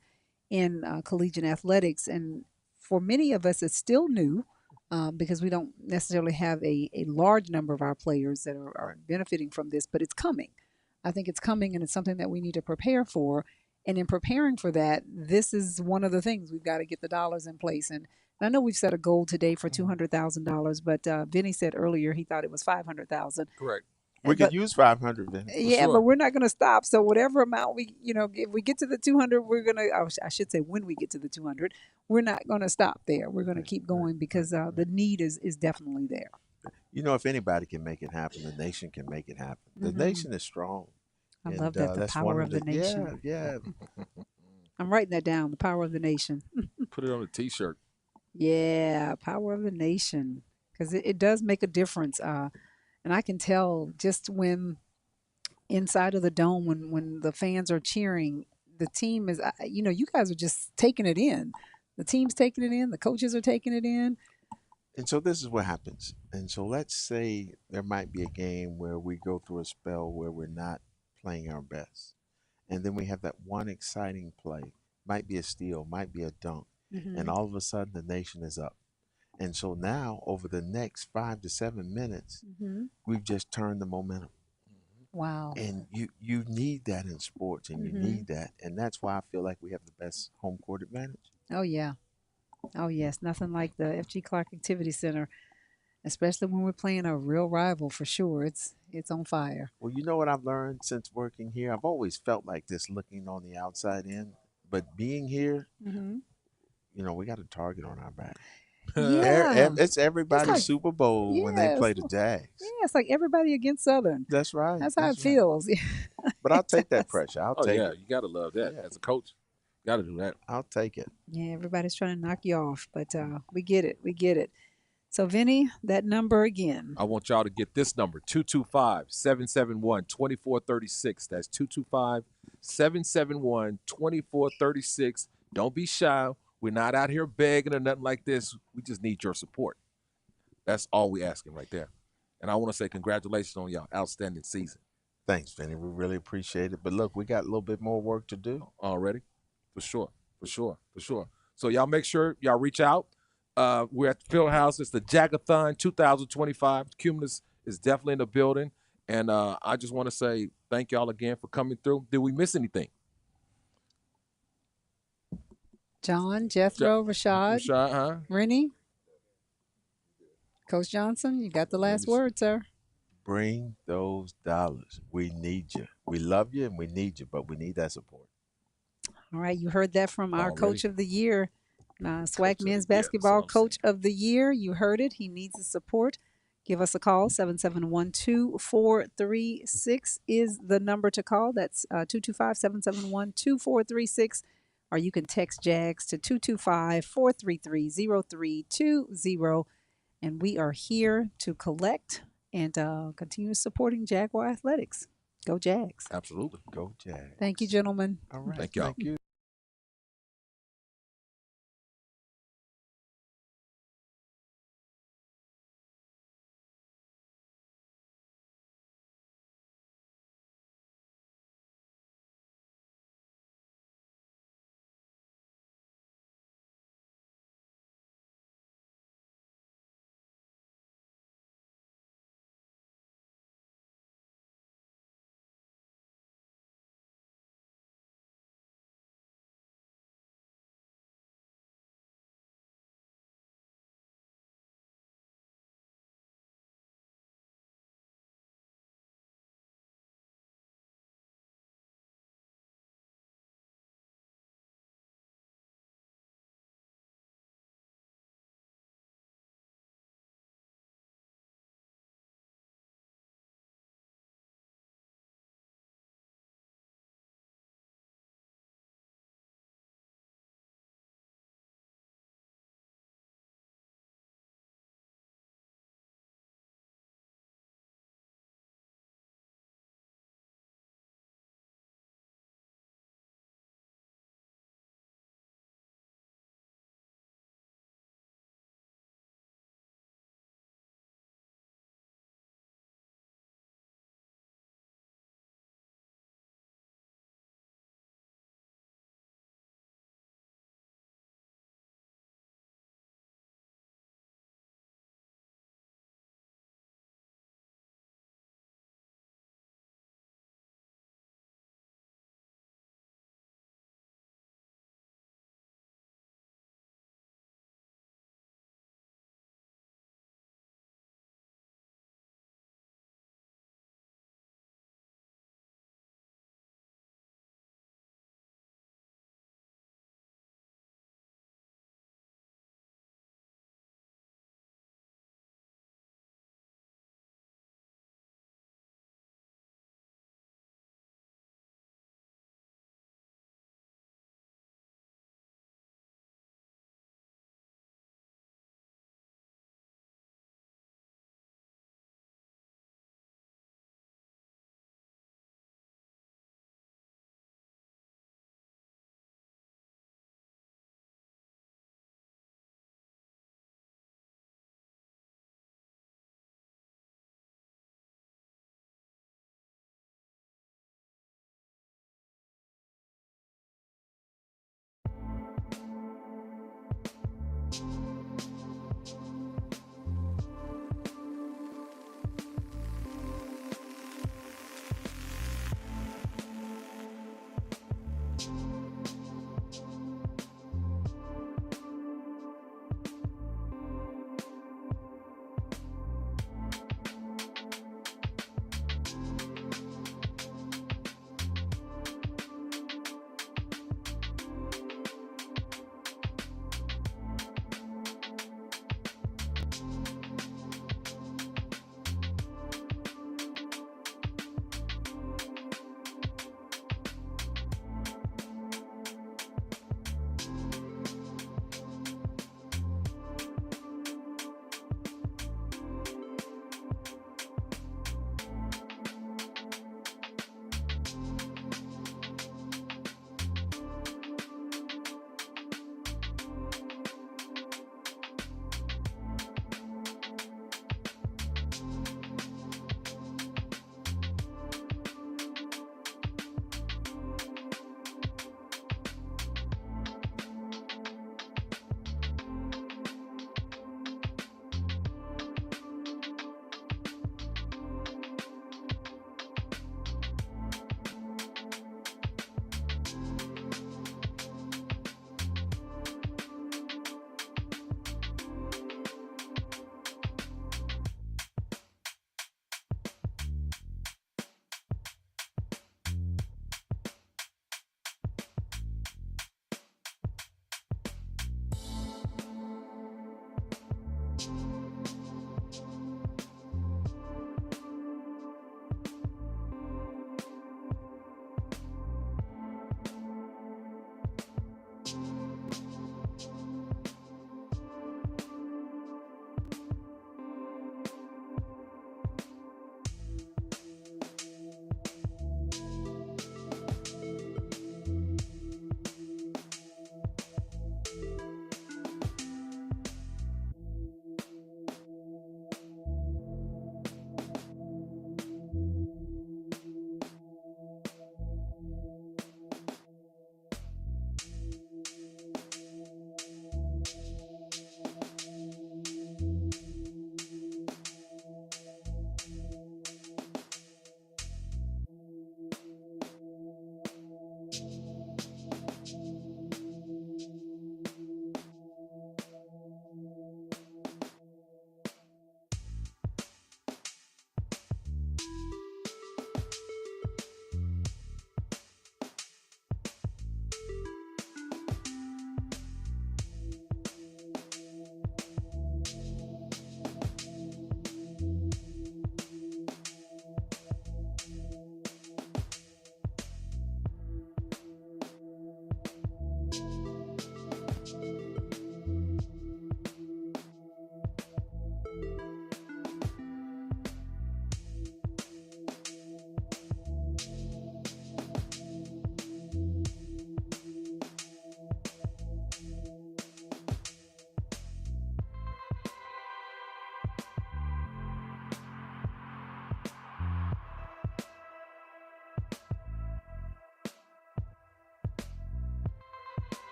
in collegiate athletics. And for many of us, it's still new because we don't necessarily have a large number of our players that are benefiting from this, but it's coming. I think it's coming, and it's something that we need to prepare for. And in preparing for that, this is one of the things we've got to get the dollars in place. And I know we've set a goal today for $200,000, but Vinny said earlier he thought it was 500,000. Correct. We But could use 500, Vinny. yeah, but we're not going to stop. So whatever amount if we get to the 200, we're going to, I should say when we get to the 200, we're not going to stop there. We're going to keep going because the need is definitely there. If anybody can make it happen, the nation can make it happen. The Mhm. nation is strong. I And love that, the that's power one of the nation. Yeah. I'm writing that down, the power of the nation. Put it on a T-shirt. Yeah, power of the nation, because it does make a difference. And I can tell just when inside of the dome, when the fans are cheering, the team is, you guys are just taking it in. The team's taking it in. The coaches are taking it in. And so this is what happens. And so let's say there might be a game where we go through a spell where we're not playing our best. And then we have that one exciting play. Might be a steal, might be a dunk. Mhm. And all of a sudden the nation is up. And so now over the next 5 to 7 minutes, Mhm. we've just turned the momentum. Wow. And you need that in sports, and you Mhm. need that. And that's why I feel like we have the best home court advantage. Oh, yeah. Oh, yes. Nothing like the FG Clark Activity Center, especially when we're playing a real rival for sure. It's on fire. Well, you know what I've learned since working here? I've always felt like this looking on the outside in, but being here, Mm-hmm. we got a target on our back. Yeah. It's everybody's like- Super Bowl when they play the Yes. Jags. Yeah, it's like everybody against Southern. That's right. That's how it That's right. feels. But I'll take that pressure. I'll Oh take yeah, it. you gotta love that as a coach. Got to do that. I'll take it. Yeah, everybody's trying to knock you off, but we get it. We get it. So, Vinny, that number again. I want y'all to get this number, 225-771-2436. That's 225-771-2436. Don't be shy. We're not out here begging or nothing like this. We just need your support. That's all we asking right there. And I want to say congratulations on y'all outstanding season. Thanks, Vinny. We really appreciate it. But look, we got a little bit more work to do. Already? For sure. So y'all make sure y'all reach out. We're at the Fieldhouse. It's the Jag-A-Thon 2025. Cumulus is definitely in the building. And I just want to say thank y'all again for coming through. Did we miss anything? John, Jethro, Rashad, huh? Rennie, Coach Johnson, you got the last word, sir. Bring those dollars. We need you. We love you and we need you, but we need that support. All right, you heard that from our Already. Coach of the Year, SWAC Men's Basketball Coach of the Year. You heard it. He needs the support. Give us a call. 771-2436 is the number to call. That's 225-771-2436. Or you can text JAGS to 225-433-0320. And we are here to collect and continue supporting Jaguar Athletics. Go Jags. Absolutely. Go Jags. Thank you, gentlemen. All right. Thank y'all. Thank you.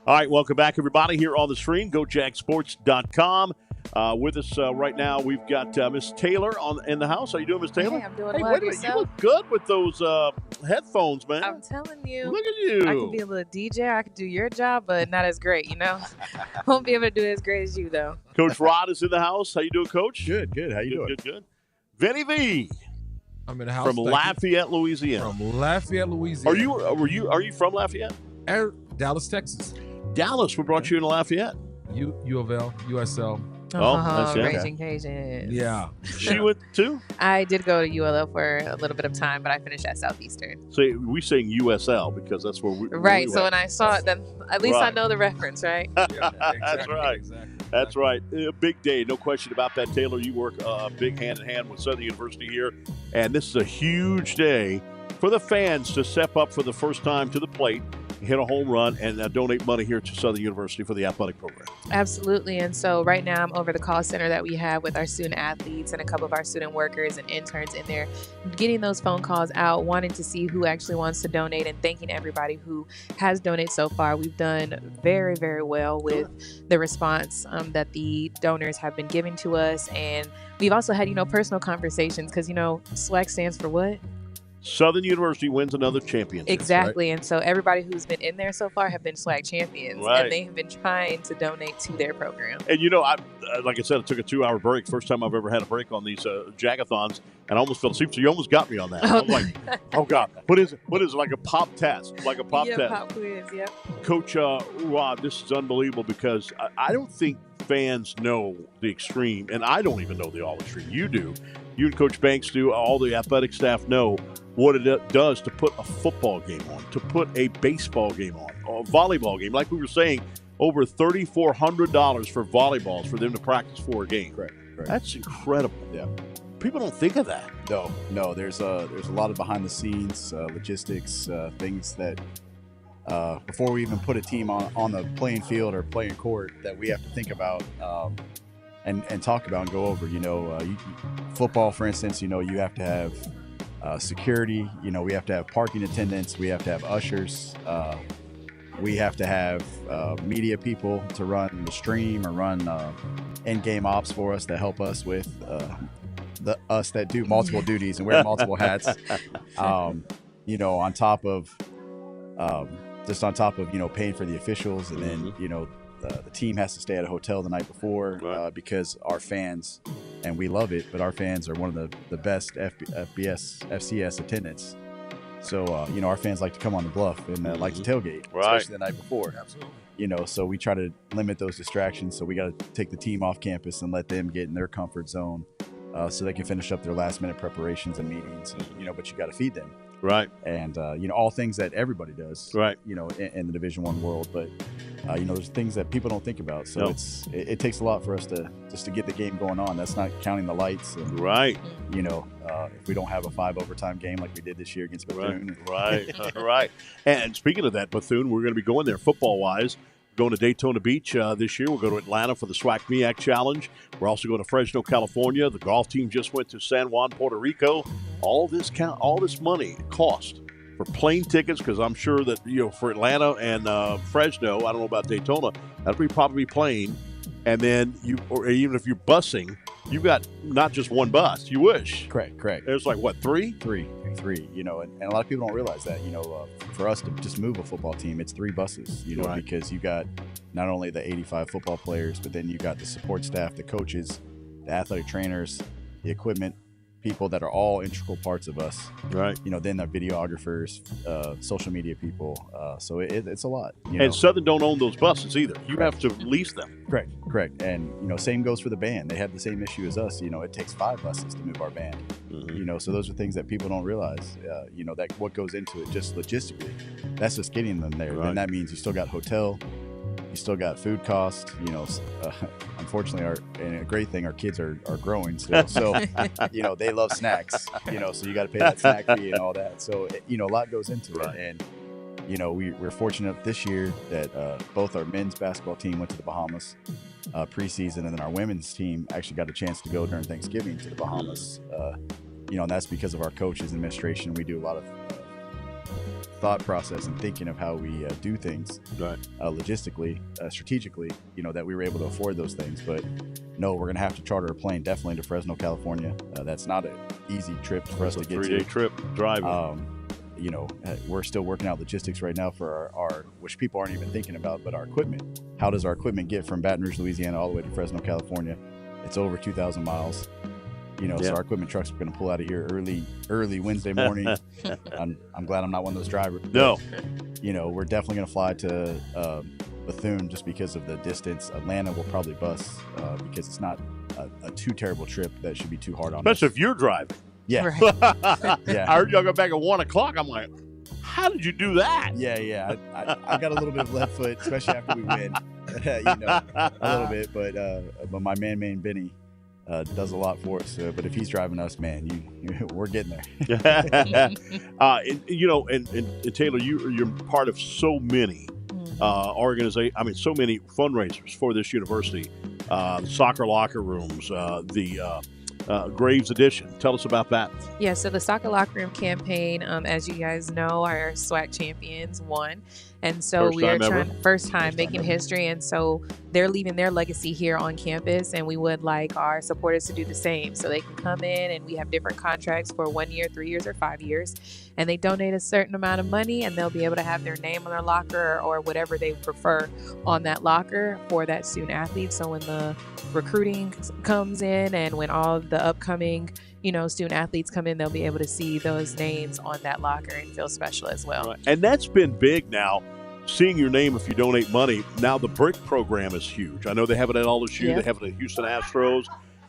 All right, welcome back, everybody, here on the stream. GoJagSports.com. With us right now, we've got Miss Taylor in the house. How you doing, Miss Taylor? Hey, I'm doing hey, well. Wait a minute, you look good with those headphones, man. I'm telling you. Look at you. I can be a little DJ. I can do your job, but not as great, you know? Won't be able to do it as great as you, though. Coach Rod is in the house. How you doing, Coach? Good. How you doing? Good. Vinny V. I'm in the house. From Lafayette, Louisiana. From Lafayette, Louisiana. Are you from Lafayette? Dallas, Texas. Dallas. What brought you into Lafayette? U of L, USL. That's it. Raging Cajuns. Yeah. She went too? I did go to ULL for a little bit of time, but I finished at Southeastern. So we saying USL because that's where we Right. we So went. when I saw it, then at least I know the reference, right? That's right. That's right. A big day, no question about that, Taylor. You work big hand in hand with Southern University here, and this is a huge day for the fans to step up for the first time to the plate, hit a home run, and donate money here to Southern University for the athletic program. Absolutely. And so right now I'm over the call center that we have with our student athletes and a couple of our student workers and interns in there, getting those phone calls out, wanting to see who actually wants to donate and thanking everybody who has donated so far. We've done very, very well with the response that the donors have been giving to us. And we've also had, personal conversations because, SWAC stands for what? Southern University wins another championship. Exactly. Right? And so everybody who's been in there so far have been SWAC champions. Right. And they have been trying to donate to their program. And, like I said, I took a 2-hour break. First time I've ever had a break on these Jag-A-Thons, and I almost fell asleep. So you almost got me on that. I was like, oh, God. What is it? Like a pop test? Like a pop test? Pop quiz, yep. Coach Rod, this is unbelievable because I don't think fans know the extreme, and I don't even know the all extreme. You do. You and Coach Banks do. All the athletic staff know what it does to put a football game on, to put a baseball game on, a volleyball game. Like we were saying, over $3,400 for volleyballs for them to practice for a game. Correct. That's incredible. Yeah. People don't think of that. No. There's a lot of behind the scenes logistics, things that before we even put a team on the playing field or playing court that we have to think about and talk about and go over. Football, for instance, you have to have security. We have to have parking attendants. We have to have ushers. We have to have media people to run the stream or run in-game ops for us to help us with us that do multiple duties and wear multiple hats. On top of paying for the officials, and then the team has to stay at a hotel the night before because our fans, and we love it, but our fans are one of the best FCS attendants. So, our fans like to come on the bluff and like to tailgate, especially the night before. Absolutely. So we try to limit those distractions. So we got to take the team off campus and let them get in their comfort zone so they can finish up their last-minute preparations and meetings. But you got to feed them. Right. And, all things that everybody does, right. In the Division I world. But, there's things that people don't think about. So it takes a lot for us to get the game going on. That's not counting the lights. And, right. If we don't have a 5 overtime game like we did this year against Bethune. Right. And speaking of that, Bethune, we're going to be going there football-wise. Going to Daytona Beach this year. We'll go to Atlanta for the SWAC MEAC Challenge. We're also going to Fresno, California. The golf team just went to San Juan, Puerto Rico. All this money cost for plane tickets, because I'm sure that for Atlanta and Fresno, I don't know about Daytona, that'll be probably plane. And then or even if you're busing, you've got not just one bus. You wish. Correct. There's like what, three? Three. And a lot of people don't realize that. For us to just move a football team, it's 3 buses. Right. Because you got not only the 85 football players, but then you got the support staff, the coaches, the athletic trainers, the equipment people that are all integral parts of us. Right. You know, then the videographers, social media people. So it's a lot. You And know? Southern don't own those buses either. You have to lease them. Correct. And, you know, same goes for the band. They have the same issue as us. You know, it takes 5 buses to move our band. You know, so those are things that people don't realize, you know, that what goes into it just logistically. That's just getting them there. And that means you still got hotel, you still got food costs, you know. Unfortunately, and a great thing, our kids are growing still. So, you know, they love snacks, you know, so you got to pay that snack fee and all that. So, you know, a lot goes into it. And, you know, we're fortunate this year that both our men's basketball team went to the Bahamas preseason, and then our women's team actually got a chance to go during Thanksgiving to the Bahamas. You know, and that's because of our coaches and administration. We do a lot of thought process and thinking of how we do things logistically, strategically, you know, that we were able to afford those things. But no, we're going to have to charter a plane definitely to Fresno, California. That's not an easy trip for us to get to. 3-day trip driving. You know, we're still working out logistics right now for our, which people aren't even thinking about, but our equipment. How does our equipment get from Baton Rouge, Louisiana, all the way to Fresno, California? It's over 2,000 miles. You know, so our equipment trucks are going to pull out of here early Wednesday morning. I'm glad I'm not one of those drivers. No. You know, we're definitely going to fly to Bethune just because of the distance. Atlanta will probably bus because it's not a too terrible trip that should be too hard on us. Especially if you're driving. Yeah. Yeah. I heard y'all got back at 1 o'clock. I'm like, how did you do that? Yeah. I got a little bit of left foot, especially after we win. You know, a little bit. But my man Benny does a lot for us. But if he's driving us, man, we're getting there. You know, and Taylor, you're part of so many organizations. I mean, so many fundraisers for this university. Soccer locker rooms, the Graves Edition. Tell us about that. Yeah, so the Soccer Locker Room campaign, as you guys know, our SWAC champions won. And so we are first time making history. And so they're leaving their legacy here on campus. And we would like our supporters to do the same. So they can come in, and we have different contracts for 1 year, 3 years, or 5 years. And they donate a certain amount of money, and they'll be able to have their name on their locker or whatever they prefer on that locker for that student athlete. So when the recruiting comes in and when all the upcoming, you know, student athletes come in, they'll be able to see those names on that locker and feel special as well. Right. And that's been big now, seeing your name if you donate money. Now the BRIC program is huge. I know they have it at LSU. Yep. They have it at Houston Astros.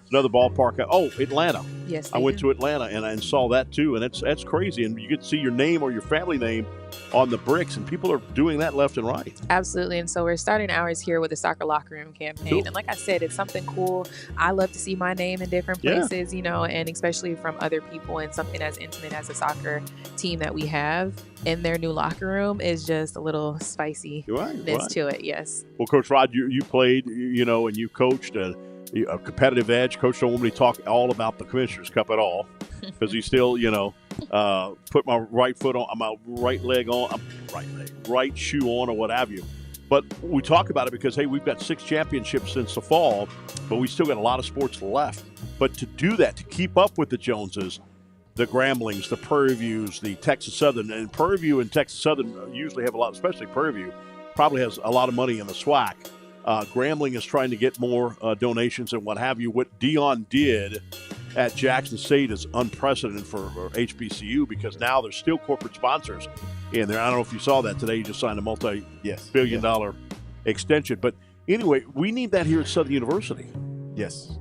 Another ballpark. Oh, Atlanta. Yes, I went to Atlanta and saw that too, and that's crazy. And you get to see your name or your family name on the bricks, and people are doing that left and right. Absolutely. And so we're starting ours here with the Soccer Locker Room campaign. Cool. And like I said, it's something cool. I love to see my name in different places, you know, and especially from other people, and something as intimate as a soccer team that we have in their new locker room is just a little spicy to it. Yes. Well, Coach Rod, you played, you know, and you coached a competitive edge. Coach don't want me to talk all about the Commissioner's Cup at all because he still, you know, put my right foot on, my right leg on, right shoe on, or what have you. But we talk about it because, hey, we've got 6 championships since the fall, but we still got a lot of sports left. But to do that, to keep up with the Joneses, the Gramblings, the Prairie Views, the Texas Southern, and Prairie View and Texas Southern usually have a lot, especially Prairie View, probably has a lot of money in the SWAC. Grambling is trying to get more donations and what have you. What Dion did at Jackson State is unprecedented for HBCU because now there's still corporate sponsors in there. I don't know if you saw that today. You just signed a multi-billion-dollar extension. But anyway, we need that here at Southern University. Yes,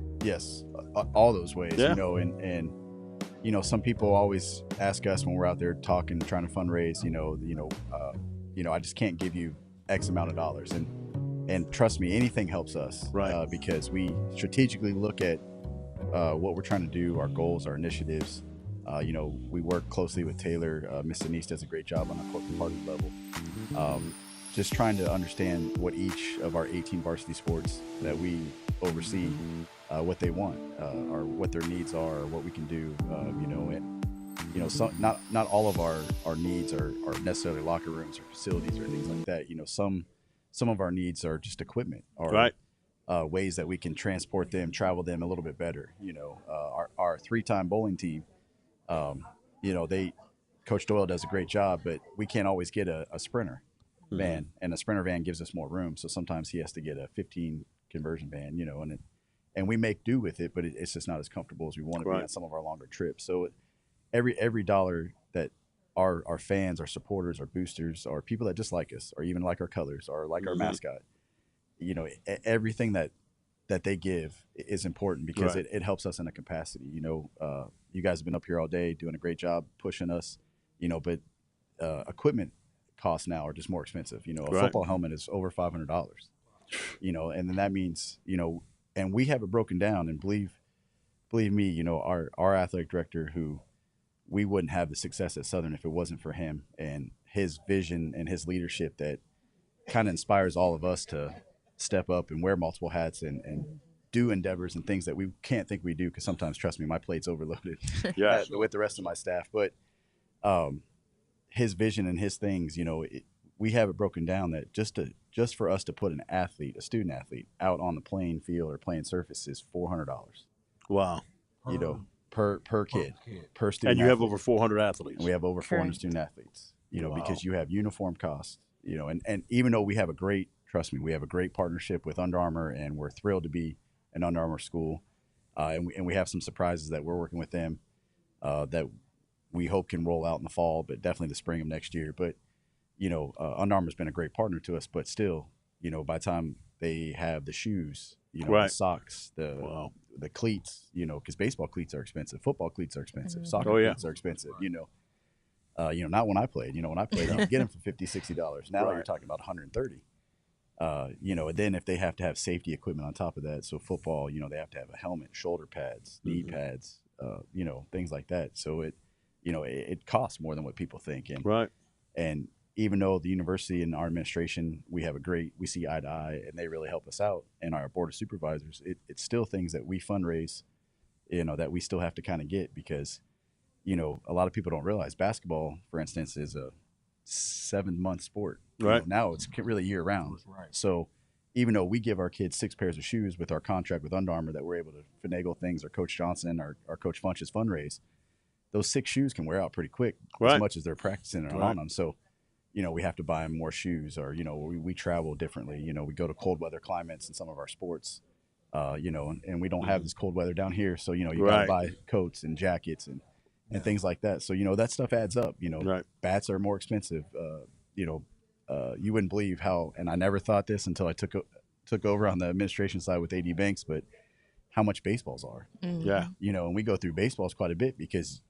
all those ways. You know, and you know, some people always ask us when we're out there talking, trying to fundraise. You know, I just can't give you X amount of dollars, and trust me, anything helps us, because we strategically look at what we're trying to do, our goals, our initiatives. You know, we work closely with Taylor. Miss Denise does a great job on the corporate party level. Just trying to understand what each of our 18 varsity sports that we oversee, what they want, or what their needs are, or what we can do. You know, and you know, not all of our needs are necessarily locker rooms or facilities or things like that. You know, some of our needs are just equipment or ways that we can transport them, travel them a little bit better. You know, our 3-time bowling team, you know, Coach Doyle does a great job, but we can't always get a sprinter. van, and a Sprinter van gives us more room. So sometimes he has to get a 15 conversion van, you know, and we make do with it, but it's just not as comfortable as we want to be on some of our longer trips. So every dollar that our fans, our supporters, our boosters, our people that just like us, or even like our colors, or like our mascot, you know, everything that they give is important because it helps us in a capacity. You know, you guys have been up here all day doing a great job pushing us, you know, but equipment costs now are just more expensive. You know, a football helmet is over $500, you know, and then that means, you know, and we have it broken down, and believe me, you know, our athletic director, who we wouldn't have the success at Southern if it wasn't for him and his vision and his leadership that kind of inspires all of us to step up and wear multiple hats and do endeavors and things that we can't think we do, because sometimes, trust me, my plate's overloaded with the rest of my staff. But his vision and his things, you know, we have it broken down that just for us to put an athlete, a student athlete, out on the playing field or playing surface is $400. Wow. You know, per kid, per student. And you have athlete. over 400 athletes. And we have over 400 student athletes, you know, because you have uniform costs, you know, and even though we have a great, trust me, we have a great partnership with Under Armour, and we're thrilled to be an Under Armour school. And we have some surprises that we're working with them that we hope can roll out in the fall, but definitely the spring of next year. But, you know, Under Armour's been a great partner to us, but still, you know, by the time they have the shoes, you know, the socks, the cleats, you know, because baseball cleats are expensive, football cleats are expensive, soccer cleats are expensive, you know, not when I played. You know, when I played, you could get them for $50, $60. Now you're talking about $130. You know, and then if they have to have safety equipment on top of that, so football, you know, they have to have a helmet, shoulder pads, knee pads, you know, things like that. So it costs more than what people think. And even though the university and our administration, we see eye to eye, and they really help us out, and our board of supervisors, it's still things that we fundraise, you know, that we still have to kind of get, because, you know, a lot of people don't realize basketball, for instance, is a 7-month sport. You know, now it's really year round. So even though we give our kids 6 pairs of shoes with our contract with Under Armour that we're able to finagle things, or Coach Johnson, our Coach Funch's fundraise, those 6 shoes can wear out pretty quick as much as they're practicing and on them. So, you know, we have to buy them more shoes, or, you know, we travel differently. You know, we go to cold weather climates in some of our sports, you know, and we don't have this cold weather down here. So, you know, you got to buy coats and jackets and things like that. So, you know, that stuff adds up. You know, bats are more expensive. You know, you wouldn't believe how, and I never thought this until I took over on the administration side with AD Banks, but how much baseballs are. Yeah. You know, and we go through baseballs quite a bit because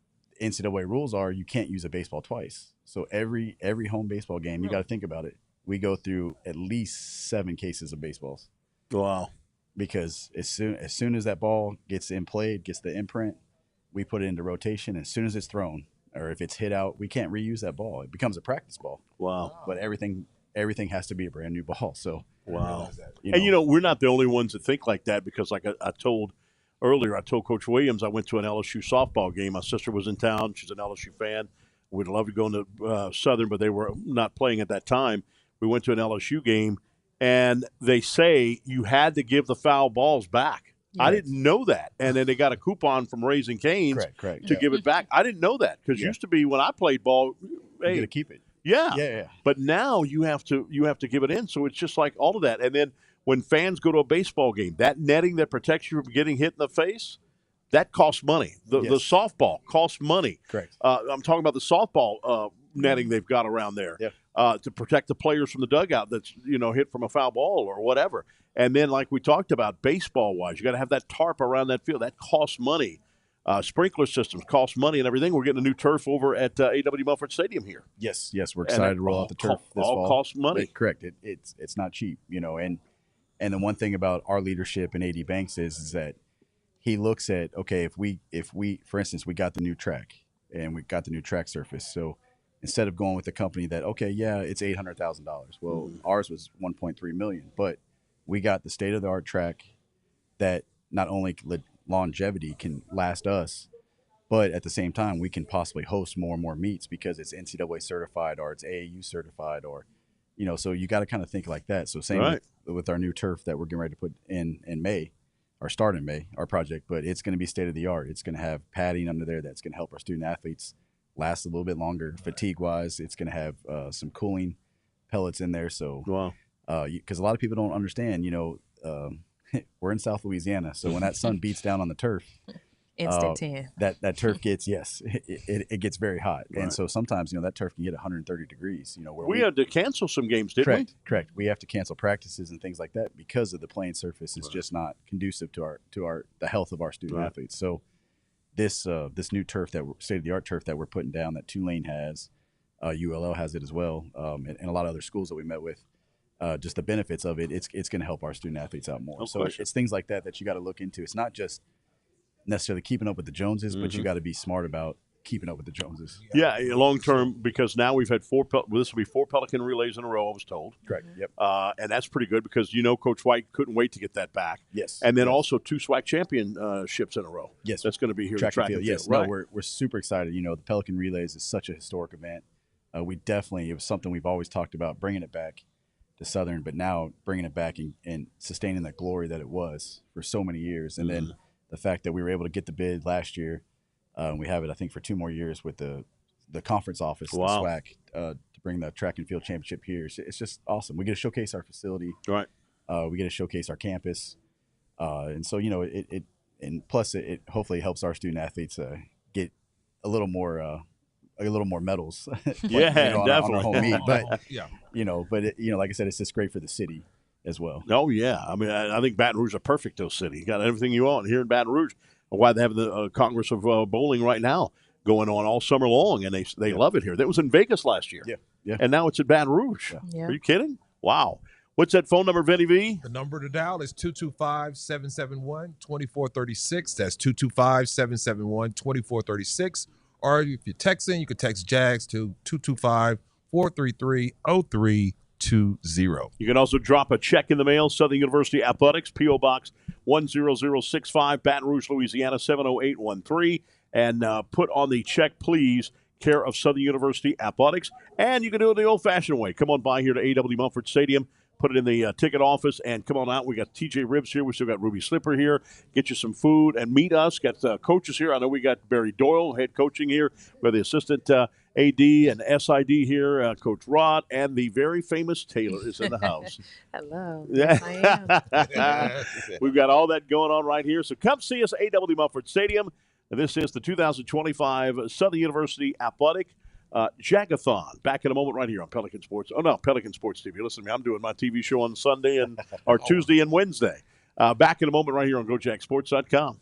NCAA rules are you can't use a baseball twice. So every home baseball game, you got to think about it. We go through at least 7 cases of baseballs. Wow. Because as soon as that ball gets in played, gets the imprint, we put it into rotation. As soon as it's thrown, or if it's hit out, we can't reuse that ball. It becomes a practice ball. Wow. But everything has to be a brand new ball. So wow. And you know, we're not the only ones that think like that, because like I told earlier, I told Coach Williams I went to an LSU softball game. My sister was in town. She's an LSU fan. We'd love to go into Southern, but they were not playing at that time. We went to an LSU game, and they say you had to give the foul balls back. Yes. I didn't know that. And then they got a coupon from Raising Cane's to give it back. I didn't know that, because used to be when I played ball, hey, you got to keep it. Yeah. But now you have to give it in. So it's just like all of that. And then when fans go to a baseball game, that netting that protects you from getting hit in the face, that costs money. The softball costs money. Correct. I'm talking about the softball netting they've got around there to protect the players from the dugout that's, you know, hit from a foul ball or whatever. And then, like we talked about, baseball-wise, you got to have that tarp around that field. That costs money. Sprinkler systems cost money and everything. We're getting a new turf over at A.W. Mumford Stadium here. Yes, we're excited to roll out the turf this fall. All costs money. Correct. It's not cheap, you know. And the one thing about our leadership and A.D. Banks is that he looks at, okay, if we for instance, we got the new track and we got the new track surface. So instead of going with the company that, okay, yeah, it's $800,000. Well, ours was $1.3 million, but we got the state-of-the-art track that not only longevity can last us, but at the same time, we can possibly host more and more meets because it's NCAA certified or it's AAU certified, or, you know, so you got to kind of think like that. So same with our new turf that we're getting ready to put in May, or start in May, our project, but it's going to be state-of-the-art. It's going to have padding under there that's going to help our student athletes last a little bit longer. Fatigue-wise, it's going to have some cooling pellets in there. So, wow. Because a lot of people don't understand, we're in South Louisiana. So when that sun beats down on the turf, Instant tan. that turf gets, it gets very hot. Right. And so sometimes, that turf can get 130 degrees, where We had to cancel some games, didn't we? Correct. We have to cancel practices and things like that because of the playing surface is just not conducive to the health of our student athletes. So this new turf state of the art turf that we're putting down that Tulane has, ULL has it as well, and a lot of other schools that we met with. Just the benefits of it, it's going to help our student athletes out more. No So question. it's things like that you got to look into. It's not just necessarily keeping up with the Joneses, but you got to be smart about keeping up with the Joneses. Yeah, long term, because now we've had this will be 4 Pelican relays in a row, I was told. Correct. Yep. And that's pretty good because Coach White couldn't wait to get that back. Yes. And then also 2 SWAC championships in a row. Yes. That's going to be here. Track and field. Yes. Right. No, we're super excited. The Pelican relays is such a historic event. It was something we've always talked about, bringing it back to Southern, but now bringing it back and sustaining that glory that it was for so many years. And then the fact that we were able to get the bid last year, we have it, I think, for 2 more years with the conference office, the SWAC, to bring the track and field championship here. It's just awesome. We get to showcase our facility. Right. We get to showcase our campus. And so, and plus it hopefully helps our student athletes get a little more medals. Definitely. On our home meet. But, yeah. Like I said, it's just great for the city as well. Oh, yeah. I mean, I think Baton Rouge is a perfect city. You got everything you want here in Baton Rouge. Why they have the Congress of Bowling right now going on all summer long, and they love it here. That was in Vegas last year. Yeah. And now it's in Baton Rouge. Yeah. Are you kidding? Wow. What's that phone number, Vinny V? The number to dial is 225-771-2436. That's 225-771-2436. Or if you're texting, you can text JAGS to 225-433-0320. You can also drop a check in the mail, Southern University Athletics, P.O. Box 10065, Baton Rouge, Louisiana 70813, and put on the check, please, care of Southern University Athletics. And you can do it the old-fashioned way. Come on by here to A.W. Mumford Stadium. Put it in the ticket office and come on out. We got TJ Ribs here. We still got Ruby Slipper here. Get you some food and meet us. Got coaches here. I know we got Barry Doyle, head coaching here. We have the assistant AD and SID here, Coach Rod, and the very famous Taylor is in the house. Hello. Yeah. Yes, I am. We've got all that going on right here. So come see us at A.W. Mumford Stadium. And this is the 2025 Southern University Athletic Jag-A-Thon. Back in a moment right here on Pelican Sports. Oh, no, Pelican Sports TV. Listen to me. I'm doing my TV show on Sunday or Tuesday and Wednesday. Back in a moment right here on GoJackSports.com.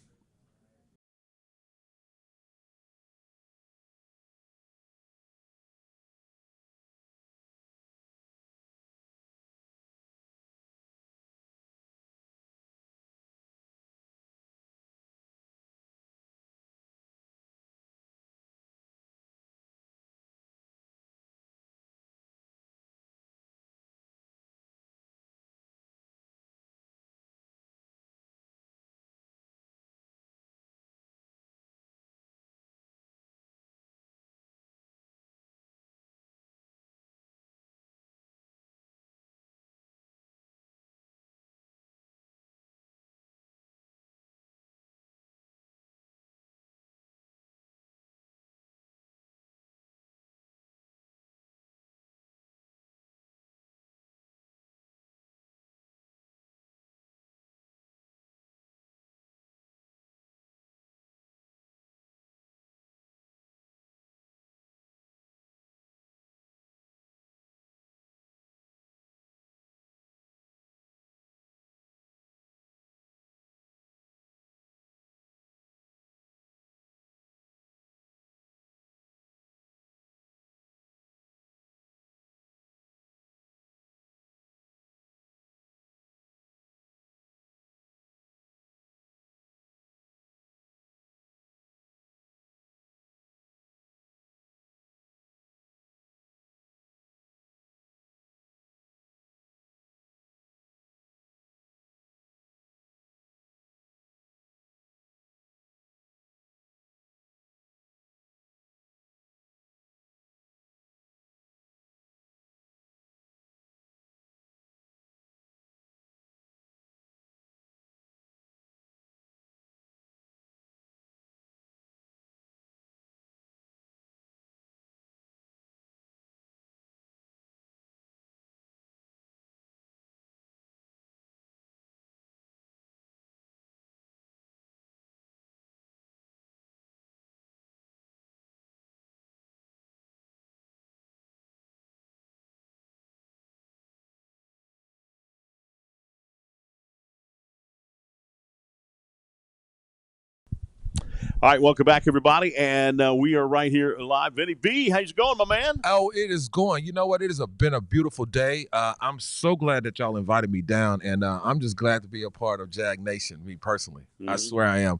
All right, welcome back, everybody, and we are right here live. Vinny B, how's it going, my man? Oh, it is going. You know what? It has been a beautiful day. I'm so glad that y'all invited me down, and I'm just glad to be a part of Jag Nation, me personally. I swear I am.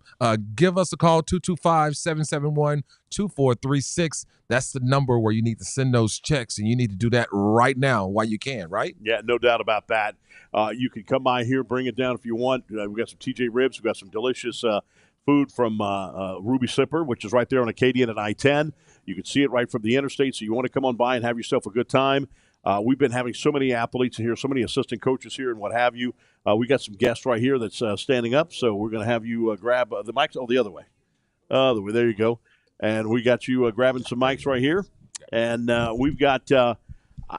Give us a call, 225-771-2436. That's the number where you need to send those checks, and you need to do that right now while you can, right? Yeah, no doubt about that. You can come by here, bring it down if you want. We've got some TJ ribs. We've got some delicious food from Ruby Sipper, which is right there on Acadian and I-10. You can see it right from the interstate, so you want to come on by and have yourself a good time. We've been having so many athletes here, so many assistant coaches here and what have you. We got some guests right here that's standing up, so we're going to have you grab the mics. Oh, the other way. There you go. And we got you grabbing some mics right here. And we've got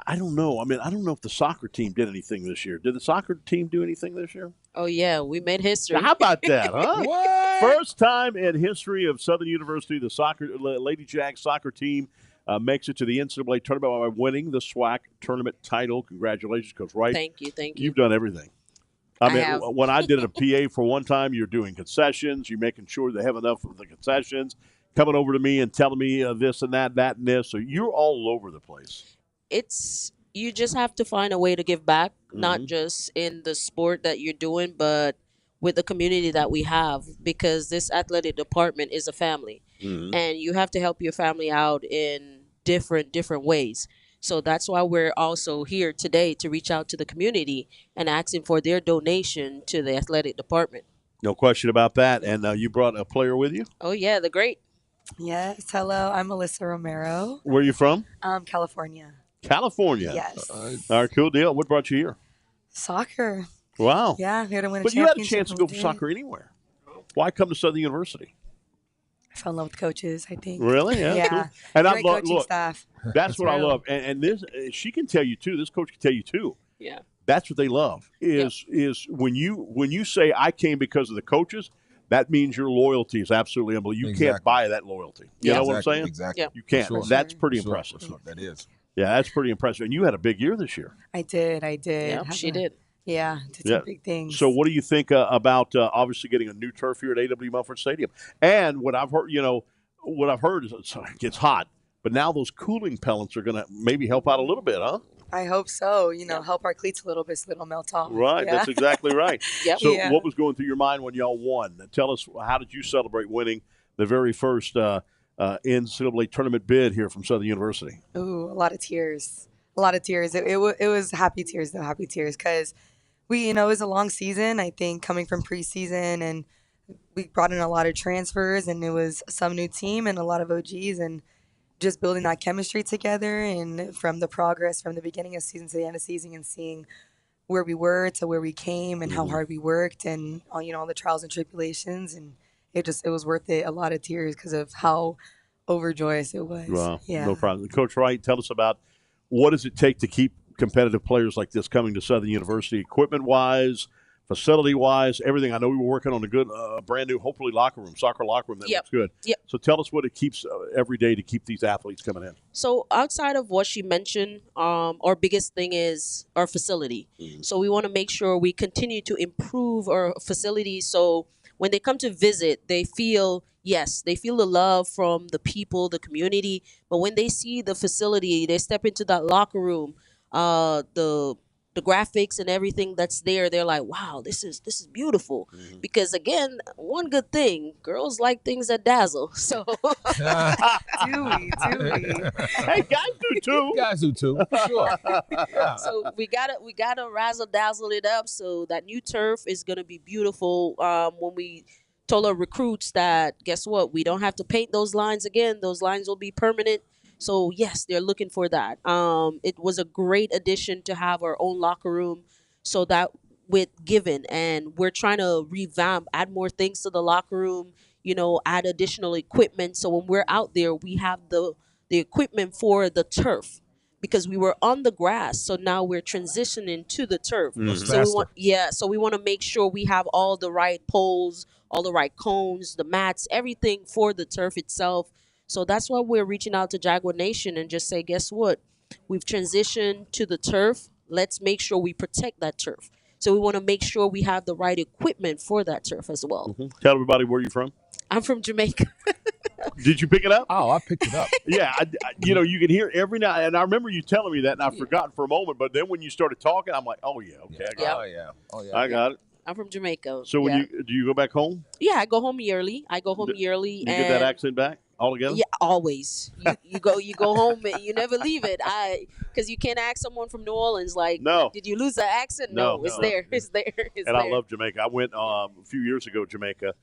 I don't know. I mean, I don't know if the soccer team did anything this year. Did the soccer team do anything this year? Oh, yeah. We made history. How about that, huh? What? First time in history of Southern University, the Lady Jag soccer team makes it to the NCAA tournament by winning the SWAC tournament title. Congratulations, Coach Wright. Thank you. You've done everything. I mean, when I did a PA for one time, you're doing concessions. You're making sure they have enough of the concessions. Coming over to me and telling me this and that and this. So you're all over the place. You just have to find a way to give back, not just in the sport that you're doing, but with the community that we have, because this athletic department is a family, and you have to help your family out in different ways. So that's why we're also here today to reach out to the community and asking for their donation to the athletic department. No question about that. And you brought a player with you? Oh, yeah, the great. Yes. Hello, I'm Melissa Romero. Where are you from? California. California. Yes. All right, cool deal. What brought you here? Soccer. Wow. Yeah, here to win a But you had a championship. chance to go for soccer anywhere. Why come to Southern University? I fell in love with coaches, I think. Really? Yeah. Yeah. Cool. And Great coaching staff. That's what I Real. love. And this, she can tell you too. This coach can tell you too. Yeah. That's what they love. Is when you say I came because of the coaches, that means your loyalty is absolutely unbelievable. You can't buy that loyalty. You know what I'm saying? Exactly. You can't. For sure. That's pretty For sure. impressive. For sure. That is. Yeah, that's pretty impressive. And you had a big year this year. I did. Yeah, she did. Yeah, did some big things. So, what do you think about obviously getting a new turf here at A.W. Mumford Stadium? And what I've heard, is it gets hot, but now those cooling pellets are going to maybe help out a little bit, huh? I hope so. Help our cleats a little bit so they don't melt off. Right, Yeah. that's exactly right. Yep. So, Yeah. what was going through your mind when y'all won? Tell us, how did you celebrate winning the very first NCAA tournament bid here from Southern University? Ooh, a lot of tears. A lot of tears. It was happy tears, though. Happy tears because it was a long season, I think, coming from preseason, and we brought in a lot of transfers, and it was some new team and a lot of OGs, and just building that chemistry together, and from the progress from the beginning of season to the end of season, and seeing where we were to where we came and how hard we worked, and all the trials and tribulations, and it was worth it. A lot of tears because of how overjoyous it was. Wow, Yeah. no problem. Coach Wright, tell us about what does it take to keep competitive players like this coming to Southern University, equipment-wise, facility-wise, everything. I know we were working on a good, brand new, hopefully, soccer locker room that looks good. Yep. So tell us what it keeps every day to keep these athletes coming in. So outside of what she mentioned, our biggest thing is our facility. So we want to make sure we continue to improve our facilities so when they come to visit, they feel the love from the people, the community. But when they see the facility, they step into that locker room, the graphics and everything that's there, they're like, wow, this is beautiful. Because again, one good thing, girls like things that dazzle. So do we? Hey, guys do too. Guys do too, for sure. Yeah. So we gotta razzle dazzle it up. So that new turf is gonna be beautiful. When we told our recruits that, guess what, we don't have to paint those lines again. Those lines will be permanent. So yes, they're looking for that. It was a great addition to have our own locker room, so that with given, and we're trying to revamp, add more things to the locker room. Add additional equipment. So when we're out there, we have the equipment for the turf, because we were on the grass. So now we're transitioning to the turf. So we want to make sure we have all the right poles, all the right cones, the mats, everything for the turf itself. So that's why we're reaching out to Jaguar Nation and just say, guess what? We've transitioned to the turf. Let's make sure we protect that turf. So we want to make sure we have the right equipment for that turf as well. Tell everybody where you're from. I'm from Jamaica. Did you pick it up? Oh, I picked it up. Yeah, you can hear every now, and I remember you telling me that, and I've forgotten for a moment. But then when you started talking, I'm like, oh yeah, okay, I got it. Oh yeah. I got it. I'm from Jamaica. So when do you go back home? Yeah, I go home yearly. You You get that accent back altogether? Yeah, always. You go home and you never leave it. Because you can't ask someone from New Orleans like, No. did you lose the accent? No, it's there. It's there. It's And there. I love Jamaica. I went a few years ago to Jamaica,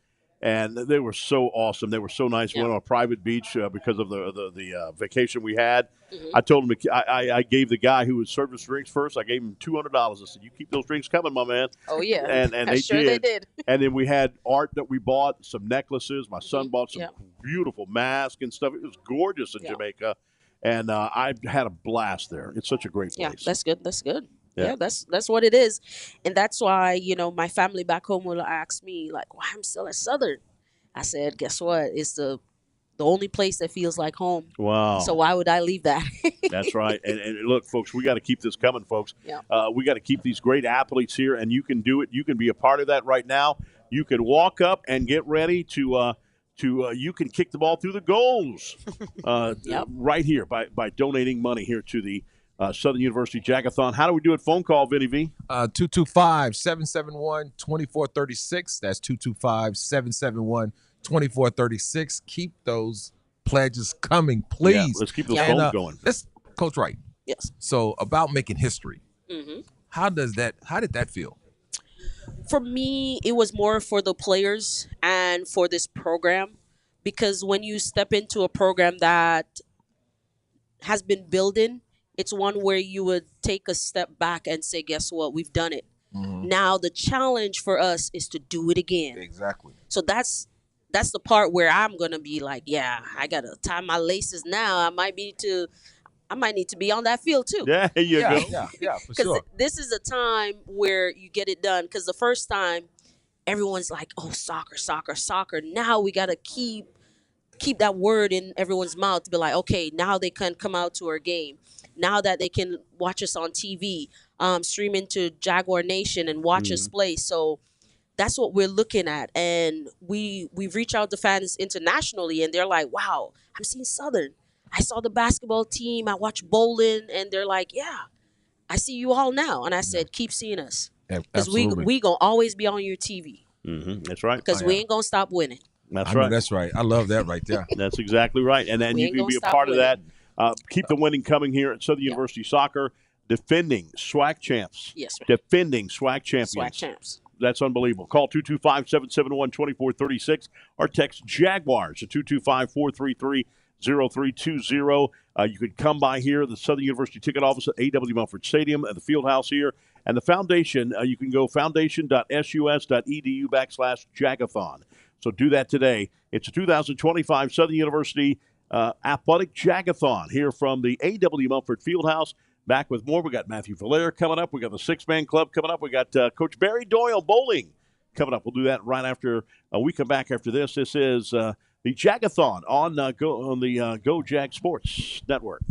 and they were so awesome. They were so nice. We went on a private beach because of the vacation we had. Mm-hmm. I told him I gave the guy who was serving us drinks first. I gave him $200. I said, "You keep those drinks coming, my man." Oh yeah, and they sure did. they did. And then we had art that we bought, some necklaces. My son bought some beautiful masks and stuff. It was gorgeous in Jamaica, and I had a blast there. It's such a great place. Yeah, that's good. That's good. Yeah. Yeah, that's what it is, and that's why my family back home will ask me like, "Why I'm still at Southern?" I said, "Guess what? It's the only place that feels like home. Wow. So why would I leave that?" That's right. And look, folks, we got to keep this coming, folks. Yeah. We got to keep these great athletes here, and you can do it. You can be a part of that right now. You can walk up and get ready to you can kick the ball through the goals right here by donating money here to the Southern University Jag-A-Thon. How do we do it? Phone call, Vinny V. 225-771-2436. That's 225-771-2436. Keep those pledges coming, please. Yeah, let's keep those phones going. Let's, Coach Wright. Yes. So about making history. Mm-hmm. How did that feel? For me, it was more for the players and for this program, because when you step into a program that has been building, it's one where you would take a step back and say, guess what? We've done it. Mm-hmm. Now the challenge for us is to do it again. Exactly. So that's the part where I'm going to be like, yeah, I got to tie my laces now. I might need to be on that field too. Yeah, there you go. Yeah, for Because sure. this is a time where you get it done. Because the first time, everyone's like, oh, soccer, soccer, soccer. Now we got to keep that word in everyone's mouth to be like, okay, now they can come out to our game. Now that they can watch us on TV, stream into Jaguar Nation and watch us play. So that's what we're looking at. And we've reached out to fans internationally, and they're like, wow, I'm seeing Southern. I saw the basketball team. I watched bowling, and they're like, yeah, I see you all now. And I said, keep seeing us. Because we going to always be on your TV. Mm-hmm. That's right. Because we ain't going to stop winning. That's I know right. that's right. I love that right there. That's exactly right. And then We you ain't can gonna be a stop part of winning. that. Keep the winning coming here at Southern University Soccer, defending SWAC champs. Yes, sir. Defending SWAC champions. SWAC champs. That's unbelievable. Call 225-771-2436 or text Jaguars at 225-433-0320. You could come by here, the Southern University ticket office at A.W. Mumford Stadium at the Fieldhouse here. And the foundation, you can go foundation.sus.edu/Jag-A-Thon. So do that today. It's a 2025 Southern University Athletic Jag-A-Thon here from the A.W. Mumford Fieldhouse. Back with more. We got Matthew Valaire coming up. We got the Six-Man Club coming up. We got Coach Barry Doyle bowling coming up. We'll do that right after we come back after this. This is the Jag-A-Thon on the Go Jag Sports Network.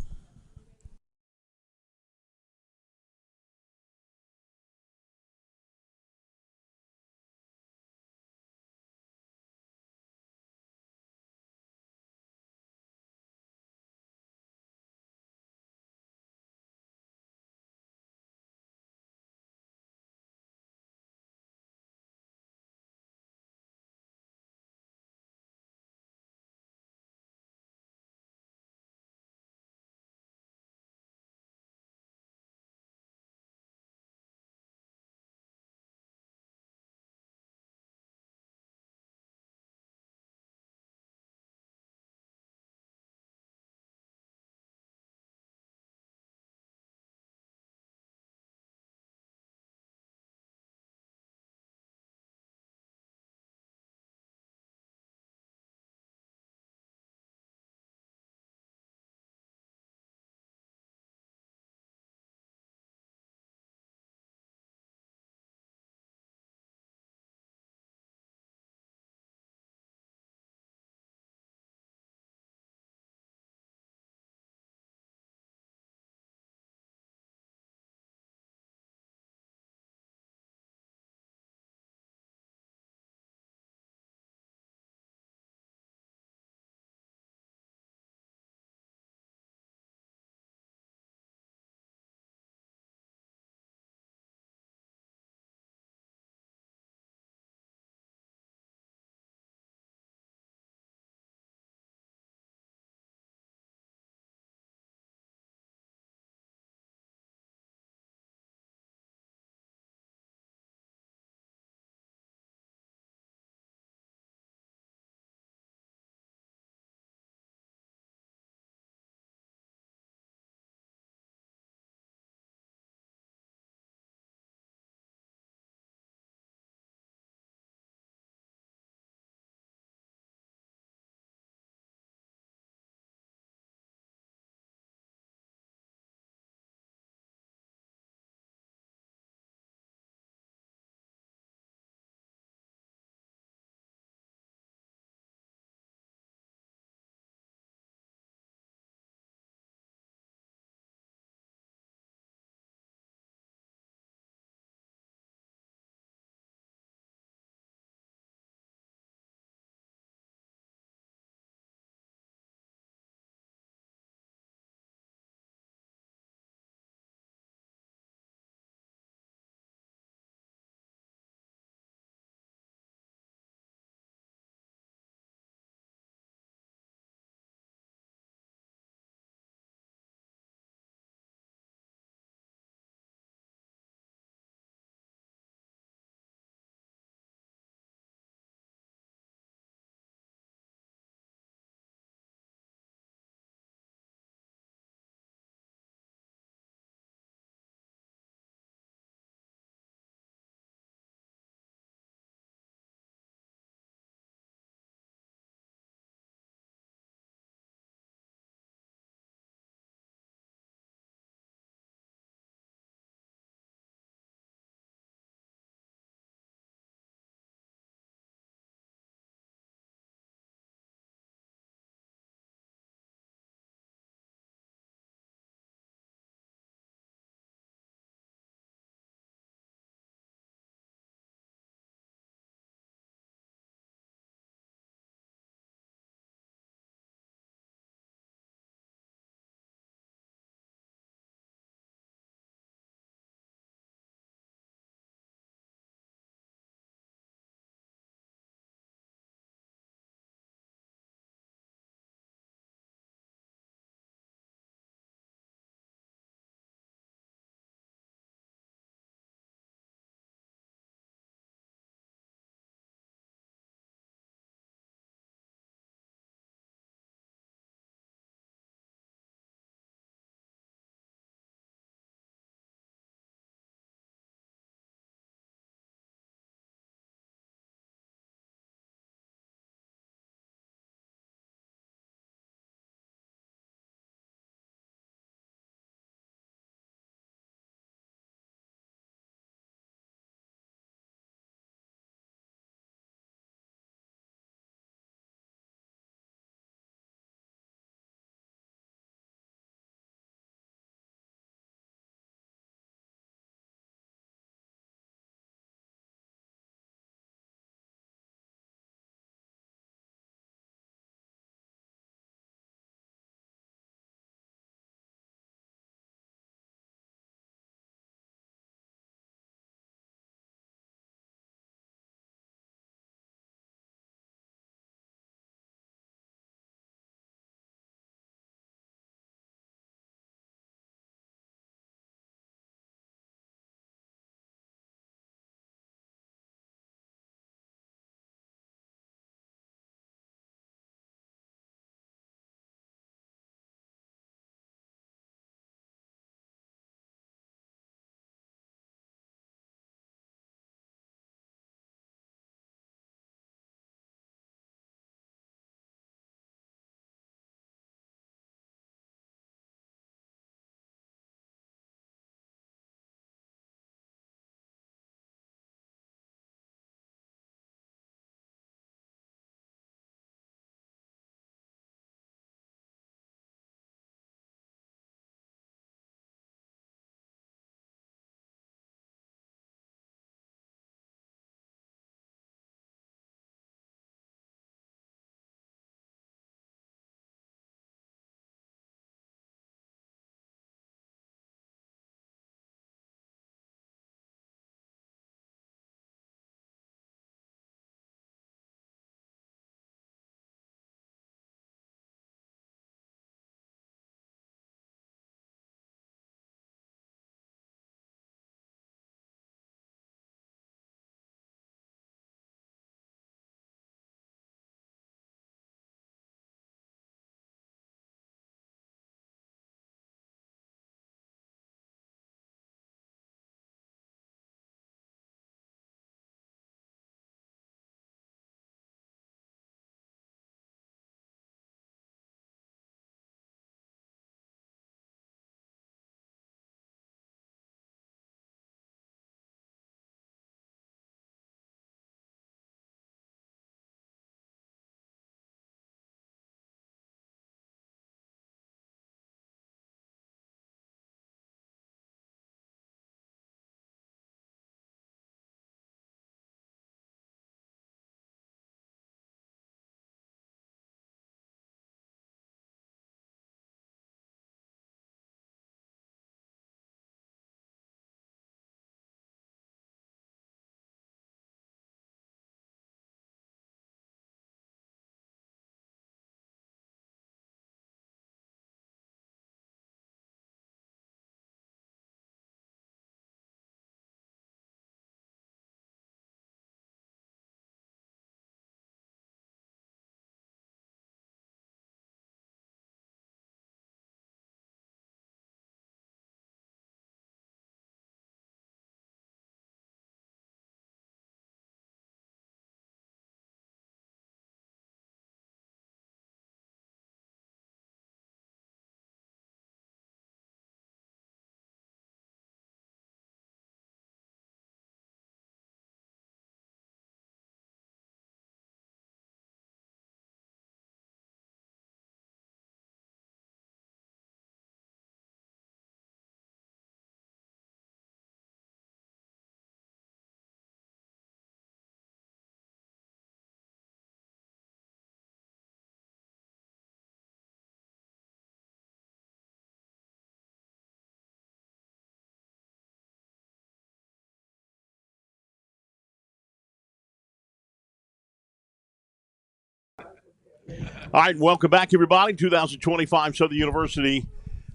All right, welcome back, everybody. 2025 Southern University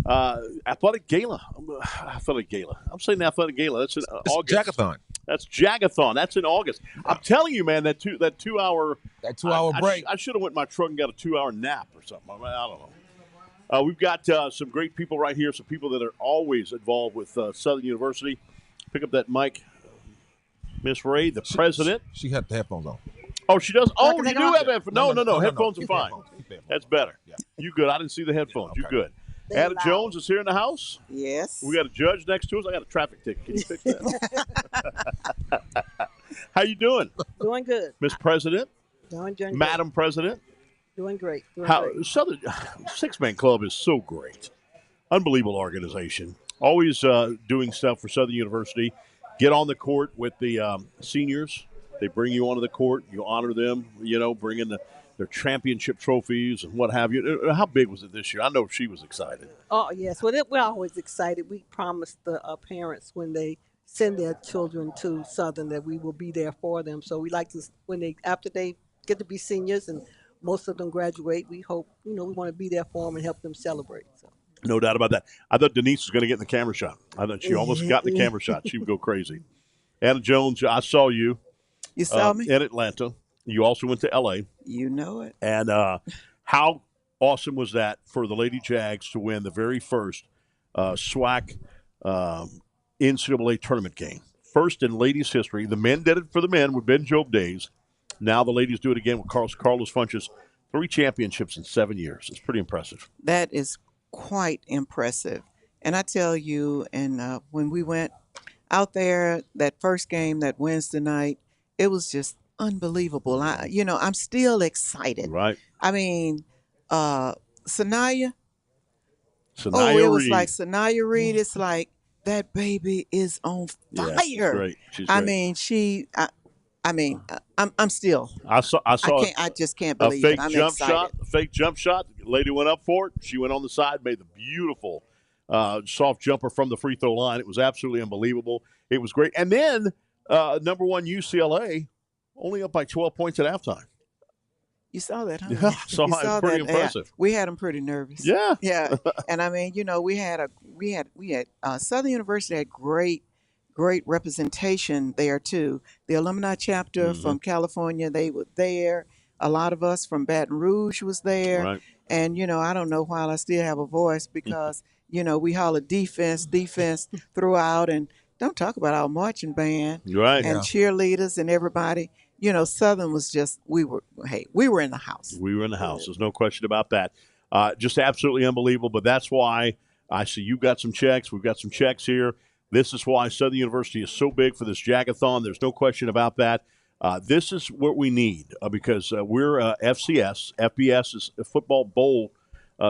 Athletic Gala. Athletic Gala. I'm saying Athletic Gala. That's in August. Jag-A-Thon. That's Jag-A-Thon. That's in August. I'm telling you, man, that 2 hour break. I should have went in my truck and got a 2 hour nap or something. I don't know. We've got some great people right here. Some people that are always involved with Southern University. Pick up that mic, Miss Ray, the president. She had the headphones on. Oh, she does. Oh, you they do on? have headphones. No. Headphones are Keep fine. That's better. You good? I didn't see the headphones. You good? Anna Jones is here in the house. Yes. We got a judge next to us. I got a traffic ticket. Can you fix that? How you doing, Doing good. Miss President? Doing great. Madam President? Doing great. Southern Six-Man Club is so great. Unbelievable organization. Always doing stuff for Southern University. Get on the court with the seniors. They bring you onto the court. You honor them, bring in their championship trophies and what have you. How big was it this year? I know she was excited. Oh, yes. Well, we're always excited. We promise the parents when they send their children to Southern that we will be there for them. So we like to, after they get to be seniors and most of them graduate, we hope, we want to be there for them and help them celebrate. So. No doubt about that. I thought Denise was going to get in the camera shot. I thought she almost got in the camera shot. She would go crazy. Anna Jones, I saw you. You saw me? In Atlanta. You also went to L.A. You know it. And how awesome was that for the Lady Jags to win the very first SWAC NCAA tournament game? First in ladies' history. The men did it for the men with Ben Job days. Now the ladies do it again with Carlos Funches. 3 championships in 7 years. It's pretty impressive. That is quite impressive. And I tell you, and when we went out there, that first game, that Wednesday night, it was just unbelievable. I'm still excited. Right. I mean, Sanaya. Sanaya it was Reed. like Sanaya Reed. It's like that baby is on fire. Yeah, she's great. She's I great. mean, I'm still. I saw. I just can't believe it. I'm excited. Fake jump shot. The lady went up for it. She went on the side, made the beautiful soft jumper from the free throw line. It was absolutely unbelievable. It was great. And then number 1 UCLA only up by 12 points at halftime. You saw that, huh? Yeah, saw it. It's pretty impressive. Yeah. We had them pretty nervous. Yeah, yeah. And I mean, we had Southern University had great representation there too. The alumni chapter from California, they were there. A lot of us from Baton Rouge was there. Right. And I don't know why I still have a voice because we holler defense throughout, and don't talk about our marching band right and cheerleaders and everybody. Southern was just we were in the house. We were in the house. There's no question about that. Just absolutely unbelievable. But that's why I see you got some checks. We've got some checks here. This is why Southern University is so big for this Jag-A-Thon. There's no question about that. This is what we need because we're FCS. FBS is a football bowl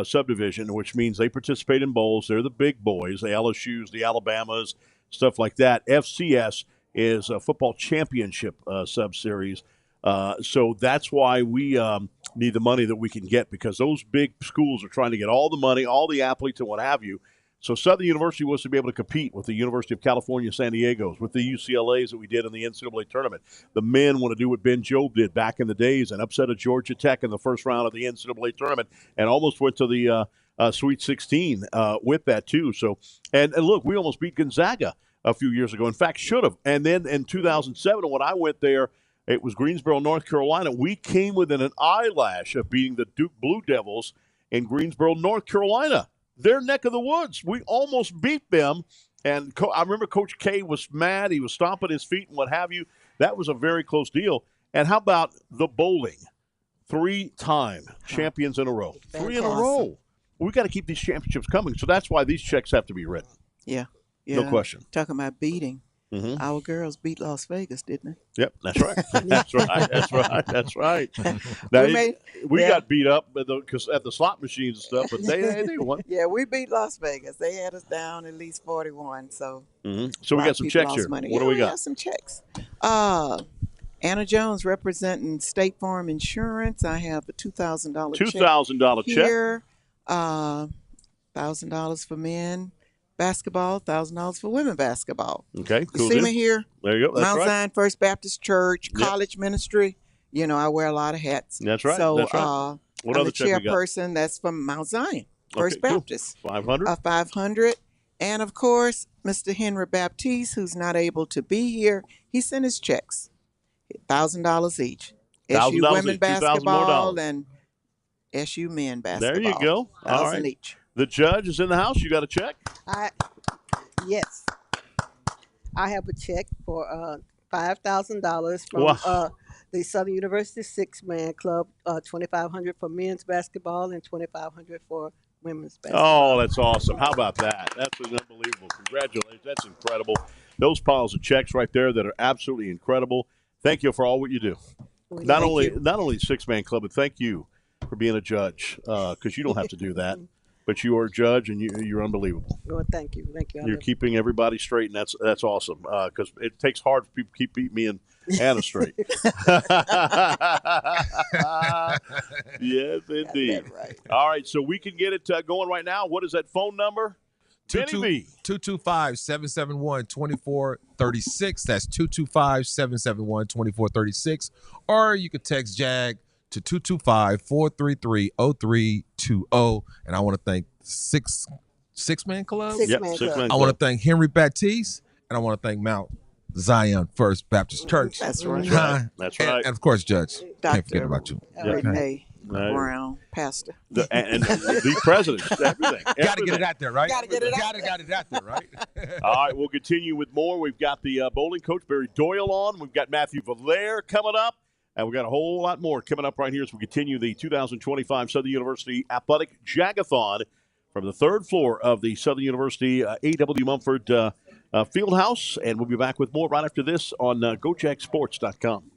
subdivision, which means they participate in bowls. They're the big boys, the LSUs, the Alabamas, stuff like that. FCS is a football championship sub-series. So that's why we need the money that we can get because those big schools are trying to get all the money, all the athletes and what have you. So Southern University wants to be able to compete with the University of California, San Diego's, with the UCLAs that we did in the NCAA tournament. The men want to do what Ben Job did back in the days and upset a Georgia Tech in the first round of the NCAA tournament and almost went to the Sweet 16 with that too. So and look, we almost beat Gonzaga a few years ago. In fact, should have. And then in 2007, when I went there, it was Greensboro, North Carolina. We came within an eyelash of beating the Duke Blue Devils in Greensboro, North Carolina. Their neck of the woods. We almost beat them. And I remember Coach K was mad. He was stomping his feet and what have you. That was a very close deal. And how about the bowling? 3-time champions in a row. 3 in a row. We got to keep these championships coming. So that's why these checks have to be written. Yeah. No question. Talking about beating. Our girls beat Las Vegas, didn't they? Yep, that's right. That's right. Now, we got beat up because at the slot machines and stuff, but they won. Yeah, we beat Las Vegas. They had us down at least 41. So, so we got some checks here. Money. What do we got? We got some checks. Anna Jones representing State Farm Insurance. I have a $2,000 check. $2,000 check. Here, $1,000 for men basketball, $1,000 for women basketball. Okay, cool. You see me here? There you go. That's Mount right. Zion First Baptist Church, college ministry. I wear a lot of hats. That's right. So That's right. What I'm other the check we got? chairperson. That's from Mount Zion First Okay, cool. Baptist. 500. 500. And of course, Mr. Henry Baptiste, who's not able to be here, he sent his checks, $1,000 each. SU $1,000 women each, $2,000 more basketball dollars. and SU men There basketball. you go. All 1,000 right. each. The judge is in the house. You got a check? Yes, I have a check for $5,000 from Wow. the Southern University Six-Man Club. 2,500 for men's basketball and 2,500 for women's basketball. Oh, that's awesome. How about that? That's unbelievable. Congratulations. That's incredible. Those piles of checks right there that are absolutely incredible. Thank you for all what you do. Not only Six-Man Club, but thank you for being a judge, because you don't have to do that. But you are a judge, and you're unbelievable. Well, thank you. You're keeping everybody straight, and that's awesome. Because it takes hard for people to keep beating me and Anna straight. Yes, indeed. Right. All right, so we can get it going right now. What is that phone number? Benny B. 225-771-2436. That's 225-771-2436. Or you could text JAG to 225-433-0320. And I want to thank Six-Man Club. Six-Man Club. I want to thank Henry Baptiste, and I want to thank Mount Zion First Baptist Church. That's right. That's right. And of course, Judge. Can't forget Dr. about you. Renee Right. Brown, pastor. And the president, everything. Got to get it out there, right? Gotta get it out Got it out there, right? All right, we'll continue with more. We've got the bowling coach, Barry Doyle, on. We've got Matthew Valaire coming up. And we've got a whole lot more coming up right here as we continue the 2025 Southern University Athletic Jag-A-Thon from the third floor of the Southern University A.W. Mumford Fieldhouse. And we'll be back with more right after this on GoJagSports.com.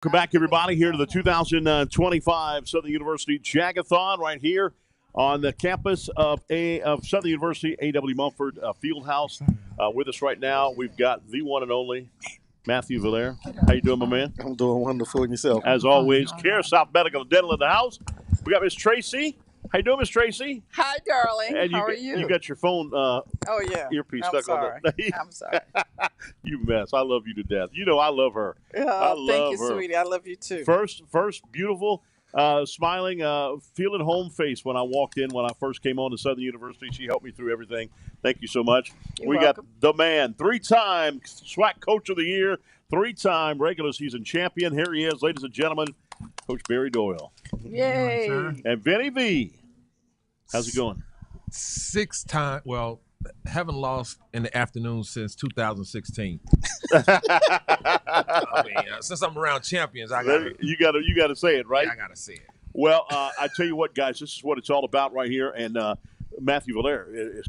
Welcome back, everybody, here to the 2025 Southern University Jag-A-Thon right here on the campus of Southern University A.W. Mumford Fieldhouse. With us right now, we've got the one and only Matthew Valere. How you doing, my man? I'm doing wonderful. And yourself? As always, Care South Medical and Dental in the house. We got Miss Tracy. How you doing, Miss Tracy? Hi, darling. And How are you? You got your phone earpiece I'm stuck sorry. on the I'm sorry. You mess. I love you to death. You know I love her. I love thank you, her. sweetie. I love you too. First beautiful, smiling, feeling home face when I walked in when I first came on to Southern University. She helped me through everything. Thank you so much. You're we welcome. got the man, 3-time SWAC Coach of the Year, 3-time regular season champion. Here he is, ladies and gentlemen, Coach Barry Doyle. Yay. And Vinny V. How's it going? 6-time. Well, haven't lost in the afternoon since 2016. I mean, since I'm around champions, you gotta say it, right? Yeah, I gotta say it. Well, I tell you what, guys, this is what it's all about right here. And Matthew Valere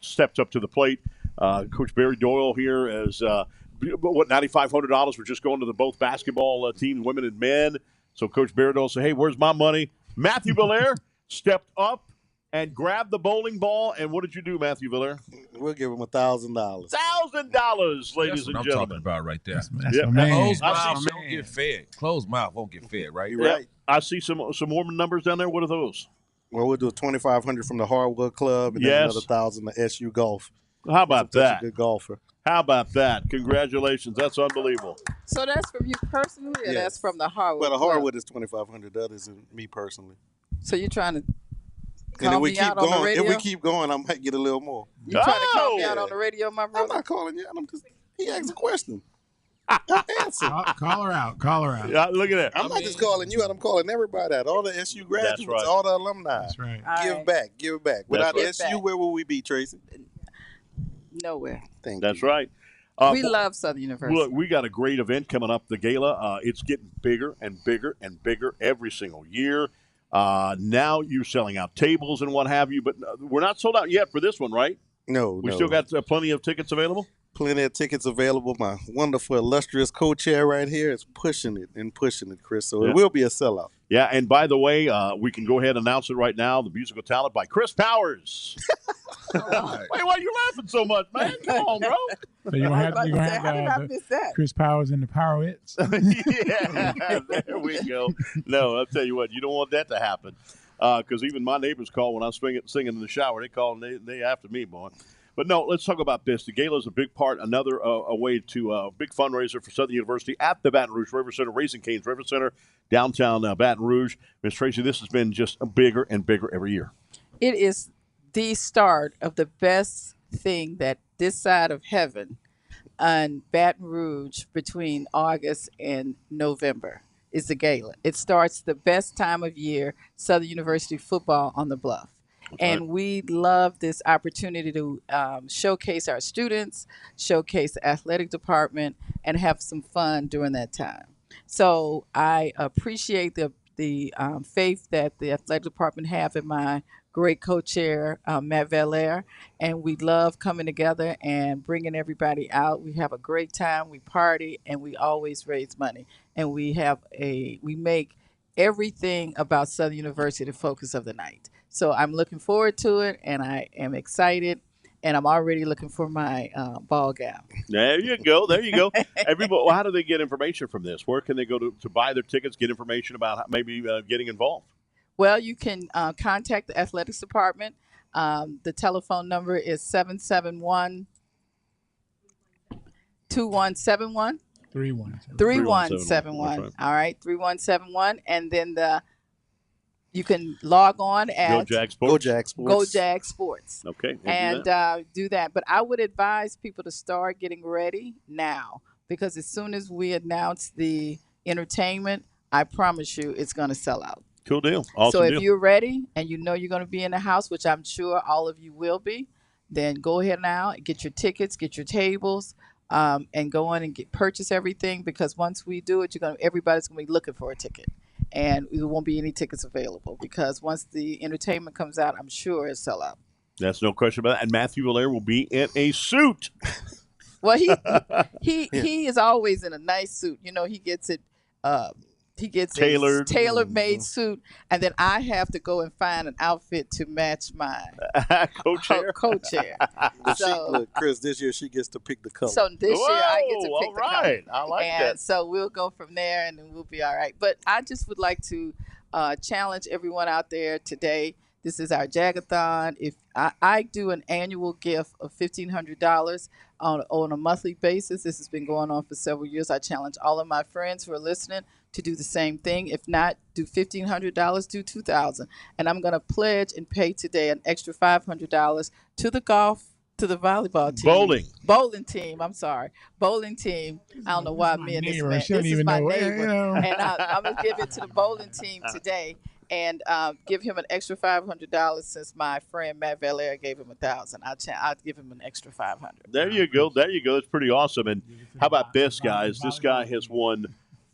steps up to the plate. Coach Barry Doyle here is $9,500. We're just going to the both basketball teams, women and men. So Coach Barry Doyle said, "Hey, where's my money?" Matthew Valere stepped up and grabbed the bowling ball. And what did you do, Matthew Valere? We'll give him $1,000. $1,000, ladies and I'm gentlemen. talking about right there. Yep. Closed mouth don't get fed. Closed mouth won't get fed, right? You're right. I see some more numbers down there. What are those? Well, we'll do $2,500 from the Hardwood Club and then another $1,000 to SU Golf. How about that? A good golfer. How about that? Congratulations. That's unbelievable. So that's from you personally, or Yes. that's from the Hardwood? Well, the Club? Hardwood is $2,500. That isn't me personally. So you're trying to And call if we me keep out on the going, radio? if we keep going, I might get a little more. You trying to call me out on the radio, my brother? I'm not calling you out. He asked a question. Answer. Call her out. Call her out. Yeah, look at that. I'm not just calling you out. I'm calling everybody out. All the SU graduates, right. all the alumni. That's right. Give back. Give back. Without right. SU, where will we be, Tracy? Nowhere. That's right. We love Southern University. Look, we got a great event coming up, the gala. It's getting bigger and bigger and bigger every single year. Now you're selling out tables and what have you, but we're not sold out yet for this one, right? No, We still got plenty of tickets available? Plenty of tickets available. My wonderful, illustrious co-chair right here is pushing it, Chris. So Yeah. it will be a sellout. Yeah, and by the way, we can go ahead and announce it right now, the musical talent by Chris Powers. Wait, why are you laughing so much, man? Come on, bro. So you're going to have Chris Powers and the Powerettes. Yeah, there we go. No, I'll tell you what, you don't want that to happen. Because even my neighbors call when I'm singing in the shower. They call and they after me, boy. But no, let's talk about this. The gala is a big part, another a way to big fundraiser for Southern University at the Baton Rouge River Center, Raising Cane's River Center, downtown Baton Rouge. Miss Tracy, this has been just bigger and bigger every year. It is the start of the best thing that this side of heaven and Baton Rouge between August and November is the gala. It starts the best time of year, Southern University football on the Bluff. And we love this opportunity to showcase our students, showcase the athletic department, and have some fun during that time. So I appreciate the faith that the athletic department have in my great co-chair, Matt Valere, and we love coming together and bringing everybody out. We have a great time, we party, and we always raise money. And we make everything about Southern University the focus of the night. So I'm looking forward to it, and I am excited, and I'm already looking for my ball gown. There you go. There you go. Everybody, how do they get information from this? Where can they go to buy their tickets, get information about maybe getting involved? Well, you can contact the athletics department. The telephone number is 771-2171. 3171. 3171. Right. All right, 3171. And then you can log on at Go Jag Sports. Go Jag Sports. Go Jag Sports. Okay. And do that. But I would advise people to start getting ready now, because as soon as we announce the entertainment, I promise you it's going to sell out. Cool deal. Awesome So if deal. you're ready and you know you're going to be in the house, which I'm sure all of you will be, then go ahead now, get your tickets, get your tables, and go on and purchase everything, because once we do it, everybody's going to be looking for a ticket. And there won't be any tickets available, because once the entertainment comes out, I'm sure it'll sell out. That's no question about that. And Matthew Valere will be in a suit. Well, he is always in a nice suit. You know, he gets it he gets Tailored. a tailor-made suit, and then I have to go and find an outfit to match mine. Co-chair. Co-chair. But So- look, Chris, this year she gets to pick the color. So this year I get to Whoa, pick all the right. color. I like and that. so we'll go from there and then we'll be all right. But I just would like to challenge everyone out there today. This is our Jag-A-Thon. If I do an annual gift of $1,500 on a monthly basis. This has been going on for several years. I challenge all of my friends who are listening to do the same thing. If not, do $1,500, do $2,000. And I'm going to pledge and pay today an extra $500 to the volleyball team. Bowling team. I'm sorry. Bowling team. I don't know why me and this man. She don't This is even my know. neighbor. You know. And I'm going to give it to the bowling team today and give him an extra $500 since my friend Matt Valera gave him $1,000. I'll give him an extra $500. There you go. There you go. That's pretty awesome. And how about this, guys? This guy has won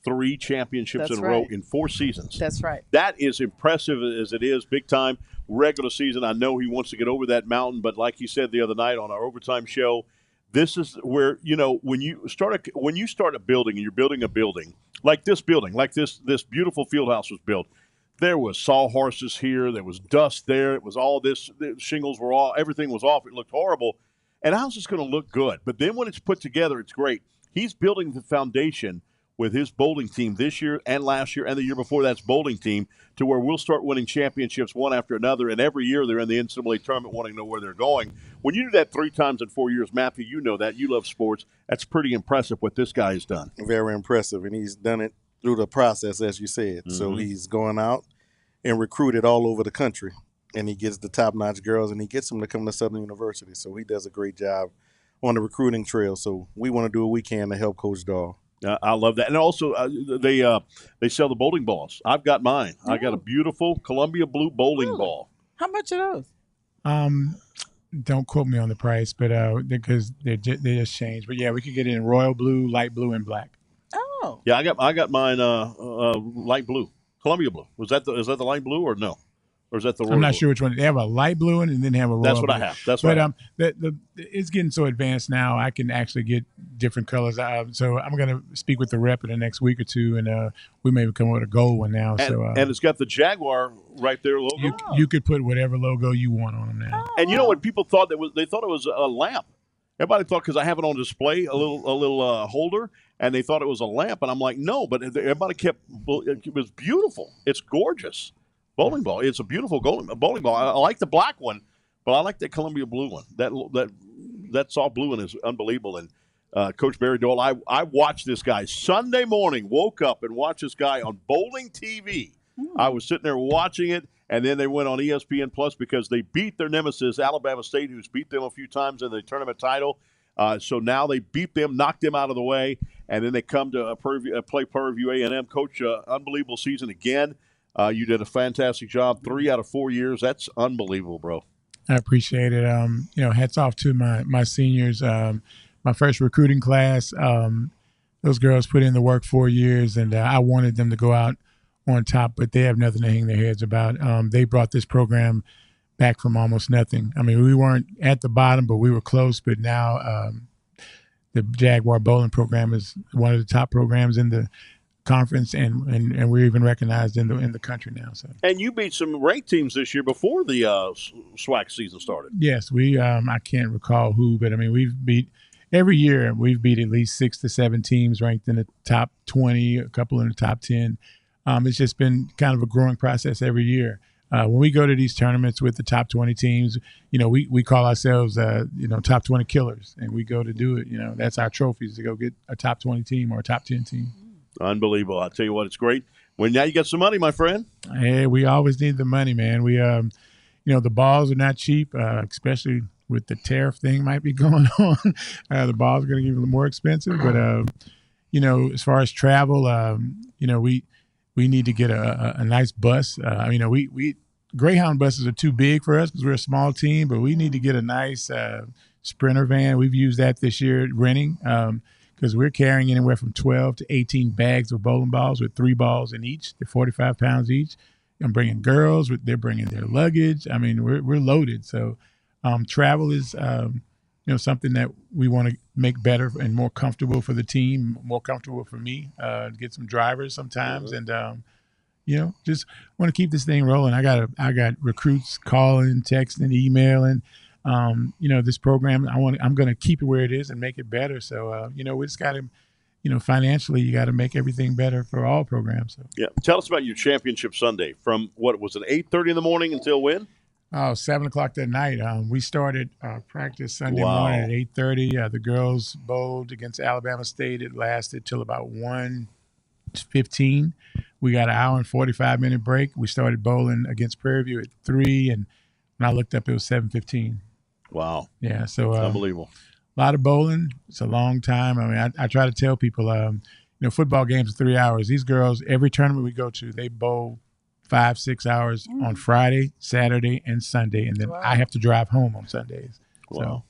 3 championships That's in a row right. in 4 seasons. That's right. That is impressive as it is, big time. Regular season, I know he wants to get over that mountain, but like he said the other night on our overtime show, this is where, you know, when you start a building and you're building a building, like this beautiful field house was built. There was sawhorses here. There was dust there. It was all this. The shingles were all. Everything was off. It looked horrible. And how's this going to look good? But then when it's put together, it's great. He's building the foundation with his bowling team this year and last year and the year before that's bowling team to where we'll start winning championships one after another. And every year they're in the NCAA tournament wanting to know where they're going. When you do that 3 times in 4 years, Matthew, you know that. You love sports. That's pretty impressive what this guy has done. Very impressive. And he's done it through the process, as you said. Mm-hmm. So he's going out and recruited all over the country. And he gets the top-notch girls, and he gets them to come to Southern University. So he does a great job on the recruiting trail. So we want to do what we can to help Coach Dahl. I love that. And also, they sell the bowling balls. I've got mine. I got a beautiful Columbia blue bowling ball. How much are those? Don't quote me on the price, but because they just changed. But yeah, we could get it in royal blue, light blue, and black. Oh. Yeah, I got mine light blue, Columbia blue. Is that the light blue or no? Or is that the royal I'm not blue? sure which one. They have a light blue one and then they have a royal That's what blue. I have. That's what I have. It's getting so advanced now. I can actually get different colors. So I'm going to speak with the rep in the next week or two, and we may come up with a gold one now. And it's got the Jaguar right there logo. You could put whatever logo you want on them now. And you know what people thought they thought it was a lamp. Everybody thought because I have it on display, a little holder, and they thought it was a lamp. And I'm like, no, but everybody it was beautiful. It's gorgeous. Bowling ball. It's a beautiful bowling ball. I like the black one, but I like the Columbia blue one. That soft blue one is unbelievable. And Coach Barry Dole, I watched this guy Sunday morning. Woke up and watched this guy on bowling TV. I was sitting there watching it, and then they went on ESPN Plus because they beat their nemesis Alabama State, who's beat them a few times in the tournament title. So now they beat them, knocked them out of the way, and then they come to play Prairie View A&M. Coach, unbelievable season again. You did a fantastic job. 3 out of 4 years. That's unbelievable, bro. I appreciate it. Hats off to my seniors. My first recruiting class, those girls put in the work 4 years, and I wanted them to go out on top, but they have nothing to hang their heads about. They brought this program back from almost nothing. I mean, we weren't at the bottom, but we were close. But now the Jaguar bowling program is one of the top programs in the conference, and we're even recognized in the country now. So. And you beat some ranked teams this year before the SWAC season started. Yes, we. I can't recall who, but I mean, every year we've beat at least 6 to 7 teams ranked in the top 20, a couple in the top 10. It's just been kind of a growing process every year. When we go to these tournaments with the top 20 teams, we call ourselves, top 20 killers, and we go to do it. That's our trophies, to go get a top 20 team or a top 10 team. Unbelievable. I'll tell you what, it's great. Well, now you got some money, my friend. Hey, we always need the money, man. We, the balls are not cheap, especially with the tariff thing might be going on. The balls are going to get a little more expensive. But, as far as travel, we need to get a nice bus. We Greyhound buses are too big for us because we're a small team, but we need to get a nice Sprinter van. We've used that this year renting. Because we're carrying anywhere from 12 to 18 bags of bowling balls with 3 balls in each. They're 45 pounds each. I'm bringing girls. They're bringing their luggage. I mean, we're loaded. So travel is something that we want to make better and more comfortable for the team, more comfortable for me. Get some drivers sometimes, and just want to keep this thing rolling. I got recruits calling, texting, emailing. This program, I'm going to keep it where it is and make it better. So we just got to, financially, you got to make everything better for all programs. So. Yeah, tell us about your championship Sunday. From what was it, 8:30 in the morning until when? Oh, 7:00 that night. We started practice Sunday morning at 8:30. The girls bowled against Alabama State. It lasted till about 1:15. We got an hour and 45-minute break. We started bowling against Prairie View at 3, and when I looked up, it was 7:15. Wow. Yeah, so unbelievable. A lot of bowling. It's a long time. I mean, I try to tell people, football games are 3 hours. These girls, every tournament we go to, they bowl 5-6 hours on Friday, Saturday, and Sunday, and then I have to drive home on Sundays. Wow.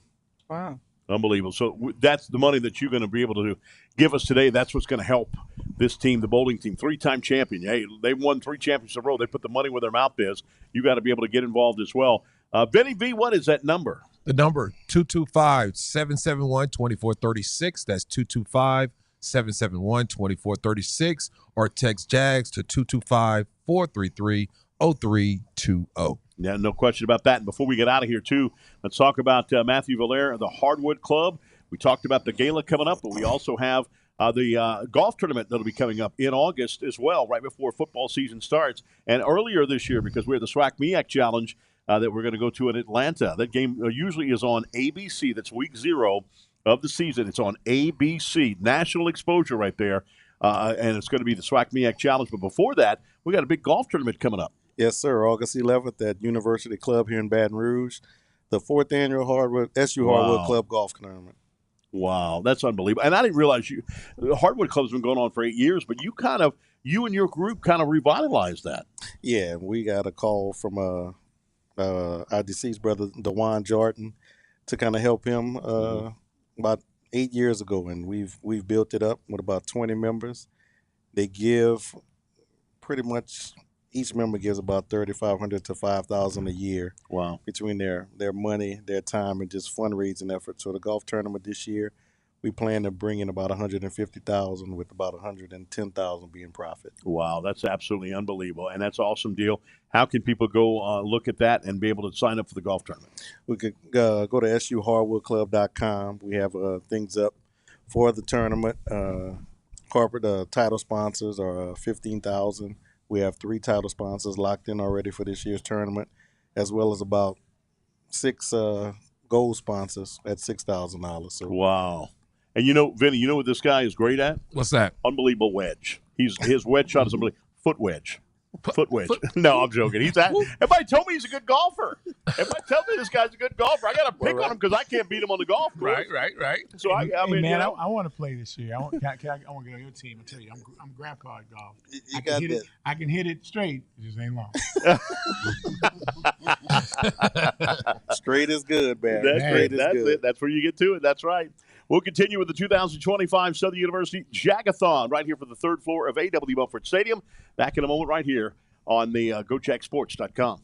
Wow. Unbelievable. So that's the money that you're going to be able to give us today. That's what's going to help this team, the bowling team, 3-time champion. Hey, they've won 3 championships in a row. They put the money where their mouth is. You got to be able to get involved as well. Benny V, what is that number? The number 225-771-2436. That's 225-771-2436. Or text JAGS to 225-433-0320. Yeah, no question about that. And before we get out of here, too, let's talk about Matthew Valere, the Hardwood Club. We talked about the gala coming up, but we also have the golf tournament that'll be coming up in August as well, right before football season starts. And earlier this year, because we have the SWAC-MEAC Challenge that we're going to go to in Atlanta. That game usually is on ABC. That's week 0 of the season. It's on ABC. National exposure right there. And it's going to be the SWAC-MEAC Challenge. But before that, we got a big golf tournament coming up. Yes, sir. August 11th at University Club here in Baton Rouge, the 4th annual Hardwood Club Golf Tournament. Wow, that's unbelievable. And I didn't realize the Hardwood Club's been going on for 8 years, but you and your group kind of revitalized that. Yeah, we got a call from our deceased brother, DeJuan Jordan, to kind of help him about 8 years ago, and we've built it up with about 20 members. They give pretty much. Each member gives about $3,500 to $5,000 a year. Wow! Between their money, their time, and just fundraising efforts. So the golf tournament this year, we plan to bring in about $150,000, with about $110,000 being profit. Wow, that's absolutely unbelievable, and that's an awesome deal. How can people go look at that and be able to sign up for the golf tournament? We could go to suhardwoodclub.com. We have things up for the tournament. Corporate title sponsors are $15,000. We have 3 title sponsors locked in already for this year's tournament, as well as about 6 gold sponsors at $6,000. So wow. And Vinny, what this guy is great at? What's that? Unbelievable wedge. His wedge shot is unbelievable. Foot wedge. No, I'm joking. Everybody told me he's a good golfer. Everybody tells me this guy's a good golfer. I got to pick on him because I can't beat him on the golf course. Right. So I mean, man, I want to play this year. I want to get on your team. I tell you, I'm grandpa at golf. I can hit it straight. It just ain't long. Straight is good, man. That's it. That's where you get to it. That's right. We'll continue with the 2025 Southern University Jag-A-Thon right here for the 3rd floor of A.W. Mumford Stadium. Back in a moment right here on the GoCheckSports.com.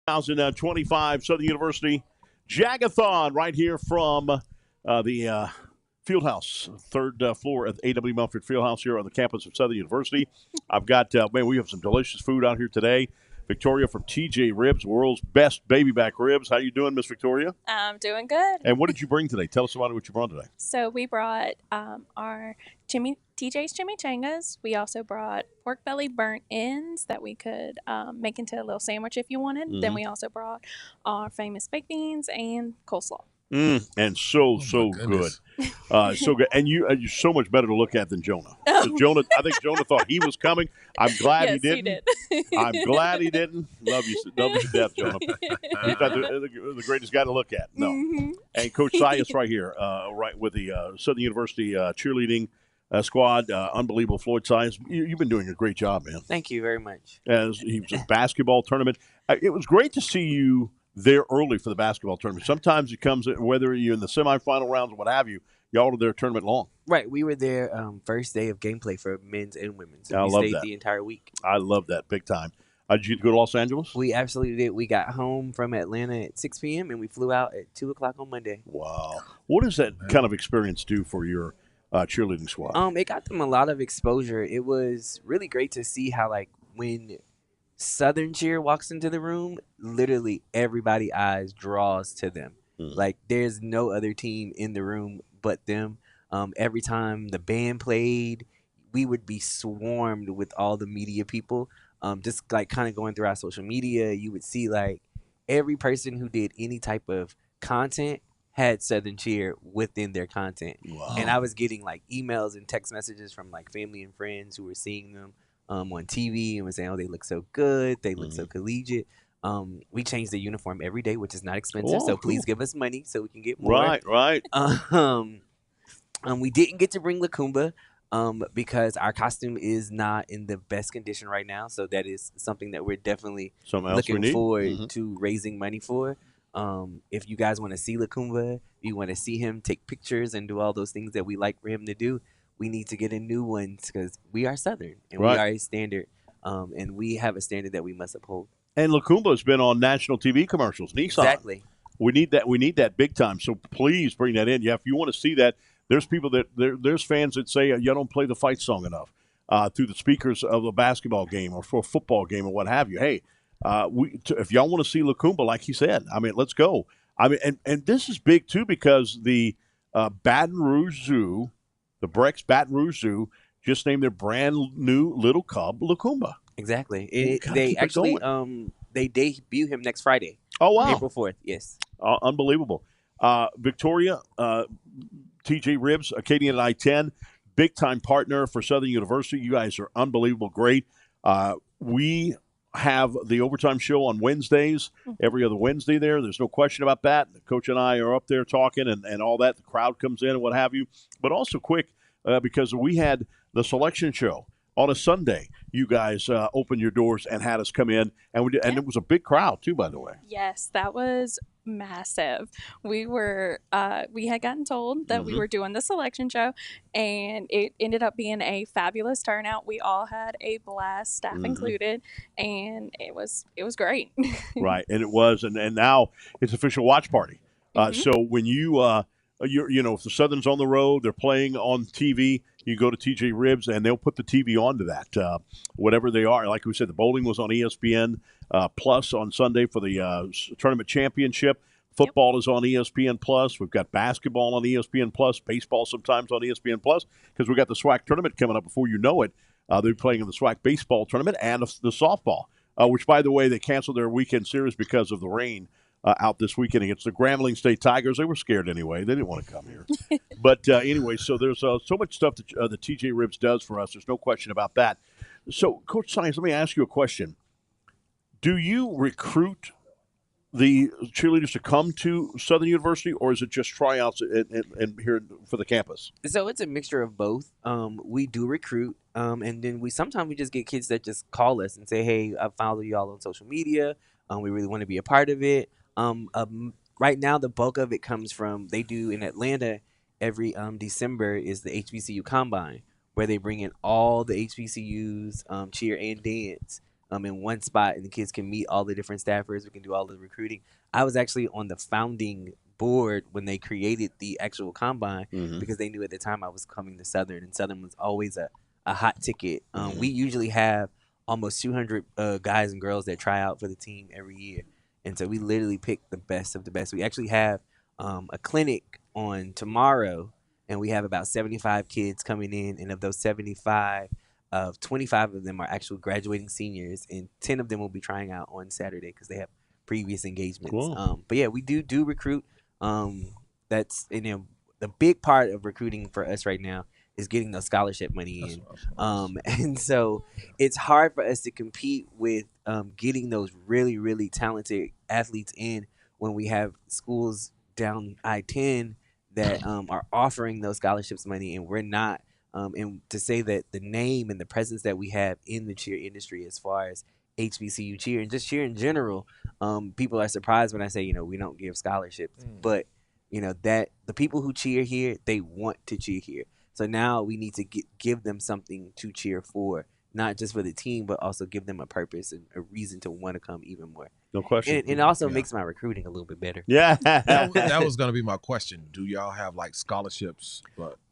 2025 Southern University Jag-A-Thon right here from the Fieldhouse, third floor of A.W. Mumford Fieldhouse here on the campus of Southern University. I've got, we have some delicious food out here today. Victoria from TJ Ribs, world's best baby back ribs. How you doing, Miss Victoria? I'm doing good. And what did you bring today? Tell us about what you brought today. So we brought our TJ's chimichangas. We also brought pork belly burnt ends that we could make into a little sandwich if you wanted. Then we also brought our famous baked beans and coleslaw. And so good. So good. And you're so much better to look at than Jonah. 'Cause I think Jonah thought he was coming. I'm glad he didn't. I'm glad he didn't. Love you to death, Jonah. He's not the greatest guy to look at. No. And Coach Sias right here, right with the Southern University cheerleading squad. Unbelievable. Floyd Sias, you've been doing a great job, man. Thank you very much. As he was a basketball tournament. It was great to see you there early for the basketball tournament. Sometimes it comes, whether you're in the semifinal rounds or what have you, y'all are there tournament long. Right. We were there first day of gameplay for men's and women's. I We love stayed that. the entire week. I love that big time. Did you go to Los Angeles? We absolutely did. We got home from Atlanta at 6 p.m. and we flew out at 2 o'clock on Monday. Wow. What does that kind of experience do for your cheerleading squad? It got them a lot of exposure. It was really great to see how, like, when Southern cheer walks into the room, literally everybody's eyes draws to them. Like, there's no other team in the room but them. Every time the band played, we would be swarmed with all the media people. Just like kind of going through our social media, you would see like every person who did any type of content had Southern cheer within their content. Wow. And I was getting like emails and text messages from like family and friends who were seeing them on TV and was saying, oh, they look so good. They look so collegiate. We change the uniform every day, which is not expensive. Oh, so cool. please give us money so we can get more. Right. We didn't get to bring Lacumba because our costume is not in the best condition right now. So that is something that we're definitely Something else we looking need. forward to raising money for. If you guys want to see Lacumba, if you want to see him take pictures and do all those things that we like for him to do, we need to get a new one because we are Southern and we Right. are a standard. And we have a standard that we must uphold. And Lacumba's been on national TV commercials. Nissan. Exactly. We need that. We need that big time. So please bring that in. Yeah, if you want to see that, there's people there's fans that say you don't play the fight song enough through the speakers of a basketball game or for a football game or what have you. Hey, if y'all want to see Lacumba, like he said, I mean, let's go. I mean, and this is big too because the Baton Rouge Zoo, the Brex Baton Rouge Zoo, just named their brand new little cub Lacumba. Exactly. gotta They keep it actually going. they debut him next Friday. Oh wow, April 4th. Yes. Unbelievable. Victoria, TJ Ribs, Acadian I-10, big time partner for Southern University. You guys are unbelievable, great. We have the overtime show on Wednesdays, every other Wednesday there. There's no question about that. The coach and I are up there talking and all that. The crowd comes in and what have you. But also quick, because we had the selection show on a Sunday. You guys opened your doors and had us come in, and we did, and it was a big crowd too, by the way. Yes, that was massive. We had gotten told that we were doing the selection show, and it ended up being a fabulous turnout. We all had a blast, staff included, and it was great. Right, and it was, and now it's official watch party. So when if the Southern's on the road, they're playing on TV, you go to TJ Ribs and they'll put the TV onto that, whatever they are. Like we said, the bowling was on ESPN Plus on Sunday for the tournament championship. Football is on ESPN Plus. We've got basketball on ESPN Plus, baseball sometimes on ESPN Plus, because we got the SWAC tournament coming up before you know it. They're playing in the SWAC baseball tournament and the softball, which, by the way, they canceled their weekend series because of the rain out this weekend against the Grambling State Tigers. They were scared anyway. They didn't want to come here. But anyway, so there's so much stuff that the TJ Ribs does for us. There's no question about that. So, Coach Science, let me ask you a question. Do you recruit the cheerleaders to come to Southern University, or is it just tryouts and here for the campus? So it's a mixture of both. We do recruit, and then we sometimes just get kids that just call us and say, "Hey, I follow y'all on social media. We really want to be a part of it." Right now, the bulk of it comes from they do in Atlanta every December is the HBCU Combine, where they bring in all the HBCUs, cheer and dance. in one spot, and the kids can meet all the different staffers. We can do all the recruiting. I was actually on the founding board when they created the actual combine because they knew at the time I was coming to Southern, and Southern was always a hot ticket. We usually have almost 200 guys and girls that try out for the team every year, and so we literally pick the best of the best. We actually have a clinic on tomorrow, and we have about 75 kids coming in, and of those 75, 25 of them are actual graduating seniors, and 10 of them will be trying out on Saturday because they have previous engagements. Cool. But yeah, we do recruit. That's the big part of recruiting for us right now is getting those scholarship money in. And so it's hard for us to compete with getting those really, really talented athletes in when we have schools down I-10 that are offering those scholarships money, and we're not. And to say that the name and the presence that we have in the cheer industry as far as HBCU cheer and just cheer in general, people are surprised when I say, we don't give scholarships. But, that the people who cheer here, they want to cheer here. So now we need to give them something to cheer for, not just for the team, but also give them a purpose and a reason to want to come even more. No question. And it also makes my recruiting a little bit better. Yeah. that was going to be my question. Do y'all have like scholarships?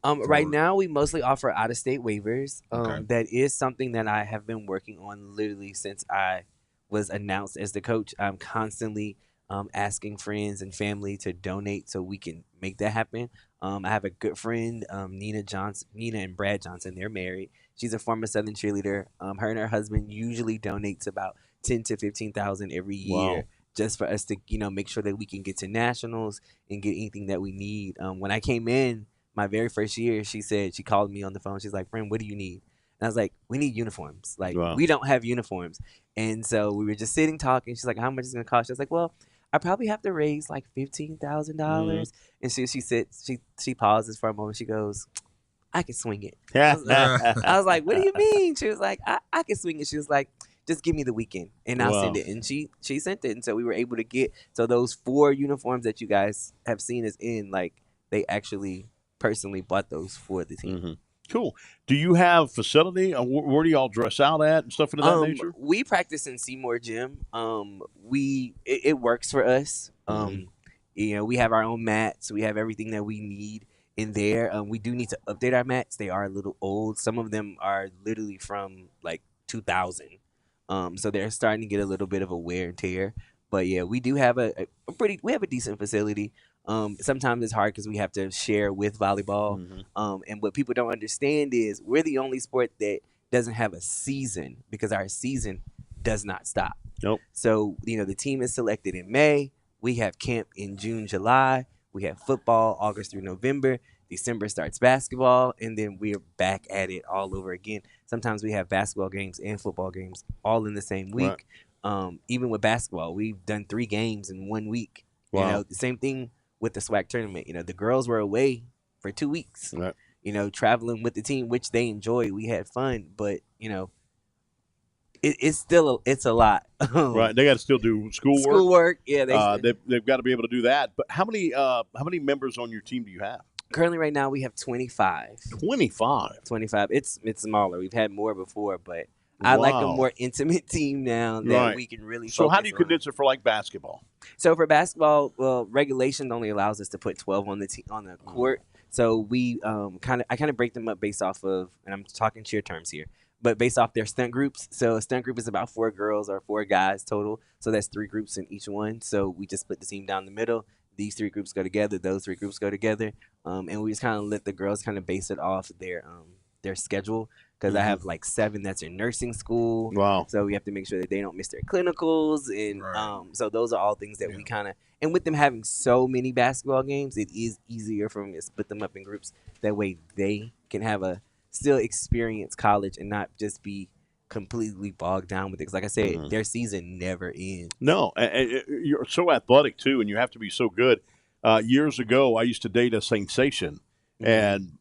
Right now, we mostly offer out-of-state waivers. Okay. That is something that I have been working on literally since I was announced as the coach. I'm constantly asking friends and family to donate so we can make that happen. I have a good friend, Nina and Brad Johnson. They're married. She's a former Southern cheerleader. Her and her husband usually donates about $10,000 to $15,000 every year, just for us to make sure that we can get to nationals and get anything that we need. When I came in my very first year, she called me on the phone. She's like, "Friend, what do you need?" And I was like, "We need uniforms. We don't have uniforms." And so we were just sitting talking. She's like, "How much is it gonna cost?" I was like, "Well, I probably have to raise like $15,000. And she said, she pauses for a moment. She goes, "I can swing it." I was like, "What do you mean?" She was like, I can swing it. She was like, "Just give me the weekend and I'll send it." And she sent it. And so we were able to get, so those 4 uniforms that you guys have seen us in, like they actually personally bought those for the team. Cool. Do you have facility? Where do y'all dress out at and stuff of that nature? We practice in Seymour Gym. It works for us. We have our own mats. We have everything that we need in there. We do need to update our mats. They are a little old. Some of them are literally from like 2000. So they're starting to get a little bit of a wear and tear. But yeah, we do have a decent facility. Sometimes it's hard because we have to share with volleyball. And what people don't understand is we're the only sport that doesn't have a season because our season does not stop. Nope. So, the team is selected in May. We have camp in June, July. We have football August through November. December starts basketball, and then we're back at it all over again. Sometimes we have basketball games and football games all in the same week. Even with basketball, we've done 3 games in 1 week. Wow. The same thing with the SWAC tournament. The girls were away for 2 weeks. Traveling with the team, which they enjoyed. We had fun, but it's still a lot. Right, they got to still do schoolwork. Schoolwork, yeah. They've got to be able to do that. But how many members on your team do you have? Currently, right now, we have 25. 25. It's smaller. We've had more before, but I like a more intimate team now that we can really. So how do you condense it for like basketball? So for basketball, regulation only allows us to put 12 on the court. So we I kind of break them up based off of, and I'm talking cheer terms here, but based off their stunt groups. So a stunt group is about 4 girls or 4 guys total. So that's 3 groups in each one. So we just split the team down the middle. These 3 groups go together. Those 3 groups go together. And we just kind of let the girls kind of base it off their schedule. Because I have like 7 that's in nursing school. Wow. So we have to make sure that they don't miss their clinicals. And so those are all things that we kind of, and with them having so many basketball games, it is easier for me to split them up in groups. That way they can have still experience college and not just be completely bogged down with it. Because like I said, their season never ends. No, you're so athletic too, and you have to be so good. Years ago, I used to date a sensation, and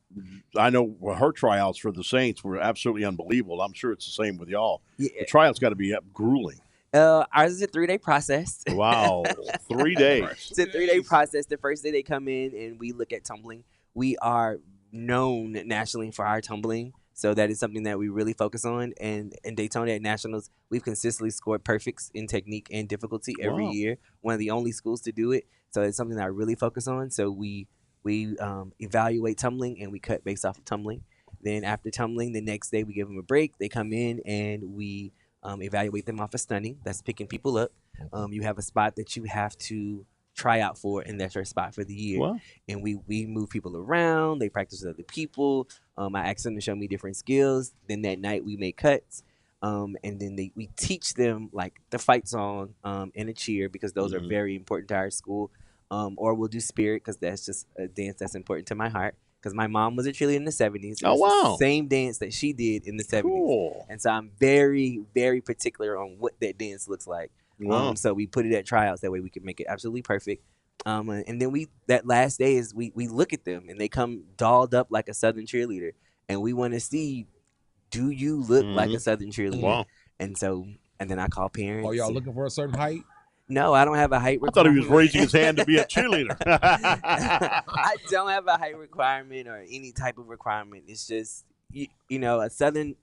I know her tryouts for the Saints were absolutely unbelievable. I'm sure it's the same with y'all. Yeah. The tryouts got to be grueling. Ours is a 3-day process. Wow, 3 days. It's a 3-day process. The first day they come in and we look at tumbling. We are known nationally for our tumbling. So that is something that we really focus on. And in Daytona at Nationals, we've consistently scored perfects in technique and difficulty every Wow. year. One of the only schools to do it. So it's something that I really focus on. So we evaluate tumbling and we cut based off of tumbling. Then after tumbling, the next day we give them a break. They come in and we evaluate them off of stunning. That's picking people up. You have a spot that you have to try out for, and that's your spot for the year. Wow. And we move people around. They practice with other people. I ask them to show me different skills. Then that night we make cuts. And then we teach them like the fight song and a cheer, because those are very important to our school. Or we'll do spirit, because that's just a dance that's important to my heart. Because my mom was a cheerleader in the 70s. Oh, wow. The same dance that she did in the 70s. Cool. And so I'm very, very particular on what that dance looks like. Wow. So we put it at tryouts. That way we can make it absolutely perfect. And then that last day is we look at them, and they come dolled up like a Southern cheerleader. And we want to see, do you look like a Southern cheerleader? Wow. And then I call parents. Are y'all looking for a certain height? No, I don't have a height I thought he was requirement. raising his hand to be a cheerleader. I don't have a height requirement or any type of requirement. It's just you know, a southern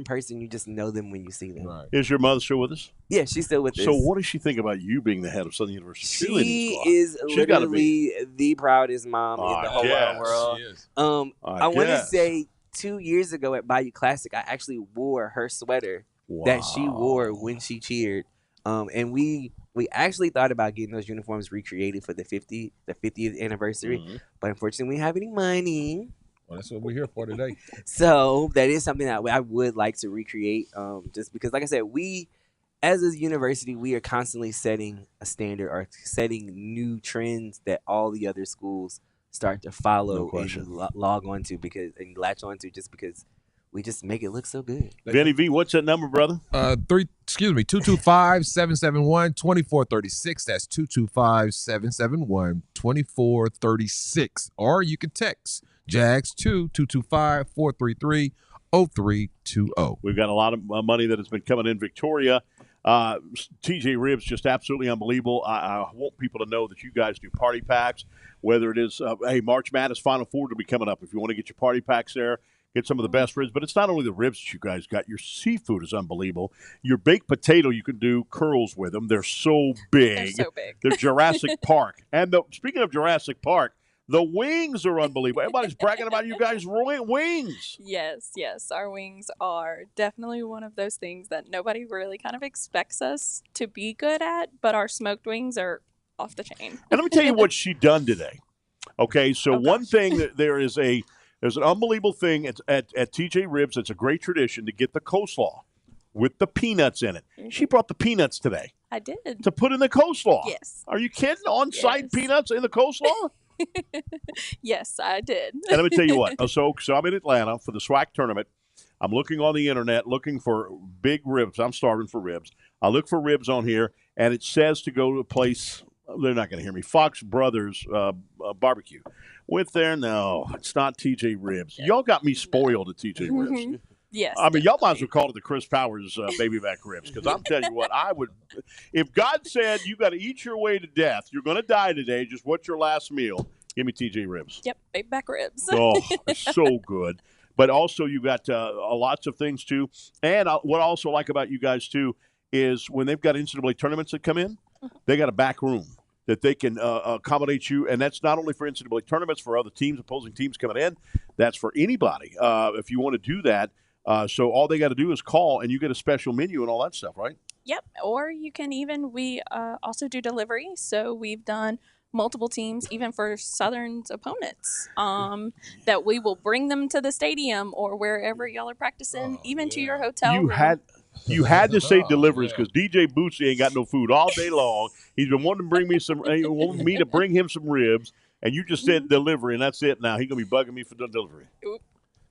person, you just know them when you see them. Right. Is your mother still with us? Yeah, she's still with us. So what does she think about you being the head of Southern University cheerleading She squad? is She's gotta be. literally the proudest mom in the whole wide world. She is. I want to guess. say 2 years ago at Bayou Classic, I actually wore her sweater that she wore when she cheered. And we actually thought about getting those uniforms recreated for the 50th anniversary, but unfortunately we don't have any money. Well, that's what we're here for today. So that is something that I would like to recreate, just because, like I said, we, as a university, we are constantly setting a standard or setting new trends that all the other schools start to follow and log onto and latch onto, just because we just make it look so good. Vinny V, what's that number, brother? 225-771-2436. That's 225-771-2436. Or you can text JAGS 225-433-0320. We've got a lot of money that has been coming in Victoria. TJ Ribs, just absolutely unbelievable. I want people to know that you guys do party packs, whether it is, March Madness Final Four to be coming up. If you want to get your party packs there, get some of the best ribs. But it's not only the ribs that you guys got. Your seafood is unbelievable. Your baked potato, you can do curls with them. They're so big. They're so big. They're Jurassic Park. And speaking of Jurassic Park, the wings are unbelievable. Everybody's bragging about you guys' wings. Yes. Our wings are definitely one of those things that nobody really kind of expects us to be good at, but our smoked wings are off the chain. And let me tell you what she done today. Okay, so one thing that there's an unbelievable thing at TJ Ribs. It's a great tradition to get the coleslaw with the peanuts in it. She brought the peanuts today I did. to put in the coleslaw. Yes. Are you kidding? On-site peanuts in the coleslaw? Yes, I did. And let me tell you what. So I'm in Atlanta for the SWAC tournament. I'm looking on the internet, looking for big ribs. I'm starving for ribs. I look for ribs on here, and it says to go to a place. They're not going to hear me. Fox Brothers Barbecue. Went there. No, it's not TJ Ribs. Y'all got me spoiled at TJ Ribs. Yes. I mean, y'all might as well call it the Chris Powers baby back ribs, because I'm telling you what, I would. If God said you got to eat your way to death, you're going to die today. Just what's your last meal? Give me TJ Ribs. Yep, big back ribs. Oh, it's so good. But also you got lots of things too. And what I also like about you guys too is when they've got NCAA tournaments that come in, they got a back room that they can accommodate you. And that's not only for NCAA tournaments, for other teams, opposing teams coming in. That's for anybody if you want to do that. So all they got to do is call, and you get a special menu and all that stuff, right? Yep. Or you can we also do delivery. So we've done multiple teams, even for Southern's opponents, that we will bring them to the stadium or wherever y'all are practicing, even to your hotel room. You had to say deliveries because DJ Bootsy ain't got no food all day long. He's been wanting to bring me wanting me to bring him some ribs, and you just said delivery, and that's it. Now he's gonna be bugging me for the delivery.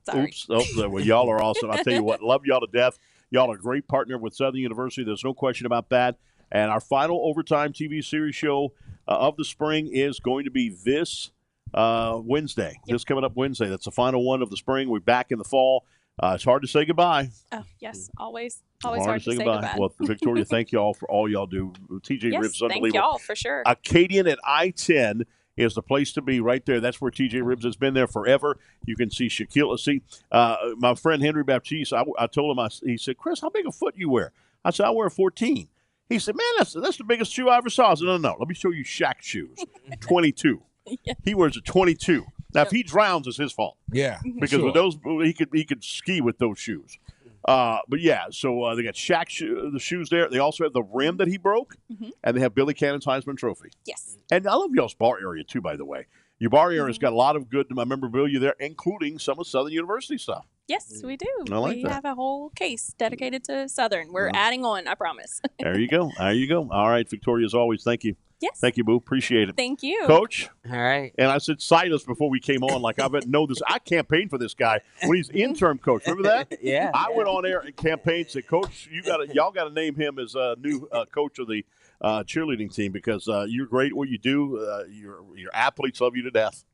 Sorry. Oops. Oh, well, y'all are awesome. I tell you what, love y'all to death. Y'all are a great partner with Southern University. There's no question about that. And our final overtime TV series show of the spring is going to be this Wednesday. Yep. This coming up Wednesday. That's the final one of the spring. We're back in the fall. It's hard to say goodbye. Oh, yes. Always hard to say goodbye. Well, Victoria, thank you all for all y'all do. TJ yes, Ribs is unbelievable. Thank y'all for sure. Acadian at I-10 is the place to be right there. That's where TJ Ribs has been there forever. You can see Shaquille. See, my friend Henry Baptiste, I told him, he said, Chris, how big a foot you wear? I said, I wear 14. He said, man, that's the biggest shoe I ever saw. I said, no. Let me show you Shaq's shoes. 22. Yeah. He wears a 22. Now, if he drowns, it's his fault. Yeah. Because with those, he could ski with those shoes. But yeah, so they got the shoes there. They also have the rim that he broke, and they have Billy Cannon's Heisman Trophy. Yes. And I love y'all's bar area too, by the way. Your bar area's got a lot of good memorabilia there, including some of Southern University stuff. Yes, we do. I like we that. have a whole case dedicated to Southern. We're adding on, I promise. There you go. All right, Victoria, as always, thank you. Yes. Thank you, Boo. Appreciate it. Thank you. Coach. All right. And I said Silas before we came on, like I know this. I campaigned for this guy when he's interim coach. Remember that? Yeah. I went on air and campaigned, said, Coach, y'all got to name him as a new coach of the cheerleading team because you're great at what you do. Your athletes love you to death.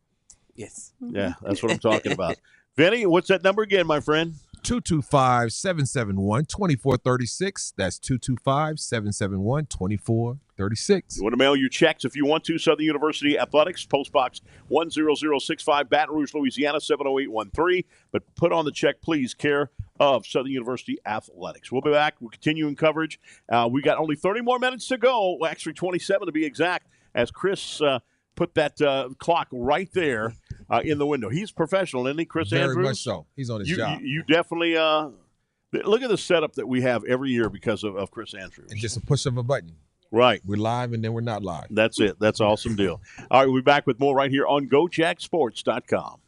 Yes. Yeah, that's what I'm talking about. Vinny, what's that number again, my friend? 225-771-2436. That's 225-771-2436. You want to mail your checks if you want to. Southern University Athletics, Post Box 10065, Baton Rouge, Louisiana 70813. But put on the check, please, care of Southern University Athletics. We'll be back. We're continuing coverage. We got only 30 more minutes to go. Well, actually, 27 to be exact, as Chris put that clock right there in the window. He's professional, isn't he, Chris Andrews? Very much so. He's on his job. You definitely look at the setup that we have every year because of Chris Andrews. And just a push of a button. Right. We're live and then we're not live. That's it. That's an awesome deal. All right, we'll be back with more right here on GoJagSports.com.